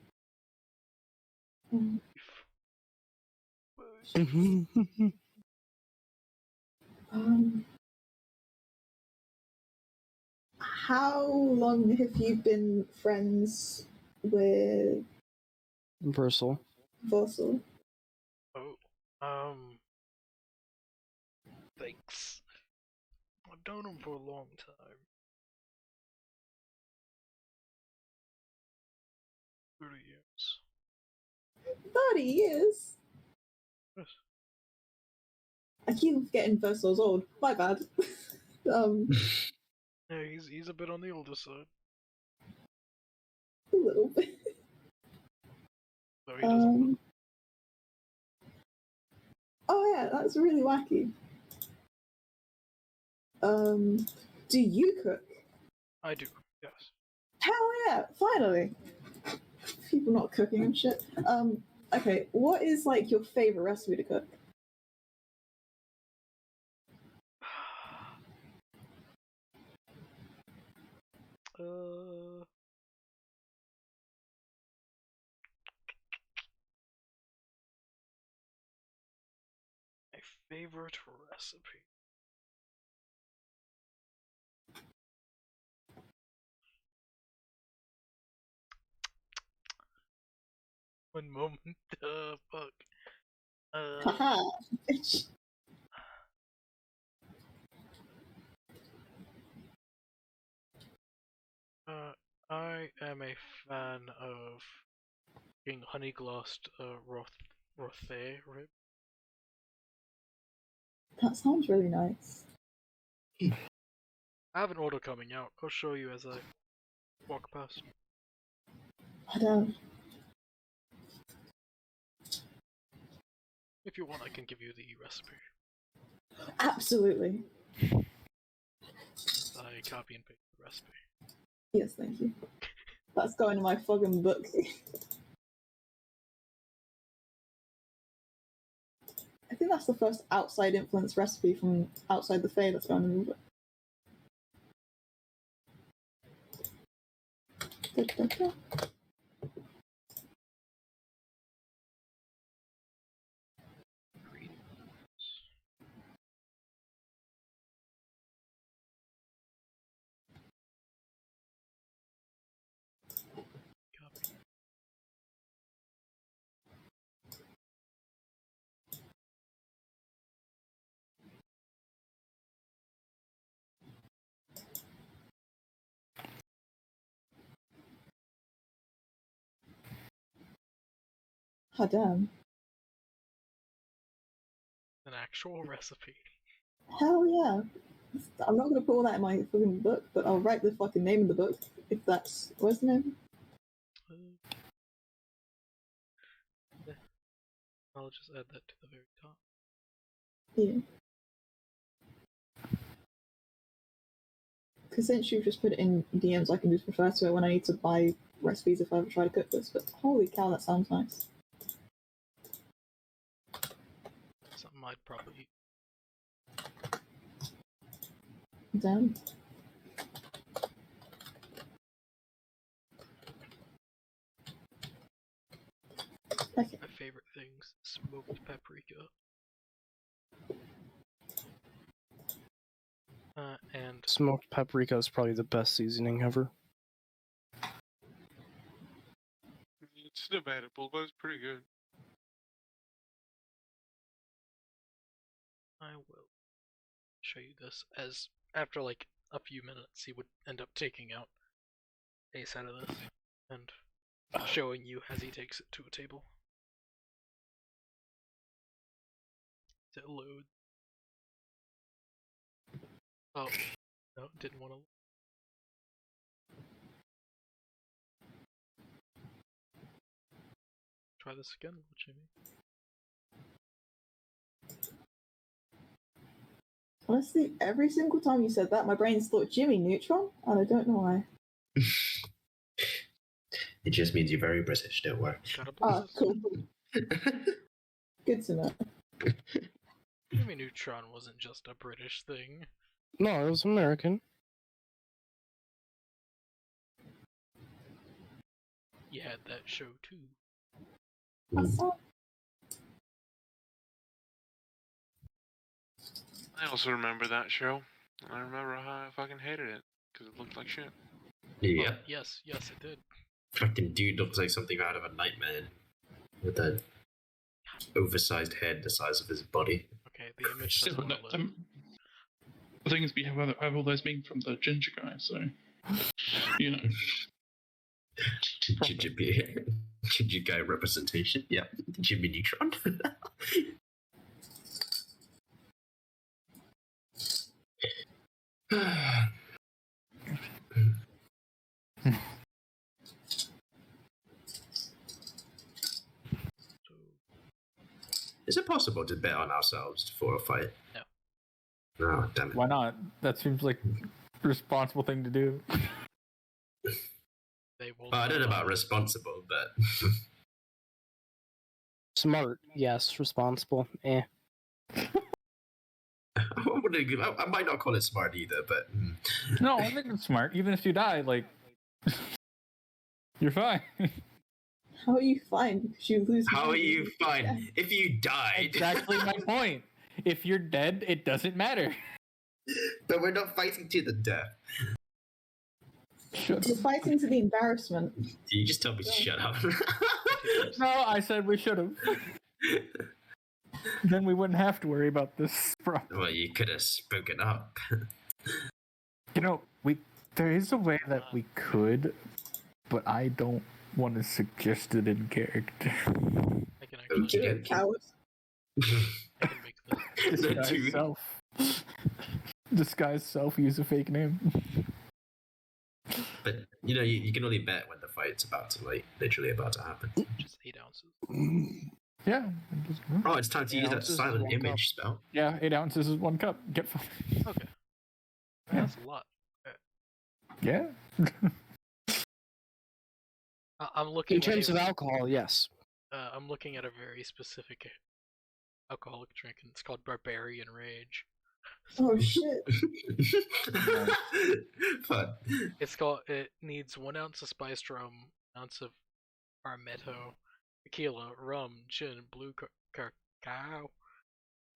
How long have you been friends with Versal. Vossel? Oh, thanks. I've known him for a long time. 30 years. 30 years? Yes. I keep forgetting Vessel's old. My bad. Yeah, he's a bit on the older side. A little bit. So he doesn't. Oh yeah, that's really wacky. Do you cook? I do, yes. Hell yeah, finally. People not cooking and shit. Okay, what is like your favorite recipe to cook? My favorite recipe. One moment, fuck. Haha. I am a fan of being honey glossed rothe rib. That sounds really nice. I have an order coming out. I'll show you as I walk past. I don't. If you want, I can give you the recipe. Absolutely. I copy and paste the recipe. Yes, thank you. That's going in my fucking book. I think that's the first outside influence recipe from outside the Fae that's found in the book. Da, da, da. Oh, damn. An actual recipe. Hell yeah. I'm not gonna put all that in my fucking book, but I'll write the fucking name of the book if that's. What's the name? Yeah. I'll just add that to the very top. Yeah. Because since you've just put it in DMs, I can just refer to it when I need to buy recipes if I ever try to cook this. But holy cow, that sounds nice. Something I'd probably eat. Damn. Okay. My favorite things: smoked paprika. And Smoked paprika is probably the best seasoning ever. It's debatable, but it's pretty good. I will show you this as after like a few minutes he would end up taking out Ace out of this and showing you as he takes it to a table. To load. Oh, no, didn't want to. Try this again, Jimmy. Honestly, every single time you said that, my brain's thought Jimmy Neutron, and I don't know why. It just means you're very British, don't worry. Ah, cool. Good to know. Jimmy Neutron wasn't just a British thing. No, it was American. You had that show too. I also remember that show. I remember how I fucking hated it because it looked like shit. Yeah. Oh, yes, it did. Fucking dude looks like something out of a nightmare with that oversized head the size of his body. Okay, the image doesn't want to load. The thing is, we have all those being from the ginger guy, so you know. Ginger guy representation. Yeah, Jimmy Neutron. Is it possible to bet on ourselves for a fight? No. Oh, damn it. Why not? That seems like a responsible thing to do. I don't know about responsible, but Smart, yes. Responsible, eh. I might not call it smart either, but No, I think it's smart. Even if you die, like you're fine. How are you fine? Because you lose. How are you fine if you died? Exactly my point. If you're dead, it doesn't matter. But we're not fighting to the death. We're fighting to the embarrassment. You just tell me to shut up. No, I said we should have. Then we wouldn't have to worry about this problem. Well, you could have spoken up. You know, there is a way that we could, but I don't want to suggest it in character. I can actually Do it, coward. I can make this. Disguise self, use a fake name. But you know, you can only bet when the fight's literally about to happen. Just 8 ounces. Yeah. Oh, it's time to use that silent image spell. Yeah, 8 ounces is 1 cup. Get fine. Okay. That's a lot. Yeah. I'm looking. In terms of alcohol, yes. I'm looking at a very specific alcoholic drink, and it's called Barbarian Rage. Oh shit! Fun. It needs 1 ounce of spiced rum, 1 ounce of Armetto, tequila, rum, gin, blue cacao.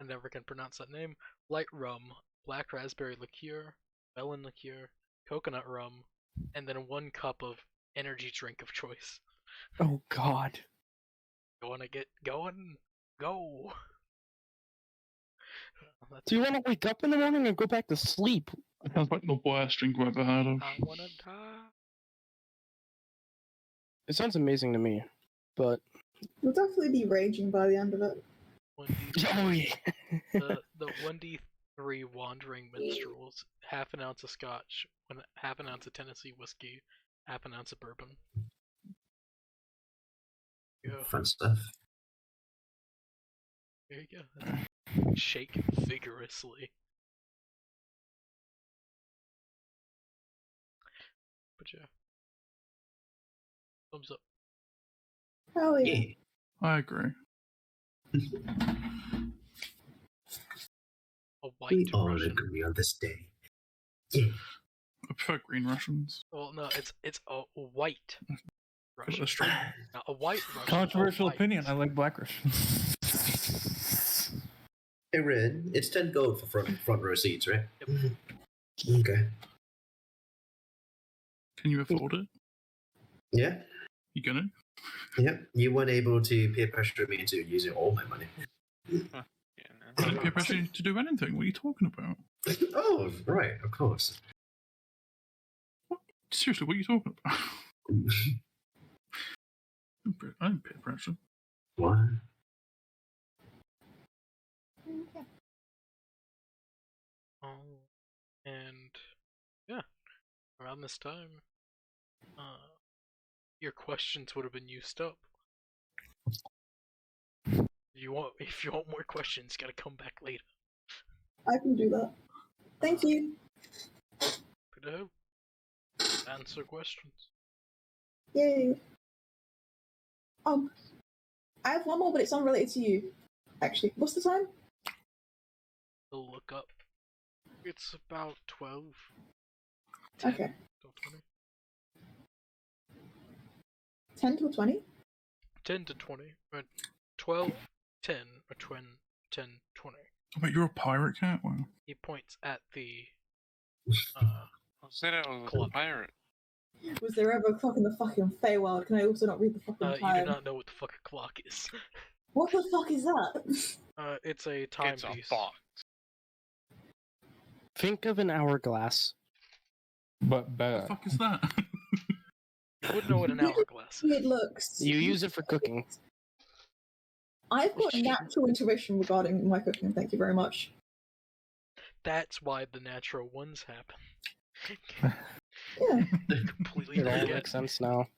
I never can pronounce that name. Light rum, black raspberry liqueur, melon liqueur, coconut rum, and then 1 cup of energy drink of choice. Oh God. You wanna get going? Go. Do you want to wake up in the morning or go back to sleep? Sounds like the worst drink I've ever heard of. I wanna die. It sounds amazing to me, but We'll definitely be raging by the end of it. 1D3. oh yeah. the 1D3 Wandering Minstrels, half an ounce of scotch, half an ounce of Tennessee whiskey, half an ounce of bourbon. Go. Fun stuff. There you go. Shake vigorously. But yeah. Thumbs up. Hell yeah! Yeah. I agree. A white We all Russian. agree on this day. Yeah. I prefer green Russians. Well, no, it's a white Russian. That's true. Not a white Russian. Controversial a white. opinion. I like black Russians. Hey, Red, it's 10 gold for front row seats, right? Yep. Okay. Can you afford it? Yeah? You gonna? Yep. You weren't able to peer pressure me into using all my money. Yeah, I don't peer pressure you to do anything. What are you talking about? Oh, right, of course. Seriously, what are you talking about? I don't peer pressure. What? And yeah, around this time, your questions would have been used up. If you want more questions, you gotta come back later. I can do that. Thank you. Good to hope. Answer questions. Yay. I have one more, but it's unrelated to you. Actually, what's the time? I'll look up. It's about 12. 10, Okay. 20. 10 till 20? 10 to 20. Or 12, 10, or 10, 20. Oh, wait, you're a pirate cat? Wow. He points at the I said I was a clock. pirate. Was there ever a clock in the fucking Feywild? Can I also not read the fucking time? You do not know what the fuck a clock is. What the fuck is that? It's a timepiece. It's a box. Think of an hourglass. But What better. the fuck is that? You wouldn't know what an hourglass is. It looks. You use it for cooking. I've got natural intuition regarding my cooking, thank you very much. That's why the natural ones happen. Yeah. Completely It all forget. makes sense now.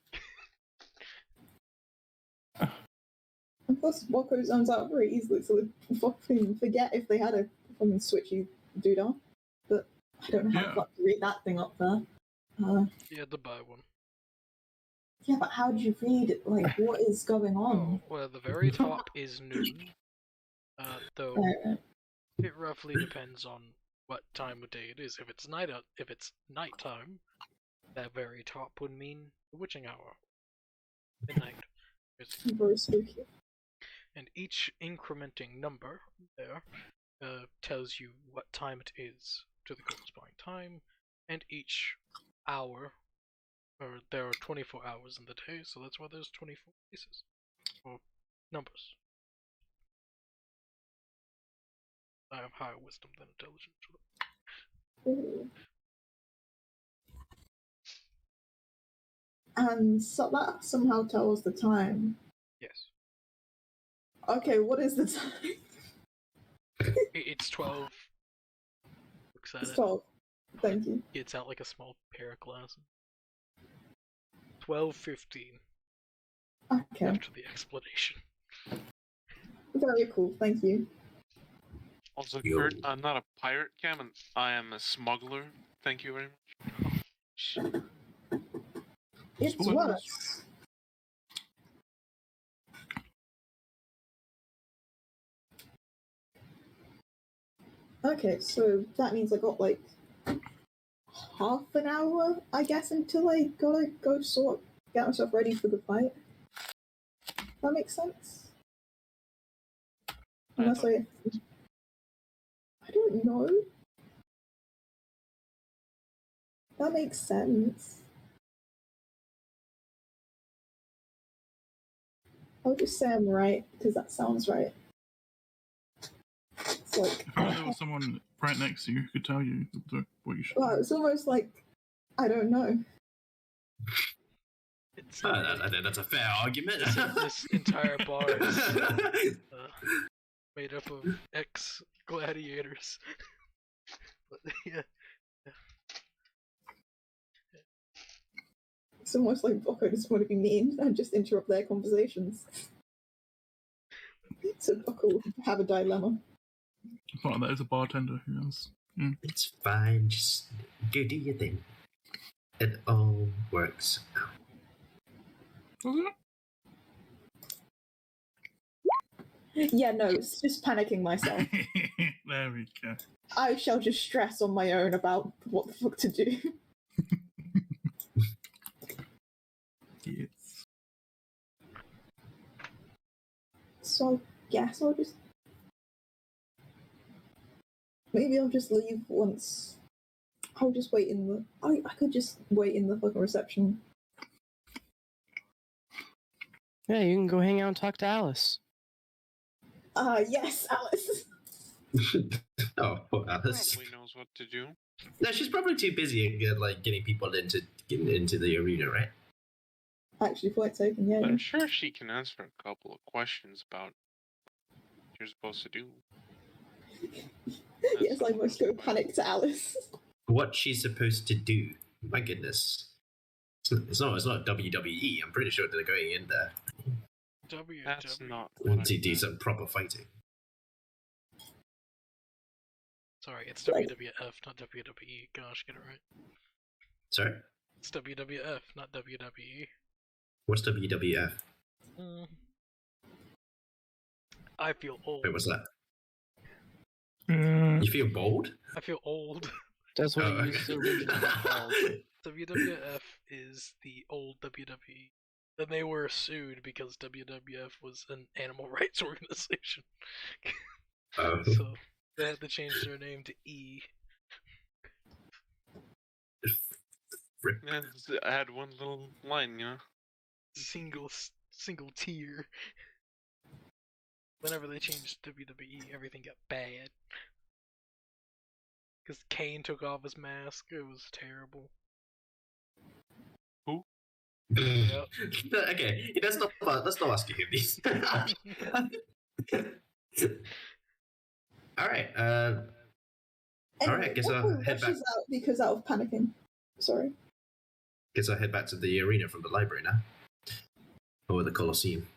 Of course, Wacko zones out very easily, so they fucking forget if they had a fucking switchy doodah. But I don't know how the fuck to read that thing up there. You had to buy one. Yeah, but how do you read, like, what is going on? Oh, well, the very top is noon. Though it roughly depends on what time of day it is. If it's nighttime, that very top would mean the witching hour. Midnight. Very spooky. And each incrementing number there tells you what time it is to the corresponding time, and each hour, or there are 24 hours in the day, so that's why there's 24 places, or numbers. I have higher wisdom than intelligence. Ooh. And so that somehow tells the time. Yes. Okay, what is the time? It's 12. Looks at It's it. 12. Thank you. Gets out like a small pair of glasses. 12:15. Okay. After the explanation. Very cool, thank you. Also, Kurt, I'm not a pirate, Cam, I am a smuggler. Thank you very much. It's worse. Okay, so that means I got like half an hour, I guess, until I gotta go get myself ready for the fight. That makes sense. Unless I don't know. That makes sense. I'll just say I'm right because that sounds right. It's like, if only there was someone right next to you who could tell you what you should well, do. it's almost like I don't know. I think that's a fair argument. This entire bar is made up of ex-gladiators. But, yeah. It's almost like Bocco just want to be mean and just interrupt their conversations. So Bocco will have a dilemma. But that is a bartender who has. It's fine. Just do your thing. It all works out. Does it? Yeah, no, it's just panicking myself. There we go. I shall just stress on my own about what the fuck to do. Yes. So I guess I'll just... Maybe I'll just leave once... I'll just wait in the... I could just wait in the fucking reception. Yeah, you can go hang out and talk to Alice. Yes, Alice. Oh, poor Alice. Probably knows what to do. No, she's probably too busy getting people into the arena, right? Actually, point taken, yeah. I'm sure she can answer a couple of questions about what you're supposed to do. Yes, I must go panic to Alice. What she's supposed to do? My goodness. It's not WWE. I'm pretty sure they're going in there. That's not to do some proper fighting. Sorry, it's WWF, not WWE. Gosh, get it right. Sorry? It's WWF, not WWE. What's WWF? I feel old. Wait, what's that? You feel bold? I feel old. That's what it used to originally be called. WWF is the old WWE. Then they were sued because WWF was an animal rights organization. So they had to change their name to E. Yeah, I had one little line, you know. Single tier. Whenever they changed WWE, everything got bad. Because Kane took off his mask, it was terrible. Who? Yep. Okay, let's not ask him these. Alright, alright, guess I'll head back. Out because out of panicking. Sorry. Guess I'll head back to the arena from the library now. Or the Colosseum.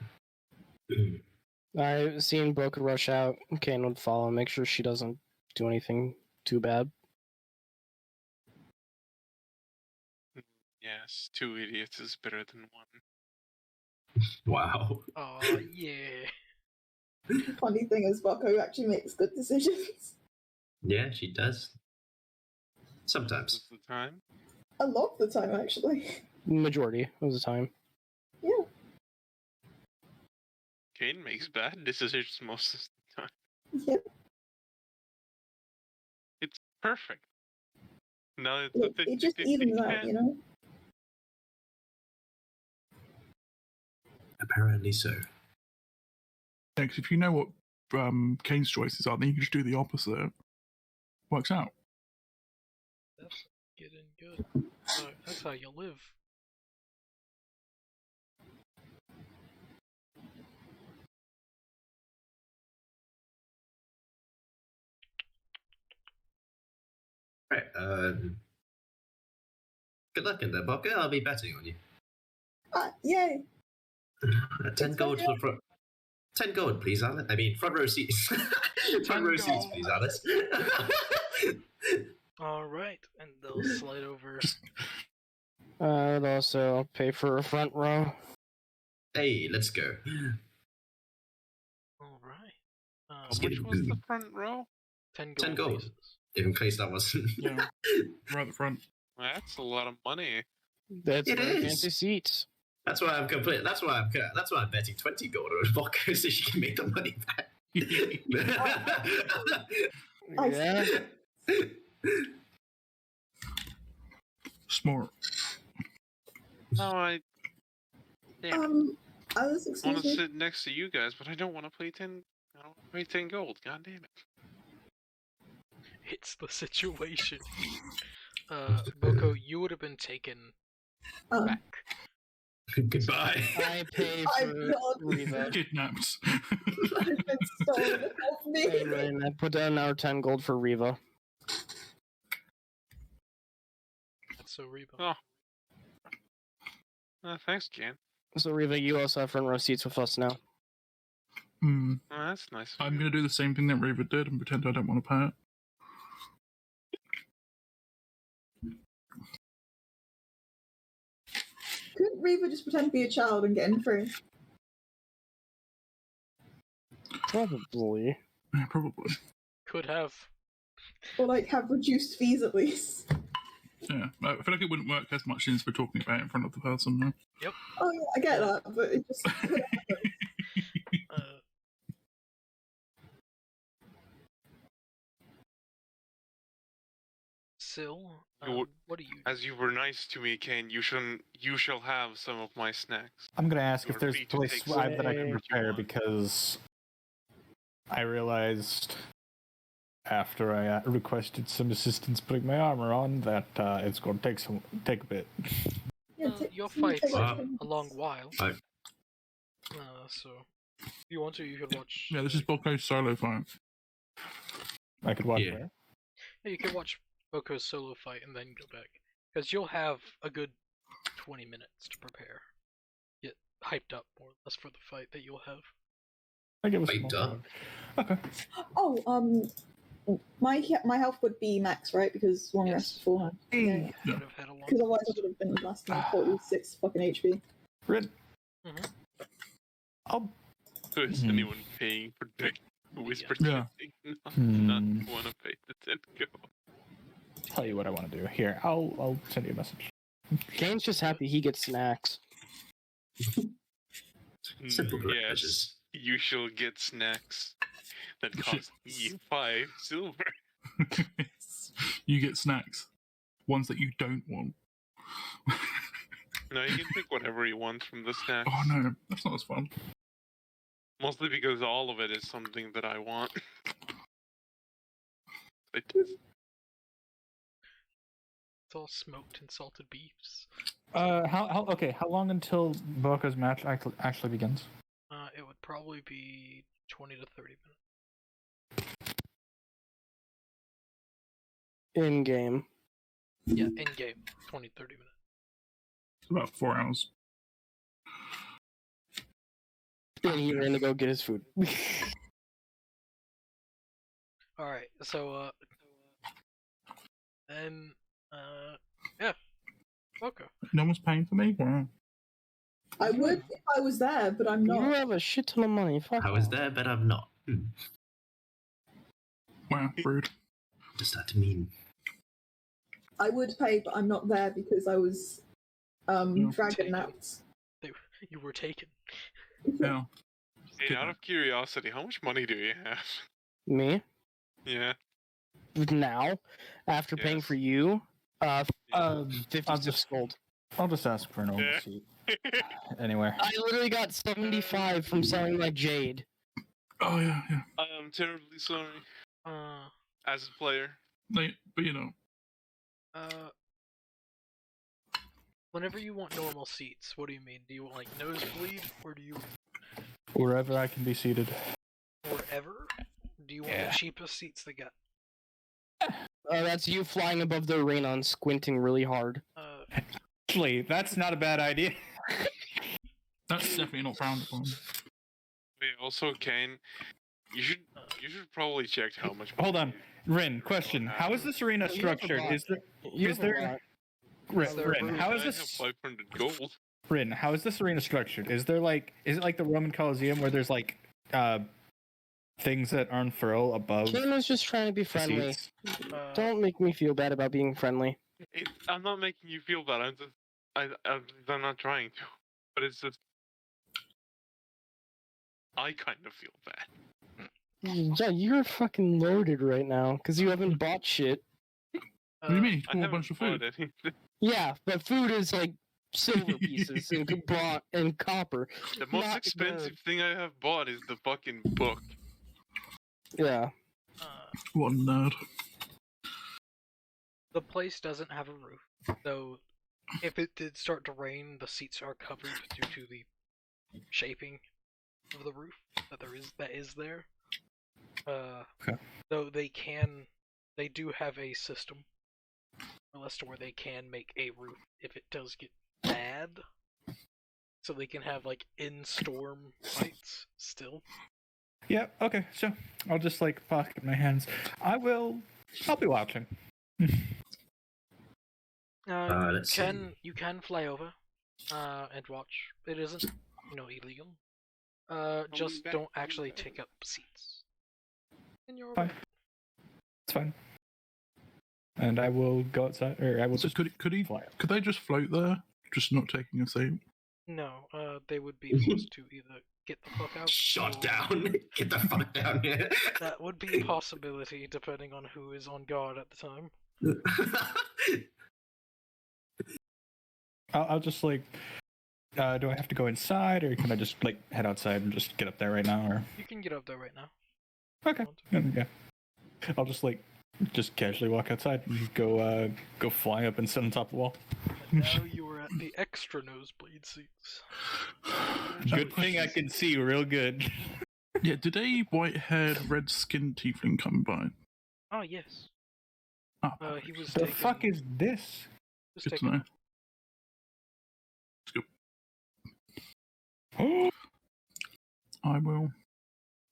I've seen Boca rush out. Kane would follow, make sure she doesn't do anything too bad. Yes, 2 idiots is better than 1. Wow. Oh, yeah. Funny thing is, Bocco actually makes good decisions. Yeah, she does. Sometimes. Most of the time. A lot of the time, actually. Majority of the time. Yeah. Kane makes bad decisions most of the time. Yep. It's perfect. No, it's Look, it just evens out, you know? Apparently so. Yeah, because if you know what Kane's choices are, then you can just do the opposite. Works out. That's getting good. That's how you live. Right, good luck in there, Bocco. I'll be betting on you. Yay! 10 gold for front. 10 gold, please, Alice. I mean, front row seats. Front row seats, please, Alice. Alright, and they'll slide over. I'd also pay for a front row. Hey, let's go. Alright. How much was the front row? 10 10 gold gold. pieces. In case that wasn't. Yeah. Right at the front. That's a lot of money. That's It very is. fancy seats. That's why I'm complete. That's why I'm betting 20 gold on Boko so she can make the money back. Yeah. Smart. No, I Alice, want excuse to me. sit next to you guys, but I don't want to pay 10. I don't want to pay 10 gold. God damn it. It's the situation. Boko, you would have been taken back. Goodbye. I pay I'm for not. Riva. Kidnapped. I've been stolen off me. And I put down our 10 gold for Riva. That's so Reba. Oh. Thanks, Jan. So Riva, you also have front row seats with us now. Hmm. Oh, that's nice. I'm going to do the same thing that Reva did and pretend I don't want to pay it. Couldn't Reva just pretend to be a child and get in free? Probably. Yeah, probably. Could have. Or like have reduced fees at least. Yeah. I feel like it wouldn't work as much since we're talking about it in front of the person now. Oh yeah, I get that, but it just Syl, You- what do you do? As you were nice to me, Kane, you shall have some of my snacks. I'm gonna ask You're if there's free a to place take that I some can you repair want. because I realized after I requested some assistance putting my armor on that it's going to take a bit. yeah, Your some fight's take Wow. like a long while. Right. So, if you want to, you can watch. Yeah, this is Boko's solo fight. I could watch Yeah. where? Yeah, you can watch Boko's solo fight and then go back. Because you'll have a good 20 minutes to prepare. Get hyped up more or less for the fight that you'll have. I give a Wait, small okay. Oh, my health would be max, right? Because long Yes. rest beforehand. Yeah. You would have had a long Because otherwise I would have been less than 46 fucking HP. Red. Mhm. I'll Who is Mhm. anyone paying for drink? Who is Yeah. pretending not want to pay the 10 gold? tell you what I want to do. Here, I'll send you a message. Kane's just happy he gets snacks. Simple Yes, measures. you shall get snacks that Shit. cost me 5 silver. You get snacks. Ones that you don't want. No, you can pick whatever you want from the snacks. Oh no, that's not as fun. Mostly because all of it is something that I want. It is. It's all smoked and salted beefs. How long until Boko's match actually begins? It would probably be 20 to 30 minutes. In game. Yeah, in game, 20 30 minutes. It's about 4 hours. And he ran to go get his food. Alright, so, then, yeah. Boko. No one's paying for me? Wow. I would if I was there, but I'm You not. have a shit ton of money. Fuck I was off. there, but I'm not. Wow, rude. What does that mean? I would pay, but I'm not there because I was dragging Taken. out. You were taken. Yeah. Hey, out of curiosity, how much money do you have? Me? Yeah. Now? After paying Yes. for you? 56 I'll just gold. I'll just ask for a normal Yeah. seat. Anyway. I literally got 75 from selling my jade. Oh yeah, yeah. I am terribly sorry. As a player. But you know. Whenever you want normal seats, what do you mean? Do you want like nosebleed, or do you Wherever I can be seated. wherever? Do you want Yeah. the cheapest seats they got? That's you flying above the arena and squinting really hard. Actually, that's not a bad idea. That's definitely not frowned upon. Wait, also, Kane, you should probably check how much. Hold on. Rin, question. How is this arena You have a structured? lot. Is there You Is have a there- lot. Rin, how is I have this 500 gold. Rin, how is this arena structured? Is it like the Roman Colosseum where there's like things that unfurl above. Kane was just trying to be friendly. Don't make me feel bad about being friendly. I'm not making you feel bad. I'm not trying to, but it's just I kind of feel bad. Yeah, you're fucking loaded right now because you haven't bought shit. What do you mean? You bought a bunch of food. Yeah, but food is like silver pieces and copper. The most expensive thing I have bought is the fucking book. Yeah. What a nerd. The place doesn't have a roof, though. If it did start to rain, the seats are covered due to the shaping of the roof that is there. Okay. Though they do have a system as to where they can make a roof if it does get bad, so they can have like in-storm fights still. Yeah. Okay. So I'll just like pocket my hands. I'll be watching. You can fly over and watch. It isn't, illegal. Just don't actually take up seats. And you're fine. It's fine. And I will go outside, or I will. So just could they just float there, just not taking a seat? No, they would be forced to either get the fuck out. Shot down. Get the fuck down here. That would be a possibility, depending on who is on guard at the time. I'll just like. Do I have to go inside, or can I just like head outside and just get up there right now? Or you can get up there right now. Okay. Yeah. I'll just like casually walk outside and go fly up and sit on top of the wall. And now you are at the extra nosebleed seats. Good thing I can see real good. Yeah, did a white-haired, red-skinned tiefling come by? Oh yes. Oh, he was. The fuck is this? Good to know. Oh, I will.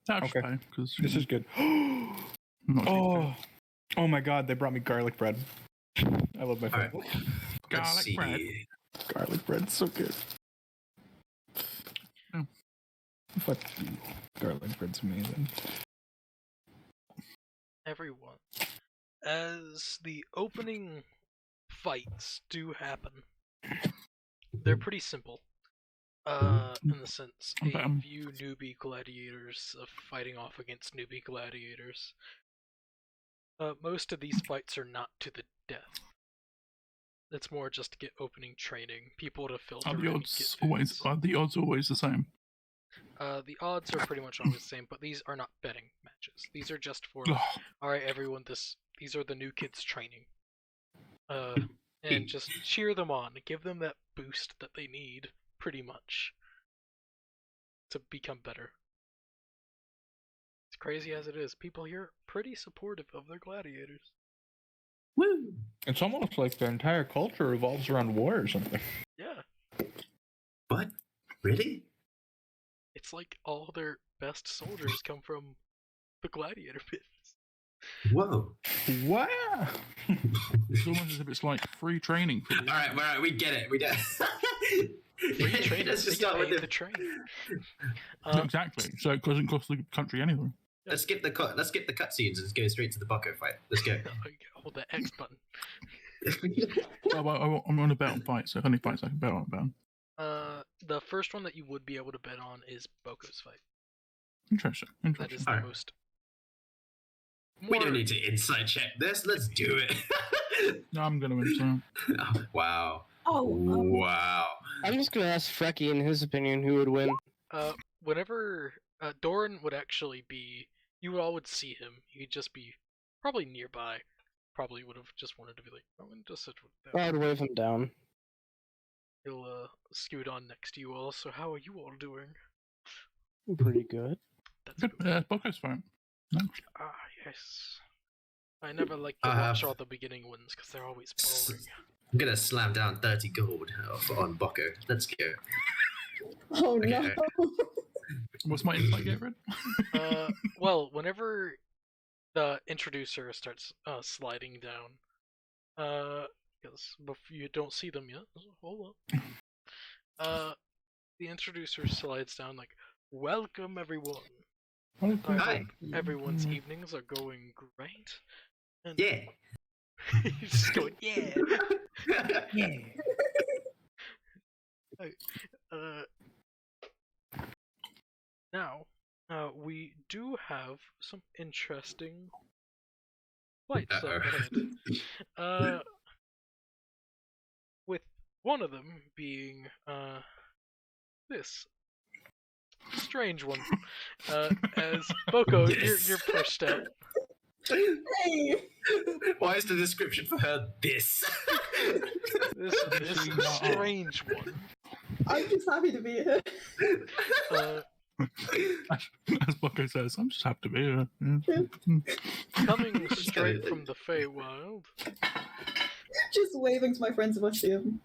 Okay. Pay, cause, this is good. Oh my god, they brought me garlic bread. I love my food. Right. Garlic bread. Garlic bread's so good. Oh. Fuck you. Garlic bread's amazing. Everyone. As the opening fights do happen, they're pretty simple. In the sense, a few newbie gladiators fighting off against newbie gladiators. Most of these fights are not to the death. It's more just to get opening training, people to filter. Are the odds always the same? The odds are pretty much always the same, but these are not betting matches. These are just for, alright everyone, these are the new kids training. And just cheer them on, give them that boost that they need, pretty much, to become better. As crazy as it is, people here are pretty supportive of their gladiators. Woo! It's almost like their entire culture revolves around war or something. Yeah. What? Really? It's like all their best soldiers come from the gladiator pits. Whoa. Wow. It's almost as if it's like free training for you. Alright, we get it. We get it. Free training. Let's just start with the train. Exactly. So it doesn't cost the country anything. Let's skip the cutscenes and go straight to the bucko fight. Let's go. Hold the X button. I'm on a bet on fights, so if any fights I can bet on. The first one that you would be able to bet on is Boko's fight. Interesting. That is the most. We don't need to insight check this. Let's do it. No, I'm gonna win. So. Wow. Oh. Wow. I'm just gonna ask Frecky, in his opinion, who would win. Whenever Doran would actually be, you all would see him. He'd just be probably nearby. Probably would have just wanted to be like, I'm gonna just sit with them. I'd wave him down. He'll scoot on next to you all. So how are you all doing? Pretty good. That's good. good. Boko's fine. No. Ah, yes. I never like to watch all the beginning ones because they're always boring. I'm gonna slam down 30 gold on Boko. Let's go. Oh Okay. no. What's my insight get rid? Well, whenever the introducer starts sliding down, because you don't see them yet. Hold up. The introducer slides down like, "Welcome everyone. Okay. I Hi. hope everyone's evenings are going great. And Yeah. He's just going, yeah. Yeah. Uh, now, we do have some interesting fights up ahead. With one of them being this strange one. As Boko, Yes. you're pushed out. Hey! Why is the description for her this? This strange one. I'm just happy to be here. As Bucko says, I'm just happy to be here. Coming straight from the Feywild. Just waving to my friends if I see them.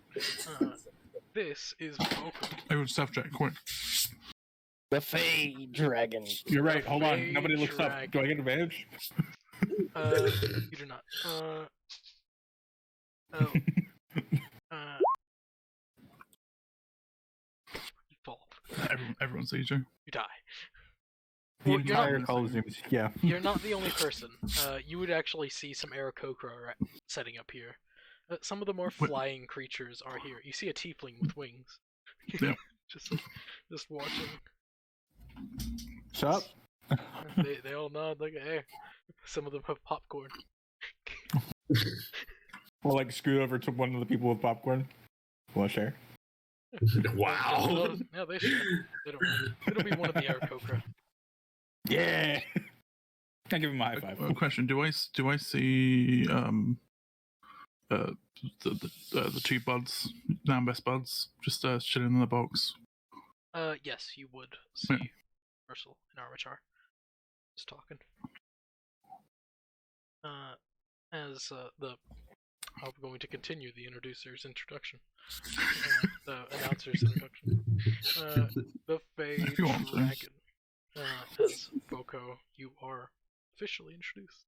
This is Boko. Everyone self check, quick. The Fey Dragon. You're right. Hold on. Fey Nobody looks up. dragon. Do I get advantage? You do not. You fall. Everyone sees you. You die. The Well, you're not- entire Coliseum is, yeah. You're not the only person. You would actually see some Aarakocra setting up here. Some of the more What? flying creatures are here. You see a tiefling with wings. Yeah. just watching. Shut up. They all nod like, hey. Some of them have popcorn. We'll like scoot over to one of the people with popcorn. Want to share? Wow. Yeah, they share. They don't mind. It'll be one of the Aarakocra. Yeah. I give him a high five. A question: Do I see the two buds, now best buds, just chilling in the box? Yes, you would see Yeah. Ursel and Armichar just talking. As I'm going to continue the introducer's introduction. The announcer's introduction. The Fey If you want to. Dragon. As Boko, you are officially introduced.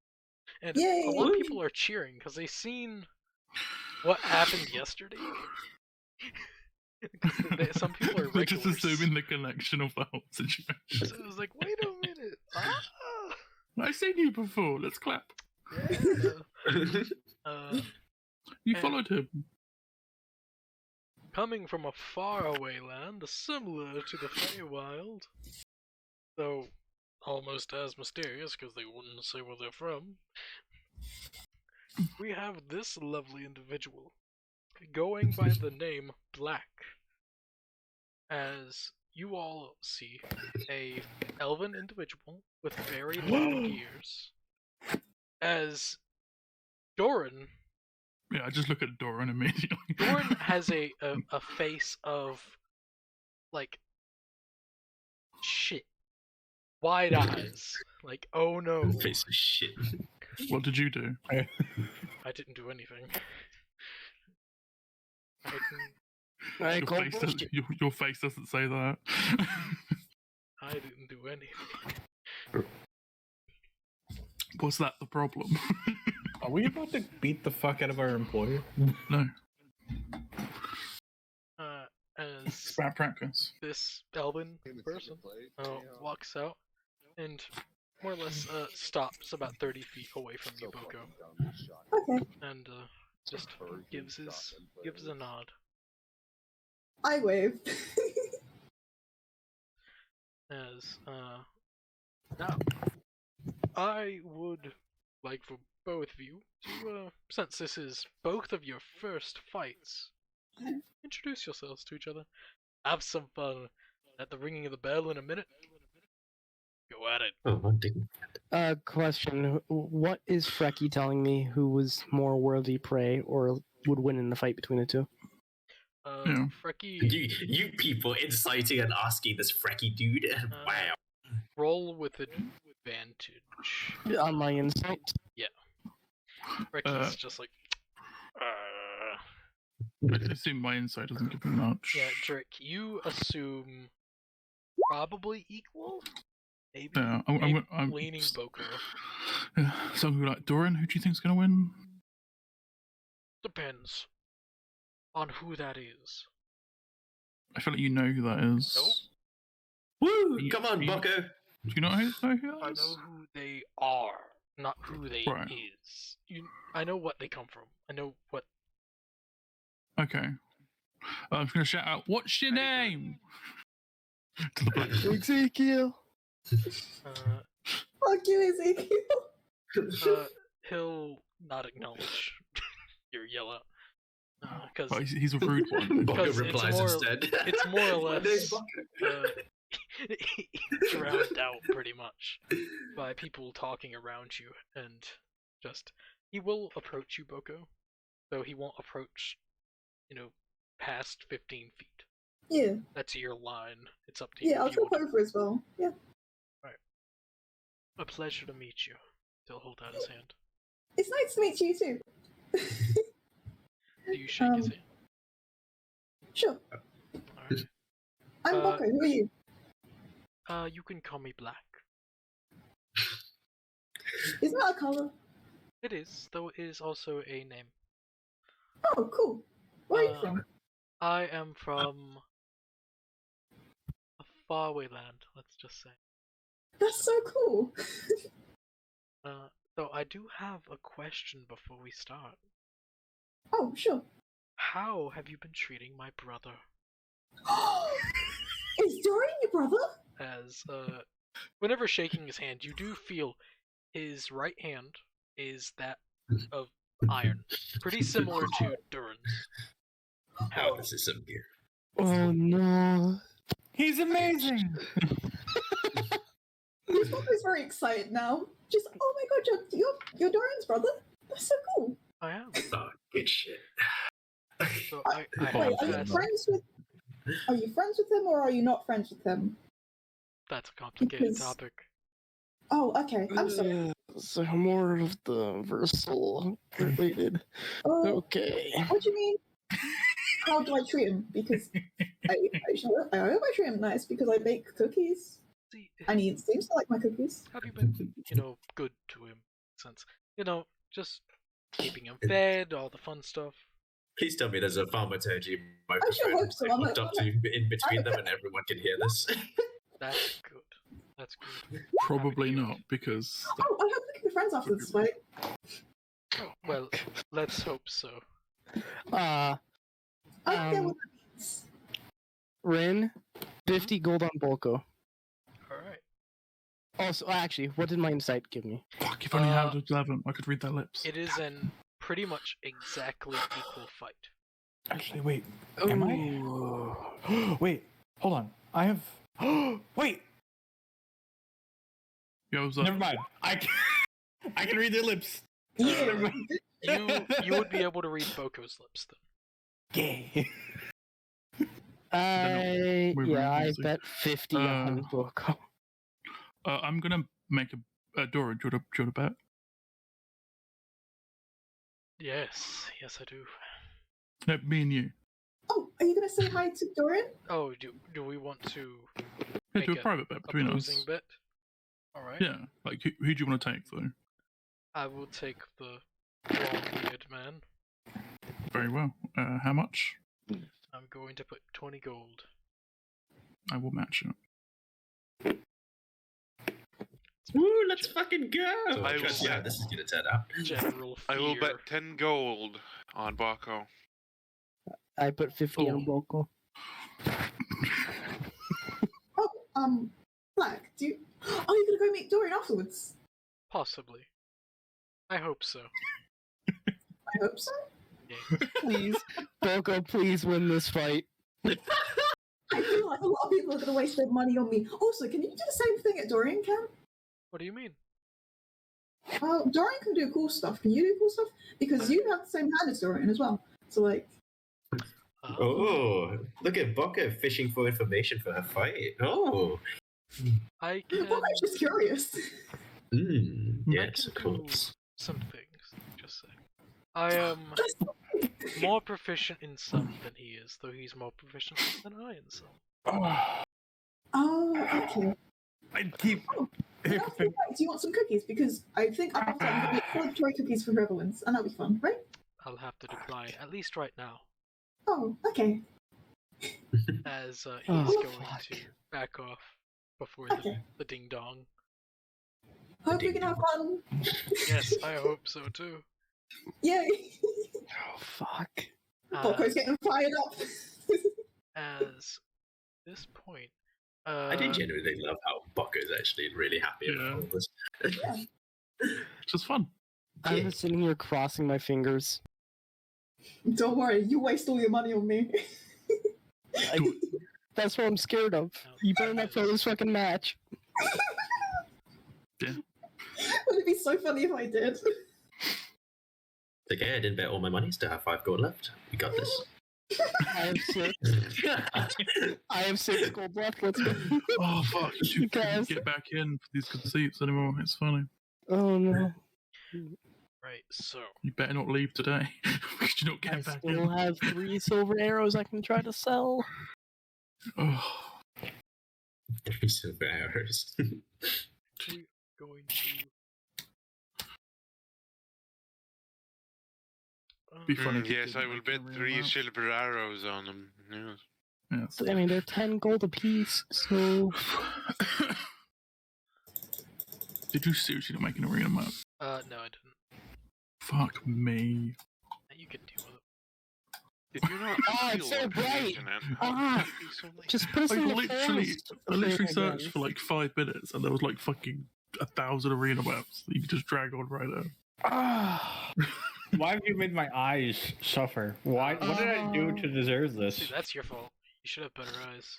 And Yay! a lot of people are cheering because they've seen what happened yesterday. Some people are They're just regulars. assuming the connection of the whole situation. So it was like, wait a minute. I've seen you before. Let's clap. Yeah. You and- followed him. Coming from a faraway land similar to the Feywild, though almost as mysterious because they wouldn't say where they're from, we have this lovely individual going by the name Black. As you all see, a elven individual with very long ears. As Doran Yeah, I just look at Doran immediately. Doran has a face of, like, shit. Wide eyes. Like, oh no. Face of shit. What did you do? I didn't do anything. I didn't, I call bullshit. Your face doesn't say that. I didn't do anything. Was that the problem? Are we about to beat the fuck out of our employer? No. As Bad practice. this elven person walks out and more or less stops about 30 feet away from you, Boko, Okay. and just gives a nod. I wave. As now, I would like for both of you to, since this is both of your first fights, introduce yourselves to each other. Have some fun. At the ringing of the bell in a minute, go at it. Oh, I'm digging. Question: What is Frecky telling me? Who was more worthy prey, or would win in the fight between the two? Yeah. Frecky, You people inciting and asking this frecky dude. Wow. roll with advantage. On my insight. Frecky's just like, I assume my insight doesn't give me much. yeah, Drake, you assume probably equal? Maybe, Yeah, maybe I'm leaning Boko. Yeah, so I'm gonna be like, Doran, who do you think's gonna win? Depends on who that is. I feel like you know who that is. Nope. Woo! You- Come on, you- Bucko. Do you know who I that is? know who they are, not who they Right. is. I know what they come from. I know what. Okay. I'm just gonna shout out, "What's your name?" to the black. Ezekiel. Fuck you, Ezekiel. He'll not acknowledge your yell out. Because Oh, he's a rude one. Bogger replies instead. It's more or My name's less Bogger. drowned out pretty much by people talking around you, and just he will approach you, Boko, though he won't approach, past 15 feet. Yeah. That's your line. It's up to you. Yeah, I'll flip over as well. Yeah. Right. A pleasure to meet you. He'll hold out his hand. It's nice to meet you too. Do you shake his hand? Sure. Alright. I'm Boko. Who are you? You can call me Black. Isn't that a color? It is, though it is also a name. Oh, cool. Where are you from? I am from a faraway land, let's just say. That's so cool. Though I do have a question before we start. Oh, sure. How have you been treating my brother? Is Dorian your brother? As, whenever shaking his hand, you do feel his right hand is that of iron. Pretty similar to Durin's. How is this appear? Oh no. He's amazing. This Boko is very excited now. Just, oh my god, you're Dorian's brother? That's so cool. I am. Oh, good shit. So I Wait, have are you asked- friends with him or are you not friends with him? That's a complicated Because- topic. Oh, okay. I'm sorry. So more of the versal related. Oh, Okay. what do you mean? How do I treat him? Because I hope I treat him nice because I bake cookies. See, And he seems to like my cookies. have you been, good to him since, just keeping him fed, all the fun stuff? Please tell me there's a thaumaturgy I sure microphone hope so. I'm hooked up to in between them and everyone can hear this. That's good. That's good. Probably Happy to hear not, because Oh, I hope we can be friends after this fight. it. Well, let's hope so. I don't get what that means. Rin, 50 gold on Bolko. Alright. Also, actually, what did my insight give me? fuck, if only I had 11, I could read their lips. It is an pretty much exactly equal fight. Actually, wait. Am I? Wait. Hold on. I have. Wait. Yeah, was that? Never mind. I can read their lips. Yeah. You would be able to read Boko's lips then. Gay. I we were I losing. bet 50 on Bolko. I'm gonna make a Dora. Do you want to bet? Yes, I do. No, me and you. Oh, are you gonna say hi to Dorian? Oh, do we want to Yeah, make do a private bet between opposing us. bet? Alright. Yeah, like who do you want to take though? I will take the long-bearded man. Very well. How much? I'm going to put 20 gold. I will match it. Woo, let's fucking go! I will- Because, yeah, this is gonna turn out. General fear. I will bet 10 gold on Bako. I put 50 on Bolko. Oh, Black, are you gonna go meet Dorian afterwards? Possibly. I hope so. I hope so. Yeah. Please, Bolko, please win this fight. I feel like a lot of people are gonna waste their money on me. Also, can you do the same thing at Dorian camp? What do you mean? Dorian can do cool stuff. Can you do cool stuff? Because you have the same hand as Dorian as well. So, like, Oh, look at Boko fishing for information for her fight. Oh. I can, well, I'm just curious. Yes, I of can do course. some things. Just say. I am more proficient in some than he is, though he's more proficient than I in some. Oh, okay. I keep. After the fight, do you want some cookies? Because I think after I'm gonna make celebratory cookies for everyone's, and that'll be fun, right? I'll have to decline, at least right now, Oh, okay. as he's Oh, going fuck. to back off before Okay. the ding dong. Hope we can have fun. Yes, I hope so too. Yay! Oh, fuck. Bokko's getting fired up. As this point, I do genuinely love how Bokko's actually really happy about all this. It's just fun. I'm just sitting here crossing my fingers. Don't worry, you waste all your money on me. That's what I'm scared of. You better not throw this fucking match. Yeah. Would it be so funny if I did? Okay, I didn't bet all my money, still have 5 gold left. We got this. I have 6. I have 6 gold left. Let's go. Oh fuck! You can't get back in for these conceits anymore. It's funny. Oh no. right, so You better not leave today. Because you not I get back still in. have 3 silver arrows I can try to sell. Oh. 3 silver arrows. we're going to. Be funny. if you Yes, didn't I will make bet it a real 3 amount. silver arrows on them. Yes. Yes. I mean, they're 10 gold apiece, so... Did you seriously not make an arena map? No, I didn't. Fuck me. You can deal with it. Did you not Oh, it's feel so the bright! confusion and Ah! how it would be so late? Just put us I in the literally forest. searched for like 5 minutes and there was like fucking 1,000 arena maps that you could just drag on right now. Ah! Why have you made my eyes suffer? Why? What did I do to deserve See, this? that's your fault. You should have better eyes.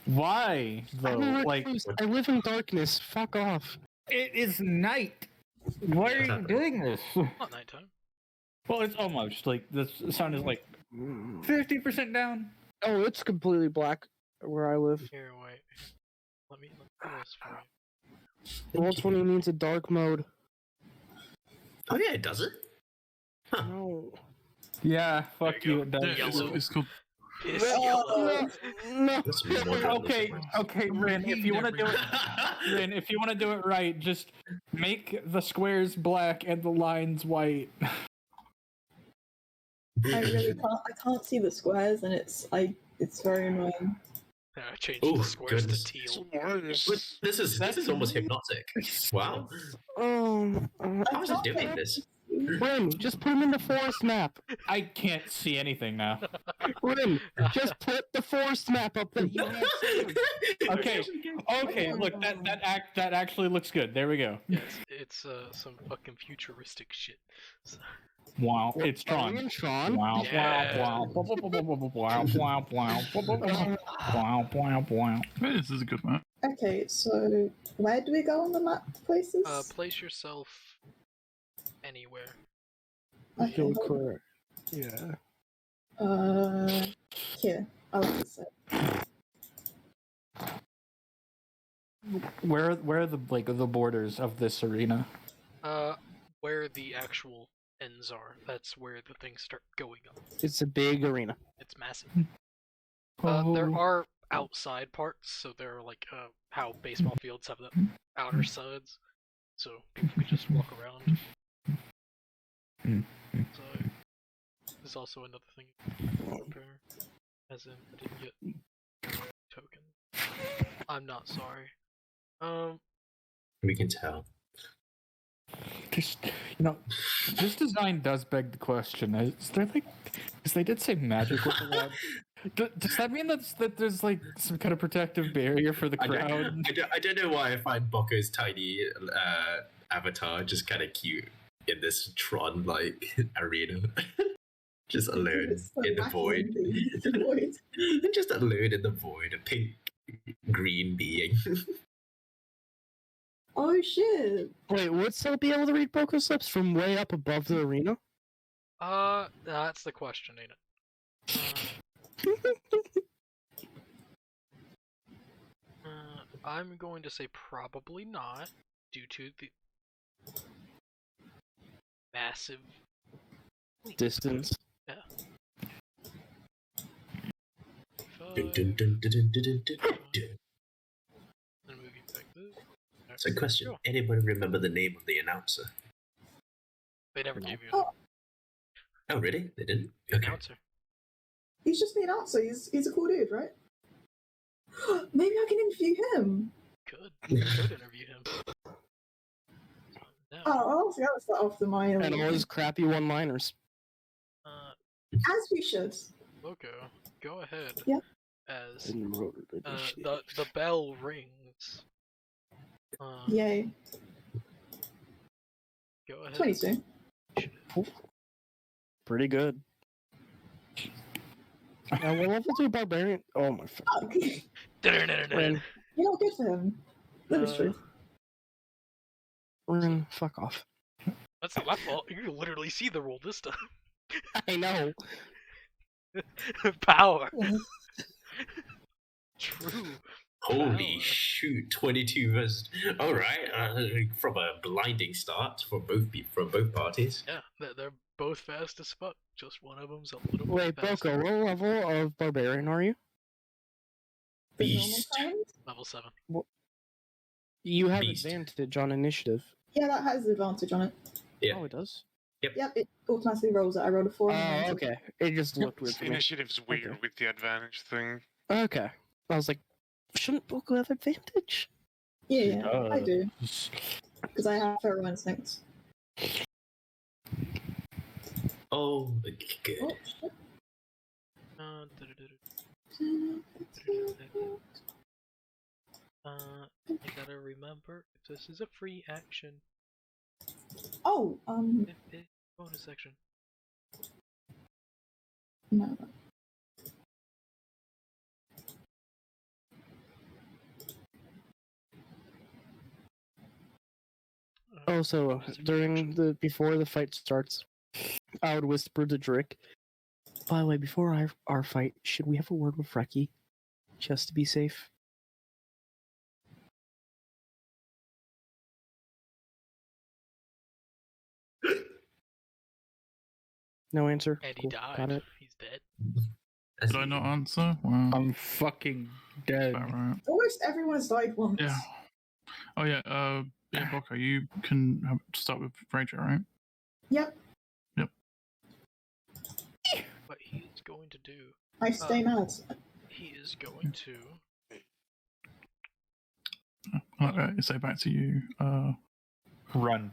Why though? I live in darkness. Fuck off. It is night. Why are you doing this? Not nighttime. Well, it's almost like the sun is like 50% down. Oh, it's completely black where I live. Here, wait. Let me do this for you. Roll 20 means a dark mode. Oh yeah, it does it. Huh. No. Yeah, fuck you you. It does. Yeah, it's called. Piss yellow. No. That's more Okay, okay, Rin. If you want to do it, Rin, if you want to do it right, just make the squares black and the lines white. I really can't. I can't see the squares, and it's very annoying. I changed Oh, the squares goodness. to teal. But this is almost hypnotic. Wow. How is it doing this? Rim, just put them in the forest map. I can't see anything now. Rim, just put the forest map up that you have saved. Okay, okay. Look, that actually looks good. There we go. Yeah, it's some fucking futuristic shit. So, Wow, it's Are we Tron. in Tron? Wow, Yeah. wow, wow, wow, wow, wow, wow, wow. This is a good map. Okay, so where do we go on the map places? place yourself anywhere. Okay, Feel hold correct. Yeah. on. Here. I was gonna say. Where are the the borders of this arena? Where the actual ends are. That's where the things start going up. It's a big arena. It's massive. Oh. There are outside parts, so there are like how baseball fields have the outer sides, so people can just walk around. So there's also another thing to prepare, as in I didn't get token. I'm not sorry. We can tell. Just this design does beg the question: is there because they did say magic was allowed. Does that mean that there's like some kind of protective barrier for the crowd? I don't know why I find Bokko's tiny avatar just kind of cute in this Tron like arena. Just alone It's so in the wacky void. in the void. Just alone in the void, a pink green being. Oh shit! Wait, would still be able to read Boko Slips from way up above the arena? That's the question, ain't it? I'm going to say probably not, due to the massive Distance. Yeah. Dun, dun, dun, dun, dun, dun, dun, dun, dun. And moving back this. So, question: Sure. anybody remember the name of the announcer? They never gave you Oh, really? They didn't. an Okay. announcer. He's just the announcer. He's a cool dude, right? Maybe I can interview him. You could interview him. No. Oh, honestly, that was that after my. And all his crappy one-liners. As we should. Loco, go ahead. Yeah. As the bell rings. Yay. Go ahead. 22. Pretty good. Now, what level do barbarian? Oh my fuck. You're not good for him. That is true. Fuck off. That's not my fault. You can literally see the roll this time. I know. Power. True. Holy Power. shoot! 22 versus. All right, from a blinding start for both parties. Yeah, they're both fast as fuck. Just one of them's a little Wait, bit faster. Boko, what level of barbarian are you? The normal Beast. kind? Level 7. You have Beast. advantage on initiative. Yeah, that has advantage on it. Yeah. Oh, it does? Yep, it automatically rolls it. I rolled a 4. Oh, okay. It just looked weird for me. Initiative's weird Okay. with the advantage thing. Okay. I was like, shouldn't Boko have advantage? Yeah, I do. Because I have feral instincts. Oh, good. Oh, shit. You gotta remember, if this is a free action, Oh, bonus section. no. Also, before the fight starts, I would whisper to Drick, by the way, before our fight, should we have a word with Reki? Just to be safe? No answer? And he Cool. died. Got it. He's dead. As Did I you- not answer? Wow. I'm fucking dead. About right. Almost everyone's died once. Yeah. Oh yeah. Yeah, Boko, you can start with Ranger, right? Yep, What he is going to do, I stay mad. he is going to. Say back to you. Run.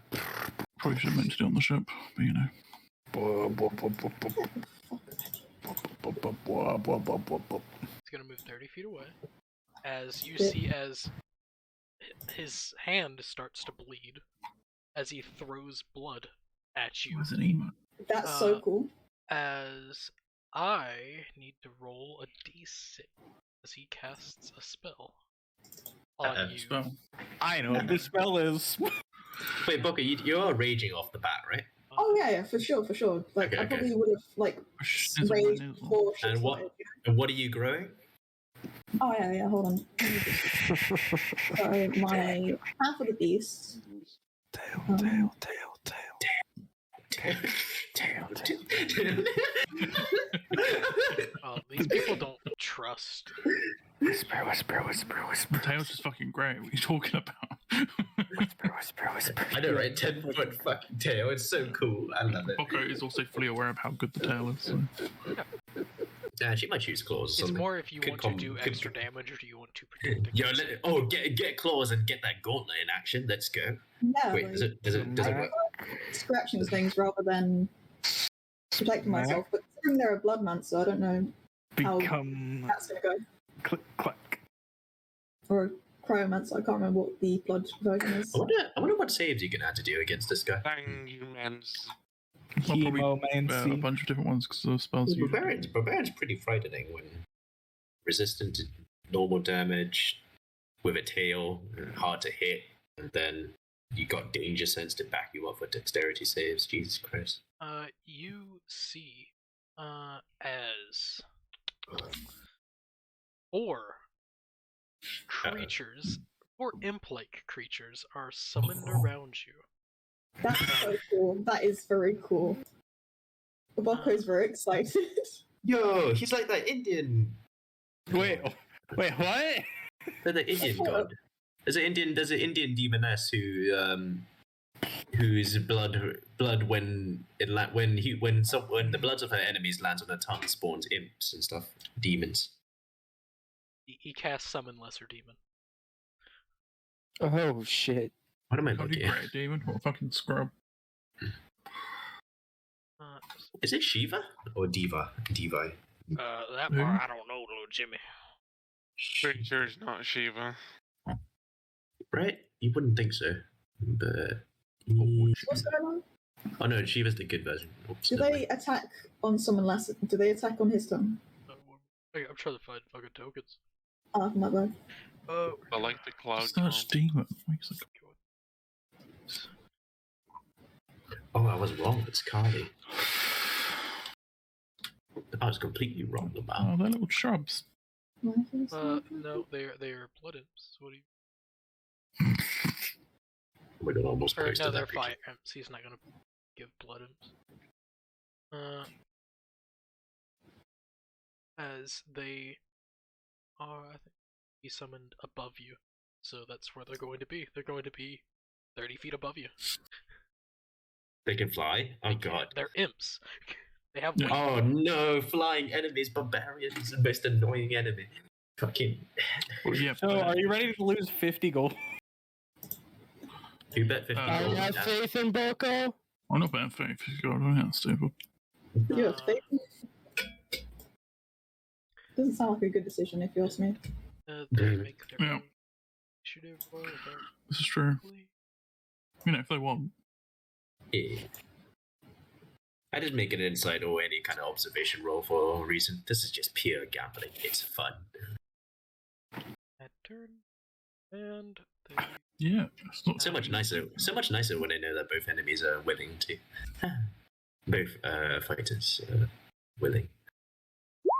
Probably should have mentioned it on the ship, but you know. He's gonna move 30 feet away. As you see, as his hand starts to bleed, as he throws blood at you. Where's an emo? That's so cool. As I need to roll a d6 as he casts a spell on you. Spell. I know what this spell is. Wait, Booker, you are raging off the bat, right? Oh yeah, for sure. Like Okay, I okay. probably would have like Nizzle, raged nizzle. before she And what? started. And what are you growing? Oh yeah, hold on. So my half of the beast. Tail. These people don't trust. Whisper. Tail's just fucking great. What are you talking about? Whisper. I know, right? 10-foot fucking tail. It's so cool. I love it. Boko is also fully aware of how good the tail is. So. Yeah, she might choose claws or It's something. more if you Could want come- to do could- extra damage or do you want to protect Yo, against get claws and get that gauntlet in action. Let's go. Yeah, Wait, like, does it work? scratching things rather than protecting myself. But considering they're a bloodmancer, I don't know how Become that's gonna go. click clack. Or cryomancer, I can't remember what the blood version is. I wonder what saves you can add to do against this guy. Dang humans. Well, probably a Chemomancy. bunch of different ones because the spells you. Barbarian's pretty frightening when resistant to normal damage with a tail, hard to hit, and then you got danger sense to back you up for dexterity saves. Jesus Christ. You see, as 4 creatures, 4 imp-like creatures are summoned around you. That's so cool. That is very cool. Boko's very excited. Yo, he's like that Indian. Wait, what? The Indian god. There's an Indian demoness whose blood when the bloods of her enemies lands on her tongue spawns imps and stuff, demons. He casts Summon Lesser Demon. Oh shit. What am I Bloody looking at? great demon. What a fucking scrub. Is it Shiva or Diva? Divi. That part I don't know, little Jimmy. Pretty sure it's not Shiva. Right? You wouldn't think so. But. What's going on? Oh no, Shiva's the good version. Oops, Do never they mind. attack on someone less? Do they attack on his turn? I'm trying to find fucking tokens. Ah, not bad. I like the cloud Search comp. demon. Wait a second. Oh, I was wrong. It's Carly. I was completely wrong Oh, about. they're little shrubs. No, they are blood imps. What do you? Oh my god, I almost Or posted no, that they're picture. fire imps. He's not gonna give blood imps. As they are, I think, be summoned above you, so that's where they're going to be. They're going to be 30 feet above you. They can fly? Oh god. They're imps. They have Yeah. wings. Oh no, flying enemies, barbarians, the most annoying enemy. Fucking. Well, yeah, So, are you ready to lose 50 gold? You bet 50 I I gold. have faith in Boko. I'm not bad faith. He's got a house, stable. You have faith? Doesn't sound like a good decision if you ask me. They make their Yeah. own initiative roll. This is true. You know, if they want. Yeah. I didn't make an insight or any kind of observation roll for a reason. This is just pure gambling. It's fun. That turn, and they Yeah, it's not So much nicer. So much nicer when I know that both enemies are willing to. Both fighters willing.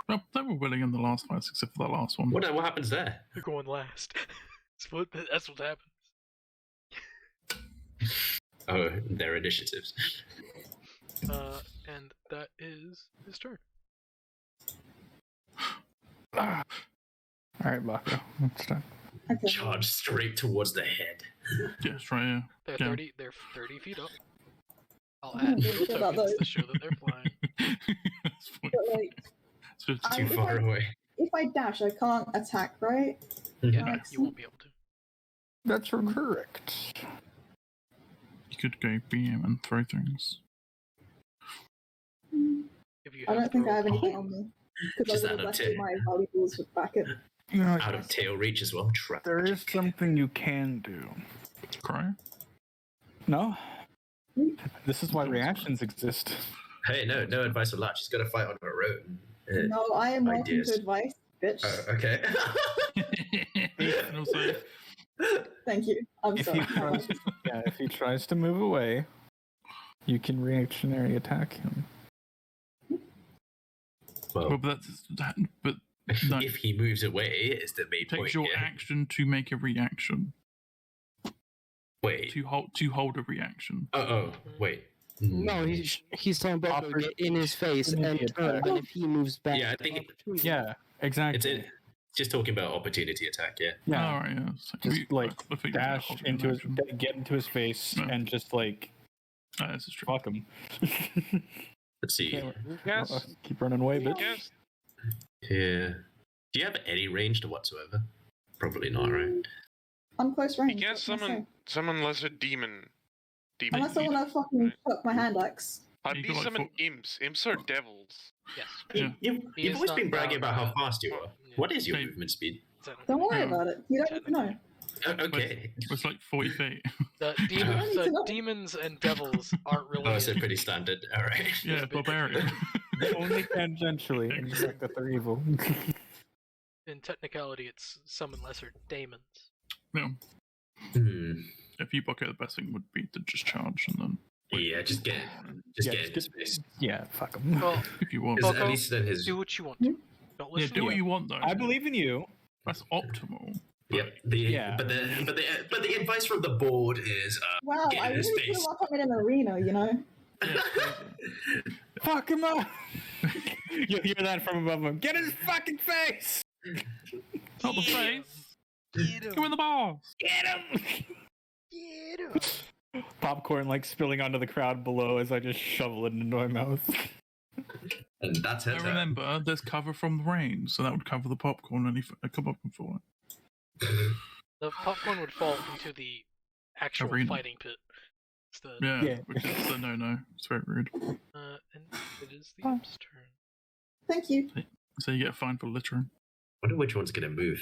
Well, they were willing in the last fight, except for that last one. What happens there? they're going last. That's what happens. Oh, their initiatives. And that is his turn. Alright, Bako. It's time. Okay. Charge straight towards the head. Yeah, it's right here. They're Yeah. 30. They're 30 feet up. I'll Oh, add yeah, little forget about tokens to those. show that they're flying. That's fine. But like, It's 50. I- Too far away. if I dash, I can't attack, right? Yeah, Right. you won't be able to. That's correct. You could go BM and throw things. If you I don't think I have throw- anything on me. Because Just I would add have a left two. my valuables back at. You know, Out of tail reach as well. Trap. there is something you can do. Cry? No? This is why reactions exist. Hey, no advice on that. She's got to fight on her own. No, I am welcome Ideas. to advice, bitch. Okay. And also, Thank you. I'm If sorry. he tries, if he tries to move away, you can reactionary attack him. well, well, but no, if he moves away, is the main it point takes your here. action to make a reaction. Wait. To hold a reaction. Wait. No, he's telling Boko to get in his face and turn, and if he moves back, Yeah, I think Yeah, exactly. it's it. Just talking about opportunity attack. Yeah. Yeah, All right. Yeah. So just like I figured out dash holding into an his, action. get into his face, Yeah. and just like This is true. fuck him. Let's see. Yes. Keep running away, bitch. Yes. Yeah. Do you have any range to whatsoever? Probably not, right? I'm close range. You can't what can I say? summon lesser demon. Unless I want to fucking fuck my hand axe. I'd You be got, like, summon imps. Imps are devils. Yes. Yeah. You've He is always not been bragging about how bound, fast you are. yeah. What is your Hey. movement speed? Don't worry Yeah. about it. You don't need to know. Okay. It's like 40 feet. The I need to the know. demons and devils aren't really. Oh, so pretty standard. All right. Yeah, barbarian. Only tangentially, and just like that they're evil. In technicality, it's summon lesser daemons. Yeah. If you block it, the best thing would be to just charge and then. Yeah, just get in his face. Yeah, fuck him. Well, If you want. Is Boko, at least then his. do what you want to. Don't Yeah, listen do to what me. you want though. I believe in you. That's optimal. Yep. Yeah. But the advice from the board is Wow, get I in his really face. feel like I'm in an arena, you know? Yeah, Fuck him up. You'll hear that from above him. Get in his fucking face. not the face. Get Go in the balls. Get him. Get him. Popcorn like spilling onto the crowd below as I just shovel it into my mouth. And that's her I turn. remember there's cover from the rain, so that would cover the popcorn and a popcorn fall. The popcorn would fall into the actual Arena. fighting pit instead. Yeah, which is a no. It's very rude. And it is the imp's turn. Thank you. So you get a fine for littering. I wonder which one's going to move.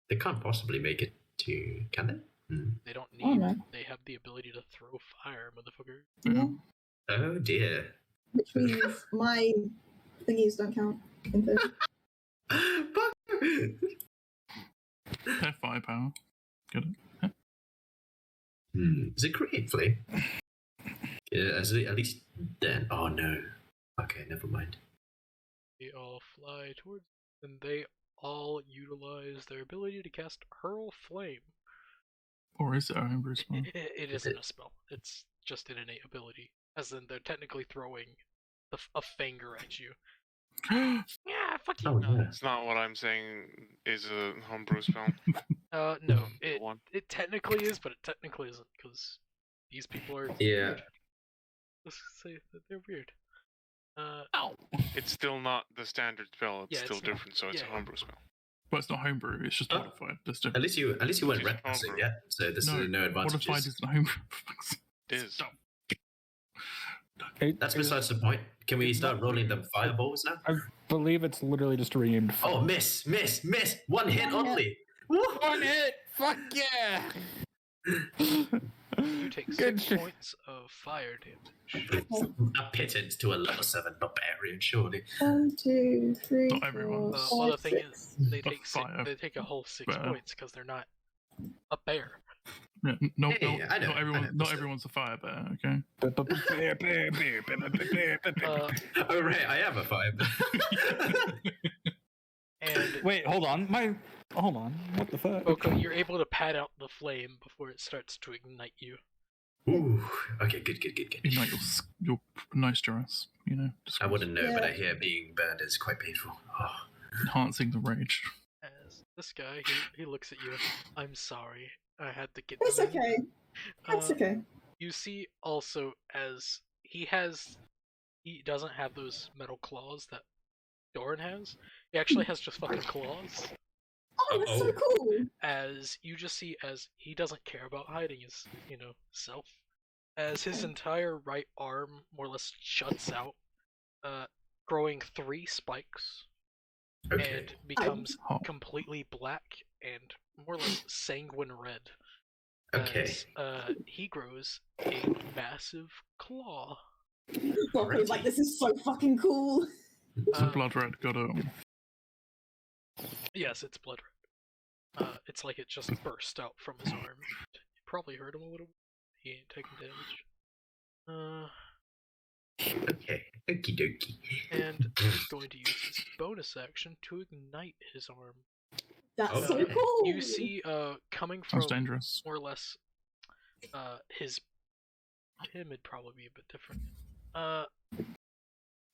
They can't possibly make it to... Can they? They don't Oh, need. no. They have the ability to throw fire, motherfucker. Yeah. Oh, dear. Which means my thingies don't count. In theory. Have firepower. Get it? Is it create flame? Yeah, is it at least then? Oh, no. Okay, never mind. They all fly towards, and they all utilize their ability to cast Hurl Flame. Or is it a homebrew spell? It isn't a spell. It's just an innate ability. As in, they're technically throwing a finger at you. Yeah, fuck you. Oh, yeah. It's not what I'm saying is a homebrew spell. No, it technically is, but it technically isn't, because these people are weird. Let's say that they're weird. It's still not the standard spell. It's still different, not, so it's a homebrew spell. Well, it's not homebrew. It's just modified. That's different. At least you weren't Which is referencing homebrew. yet, so this is no advantages. Modified isn't homebrew. It is. That's besides the point. Can we start rolling them fireballs now? I believe it's literally just renamed. Oh, miss! One hit only! One hit! Fuck yeah! You take 6 points of fire damage. A pittance to a level 7 barbarian, surely. 1, 2, 3, Not everyone. 4, Well, the 5, thing 6. is, they But take fire. they take a whole 6 Bear. points because they're not a bear. Yeah, no, Hey, I know, not I everyone. know, Not but everyone's a fire bear. Okay. Oh, right, I have a fire. And Wait, hold on. Hold on. What the fuck? Boko, you're able to pad out the flame before it starts to ignite you. Ooh, okay, good. You know, your nice dress. You know, I wouldn't know, but Yeah. I hear being burned is quite painful. Oh. enhancing the rage. As this guy, he looks at you. I'm sorry, I had to get. It's them in." okay. That's okay. You see also as he doesn't have those metal claws that Doran has. He actually has just fucking claws. Oh, that's so cool. As you just see as he doesn't care about hiding his, self. As his entire right arm more or less shuts out, growing 3 spikes, Okay. and becomes completely black and more or less sanguine red. Okay. As, he grows a massive claw. Bokko's like, this is so fucking cool. It's a blood red. Got it. Yes, it's blood red. It's like it just burst out from his arm. You probably hurt him a little. He ain't taking damage. Okay. Okie dokie. And he's going to use his bonus action to ignite his arm. That's so Okay. cool. You see, coming from That's dangerous. more or less, him would probably be a bit different.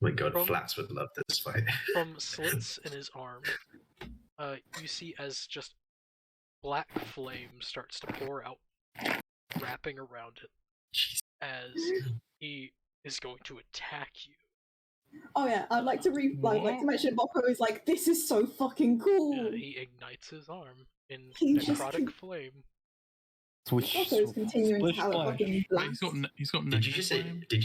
My god, From- Flats would love this fight. From slits in his arm, you see as just black flame starts to pour out, wrapping around it, Jeez. as he is going to attack you. Oh yeah, I'd like to mention Bokko is like, this is so fucking cool. He ignites his arm in He just necrotic keep- flame. Bokko's continuing to Splish have a splash. fucking Wait, blast. he's got. Did you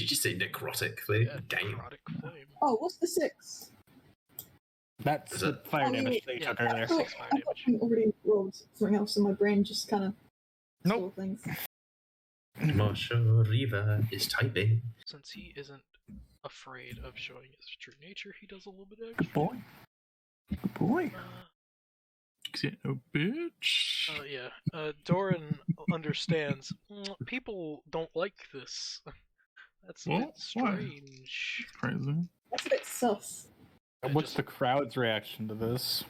just say necrotic flame? Yeah, Damn. necrotic flame. Oh, what's the 6? That's Is the it- fire Oh, damage yeah, they yeah. took earlier. Oh, 6 fire I thought damage. I already rolled something else, and my brain just kind of Nope. things. Marshall Riva is typing. Since he isn't afraid of showing his true nature, he does a little bit of Good extra. boy. Good boy. Yeah, oh, bitch. Doran understands. People don't like this. That's a bit What? Why? strange. Crazy. That's a bit sus. What's the crowd's reaction to this?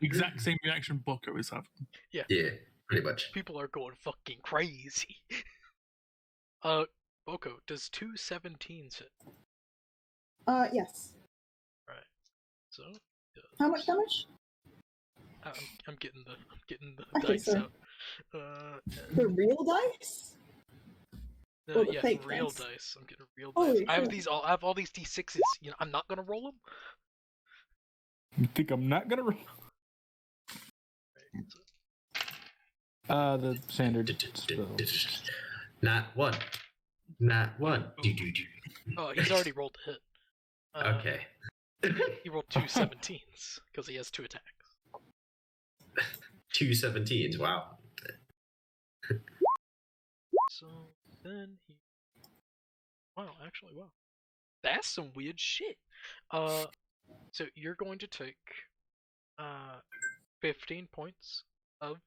Exact same reaction Boko is having. Yeah, pretty much. People are going fucking crazy. Boko, does 2 17s hit? Yes. Right. So. How much damage? I'm getting the Okay, dice so- out. The real dice? Or the Yeah, fake real dice? dice. I'm getting real Holy dice. I have shit. these. I have all these d6s. You know, I'm not gonna roll them. You think I'm not gonna roll? The standard spell. Not one. Not one. Oh, he's already rolled a hit. Okay. He rolled 2 17s because he has 2 attacks. 2 17s. Wow. So then he. Wow, actually, wow. That's some weird shit. So you're going to take 15 points of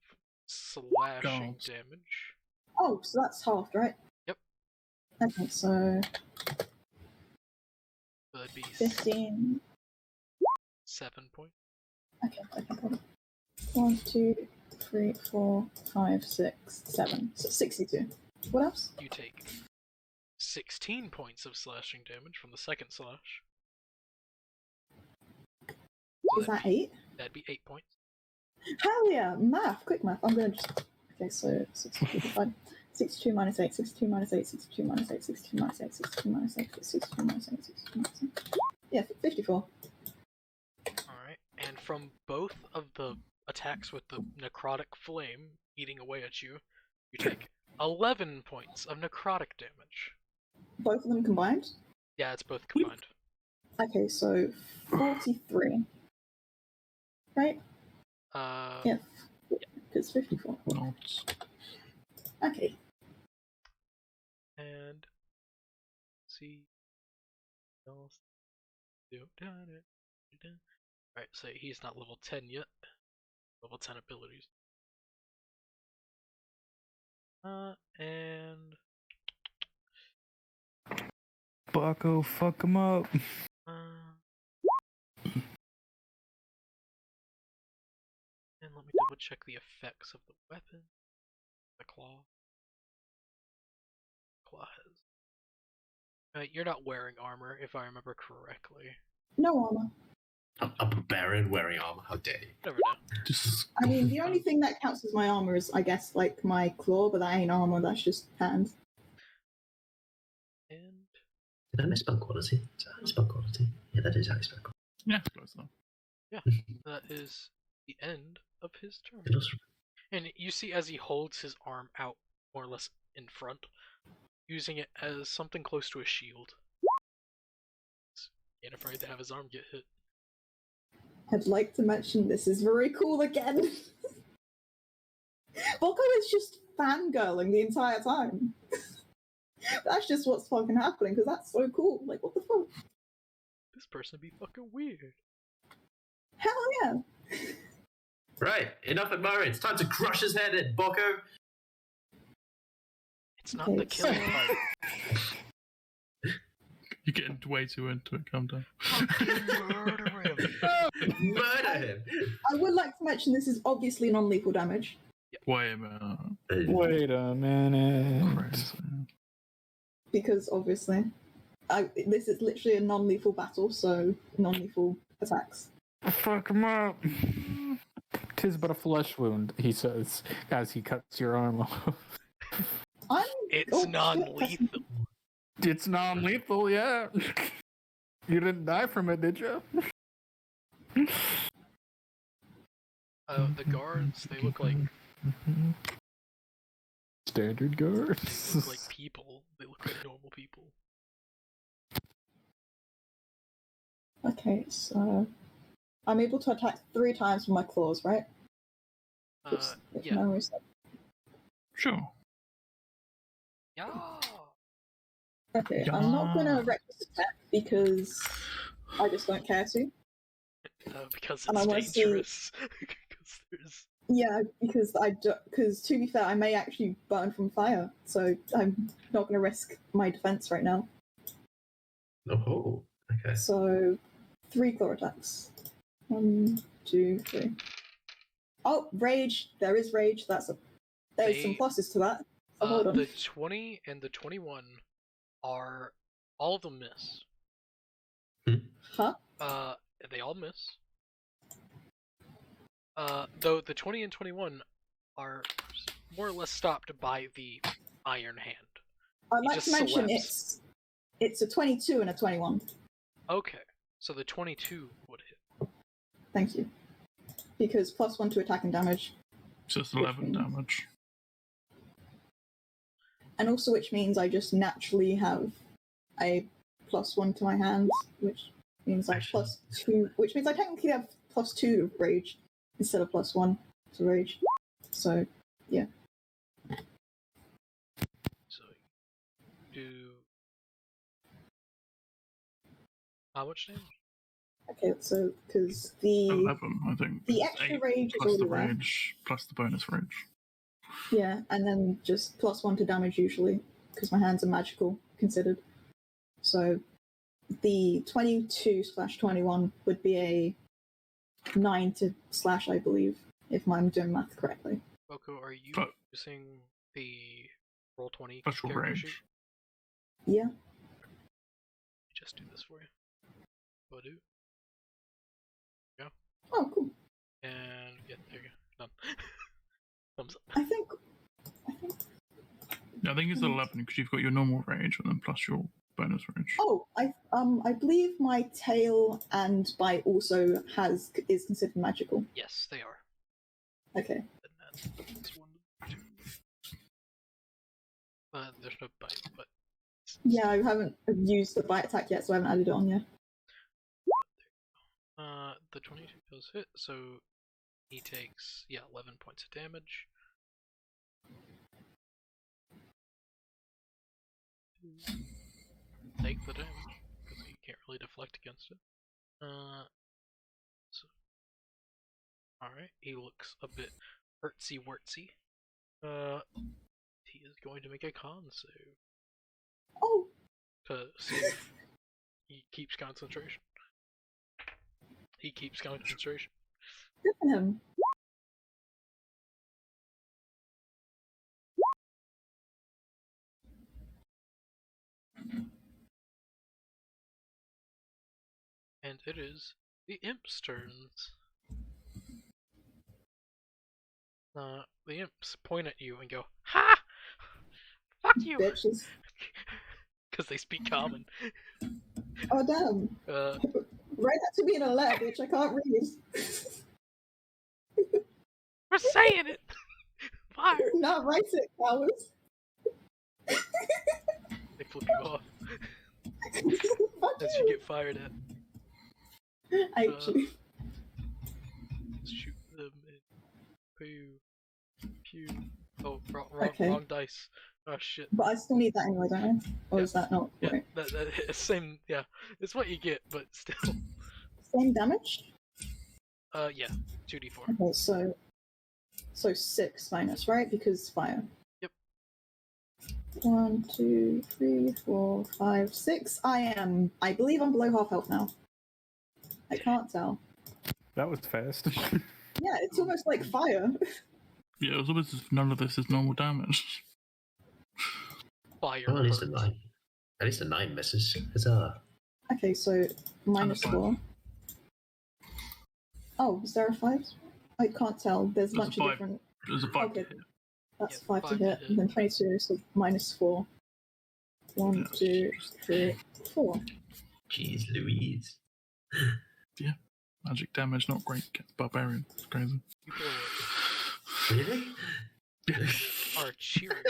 slashing God. damage. Oh, so that's halved, right? Yep. Okay, so So that'd be 15. 7 points. Okay, got it. 1, 2, 3, 4, 5, 6, 7. So 62. What else? You take 16 points of slashing damage from the second slash. So Is that 8? That'd be 8 points. Hell yeah! Math! Quick math. I'm gonna just. Okay, so 62 divided. 62 minus 8, 62 minus 8, 62 minus 8, 62 minus 8, 62 minus 8, 62 minus 8, 62 minus 8. Yeah, 54. Alright, and from both of the attacks with the necrotic flame eating away at you, you take 11 points of necrotic damage. Both of them combined? Yeah, it's both combined. Okay, so 43. Right? Yeah, because 54. Okay. And see else. Alright, so he's not level 10 yet. Level 10 abilities. And Bucko, fuck him up. and let me double check the effects of the weapon. The claw. Claw has. You're not wearing armor, if I remember correctly. No armor. A barbarian wearing armor. How dare you? Never know. I mean, the only thing that counts as my armor is, I guess, like my claw, but that ain't armor. That's just hands. And did I misspell quality? Is that how you spell quality? Yeah, that is how you spell quality. Yeah, close enough. yeah, that is the end of his turn. It was... And you see as he holds his arm out, more or less in front, using it as something close to a shield. He ain't afraid to have his arm get hit. I'd like to mention this is very cool again. Volko is just fangirling the entire time. That's just what's fucking happening, because that's so cool. Like, what the fuck? This person be fucking weird. Hell yeah! Right, enough admiring. It's time to crush his head in, Boko. It's not the killing part. You're getting way too into it, calm down. Murder him. Murder him! I would like to mention this is obviously non-lethal damage. Wait a minute. Wait a minute. Christ. Because obviously, this is literally a non-lethal battle, so non-lethal attacks. Fuck him up. 'Tis but a flesh wound, he says, as he cuts your arm off. It's non-lethal. It's non-lethal, yeah. You didn't die from it, did you? The guards, they look like standard guards. They look like people. They look like normal people. Okay, so I'm able to attack 3 times with my claws, right? Yeah. Sure. Yeah. Okay, I'm not gonna reckless attack because I just don't care to. Because And I wanna it's dangerous. Because there's... Yeah, because to be fair, I may actually burn from fire, so I'm not gonna risk my defense right now. Oh, okay. So 3 claw attacks. 1, 2, 3. Oh, rage! There is rage. There's some pluses to that. So hold on. The 20 and the 21 are all of them miss. Huh? They all miss. Though the 20 and 21 are more or less stopped by the iron hand. I'd like to mention it's a 22 and a 21. Okay, so the 22 would hit. Thank you. Because +1 to attack and damage. Just 11 damage. And also, which means I just naturally have a +1 to my hands, which means I +2, which means I technically have +2 to rage instead of +1 to rage. So, yeah. So, do how much damage? Okay, so because the 11, I think. the extra rage is plus the already there. rage, plus the bonus rage. Yeah, and then just +1 to damage usually, because my hands are magical considered. So the 22/21 would be a 9 to slash, I believe, if I'm doing math correctly. Boko, are you using the Roll20 special character sheet? range? Yeah. Just do this for you. Will do. Yeah. Oh, cool. And yeah, there you go. Done. Thumbs up. I think Yeah, I think it's 11 because you've got your normal range and then plus your bonus range. Oh, I believe my tail and bite also is considered magical. Yes, they are. Okay. And that's 1, 2. There's no bite, but yeah, I haven't used the bite attack yet, so I haven't added it on yet. The 22 does hit, so he takes 11 points of damage. Take the damage because he can't really deflect against it. So, all right, he looks a bit hurtsy-wurtsy. He is going to make a con save. Oh. To see if he keeps concentration. He keeps concentration. Good for him. And it is the imp's turns. The imps point at you and go, "Ha! Fuck you!" Bitches. Because they speak common. Oh, damn. Write that to me in a letter, bitch. I can't read. We're saying it! Fire! No, write it, cowards. They flip you off. As you get fired at. Actually. Shoot them in. Pew. Pew. Oh, wrong dice. Oh shit. But I still need that anyway, don't I? Or is that not right? That same, it's what you get, but still. Same damage? Yeah, 2d4. Okay, so 6 minus, right? Because fire. Yep. 1, 2, 3, 4, 5, 6. I believe I'm below half health now. I can't tell. That was fast. Yeah, it's almost like fire. Yeah, it's almost as if none of this is normal damage. Fire. Oh, at least a 9. At least a 9 misses. Huzzah. Okay, so -4. Oh, is there a 5? I can't tell. There's a bunch of different. There's a 5 okay. to hit. That's 5 to hit. And then 22, so -4. 1, 2, 3, 4. Jeez Louise. Yeah. Magic damage, not great against barbarian. It's crazy. Really? Are cheering.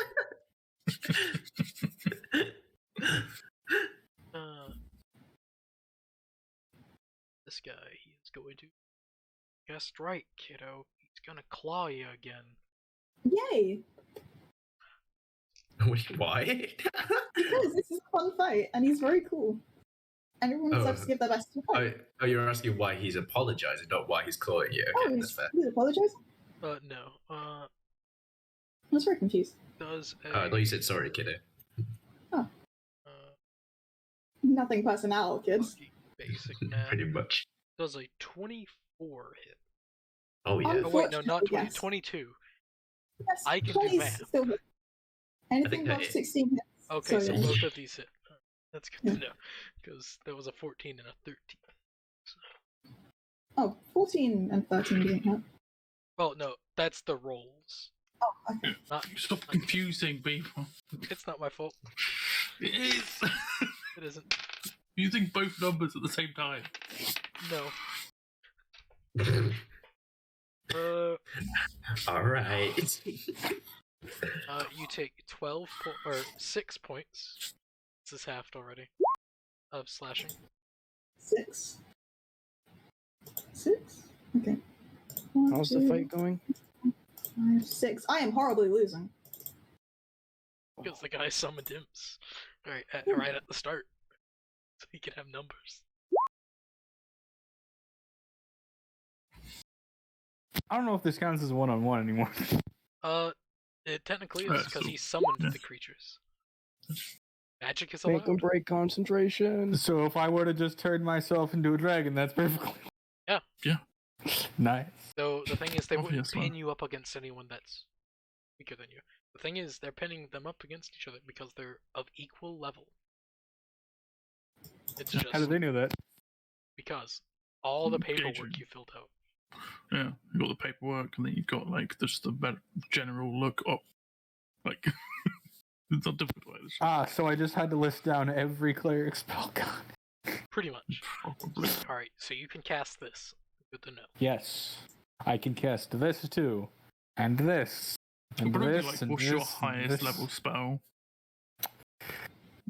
This guy, he is going to guessed right, kiddo. He's gonna claw you again. Yay! Wait, why? Because this is a fun fight, and he's very cool. And everyone deserves to give their best to the fight. Oh, you're asking why he's apologizing, not why he's clawing you. Okay, that's fair. He's apologizing? No. I was very confused. I thought you said sorry, kiddo. Oh. Nothing personnel, kids. Basic math. Pretty much. Does a 24 hit? Oh, yeah. Oh, wait, no, not 20. Yes. 22. Yes, I can do math. Still hit. Anything above 16 hits. Okay, so both of these hit. That's good to know. Because there was a 14 and a 13. So. Oh, 14 and 13 didn't hit. Well, no, that's the rolls. Oh, okay. Stop confusing people. It's not my fault. It is. It isn't. Using both numbers at the same time. No. All right. You take 6 points. This is halved already. Of slashing. 6. Okay. How's the fight going? 5, 6. I am horribly losing. Because the guy summoned imps. Right at the start. So he can have numbers. I don't know if this counts as a one-on-one anymore. It technically is because he summoned the creatures. Magic is Make them allowed. break concentration. So if I were to just turn myself into a dragon, that's perfectly. Yeah. Nice. So the thing is, they wouldn't Obviously. pin you up against anyone that's weaker than you. The thing is, they're pinning them up against each other because they're of equal level. It's just How did they know that? because all the paperwork Gauging. you filled out. Yeah, you got the paperwork, and then you got like just the better general look up. Like, it's not difficult. So I just had to list down every cleric spell card. Pretty much. Probably. Alright, so you can cast this. Good to know. Yes, I can cast this too, and this, and Probably this, like, and what's this, your and highest this. level spell?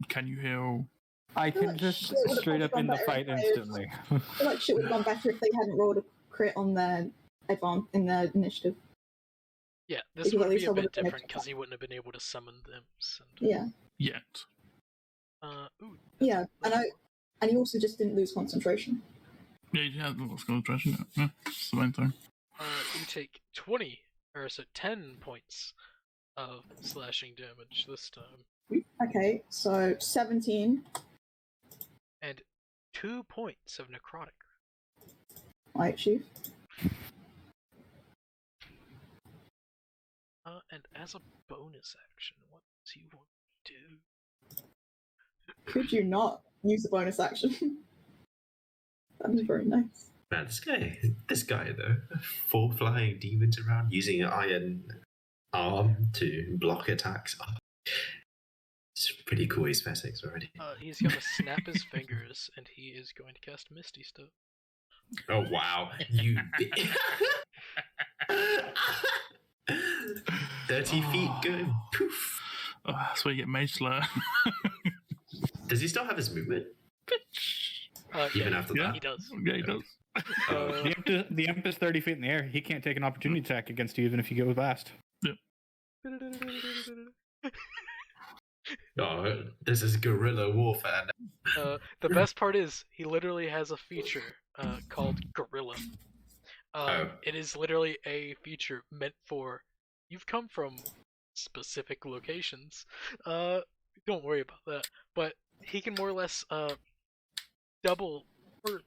Can you heal? I feel can like just shit would've straight up gone in the better fight if I- instantly. I feel like shit would have gone better if they hadn't rolled a crit on their in their initiative. Yeah, this Because at would be least a I bit would've been different able to- because he wouldn't have been able to summon the imps. And, Yeah. Yet. ooh, Yeah, and he also just didn't lose concentration. Yeah, you had lots of concentration. Yeah, that's the main thing. you take 10 points of slashing damage this time, Okay, so 17. and 2 points of necrotic. Right, Chief. And as a bonus action, what do you want to do? Could you not use a bonus action? That'd be very nice. Man, this guy though, 4 flying demons around using an iron arm to block attacks. Oh, it's pretty cool aesthetics already. He's gonna snap his fingers, and he is going to cast Misty Step. Oh wow, you 30 feet going poof. Oh, that's where you get Mage Slayer. Does he still have his movement? Even after yeah. that? He does. Yeah, he does. The imp is 30 feet in the air. He can't take an opportunity attack against you even if you go fast. Oh, this is guerrilla warfare. The best part is he literally has a feature called Gorilla. It is literally a feature meant for you've come from specific locations. Don't worry about that. But he can more or less double or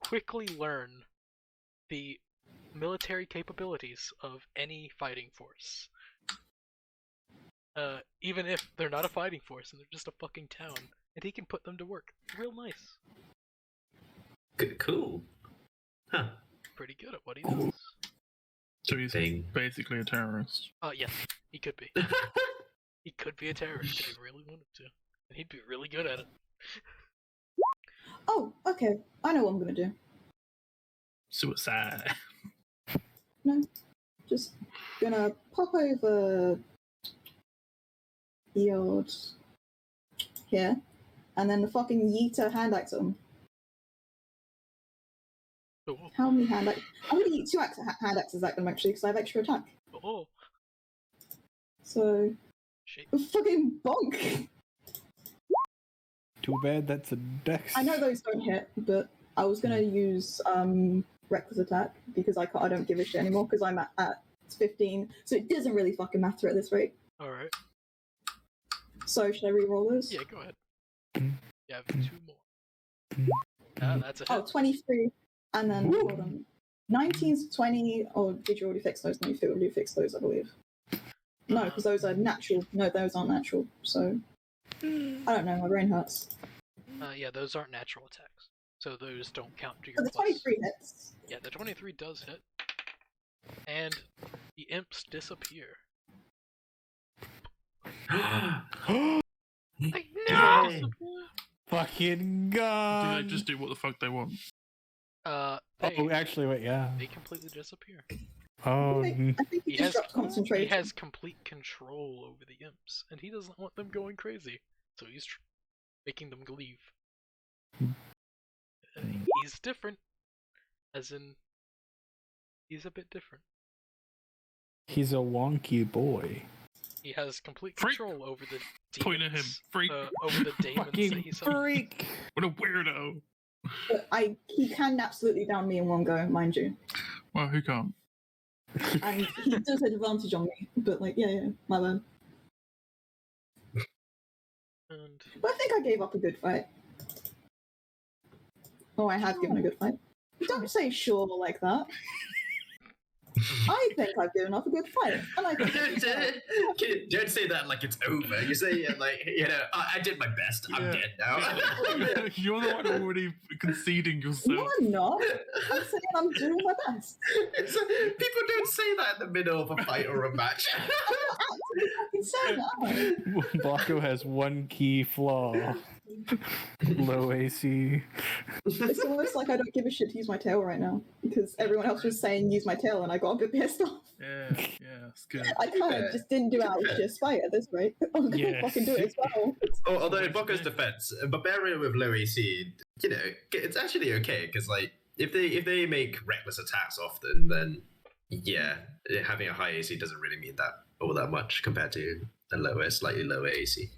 quickly learn the military capabilities of any fighting force. Even if they're not a fighting force and they're just a fucking town, and he can put them to work. Real nice. Cool. Huh. Pretty good at what he does. So he's Thing. basically a terrorist. Yes, he could be. He could be a terrorist if he really wanted to. And he'd be really good at it. Oh, okay. I know what I'm gonna do. Suicide. No. Just gonna pop over Yod here, and then the fucking yeeter hand axe him. Oh. How many hand axes? I'm gonna eat 2 hand axes at them actually, because I have extra attack. Oh. So, Shit. fucking bonk! Too bad that's a dex. I know those don't hit, but I was gonna use reckless attack because I don't give a shit anymore because I'm at 15, so it doesn't really fucking matter at this rate. Alright. So should I re-roll those? Yeah, go ahead. You have 2 more. That's a hit. Oh, 23, and then hold on. 19 to 20, or did you already fix those? No, you already fixed those, I believe. No, because those are natural. No, those aren't natural. So I don't know. My brain hurts. Yeah, those aren't natural attacks, so those don't count to So your the plus. 23 hits. Yeah, the 23 does hit. And the imps disappear. Like, no! Fucking Do gone. they just do what the fuck they want? Actually, wait, yeah. They completely disappear. Oh, I think he disrupts concentration. He has complete control over the imps, and he doesn't want them going crazy, so he's making them leave. He's different, as in, he's a bit different. he's a wonky boy. He has complete Freak. control over the demons. Point at him. Freak. Over the demons that Fucking he's summoned. freak. What a weirdo. But he can absolutely down me in one go, mind you. Well, who can't? And he does have advantage on me, but like, yeah, my bad. And But I think I gave up a good fight. Oh, I have given a good fight. Don't say sure like that. I think I've given up a good fight, and I think Don't say that like it's over. You say like, I did my best. I'm dead now. You're the one already conceding yourself. no, I'm not. I'm saying I'm doing my best. People don't say that in the middle of a fight or a match. I'm saying that. Blanco has one key flaw. Low AC. It's almost like I don't give a shit to use my tail right now because everyone else was saying use my tail, and I got a bit pissed off. Yeah, it's good. I kind of just didn't do it out of sheer spite at this rate. I'm gonna Yes. fucking do it as well. Although in Bocco's defense, a barbarian with low AC, it's actually okay because like if they make reckless attacks often, then yeah, having a high AC doesn't really mean that all that much compared to a slightly lower AC.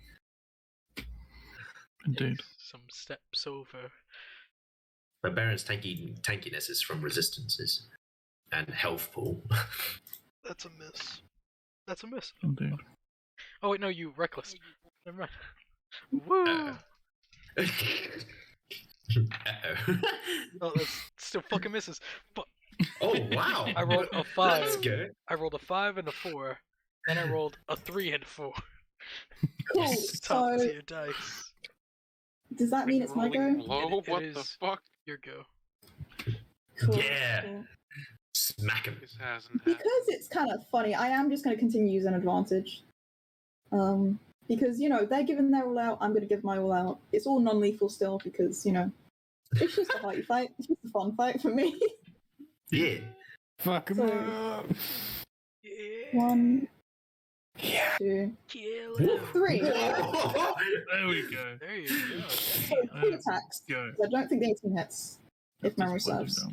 Indeed. some steps over. Barbarian's tankiness is from resistances and health pool. That's a miss. That's a miss. Indeed. Oh wait, no, you reckless. Never mind. Woo! Uh-oh. Oh, that's still fucking misses. But Oh wow! I rolled a 5. That's good. I rolled a 5 and a 4. Then I rolled a 3 and a 4. Cool. Top So tier dice. does that mean it's my go? Rolling low? It What the is. fuck? Your go. Cool. Yeah. Cool. Smack him. This hasn't happened. Because it's kind of funny, I am just going to continue using advantage. Because, they're giving their all out, I'm going to give my all out. It's all non-lethal still because, it's just a hearty fight. It's just a fun fight for me. Yeah. Fuck him So- up. Yeah. 1, Yeah. 2, Kill him. 3. There we go. There you go. So 3 attacks. Go. I don't think the 18 hits, if memory serves.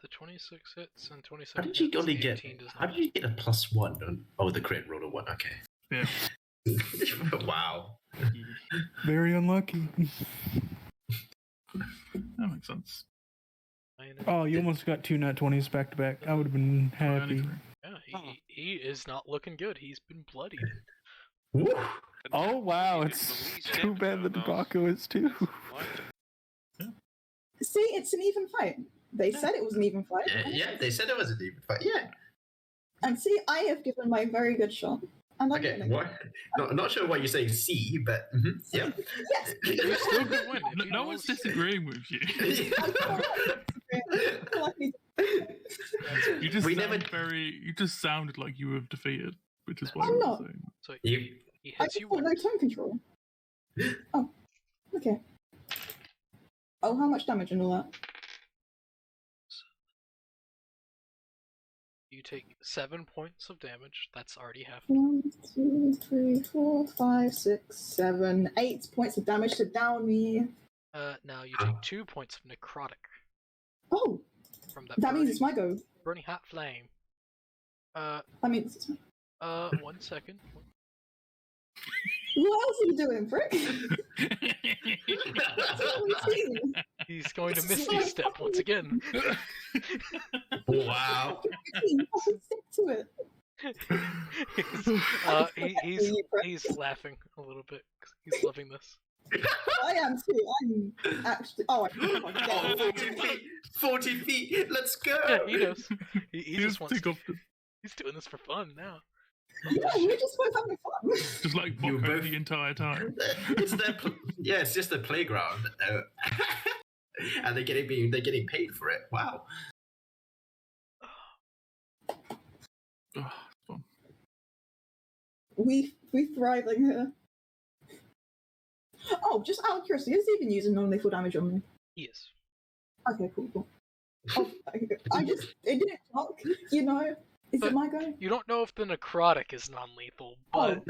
The 26 hits and 27 How did you hits, only the get? 18 does How not. did you get a +1? Oh, the crit rolled a 1. Okay. Yeah. Wow. Very unlucky. That makes sense. Oh, you almost got 2 nat 20s back to back. I would have been happy. Yeah, he is not looking good. He's been bloodied. Woo. Oh wow, The it's least too damage bad that out of those. Baco is too. What? See, it's an even fight. They said it was an even fight. Yeah, they said it was a demon fight. Yeah. And see, I have given my very good shot. And I'm Okay. winning. What? Not sure why you're saying C, but yeah. Yes! You still could win. if you No roll one's six. disagreeing with you. You just We sound never- You just sounded like you were defeated, which is why I'm we not. were saying. So You. he I hits just you got no once. tone control. Oh, okay. Oh, how much damage and all that? You take 7 points of damage. That's already half. 1, 2, 3, 4, 5, 6, 7, 8 points of damage to down me. Now you take 2 points of necrotic Oh, from that. that means burning, it's my go. burning hot flame. That means it's my... 1 second. What else are you doing, Frick? That's what we've seen. He's going to Misty Step once again. Wow. Fucking stick to it. He's laughing a little bit 'cause he's loving this. I am too. I'm actually. Oh, I can't Oh, get 40 feet. 40 feet. Let's go. Yeah, he knows. He just wants. pick up the, He's doing this for fun now. Yeah, we're just both having fun. just like You Bocco both- the entire time. It's yeah, it's just a playground, and they're getting paid for it. Wow. Oh, it's fun. We thriving here. Oh, just out of curiosity, is he even using non-lethal damage on me? Yes. Okay, cool. Oh, it didn't talk, you know. Is it my go? You don't know if the necrotic is non-lethal, but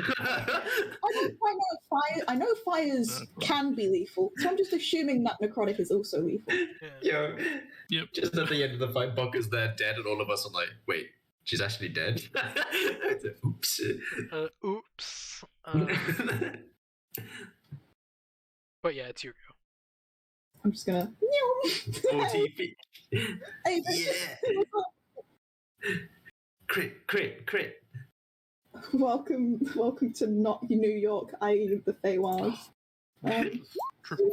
I know fires can be lethal, so I'm just assuming that necrotic is also lethal. Yo, Yep. just at the end of the fight, Bokka's there dead, and all of us are like, wait, she's actually dead? Oops. Oops. But yeah, it's your go. I'm just gonna. OTP. Hey, Yeah. Crit. Welcome to not New York, i.e. the Feywilds.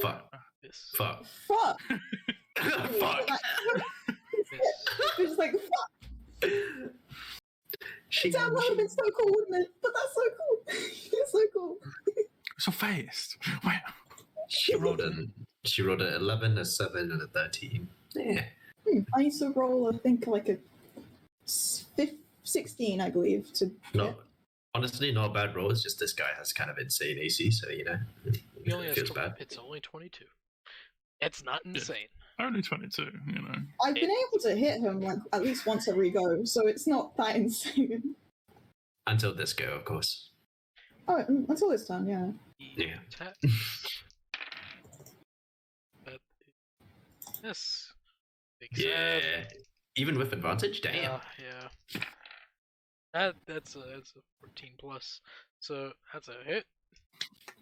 Fuck. Fuck. Fuck. It's like, fuck. That would have been so cool, wouldn't it? But that's so cool. It's so cool. So fast. Wow. She rolled an 11, a 7, and a 13. Yeah. I used to roll, I think, like a 16, I believe. Honestly, not a bad roll. It's just this guy has kind of insane AC, so He only has feels bad. It's only 22. It's not insane. Yeah. Only 22, you know. I've been able to hit him like at least once every go, so it's not that insane. Until this go, of course. Oh, until this time, yeah. Yeah. Yes. Yeah. Even with advantage, damn. Yeah. That's a 14 plus, so that's a hit.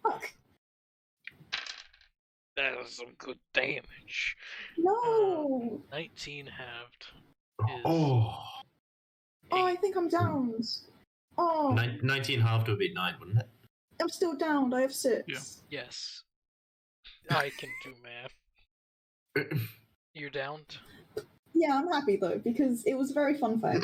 Fuck. That is some good damage. No. 19 halved. I think I'm down. Oh. 19 halved would be 9, wouldn't it? I'm still down. I have 6. Yeah. Yes. I can do math. You're downed? Yeah, I'm happy though, because it was a very fun fight.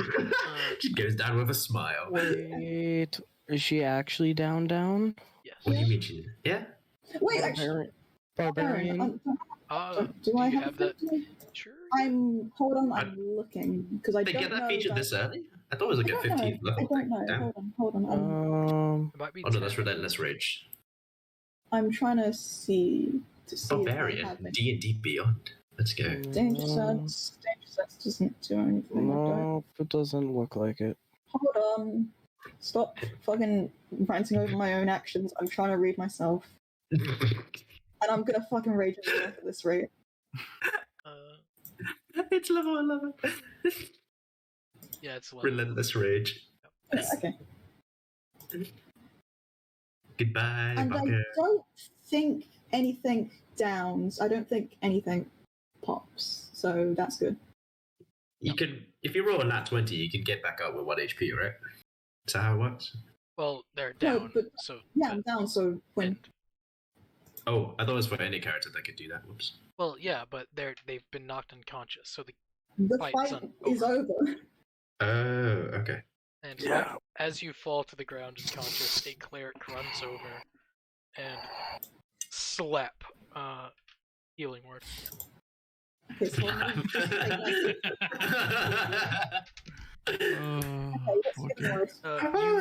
She goes down with a smile. Wait, is she actually down? Yes. What do you mean she... Yeah? Wait, actually... Barbarian? Do I have that? Sure. Hold on, I'm looking, because I don't know... They get that feature this early? I thought it was like a 15th level. I don't know. Damn. Hold on. It might be no, that's Relentless Rage. I'm trying to see... Barbarian. D&D Beyond. Let's go. Danger Sense doesn't do anything. No, it doesn't look like it. Hold on. Stop fucking ranting over my own actions. I'm trying to read myself. And I'm gonna fucking rage at this rate. It's level 11. Yeah, it's level. Relentless Rage. Okay. Goodbye, And Bucker. I don't think anything downs. I don't think anything pops. So that's good. You can, if you roll a nat 20, you can get back up with 1 HP, right? Is that how it works? Well, they're down, so... Yeah, I'm down, so when... Oh, I thought it was for any character that could do that. Whoops. Well, yeah, but they've been knocked unconscious, so the fight is over. Oh, okay. And yeah. As you fall to the ground unconscious, a cleric runs over and slap healing word. Okay, so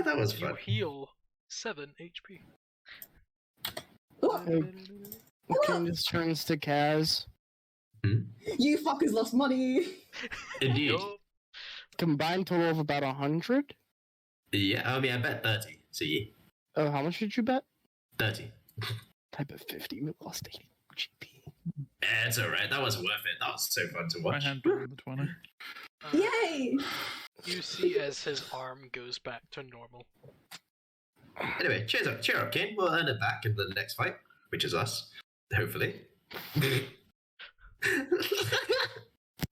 that was fun. You heal 7 HP. Okay, this turns to Kaz. You fuckers lost money. Indeed. Combined total of about 100? Yeah, I mean, I bet 30. So yeah. Oh, how much did you bet? 30. I bet 50. We lost 80 GP. It's alright. That was worth it. That was so fun to watch. I handled the 20. Yay! You see as his arm goes back to normal. Anyway, cheer up, Kane. We'll earn it back in the next fight, which is us. Hopefully.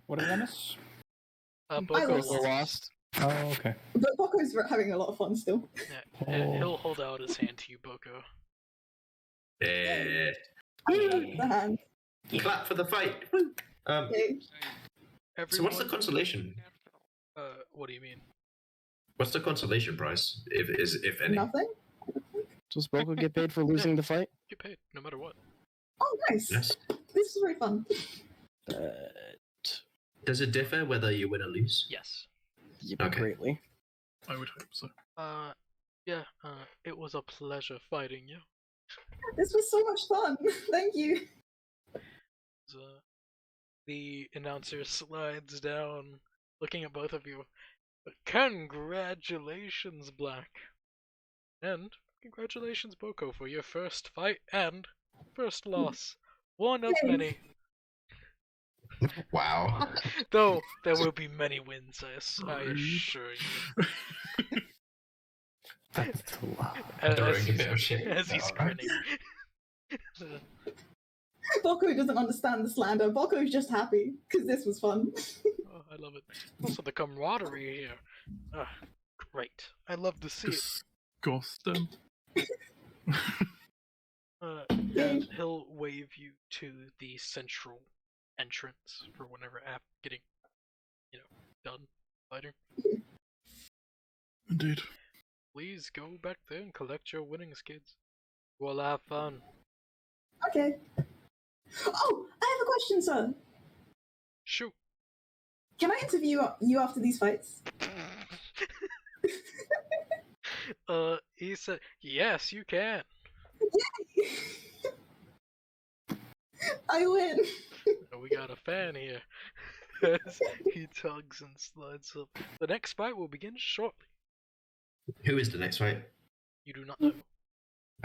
What did I miss? Boko lost. Oh, okay. But Boko's having a lot of fun still. Yeah, he'll hold out his hand to you, Boko. Yeah. The hand. Clap for the fight. Okay. So what's the consolation? What do you mean? What's the consolation prize, if any? Nothing? Does Boko get paid for losing the fight? Get paid, no matter what. Oh, nice. Yes. This is very fun. Does it differ whether you win or lose? Yes. Yep, Okay. greatly. I would hope so. Yeah, it was a pleasure fighting you. This was so much fun. Thank you. The announcer slides down, looking at both of you. Congratulations, Black. And congratulations, Boko, for your first fight and first loss. One of many. Wow. Though there will be many wins, I assure you. That's a lot. Throwing a bit of shit. As he's grinning. Boko doesn't understand the slander. Boko's just happy because this was fun. Oh, I love it. Also, the camaraderie here. Great. I love to see it. Disgusting. And he'll wave you to the central entrance for whenever after getting, done fighting. Indeed. Please go back there and collect your winnings, kids. We'll have fun. Okay. Oh, I have a question, sir. Shoot. Can I interview you after these fights? He said, yes, you can. Yay! I win. We got a fan here. As he tugs and slides up. The next fight will begin shortly. Who is the next fight? You do not know.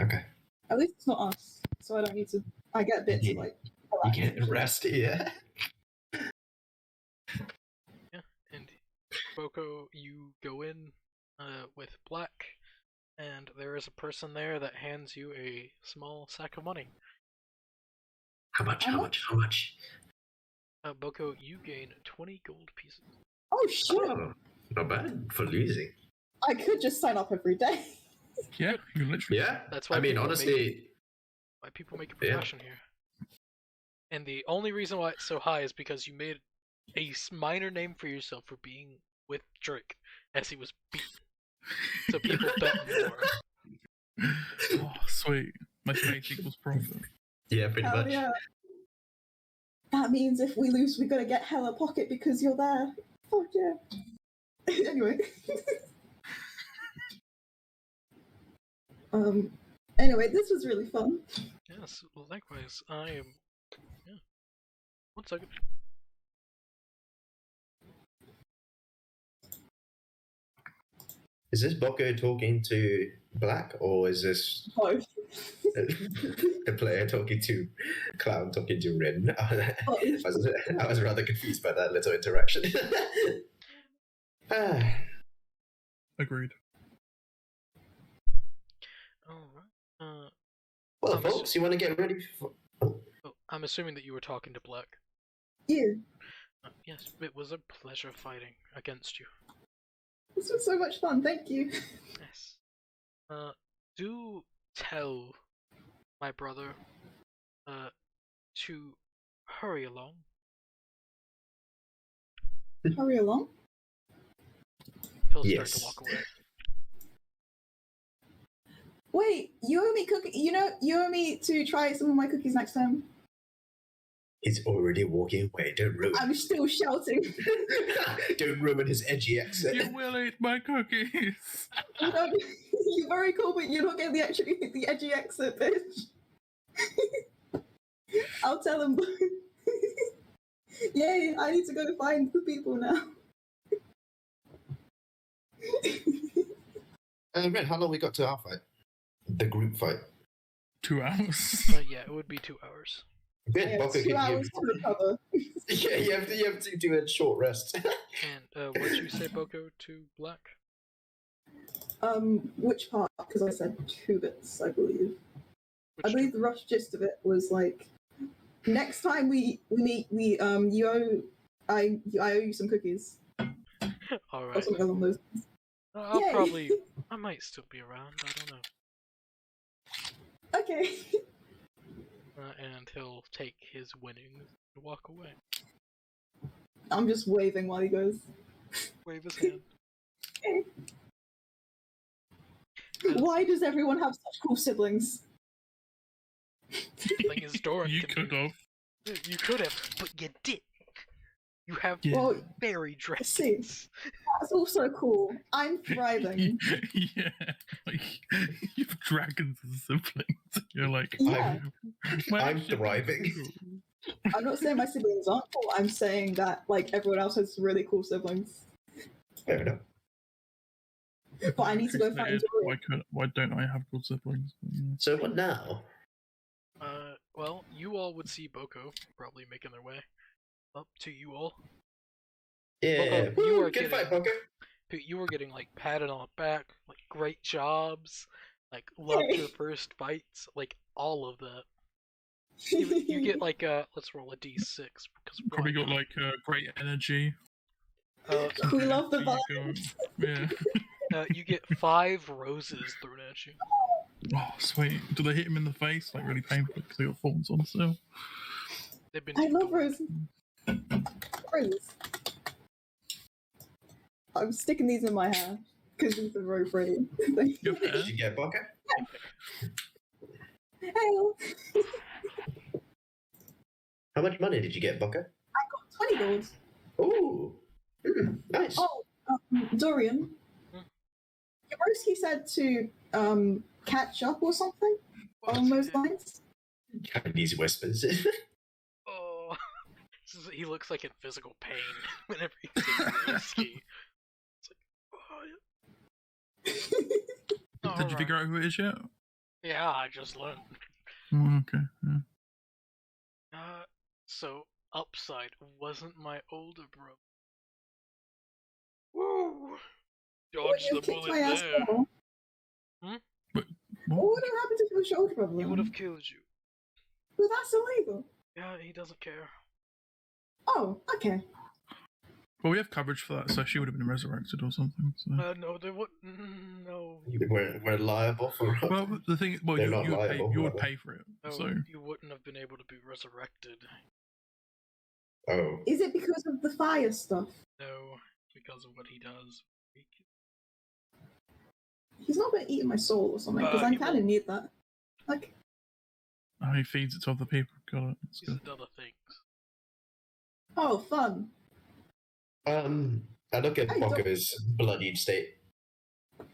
Okay. At least it's not us, so I don't need to. I get bits of like. You get rest here. Yeah, and Boko, you go in with Black, and there is a person there that hands you a small sack of money. How much? Boko, you gain 20 gold pieces. Oh shit! Oh, not bad for losing. I could just sign up every day. Yeah, you literally. Yeah, that's why. I mean, honestly, why people make a profession here. And the only reason why it's so high is because you made a minor name for yourself for being with Drake as he was beaten. So people bet more. Oh, sweet. My fate equals profit. Yeah, pretty much. Yeah. That means if we lose, we gotta get hella pocket because you're there. Fuck yeah. Anyway. Anyway, this was really fun. Yes, likewise. I am. Yeah. 1 second. Is this Boko talking to Black, or is this Both. the player talking to Clown talking to Rin? I was rather confused by that little interaction. Agreed. Alright. Well, folks, you want to get ready for... Oh, I'm assuming that you were talking to Black. Yeah. Yes, it was a pleasure fighting against you. This was so much fun, thank you. Yes. Do tell my brother to hurry along. Hurry along? He'll start to walk away. Wait, you owe me cookie. You owe me to try some of my cookies next time. He's already walking away. Don't ruin. I'm still shouting. Don't ruin his edgy accent. You will eat my cookies. You're very cool, but you're not getting the edgy accent, bitch. I'll tell him. Yay! I need to go find the people now. Red, how long we got to our fight? The group fight. 2 hours. Yeah, it would be 2 hours. Good. Boko, 2 hours to recover. Yeah, you have to do a short rest. And what did you say, Boko, to Black? Which part? Because I said 2 bits, I believe. I believe the rough gist of it was like, next time we meet, I owe you some cookies. All right. Or something along those. I might still be around. I don't know. Okay. And he'll take his winnings and walk away. I'm just waving while he goes. Wave his hand. Why does everyone have such cool siblings? Thing is, Doran. You could have. You could have, but you didn't. You have Well, very dragons. That's also cool. I'm thriving. Yeah, like you have dragons as siblings. You're like, Yeah. I'm thriving. I'm not saying my siblings aren't cool. I'm saying that like everyone else has really cool siblings. Fair enough. But I need to go find Dorian. Why don't I have good siblings? So what now? Well, you all would see Boko probably making their way up to you all. Yeah, Boko, you are good getting, fight, Boko. you were getting like patted on the back, like great jobs, like loved your first fights, like all of that. You get like let's roll a d6 because Probably got like great energy. We love the vibes. Yeah. You get 5 roses thrown at you. Oh, sweet. Do they hit him in the face? Like really painful because they got thorns on still. They've been I love decorated. roses. Roses. I'm sticking these in my hair because these are very pretty. Your hair? Did you get Boko? Hey. How much money did you get, Boko? I got 20 gold. Ooh. Nice. Oh, Dorian. Yaroski said to catch up or something along those lines. Chinese whispers. Oh, he looks like in physical pain whenever he takes the whiskey. It's like, oh, Did you figure out who it is yet? Yeah, I just learned. Oh, okay. Yeah. So Upside wasn't my older brother. Woo! Dodged the bullet there. But what would have happened if it was your older brother? He would have killed you. But that's illegal. Yeah, he doesn't care. Oh, okay. Well, we have coverage for that, so she would have been resurrected or something. So. No, they would. No. We're liable for it. Well, the thing is, well, you would pay for it. No, so you wouldn't have been able to be resurrected. Oh. Is it because of the fire stuff? No, because of what he does. He's not going to eat my soul or something, because I kind of need that. Like. Oh, he feeds it to other people. Got it. He's done other things. Oh, fun. I look at Boko's bloodied state.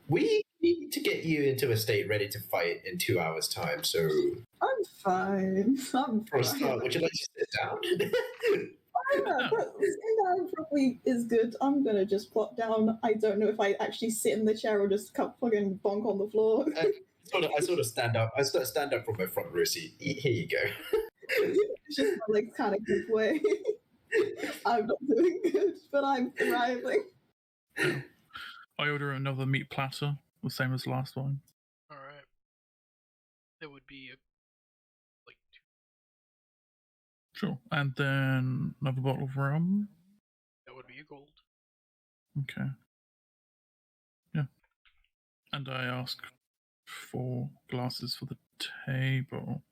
We need to get you into a state ready to fight in 2 hours' time, so... I'm fine. For a start, would you like to sit down? Yeah, but sitting down probably is good. I'm gonna just plop down. I don't know if I actually sit in the chair or just fucking bonk on the floor. I sort of stand up. I stand up from my front row seat. Here you go. It's just my legs kind of give way. I'm not doing good, but I'm thriving. I order another meat platter, the same as the last one. All right. It would be like 2. Sure. And then another bottle of rum. That would be a gold. Okay. Yeah. And I ask for glasses for the table.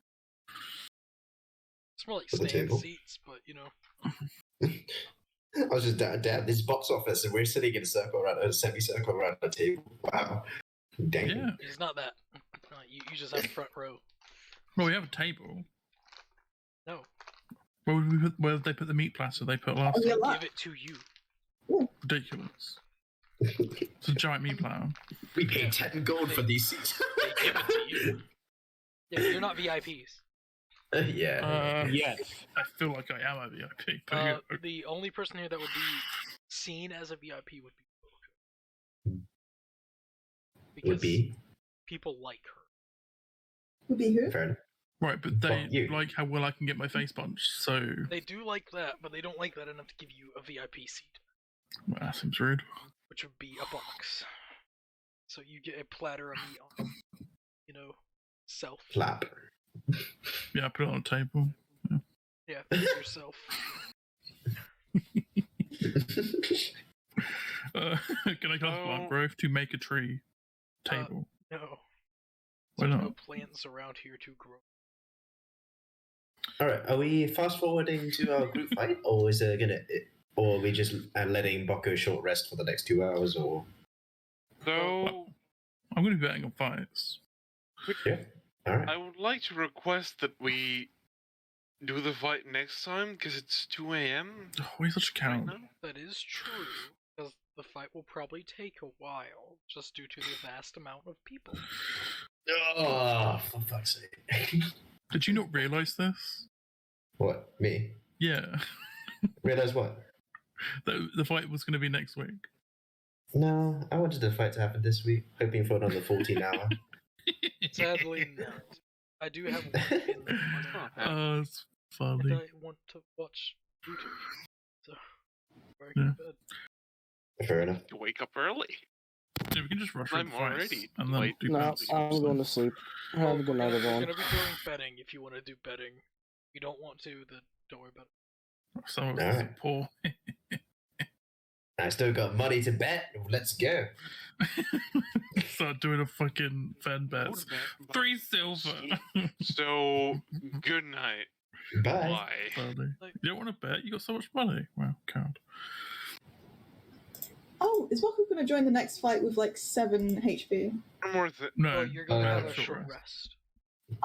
It's more like stand seats, but you know. I was just Dad. This box office, and we're sitting in a semicircle around the table. Wow, dang! Yeah. It's not that. You just have front row. Well, we have a table. No. Where did they put the meat platter? They put last. Give it to you. Ridiculous. It's a giant meat platter. We paid 10 gold for these seats. They give it to you. Yeah, you're not VIPs. Yeah. Yes. I feel like I am a VIP. But the only person here that would be seen as a VIP would be Boku. Because people like her. Would be who? Fair enough. Right, but they like how well I can get my face punched, so... They do like that, but they don't like that enough to give you a VIP seat. Well, that seems rude. Which would be a box. So you get a platter of meat on, self. Flap. Yeah, I put it on a table. Yeah, for yourself. Can I cast plant growth to make a tree table? No. Why not? No plants around here to grow. All right, are we fast forwarding to our group fight, or is there or are we just letting Boko short rest for the next 2 hours, or? So I'm going to be betting on fights. Yeah. All right. I would like to request that we do the fight next time because it's 2 a.m. Oh, we're such a count. That is true. Because the fight will probably take a while, just due to the vast amount of people. Oh, for fuck's sake. Did you not realise this? What? Me? Yeah. Realise what? The fight was going to be next week. No, I wanted the fight to happen this week, hoping for another 14 hour. Sadly, not. I do have one in the morning. Oh, it's funny. And I want to watch YouTube. So, very good. Fair enough. You wake up early. Yeah, we can just rush I'm the fights already and then late. do No, fights. I'm going to sleep. Have a good night, We're everyone. gonna be doing betting if you want to do betting. If you don't want to, then don't worry about it. Some of us are poor. I still got money to bet. Let's go. Start doing a fucking fan bets. 3 silver. So, good night. Bye. Funny. You don't want to bet? You got so much money. Wow, coward. Oh, is Waku going to join the next fight with like 7 HP? No. Oh, you're gonna have a short rest.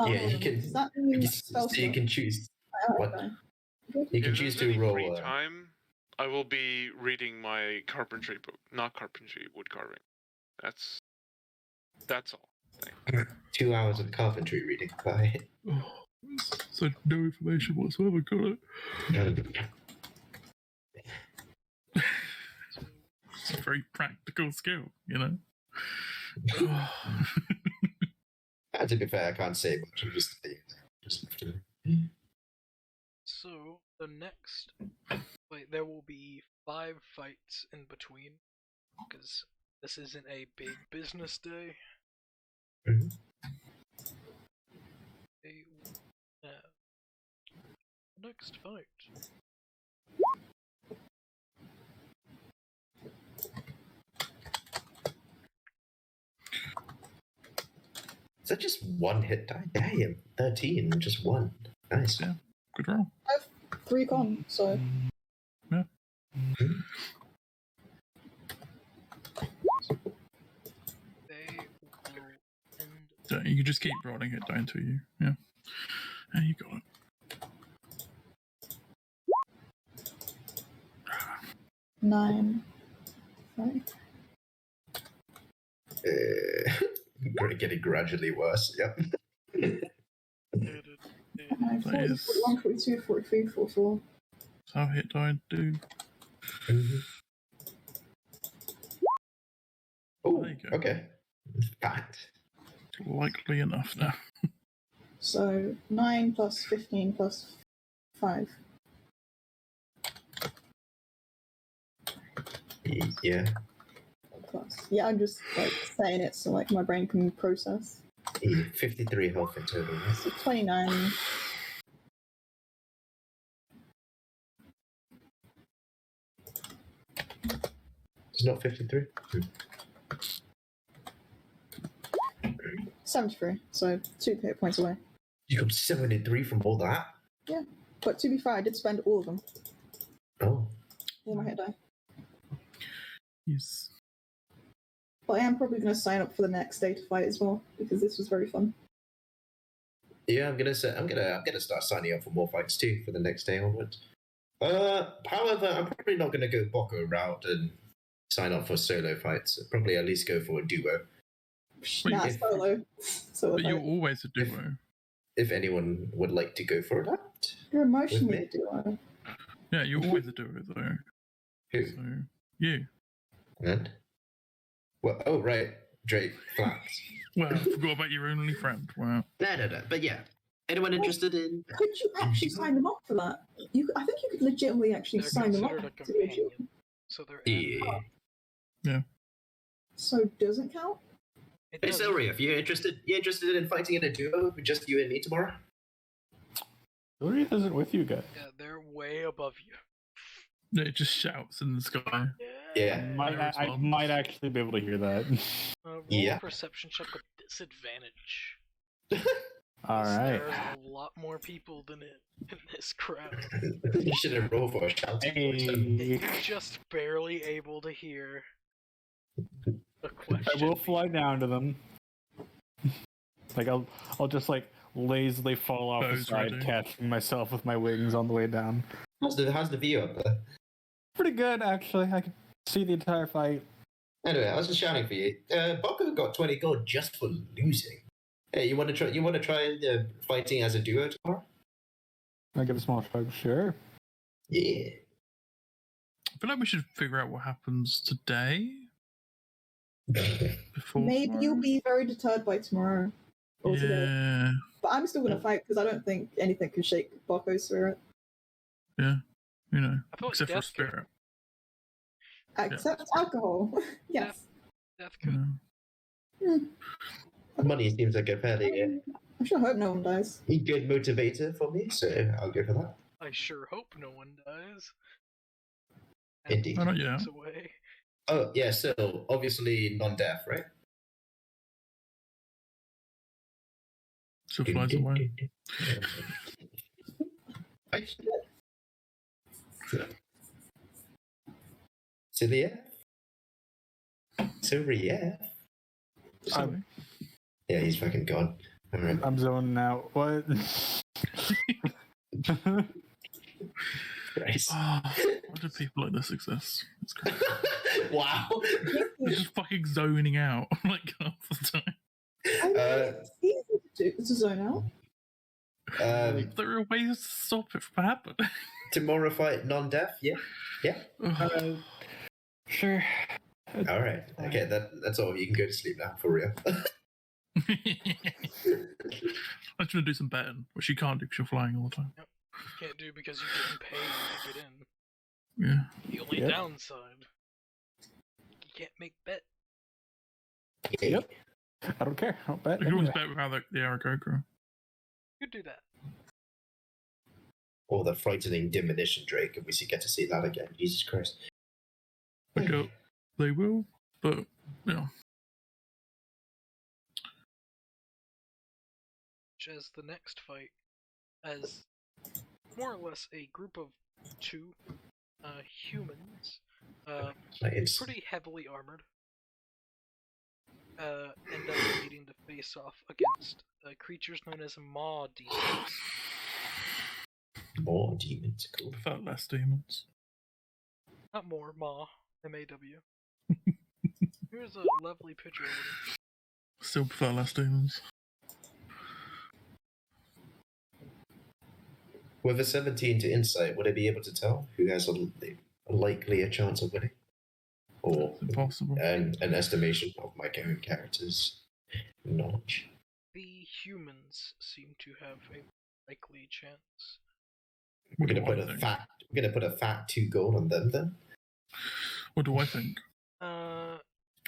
Yeah, you can. Does that mean So you can choose. What? You can If choose there's to any roll. free time, I will be reading my carpentry book. Not carpentry, wood carving. That's all. 2 hours of carpentry reading. Bye. Oh, so no information whatsoever, got it? It's a very practical skill, you know? To be fair, I can't say much. I'm just So, the next fight, there will be 5 fights in between, because this isn't a big business day. Mhm. Next fight. Is that just 1 hit die? Damn, 13, just 1. Nice. Yeah, good roll. I have 3 con, so. Yeah. Mm-hmm. They will end. Yeah, you can just keep rolling it down to you. Yeah. And you got it. Nine. Right. Getting gradually worse. Yep. 40, 41, 42, 43, 44. That's how hit die do. Mm-hmm. Oh, There you go. okay. Fact. Likely enough now. So 9 plus 15 plus 5. Yeah. Plus. Yeah, I'm just like saying it so like my brain can process. 53 health in total. So 29. It's not 53. 73. So 2 hit points away. You got 73 from all that? Yeah. But to be fair, I did spend all of them. Oh. All my hit die. Yes. But I am probably going to sign up for the next day to fight as well because this was very fun. Yeah, I'm gonna start signing up for more fights too for the next day onwards. However, I'm probably not gonna go Boko route and sign up for solo fights. I'd probably at least go for a duo. Nah, solo. So But you're always a duo. If anyone would like to go for that, you're emotionally a duo. Yeah, you're always a duo though. Who? So you. And? Well, oh right, Drake Flax. Well, I forgot about your only friend. Wow. No. But yeah, anyone interested in? Could you actually sign them up for that? I think you could legitimately actually They're sign them up considered a to be a duo. companion, so they're Yeah. Yeah. So doesn't count? It Hey, does. Silria, if you're interested in fighting in a duo with just you and me tomorrow? Silria isn't with you guys. Yeah, they're way above you. It just shouts in the sky. Yeah. I might actually be able to hear that. Roll Yeah. a perception check with disadvantage. All right. There's a lot more people than in this crowd. You should have rolled for a shouting voice. Hey. You're just barely able to hear the question. I will fly down to them. Like I'll just like lazily fall off the Those side, ready. catching myself with my wings on the way down. How's the view up there? Pretty good, actually. see the entire fight. Anyway, I was just shouting for you. Boko got 20 gold just for losing. Hey, you want to try? You want to try fighting as a duo tomorrow? I give a small shrug. Sure. Yeah. I feel like we should figure out what happens today. Before Maybe tomorrow? you'll be very deterred by tomorrow. Or today. Yeah. But I'm still gonna fight because I don't think anything can shake Boko's spirit. Yeah. You know, I feel like except for death spirit. Except alcohol. Yes. Death could. Money seems like a fairly I sure hope no one dies. good motivator for me, so I'll go for that. I sure hope no one dies. Indeed. Oh, not yet. Away. Oh, yeah, so obviously non-death, right? So flies away. Celia? Celia? Sorry. Yeah, he's fucking gone. Right. I'm zoning out. What? Christ. Oh, why do people like this exist? It's crazy. Wow. They're just fucking zoning out like half the time. I mean, it's easy to zone out. There are ways to stop it from happening. Tomorrow fight non-death, yeah? Yeah? Sure. All right. Okay, that's all. You can go to sleep now, for real. I'm just gonna do some betting, which you can't do because you're flying all the time. Yep. You can't do because you're getting paid to get in. Yeah. The only downside, you can't make bet. Yep. I don't care. I don't bet. You can always anyway. bet without the Aarakocra. You could do that. Or the frightening diminution Drake, if we get to see that again. Jesus Christ. They will, but yeah. Which as the next fight, as more or less a group of two humans, pretty heavily armored, end up needing to face off against creatures known as Maw demons. More demons, cool. I felt less demons. Not more, Maw. M-A-W. Here's a lovely picture of it. Still prefer less demons. With a 17 to insight, would I be able to tell who has a likelier chance of winning? Or It's impossible. an estimation of my own character's knowledge? The humans seem to have a likely chance. We're gonna put a fat 2 gold on them then? What do I think?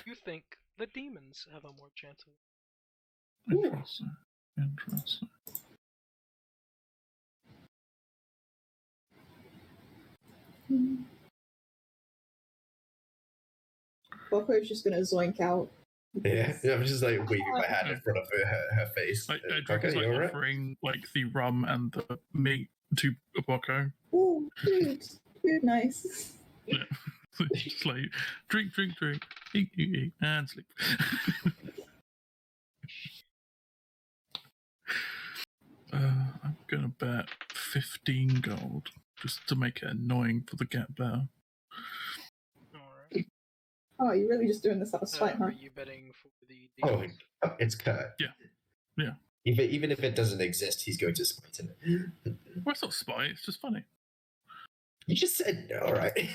You think the demons have a more chance of Interesting. Interesting. Boko's just gonna zoink out. Yeah, I'm just like waving my hand in front of her face. Like, Dragon's like offering like the rum and the meat to Boko. Ooh, cute. Cute, nice. Yeah. Just like drink, eat, and sleep. I'm gonna bet 15 gold just to make it annoying for the get better. Alright. Oh, you're really just doing this out of spite, huh? Are you betting for the Oh, demons? it's Kurt. Yeah. Even if it doesn't exist, he's going to spite it. Well, it's not spite, it's just funny. You just said all right.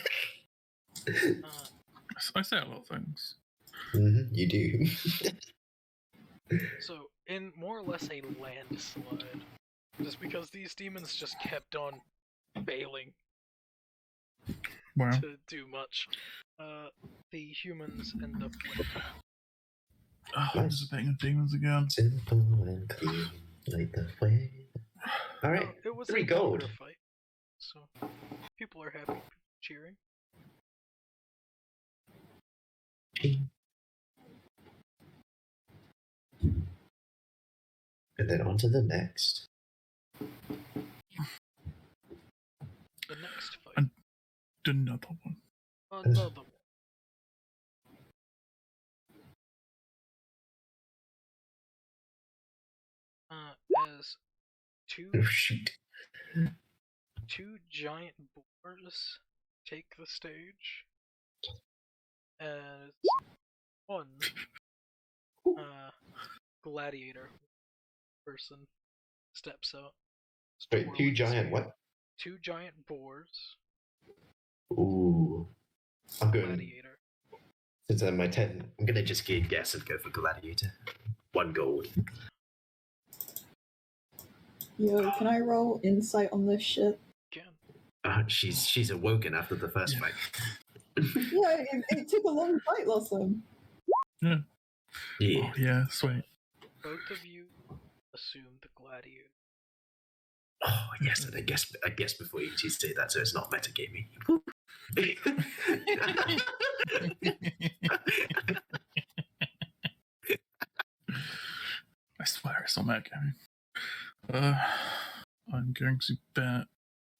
I say a lot of things. You do. So, in more or less a landslide, just because these demons just kept on failing Wow. to do much, the humans end up winning. Oh, I'm just betting on demons again. Simple and clean, like the way. All right, It was 3 a gold. longer fight, so people are happy, cheering. And then on to the next. The next fight. Another one. Another one. As two Oh, shoot. two giant boars take the stage. And it's one gladiator person steps out. Wait, two giant what? Two giant boars. Ooh. I'm going. Gladiator. Since I'm my 10, I'm gonna just guess and go for gladiator. 1 gold. Yo, can I roll insight on this shit? She's awoken after the first fight. Yeah, it took a long fight last time. Yeah. Yeah. Oh, yeah, sweet. Both of you assume the gladiator. Oh yes, and I guess before you say that, so it's not metagaming. I swear it's not metagaming. I'm going to bet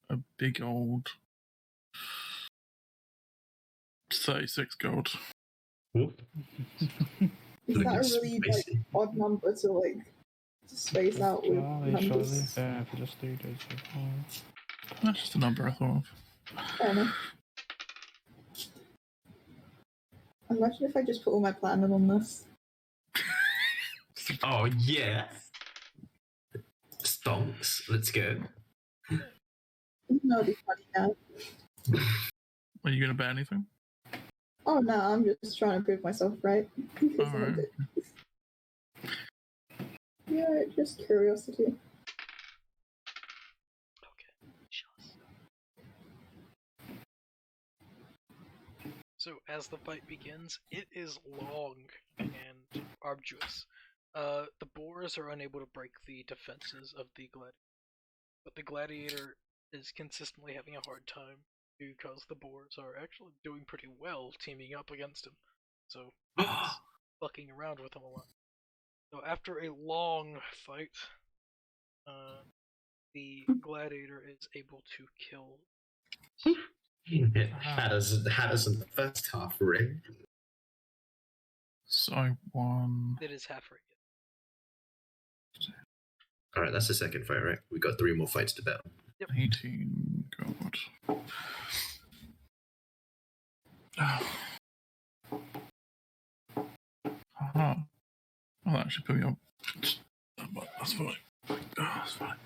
a big old 36 gold. Is that a really odd number to space out with numbers? That's just a number I thought of. Fair enough. Imagine if I just put all my platinum on this. Oh yeah. Stonks. Let's go. That'll be funny now. Are you going to bet anything? Oh no, I'm just trying to prove myself right. Alright. Yeah, just curiosity. So as the fight begins, it is long and arduous. The boars are unable to break the defenses of the gladiator, but the gladiator is consistently having a hard time because the boars are actually doing pretty well teaming up against him. So he's fucking around with him a lot. So after a long fight, the gladiator is able to kill. Had us in the first half ring. So I won. It is half ring. Alright, that's the second fight, right? We got 3 more fights to bet. Yep. 18 gold. Oh, that actually put me up. That's fine. Oh, that's fine.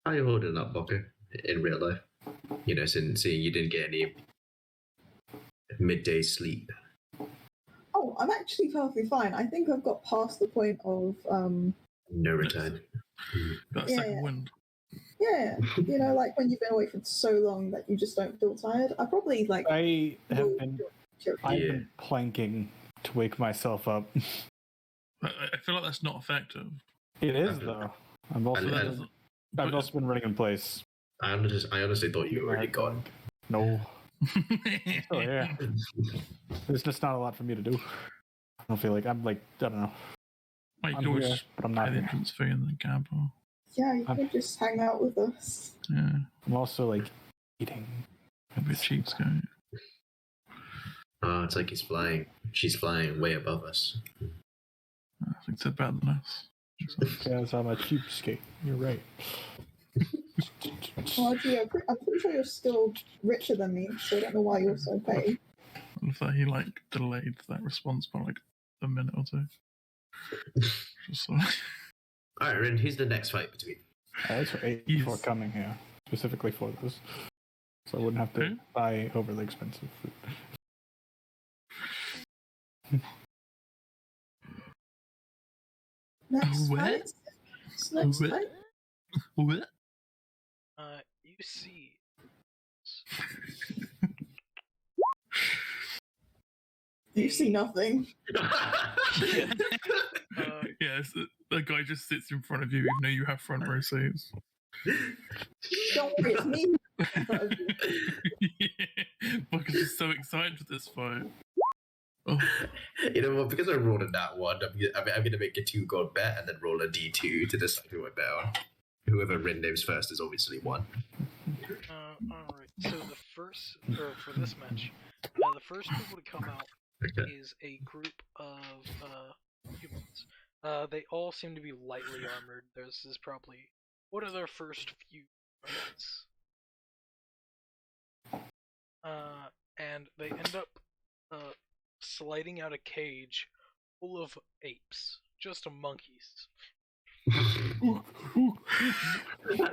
How are you holding up, Boko, in real life? You know, since seeing you didn't get any midday sleep. Oh, I'm actually perfectly fine. I think I've got past the point of no return. Got a second wind. Yeah, you know, like when you've been away for so long that you just don't feel tired. I probably I've been planking to wake myself up. I feel like that's not effective. It is though. I've also been running in place. I honestly thought you were already gone. No. Oh yeah. There's just not a lot for me to do. I don't feel like I don't know. Like I'm here, but I'm not the here. entrance fee in the gamble. Yeah, you can just hang out with us. Yeah. I'm also eating. A bit cheapskate. It's like he's flying. She's flying way above us. I think they're better than us. Yes, I'm a cheapskate. You're right. Well, gee, I'm pretty sure you're still richer than me, so I don't know why you're so petty. I love that he delayed that response by a minute or two. Just Alright, Rin, who's the next fight between? That's for 8 before coming here, specifically for this. So I wouldn't have to buy overly expensive food. Next What? fight? Next What? fight? What? You see. You see nothing. Yes, the guy just sits in front of you, even though you have front row seats. Don't worry, it's me. Yeah, because he's so excited for this fight. Oh. You know what? Because I rolled a nat 1, I'm going to make a 2 gold bet and then roll a d2 to decide who I bet on. Whoever Rin names first is obviously 1. Alright, so for this match, the first people to come out is a group of humans. They all seem to be lightly armored. This is probably one of their first few fights. And they end up sliding out a cage full of apes, just monkeys.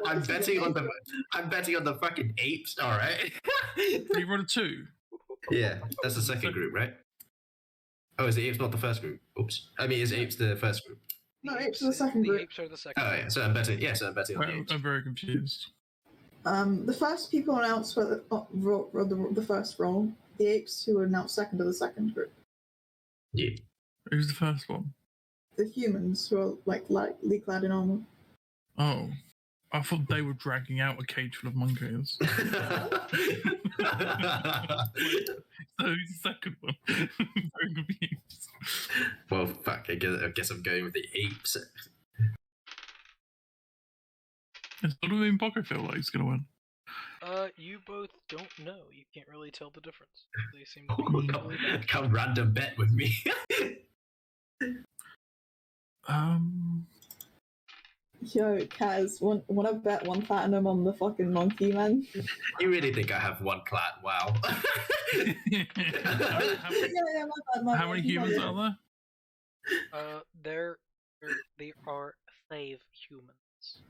I'm betting on the fucking apes. All right. You rolled a 2. Yeah, that's the second group, right? Oh, is the apes not the first group? Oops. I mean, is apes the first group? No, apes are the second group. The apes are the second. Oh yeah, so I'm betting. Yeah, so I'm betting on the apes. I'm very confused. The first people announced were the first roll. The apes who were announced second are the second group. Yeah. Who's the first one? The humans who are lightly clad in armor. Oh, I thought they were dragging out a cage full of monkeys. So who's the second one? Very confused. Well, fuck. I guess I'm going with the apes. It's sort of in Pocket feel like he's gonna win. You both don't know. You can't really tell the difference. They seem to be Come random bet with me. Yo, Kaz, wanna bet 1 platinum on the fucking monkey man? You really think I have 1 plat? Wow. How many humans are there? They are 5 humans.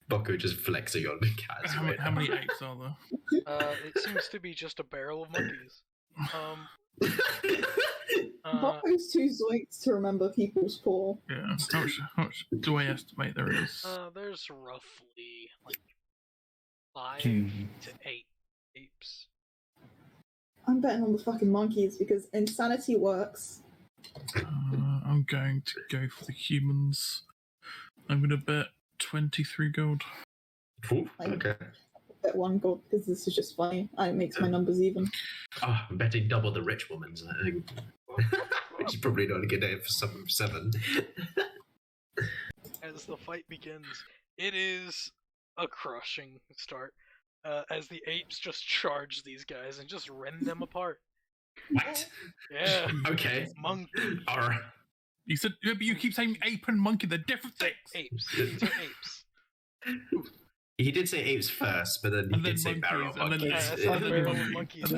Boko just flexing on the cats. How many apes are there? It seems to be just a barrel of monkeys. Boko's too zoinked to remember people's paw. Yeah. How much do I estimate there is? There's roughly 5 to 8 apes. I'm betting on the fucking monkeys because insanity works. I'm going to go for the humans. I'm going to bet 23 gold. Ooh, okay. Bet 1 gold because this is just funny. It makes my numbers even. Oh, I'm betting double the rich woman's. Which is probably not a good day for some 7. As the fight begins, it is a crushing start. As the apes just charge these guys and just rend them apart. What? Yeah. Okay. Monkey. You said, yeah, but you keep saying ape and monkey, they're different things. Apes. These are apes. He did say apes first, but then he did say barrel monkeys. Monkeys.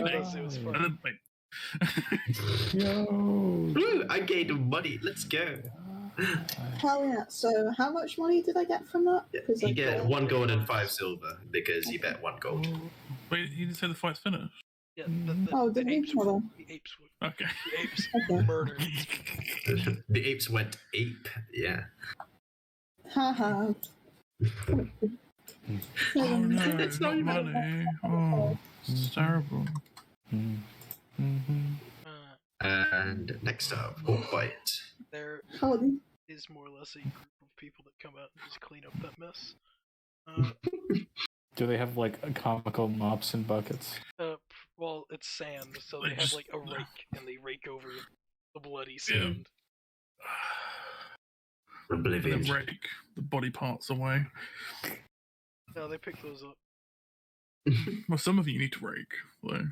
Yo. Ooh, I gained money. Let's go. Hell yeah. So how much money did I get from that? You get 1 gold and 5 silver because you bet 1 gold. Wait, you didn't say the fight's finished? Yeah, the apes were. The apes would. Okay. The apes Okay. murdered. The apes went ape. Yeah. Haha. Oh no, it's not money. Oh, it's terrible. And next up, Hawk Bite. There is more or less a group of people that come out and just clean up that mess. Do they have like comical mops and buckets? Well, it's sand, so they have like a rake and they rake over the bloody sand. Oblivion. And then rake the body parts away. No, they pick those up. Well, some of you need to rake, though.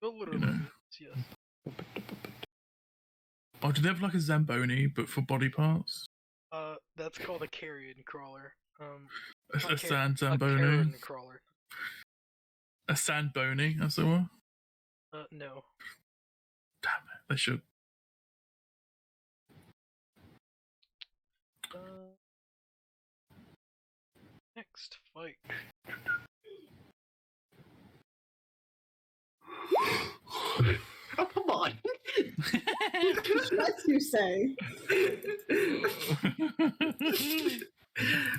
Well, literally, yes. Oh, do they have like a Zamboni, but for body parts? That's called a carrion crawler. A sand Zamboni? A carrion crawler. A sand bony, as it were? No. Damn it, they should. Next fight. Oh, come on. What you say?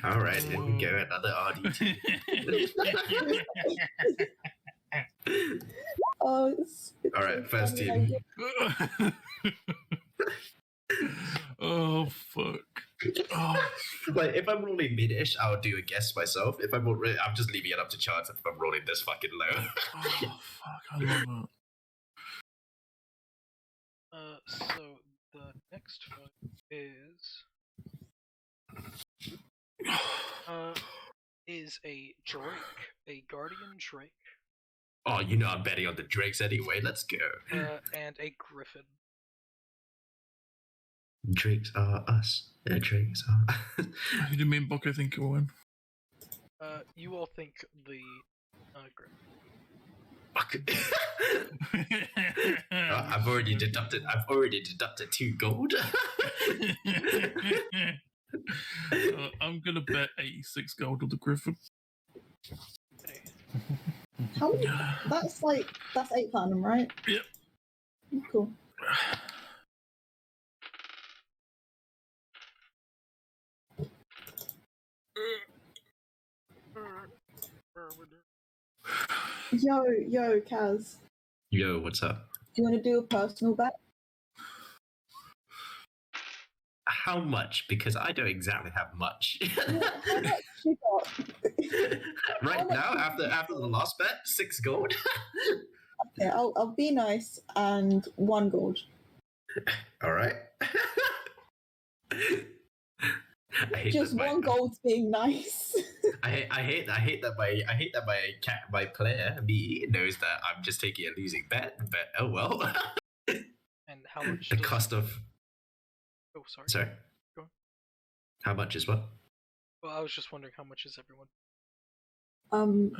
All right, here we go. Another RDT. It's all right, first team. Oh fuck. Oh. Like, if I'm rolling mid-ish, I'll do a guess myself. If I'm just leaving it up to chance if I'm rolling this fucking low. Oh fuck, I love it. So the next fight is a Drake, a Guardian Drake. Oh, you know I'm betting on the Drakes anyway. Let's go. And a Griffin. Drakes are us. Yeah, Drakes are. Who do you mean Boko think will win? You all think the Griffin. I've already deducted 2 gold. I'm gonna bet 86 gold on the Griffin. How many? That's 8 platinum, right? Yep. Cool. Yo, Kaz. Yo, what's up? Do you want to do a personal bet? How much? Because I don't exactly have much. How much you got? Right now, after the last bet, 6 gold. Okay, I'll be nice and 1 gold. All right. Just 1 gold's being nice. I hate that my player me knows that I'm just taking a losing bet, but oh well. And how much? The cost of. Oh, sorry. Sorry. Go on. How much is what? Well, I was just wondering how much is everyone. I'm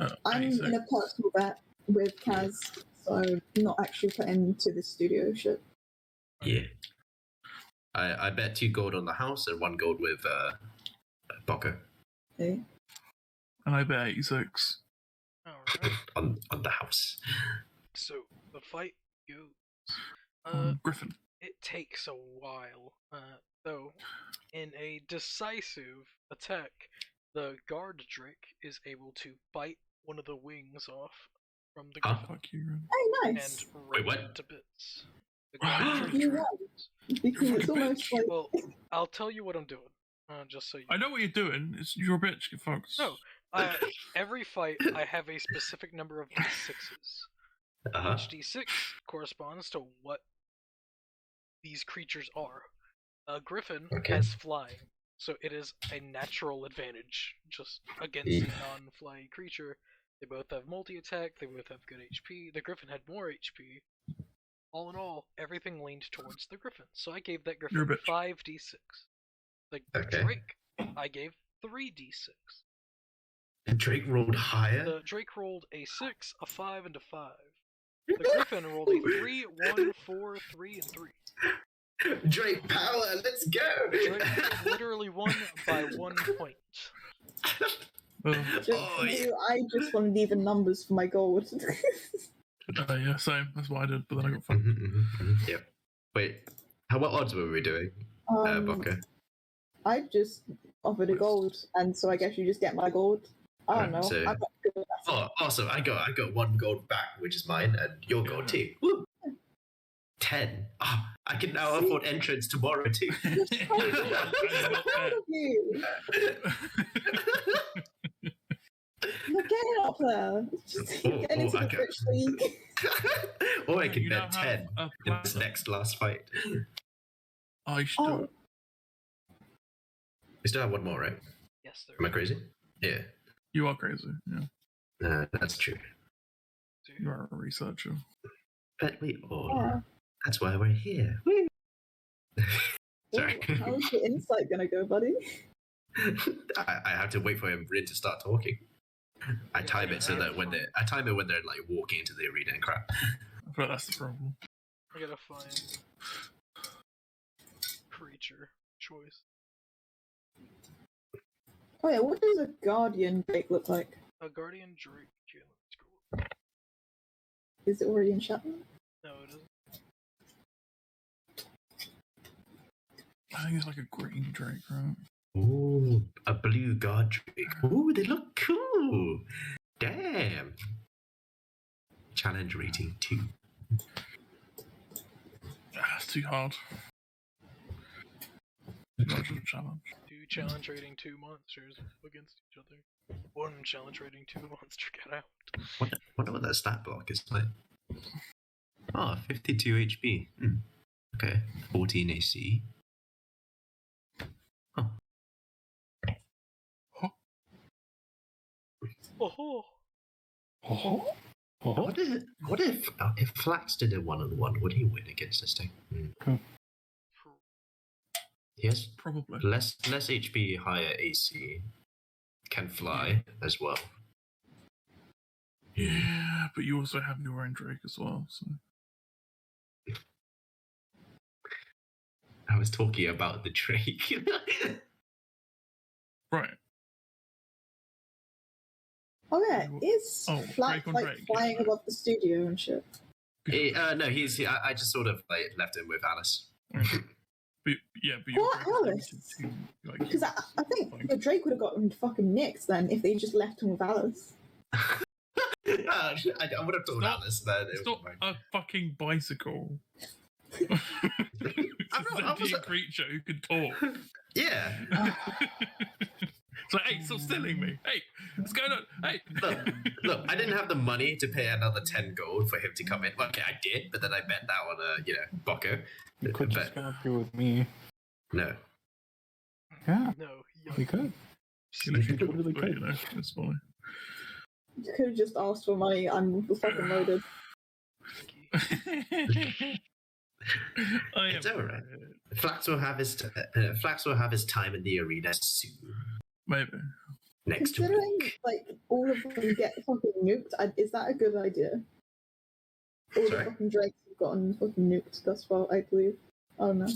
in a personal bet with Kaz, so not actually put into the studio shit. Yeah. I bet 2 gold on the house and 1 gold with Boko. Okay. And I bet 86. Alright. on the house. So the fight goes. Griffin. It takes a while. Though, in a decisive attack, the guard Drake is able to bite one of the wings off from the Griffin. Fuck you, Ren. Oh, nice. And Wait, rip what? it to bits. The guard You Drake. won. Because it's almost like Well, I'll tell you what I'm doing. Just so you. I know what you're doing. It's your bitch, get fucked. No. Every fight, I have a specific number of d6s. Uh-huh. Each d6 corresponds to what these creatures are. A griffin has flying, so it is a natural advantage just against a non-flying creature. They both have multi-attack, they both have good HP. The griffin had more HP. All in all, everything leaned towards the griffin, so I gave that griffin 5d6. The Drake, I gave 3d6. The Drake rolled higher? The Drake rolled a 6, a 5, and a 5. The Griffin rolled a 3, 1, 4, 3, and 3. Drake power, let's go! Drake literally won by 1 point. I just wanted even numbers for my gold. Yeah, same. That's what I did, but then I got fucked. Yeah. Wait, what odds were we doing, Boko? I just offered a gold, and so I guess you just get my gold. I don't know. So, I'm not good at that. Awesome! I got 1 gold back, which is mine, and your gold too. Woo! 10. Oh, I can now afford entrance tomorrow too. I'm proud of you. You're getting up there. Just getting into the Twitch league. Or I can bet 10 in this next last fight. I still. We still have 1 more, right? Yes, there. Am I crazy? Yeah. You are crazy, yeah. That's true. You are a researcher. But we all are. That's why we're here. Woo. Sorry. How's the insight gonna go, buddy? I have to wait for him to start talking. I time it so that when they're like walking into the arena and crap. I feel like that's the problem. I gotta find creature choice. Oh yeah, what does a guardian Drake look like? A guardian Drake. Is it already in chat? No, it isn't. I think it's like a green Drake, right? Ooh, a blue guard Drake. Ooh, they look cool. Damn. Challenge rating 2. It's too hard. Too much of a challenge. 2 challenge rating 2 monsters against each other. 1 challenge rating 2 monster get out. Wonder what that stat block is like. Oh, 52 HP. Okay, 14 AC. Huh. Oh. What if Flax did a 1-on-1? Would he win against this thing? Yes, Probably. less HP, higher AC, can fly as well. Yeah, but you also have your own Drake as well. So I was talking about the Drake. right. Oh yeah, is Flat Drake on like Drake, flying yeah. above the studio and shit? No, I just sort of like left him with Alice. But you're What, very limited Alice? to, like, Because I think flying. the Drake would have gotten fucking nicked then if they just left him with Alice. I would have told Alice that It's not a fucking bicycle. It's a sentient creature who can talk. Yeah. It's like, hey, stop stealing me. Hey, what's going on? Hey. Look, I didn't have the money to pay another 10 gold for him to come in. Well, okay, I did, but then I bet that on Bocco. You could just come up here with me. No. Yeah, No, we could. You should totally could. You know, it's funny. You could have just asked for money. I'm fucking loaded. It's alright. Flax will have his time in the arena soon. Maybe. Next Considering week. like all of them get fucking nuked, is that a good idea? All Sorry? the fucking Drakes have gotten fucking nuked thus far, I believe. I don't know.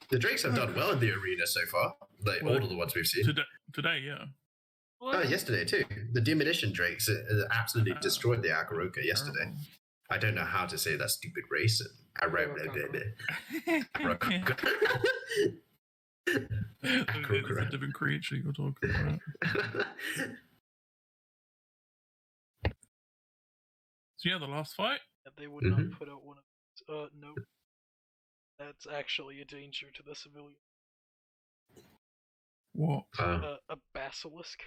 The Drakes have done well in the arena so far. Like all of the ones we've seen. Today, yeah. Oh, yesterday too. The Demolition Drakes absolutely destroyed the Akaroka yesterday. I don't know how to say that stupid race. It's a different creature you're talking about. So yeah, the last fight. They would not put out one of these. Nope. That's actually a danger to the civilian. What? A basilisk.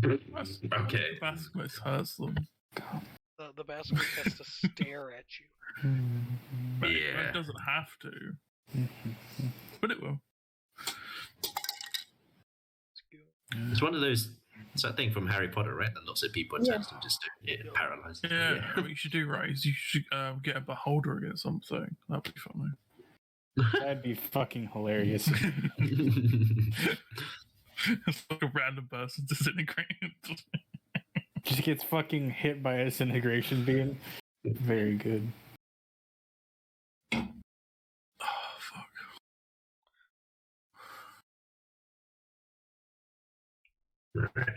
Okay. The basilisk hurts them. The basilisk has to stare at you. But Yeah. it doesn't have to. But it will. It's one of those. It's that thing from Harry Potter, right? That lots of people attach them just to paralyzed. Yeah, what you should do, right, is you should get a beholder against something. That'd be funny. That'd be fucking hilarious. It's like a random person disintegrating. Just gets fucking hit by a disintegration beam. Very good. Oh, fuck. Right.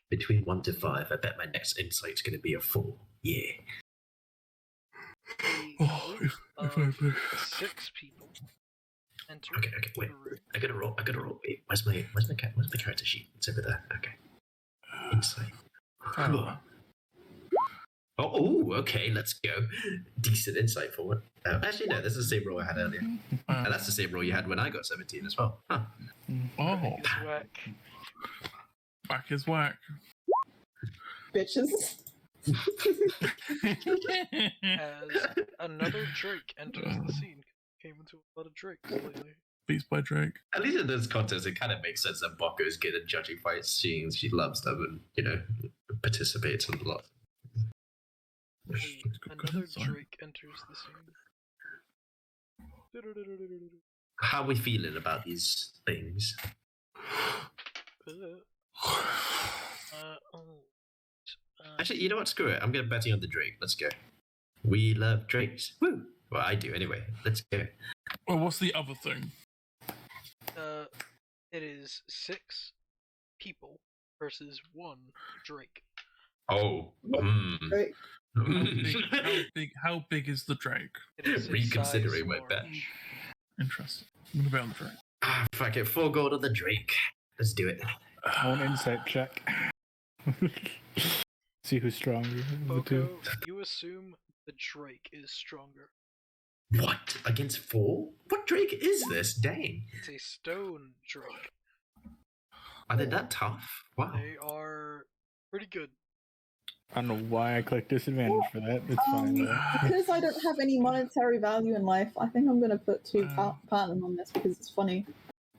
Between 1 to 5, I bet my next insight's going to be a 4. Yeah. Oh, if I 6 people enter. Okay, wait. I gotta roll. Wait, where's my character sheet? It's over there. Okay. Insight. Oh, okay, let's go. Decent insight for it. Actually, no, that's the same roll I had earlier. And that's the same roll you had when I got 17 as well. Huh. Oh, Whack. whack is whack. Bitches. As another Drake enters the scene. Came into a lot of Drakes lately. Beats by Drake. At least in this context, it kind of makes sense that Bocco's good at judging fights, seeing she loves them and, participates in a lot. Another Drake enters the scene. How are we feeling about these things? Actually, you know what? Screw it. I'm going to betting on the Drake. Let's go. We love Drakes. Woo! Well, I do anyway. Let's go. Well, what's the other thing? It is 6 people versus 1 Drake. Oh. Right. How big is the Drake? It is Reconsidering my bet. Interesting. I'm gonna bet on the Drake. Ah, fuck it. 4 gold on the Drake. Let's do it. One insight check. See who's stronger. of the two. Boko, you assume the Drake is stronger. What? Against 4? What Drake is this? Dang. It's a stone Drake. Are they that tough? Wow. They are pretty good. I don't know why I clicked disadvantage for that. It's fine. Though. Because I don't have any monetary value in life, I think I'm gonna put 2 platinum on this because it's funny.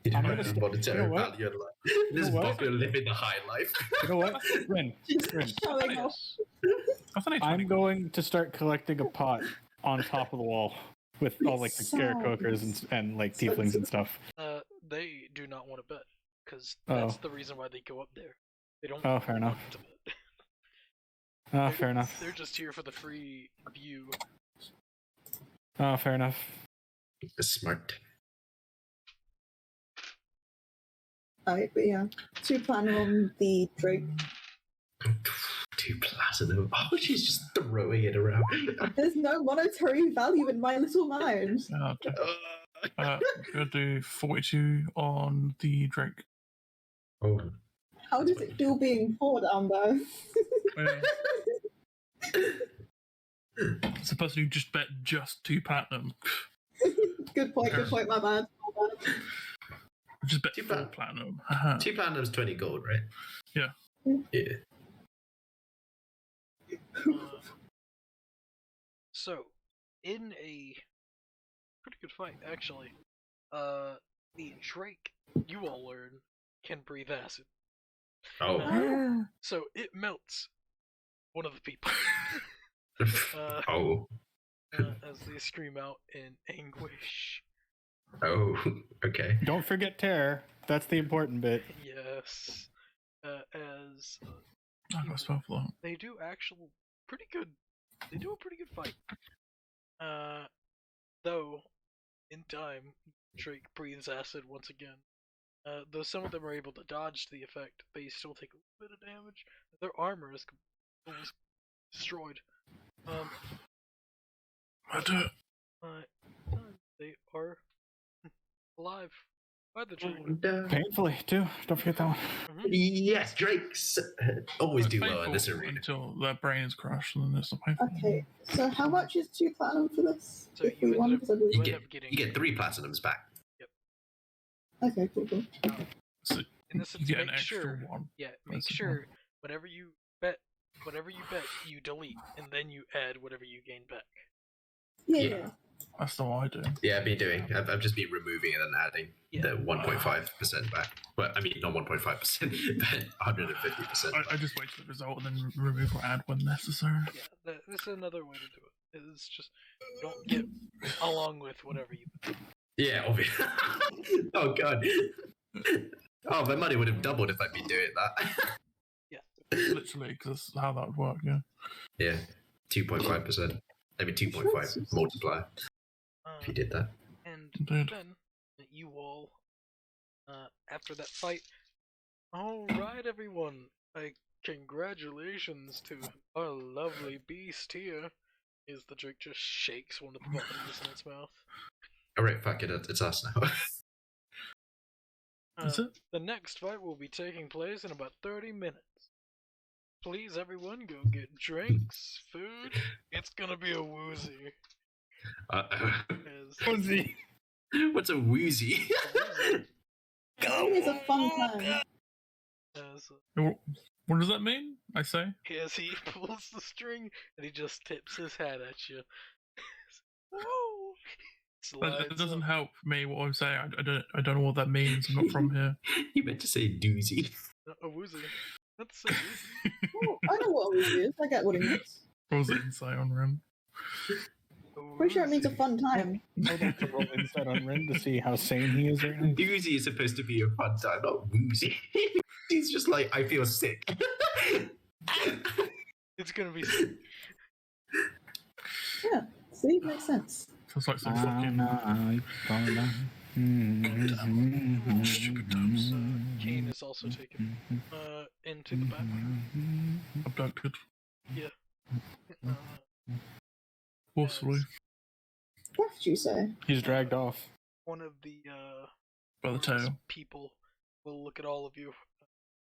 You don't I'm have gonna monetary you know what? value in life. You This know what? Bocco living the high life. You know what? Ren, Showing off. I'm going to start collecting a pot on top of the wall with all like the So- scarecroakers and like tieflings and stuff. they do not want to bet because that's the reason why they go up there. They don't. Oh, fair enough. To bet. Oh, fair enough. They're just here for the free view. Oh, fair enough. That's smart. Alright, but yeah. 2 platinum on the Drake. 2 platinum. Oh, she's just throwing it around. There's no monetary value in my little mind. Gonna do 42 on the Drake. Oh. How does it feel being poor down there? It's the person who just bet just 2 platinum. Good point, my bad. Just bet 4 platinum. 2 platinum's 20 gold, right? Yeah. Yeah. So, in a pretty good fight, actually, the Drake, you all learn, can breathe acid. Oh. So it melts one of the people. As they scream out in anguish. Oh, okay. Don't forget terror. That's the important bit. Yes. As I got spell for that. they do actual pretty good. They do a pretty good fight. Though, in time, Drake breathes acid once again. Though some of them are able to dodge the effect, they still take a little bit of damage. Their armor is almost destroyed. They are alive by the Drake. Painfully, too. Don't forget that one. Mm-hmm. Yes, Drakes always do well in this arena. Until their brain is crushed, and then it's not painful. Okay, so how much is 2 platinum for this? So if we won, you get 3 platinums back. Yep. Okay, cool. So in this, you get an extra one. Yeah, make sure whatever you bet, you delete, and then you add whatever you gain back. Yeah. That's not what I do. Yeah, I've been doing. I've just been removing and then adding the 1.5% back. Well, I mean, not 1.5%, but 150%. I just wait for the result and then remove or add when necessary. Yeah, that's another way to do it. It's just don't get along with whatever you bet. Yeah, obviously. Oh, God. Oh, my money would have doubled if I'd been doing that. Yeah. Literally, because that's how that would work, yeah. Yeah, 2.5%. I mean, 2.5 multiplier. If you did that. And then, you all, after that fight, alright everyone, congratulations to our lovely beast here. Is the Drake just shakes one of the buttons in its mouth. Alright, fuck it, it's us now. Is it? The next fight will be taking place in about 30 minutes. Please, everyone, go get drinks, food. It's gonna be a woozy. Woozy. What's a woozy? It's a fun time. What does that mean? I say. As he pulls the string and he just tips his hat at you. Whoa! It doesn't help me what I'm saying. I don't know what that means. I'm not from here. You meant to say doozy. A woozy. That's so easy. Oh, I know what a woozy is. I get what it means. What was the insight on Ren? Pretty sure it means a fun time. I'd like to roll insight on Ren to see how sane he is right now. Doozy is supposed to be a fun time, not woozy. He's just like, I feel sick. It's gonna be sick. Yeah, see, makes sense. Feels like some fucking... Stupid terms. Kane is also taken into the back. Abducted. Yeah. Forcefully. What did you say? He's dragged off. One of the by the tail. People will look at all of you.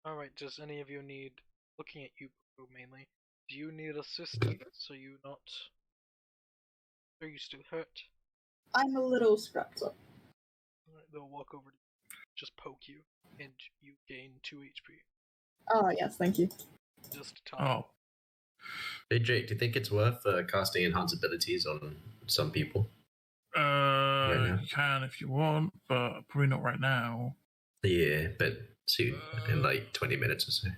Alright, does any of you need, looking at you mainly, do you need assistance? Are you not, are you still hurt? I'm a little scrapped up. Alright, they'll walk over to you, just poke you, and you gain 2 HP. Oh, yes, thank you. Just time. Oh. Hey Jake, do you think it's worth casting enhance abilities on some people? You can if you want, but probably not right now. Yeah, but soon, in like 20 minutes or so.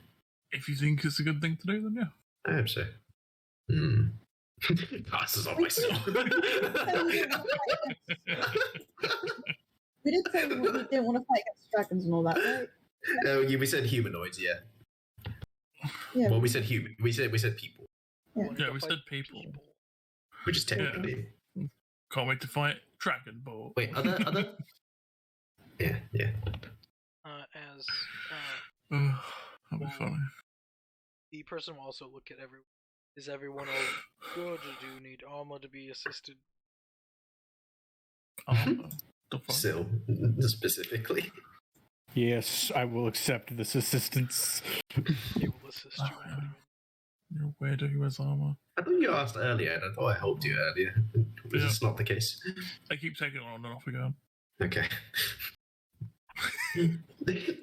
If you think it's a good thing to do, then yeah. I hope so. Passes on myself. We did say we didn't want to fight against dragons and all that, right? No, we said humanoids. Yeah. Yeah. Well, we said human. We said people, Yeah, we said people. which is technically. Can't wait to fight Dragon Ball. Wait, other. Yeah. That'll be funny. The person will also look at everyone. Is everyone all good, or do you need armor to be assisted? Armor. Still, specifically. Yes, I will accept this assistance. They will assist you. You're a weirdo who has armor. I think you asked earlier, and I thought I helped you earlier. Was this not the case? I keep taking it on and off again. Okay.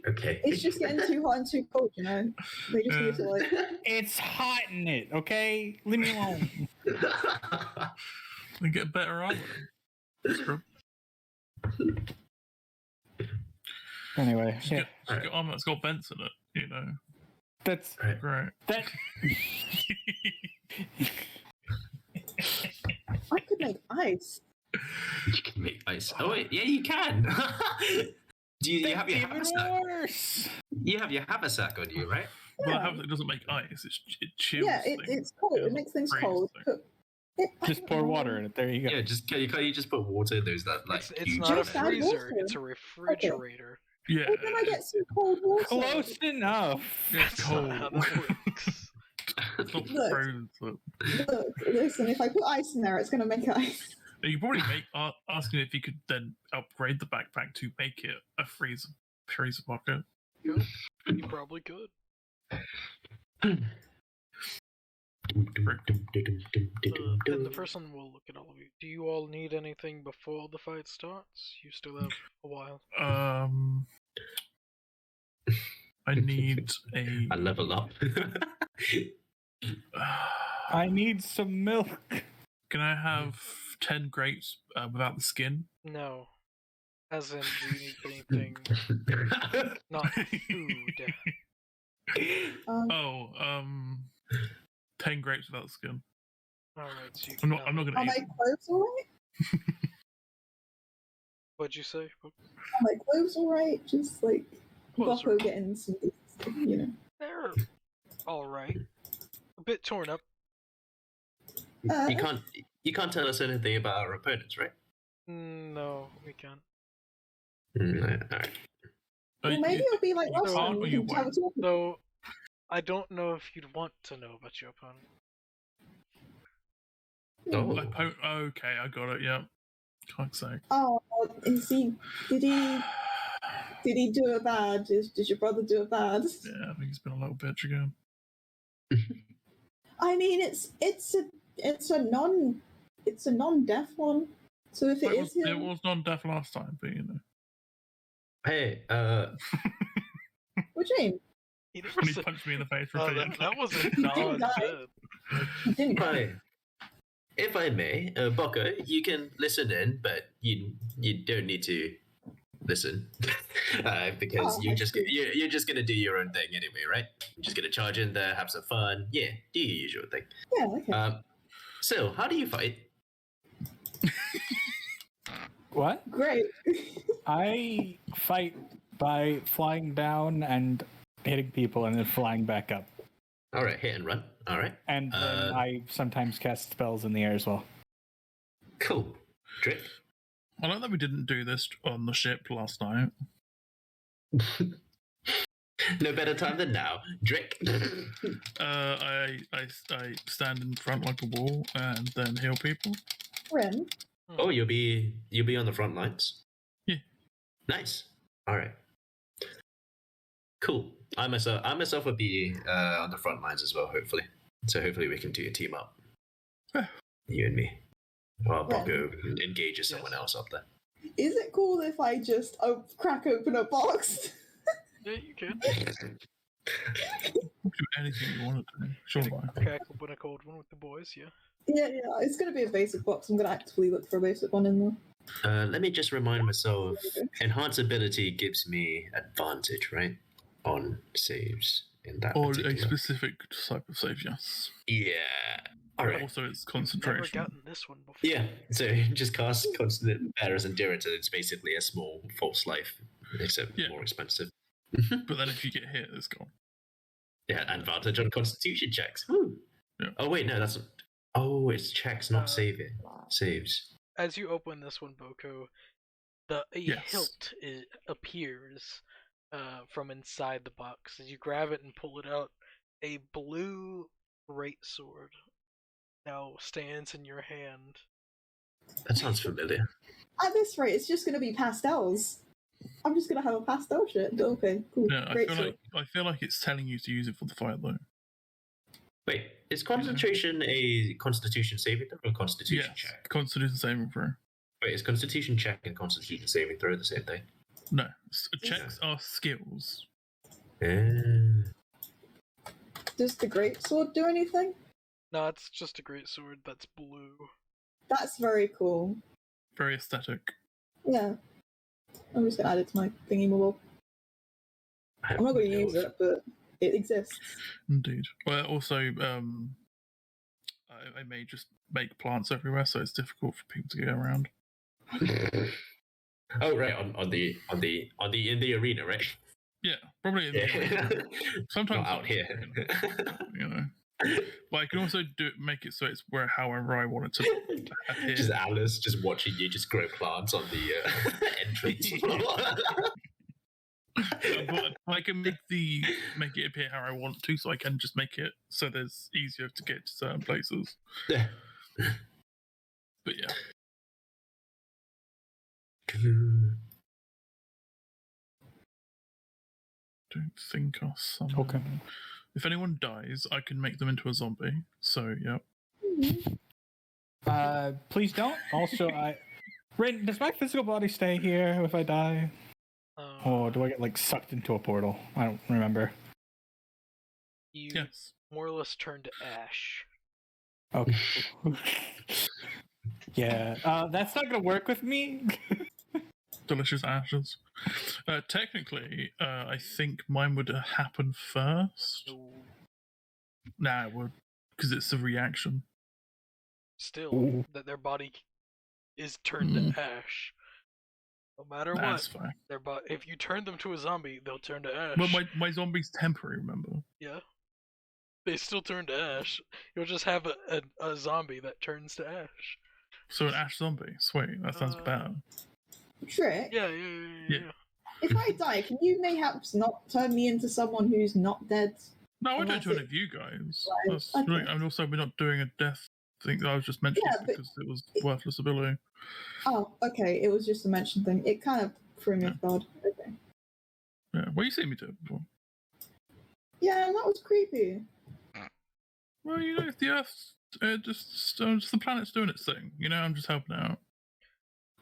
Okay. It's just getting too hot and too cold, you know? They just need to, like... It's hot in it, okay? Leave me alone. We get better armor. Anyway, Get armor that's got vents in it, you know. That's great. That... I could make ice. You can make ice. Oh wait, yeah, you can. Do you have your haversack? Worse. You have your haversack on you, right? Well, haversack doesn't make ice. It chills. Yeah, it's cold. It makes things cold. Just pour water in it. There you go. Yeah, can't you just put water in those that like? It's not a freezer. It's a refrigerator. Yeah. Well, then I get some cold water. Close enough. It's cold. How that works. It's not Look. frozen. So. Look, listen. If I put ice in there, it's gonna make ice. You could probably asking if you could then upgrade the backpack to make it a freezer bucket. Good. You probably could. And And the person will look at all of you. Do you all need anything before the fight starts? You still have a while. I need a. I level up. I need some milk. Can I have 10 grapes without the skin? No. As in, do you need anything? Not food. 10 grapes without the skin. Alright, so you I'm can not gonna Are eat my them. clothes alright? What'd you say? Are my clothes alright? Just like Clothes Boppo are- getting some, you know. They're alright. A bit torn up. You can't tell us anything about our opponents, right? No, we can't. Alright. Well, maybe it'll be like you last can't time. or We you can have a won't? talk. Though, I don't know if you'd want to know about your opponent. Oh. Okay, I got it. Yeah, can't say. Oh, is he? Did he do it bad? Did your brother do it bad? Yeah, I think he's been a little bitch again. I mean, it's a non-deaf one. So if it is it him, was non-deaf last time, but you know. Hey, what do you mean? He never When he said- punched me in the face Oh, repeatedly. that wasn't He didn't die. non-dead. He didn't. Hi. If I may, Boko, you can listen in, but you don't need to listen because you're just gonna do your own thing anyway, right? You're just gonna charge in there, have some fun, do your usual thing. Yeah, okay. So how do you fight? What? Great. I fight by flying down and hitting people and then flying back up. All right, hit and run. All right, And then I sometimes cast spells in the air as well. cool. Drip. I like that we didn't do this on the ship last night. No better time than now. Drick. I stand in front like a wall and then heal people. Ren. Oh, you'll be on the front lines. Yeah. Nice. All right. Cool. I myself would be on the front lines as well. Hopefully, so hopefully we can do a team up. You and me. Well, Boko engages someone else up there. Is it cool if I just crack open a box? Yeah, you can. Do anything you want to do. Sure. Crack open a cold one with the boys, yeah. Yeah, it's going to be a basic box. I'm going to actively look for a basic one in there. Let me just remind myself. Enhance ability gives me advantage, right, on saves in that. Or particular. a specific type of save, yes. Yeah. All right. Also, it's Never concentration. gotten this one before. Yeah, so just cast Constant Bearer's Endurance, and it's basically a small false life, except more expensive. But then if you get hit, it's gone. Yeah, advantage on Constitution checks. Woo. Yeah. Oh wait, no, that's. Oh, it's checks, not saving. Saves. As you open this one, Boko, hilt appears from inside the box. As you grab it and pull it out, a blue greatsword now stands in your hand. That sounds familiar. At this rate, it's just going to be pastels. I'm just going to have a pastel shirt. Okay, cool. Yeah, I feel like it's telling you to use it for the fight, though. Wait, is concentration a Constitution saving throw or a Constitution check? Constitution saving throw. Wait, is Constitution check and Constitution saving throw the same thing? No, checks are skills. Does the greatsword do anything? No, it's just a greatsword that's blue. That's very cool. Very aesthetic. Yeah. I'm just going to add it to my thingy-mobile. I'm not going to use it, but it exists. Indeed. Well, also, I may just make plants everywhere, so it's difficult for people to get around. Oh right, on the in the arena, right? Yeah, probably in the arena. Sometimes not out here. You know. But I can also make it so it's however I want it to appear. Just Alice just watching you just grow plants on the entrance floor. But I can make it appear how I want to, so I can just make it so there's easier to get to certain places. Yeah. But yeah. Don't think I'll summon. Okay. If anyone dies, I can make them into a zombie. So yeah. Please don't. Also, Rain, does my physical body stay here if I die? Or do I get sucked into a portal? I don't remember. You more or less turn to ash. Okay. Yeah, that's not gonna work with me. Delicious ashes. Technically, I think mine would happen first. Nah, it would, because it's a reaction. Still, that their body is turned to ash. No matter That's what, fine. if you turn them to a zombie, they'll turn to ash. Well, my zombie's temporary, remember? Yeah. They still turn to ash. You'll just have a zombie that turns to ash. So an ash zombie. Sweet, that sounds bad. Trick? Yeah. If I die, can you mayhaps not turn me into someone who's not dead? No, I don't do any of you guys. Right, okay. And also, we're not doing a death thing. I was just mentioning because it was worthless ability. Oh, okay. It was just a mention thing. It kind of threw me off guard. Okay. Yeah, well, you seen me do it before. Yeah, that was creepy. Well, if the Earth's just the planet's doing its thing. I'm just helping out.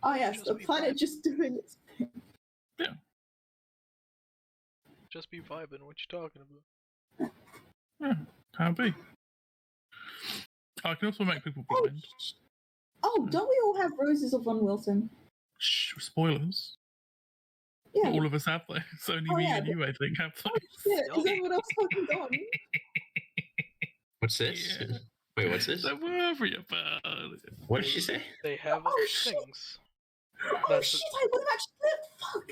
Oh yes, the planet just doing its thing. Yeah. Just be vibing. What you talking about? Yeah, how be? I can also make people blind. Oh, don't we all have Roses of Von Wilson? Shh, spoilers. Yeah. Not all of us have those. It's only me and you, I think, have those. Shit, is everyone else fucking gone? What's this? Yeah. Wait, what's this? Don't worry about it. What did she say? They have Oh, things. Oh shit, I would have actually... Fuck!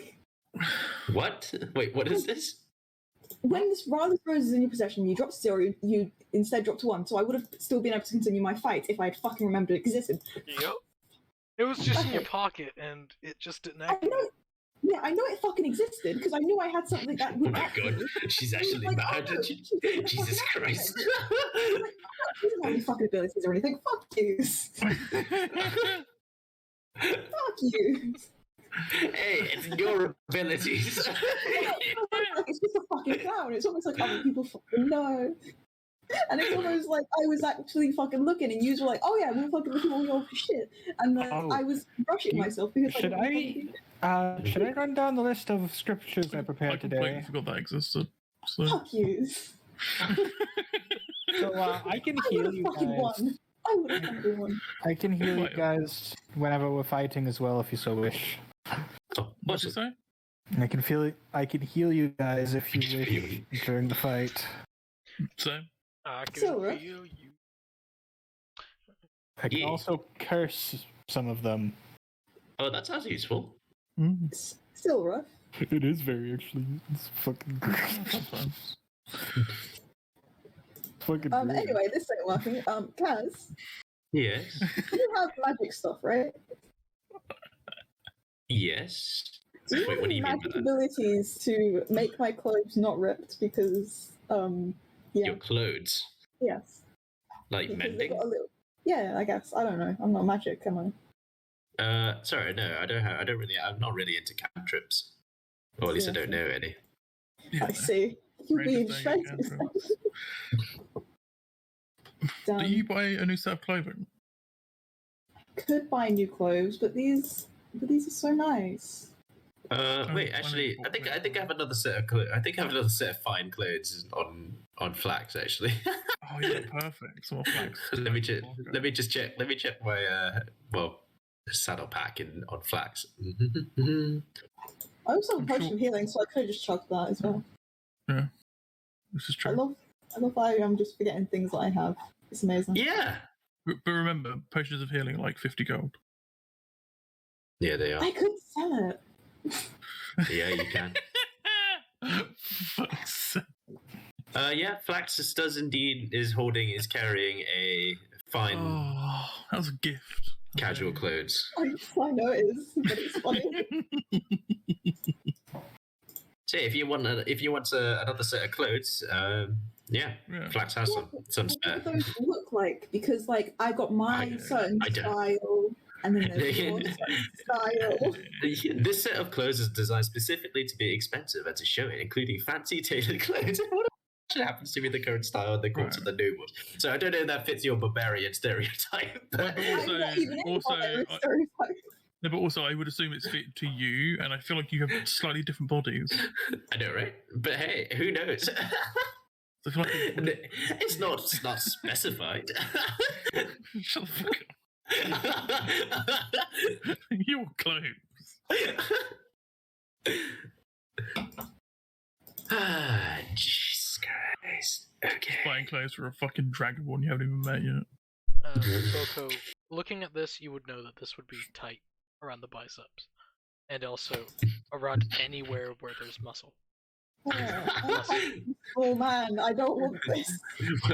What? Wait, what is this? When this Rose is in your possession, you drop to 0, you instead drop to 1, so I would have still been able to continue my fight if I had fucking remembered it existed. Yep. It was just in your pocket, and it just didn't activate. I know it fucking existed, because I knew I had something that would God, she's actually mad. Jesus Christ. I don't have any fucking abilities or anything. Fuck you. Fuck you. Hey, it's your abilities. It's just a fucking clown. It's almost like other people fucking know. And it's almost like I was actually fucking looking, and you were like, "Oh yeah, we're fucking looking at all your shit," and then I was rushing myself because should I run down the list of scriptures I prepared today? I completely forgot that existed. So. Fuck you. So I can heal you guys. I would have fucking won. I can heal you guys whenever we're fighting as well, if you so wish. What'd you say? I can heal you guys if you wish during the fight. So I can heal you. I can also curse some of them. Oh, that sounds useful. It's still rough. It is very actually. It's fucking Sometimes. fucking. Anyway, this ain't working. Kaz, Yes. you have magic stuff, right? Yes. Do you Wait, have what do any you mean by magic that? abilities to make my clothes not ripped? Because, yeah. Your clothes, Yes. like Because they've mending. got a little... Yeah, I guess. I don't know. I'm not magic, am I? Sorry, no, I don't have. I don't really. I'm not really into cantrips, or at least I don't know any. Yeah, I see. You're being Rangers don't get straight. cantrips. Do you buy a new set of clothing? Could buy new clothes, but these are so nice. Wait, actually, I think I have another set of I think I have another set of fine clothes on Flax actually. Oh yeah, perfect. So Flax. Let me just check. Let me check my saddle pack on Flax. I also have a potion sure- of healing, so I could have just chugged that as well. Yeah, this is I true. love how I'm just forgetting things that I have. It's amazing. Yeah. But remember, potions of healing are like 50 gold. Yeah, they are. I could sell it. Yeah, you can. Fuck's sake. Yeah, Flax is carrying a fine Oh, that was a gift. casual clothes. I know it is, but it's funny. So if you want another set of clothes, yeah, Flax has some What spare. do those look like? Because like I got my certain I don't. style, and then there's your certain style. This set of clothes is designed specifically to be expensive and to show it, including fancy tailored clothes. What actually happens to be the current style of the courts of the nobles. So I don't know if that fits your barbarian stereotype. But But also, I would assume it's fit to you, and I feel like you have slightly different bodies. I know, right? But hey, who knows? I feel like it's not specified. Shut the fuck up. Your clothes. Jesus Christ. Okay. Buying clothes for a fucking dragonborn you haven't even met yet. Boko, looking at this, you would know that this would be tight around the biceps, and also around anywhere where there's muscle. Oh man, I don't want this.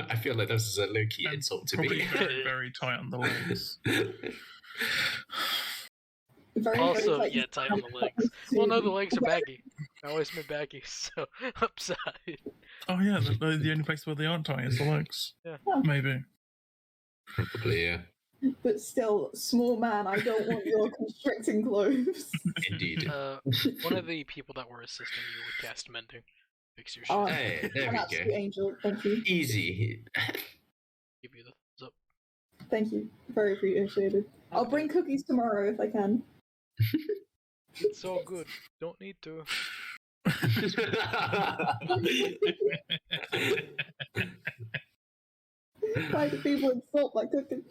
I feel like this is a low-key insult to probably me. very, very tight on the legs. Also, yeah, tight on the legs. Well, no, the legs are baggy. I always made baggy, so upside. Oh yeah, the only place where they aren't tight is the legs. Yeah. Maybe. Probably, yeah. But still, small man, I don't want your constricting clothes. Indeed. One of the people that were assisting you would cast mending. Fix your shit. Oh, Hey, there an we absolute go. angel, thank you. Easy. Give you the thumbs up. Thank you, very appreciated. I'll bring cookies tomorrow if I can. It's all good. Don't need to. Why do people insult my cooking?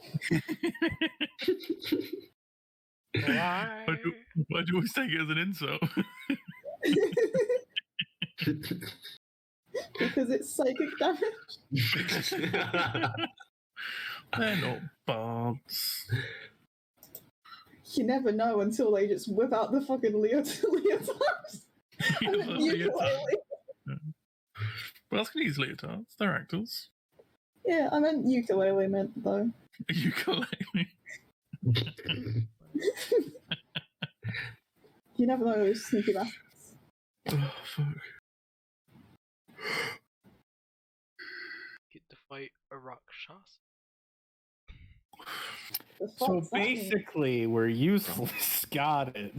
Why? Why do you always take it as an insult? Because it's psychic damage. They're not bards. You never know until they just whip out the fucking leotards. And then ukulele. Well, I can use leotards. They're actors. Yeah, I meant ukulele meant though. Ukulele. You never know those sneaky bastards. Oh, fuck. Get to fight a Rakshas. So basically, we're useless. Got it.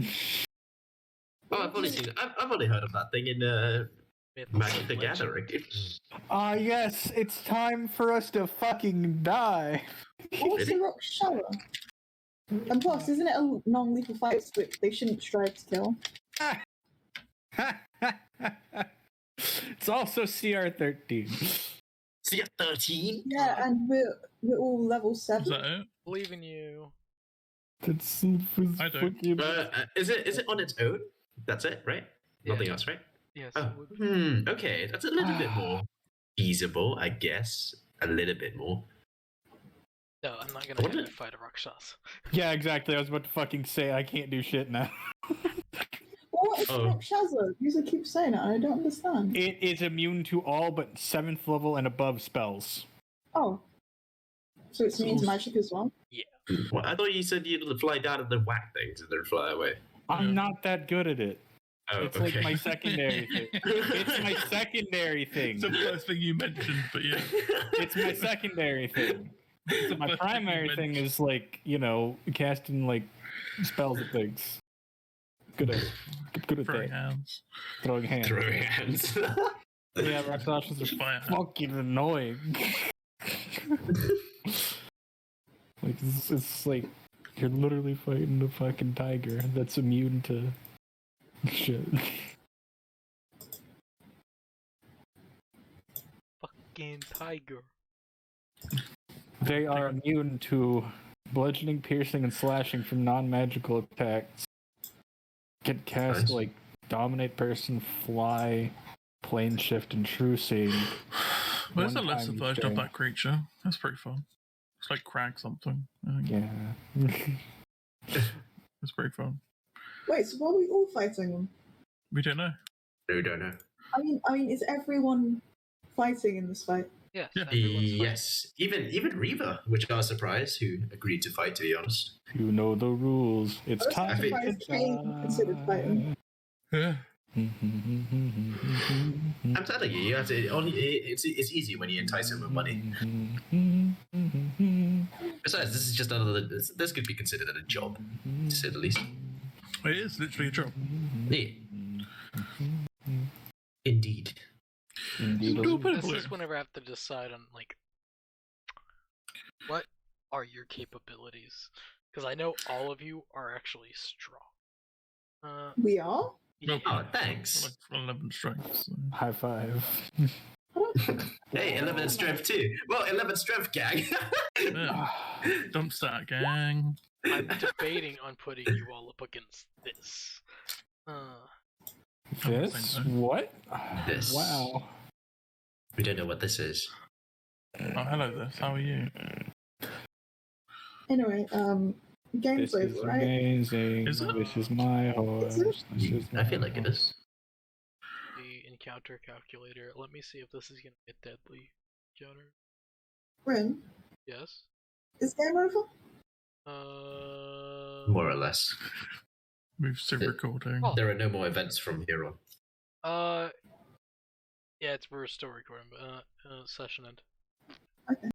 Oh, I've only heard of that thing in Magic the Gathering. Yes, it's time for us to fucking die. What's a rock shower? And plus, isn't it a non-lethal fight which they shouldn't strive to kill? It's also CR13. CR13? Yeah, and we're all level 7. Is that it? Believe in you. That's I don't. Is it on its own? That's it, right? Yeah. Nothing else, right? Yes. Oh, okay. That's a little bit more feasible, I guess. A little bit more. No, I'm not gonna have you fight a Rakshas. Yeah, exactly. I was about to fucking say I can't do shit now. What is Rakshasa? You keep saying it, I don't understand. It is immune to all but 7th level and above spells. Oh. So it's immune to magic as well? Yeah. Well, I thought you said you'd fly down and then whack things and then fly away. I'm not that good at it. Oh, it's okay. like my secondary thing. It's my secondary thing. It's the first thing you mentioned, but yeah. It's my secondary thing. So my primary thing is like, casting like spells and things. Good at Throwing that. hands. Throwing hands. Throwing hands. Yeah, Rakshasas are fucking annoying. Like it's like you're literally fighting a fucking tiger that's immune to shit. Fucking tiger. They are immune to bludgeoning, piercing, and slashing from non-magical attacks. Can cast like dominate person, fly, plane shift, and true seeing. Where's the lesser version of that creature? That's pretty fun. It's like crack something, I think. Yeah. It's pretty fun. Wait, so why are we all fighting them? We don't know. We don't know. I mean, is everyone fighting in this fight? Yes. Yeah. Yes. Even Reva, which I was surprised, who agreed to fight, to be honest. You know the rules. It's time. I'm surprised Kane considered fighting. Yeah. I'm telling you, you have to. It's easy when you entice him with money. Besides, this is just another. This could be considered a job, to say the least. It is literally a job. Yeah. Indeed. This is whenever I have to decide on like what are your capabilities, because I know all of you are actually strong. We are. Yeah. Oh, thanks. Like 11 strength. So. High five. Hey, 11 strength too. Well, 11 strength, gang. Yeah. Dump stat, gang. I'm debating on putting you all up against this. This? What? This. Wow. We don't know what this is. Oh, hello, this. How are you? Anyway, game's This is over, right? amazing. Is it? This is my horse. This is I feel like it is. The encounter calculator. Let me see if this is gonna get deadly. Encounter. Rin, Yes. is game over? More or less. We've still recording. Oh. There are no more events from here on. Yeah, we're still recording, but session end. Okay.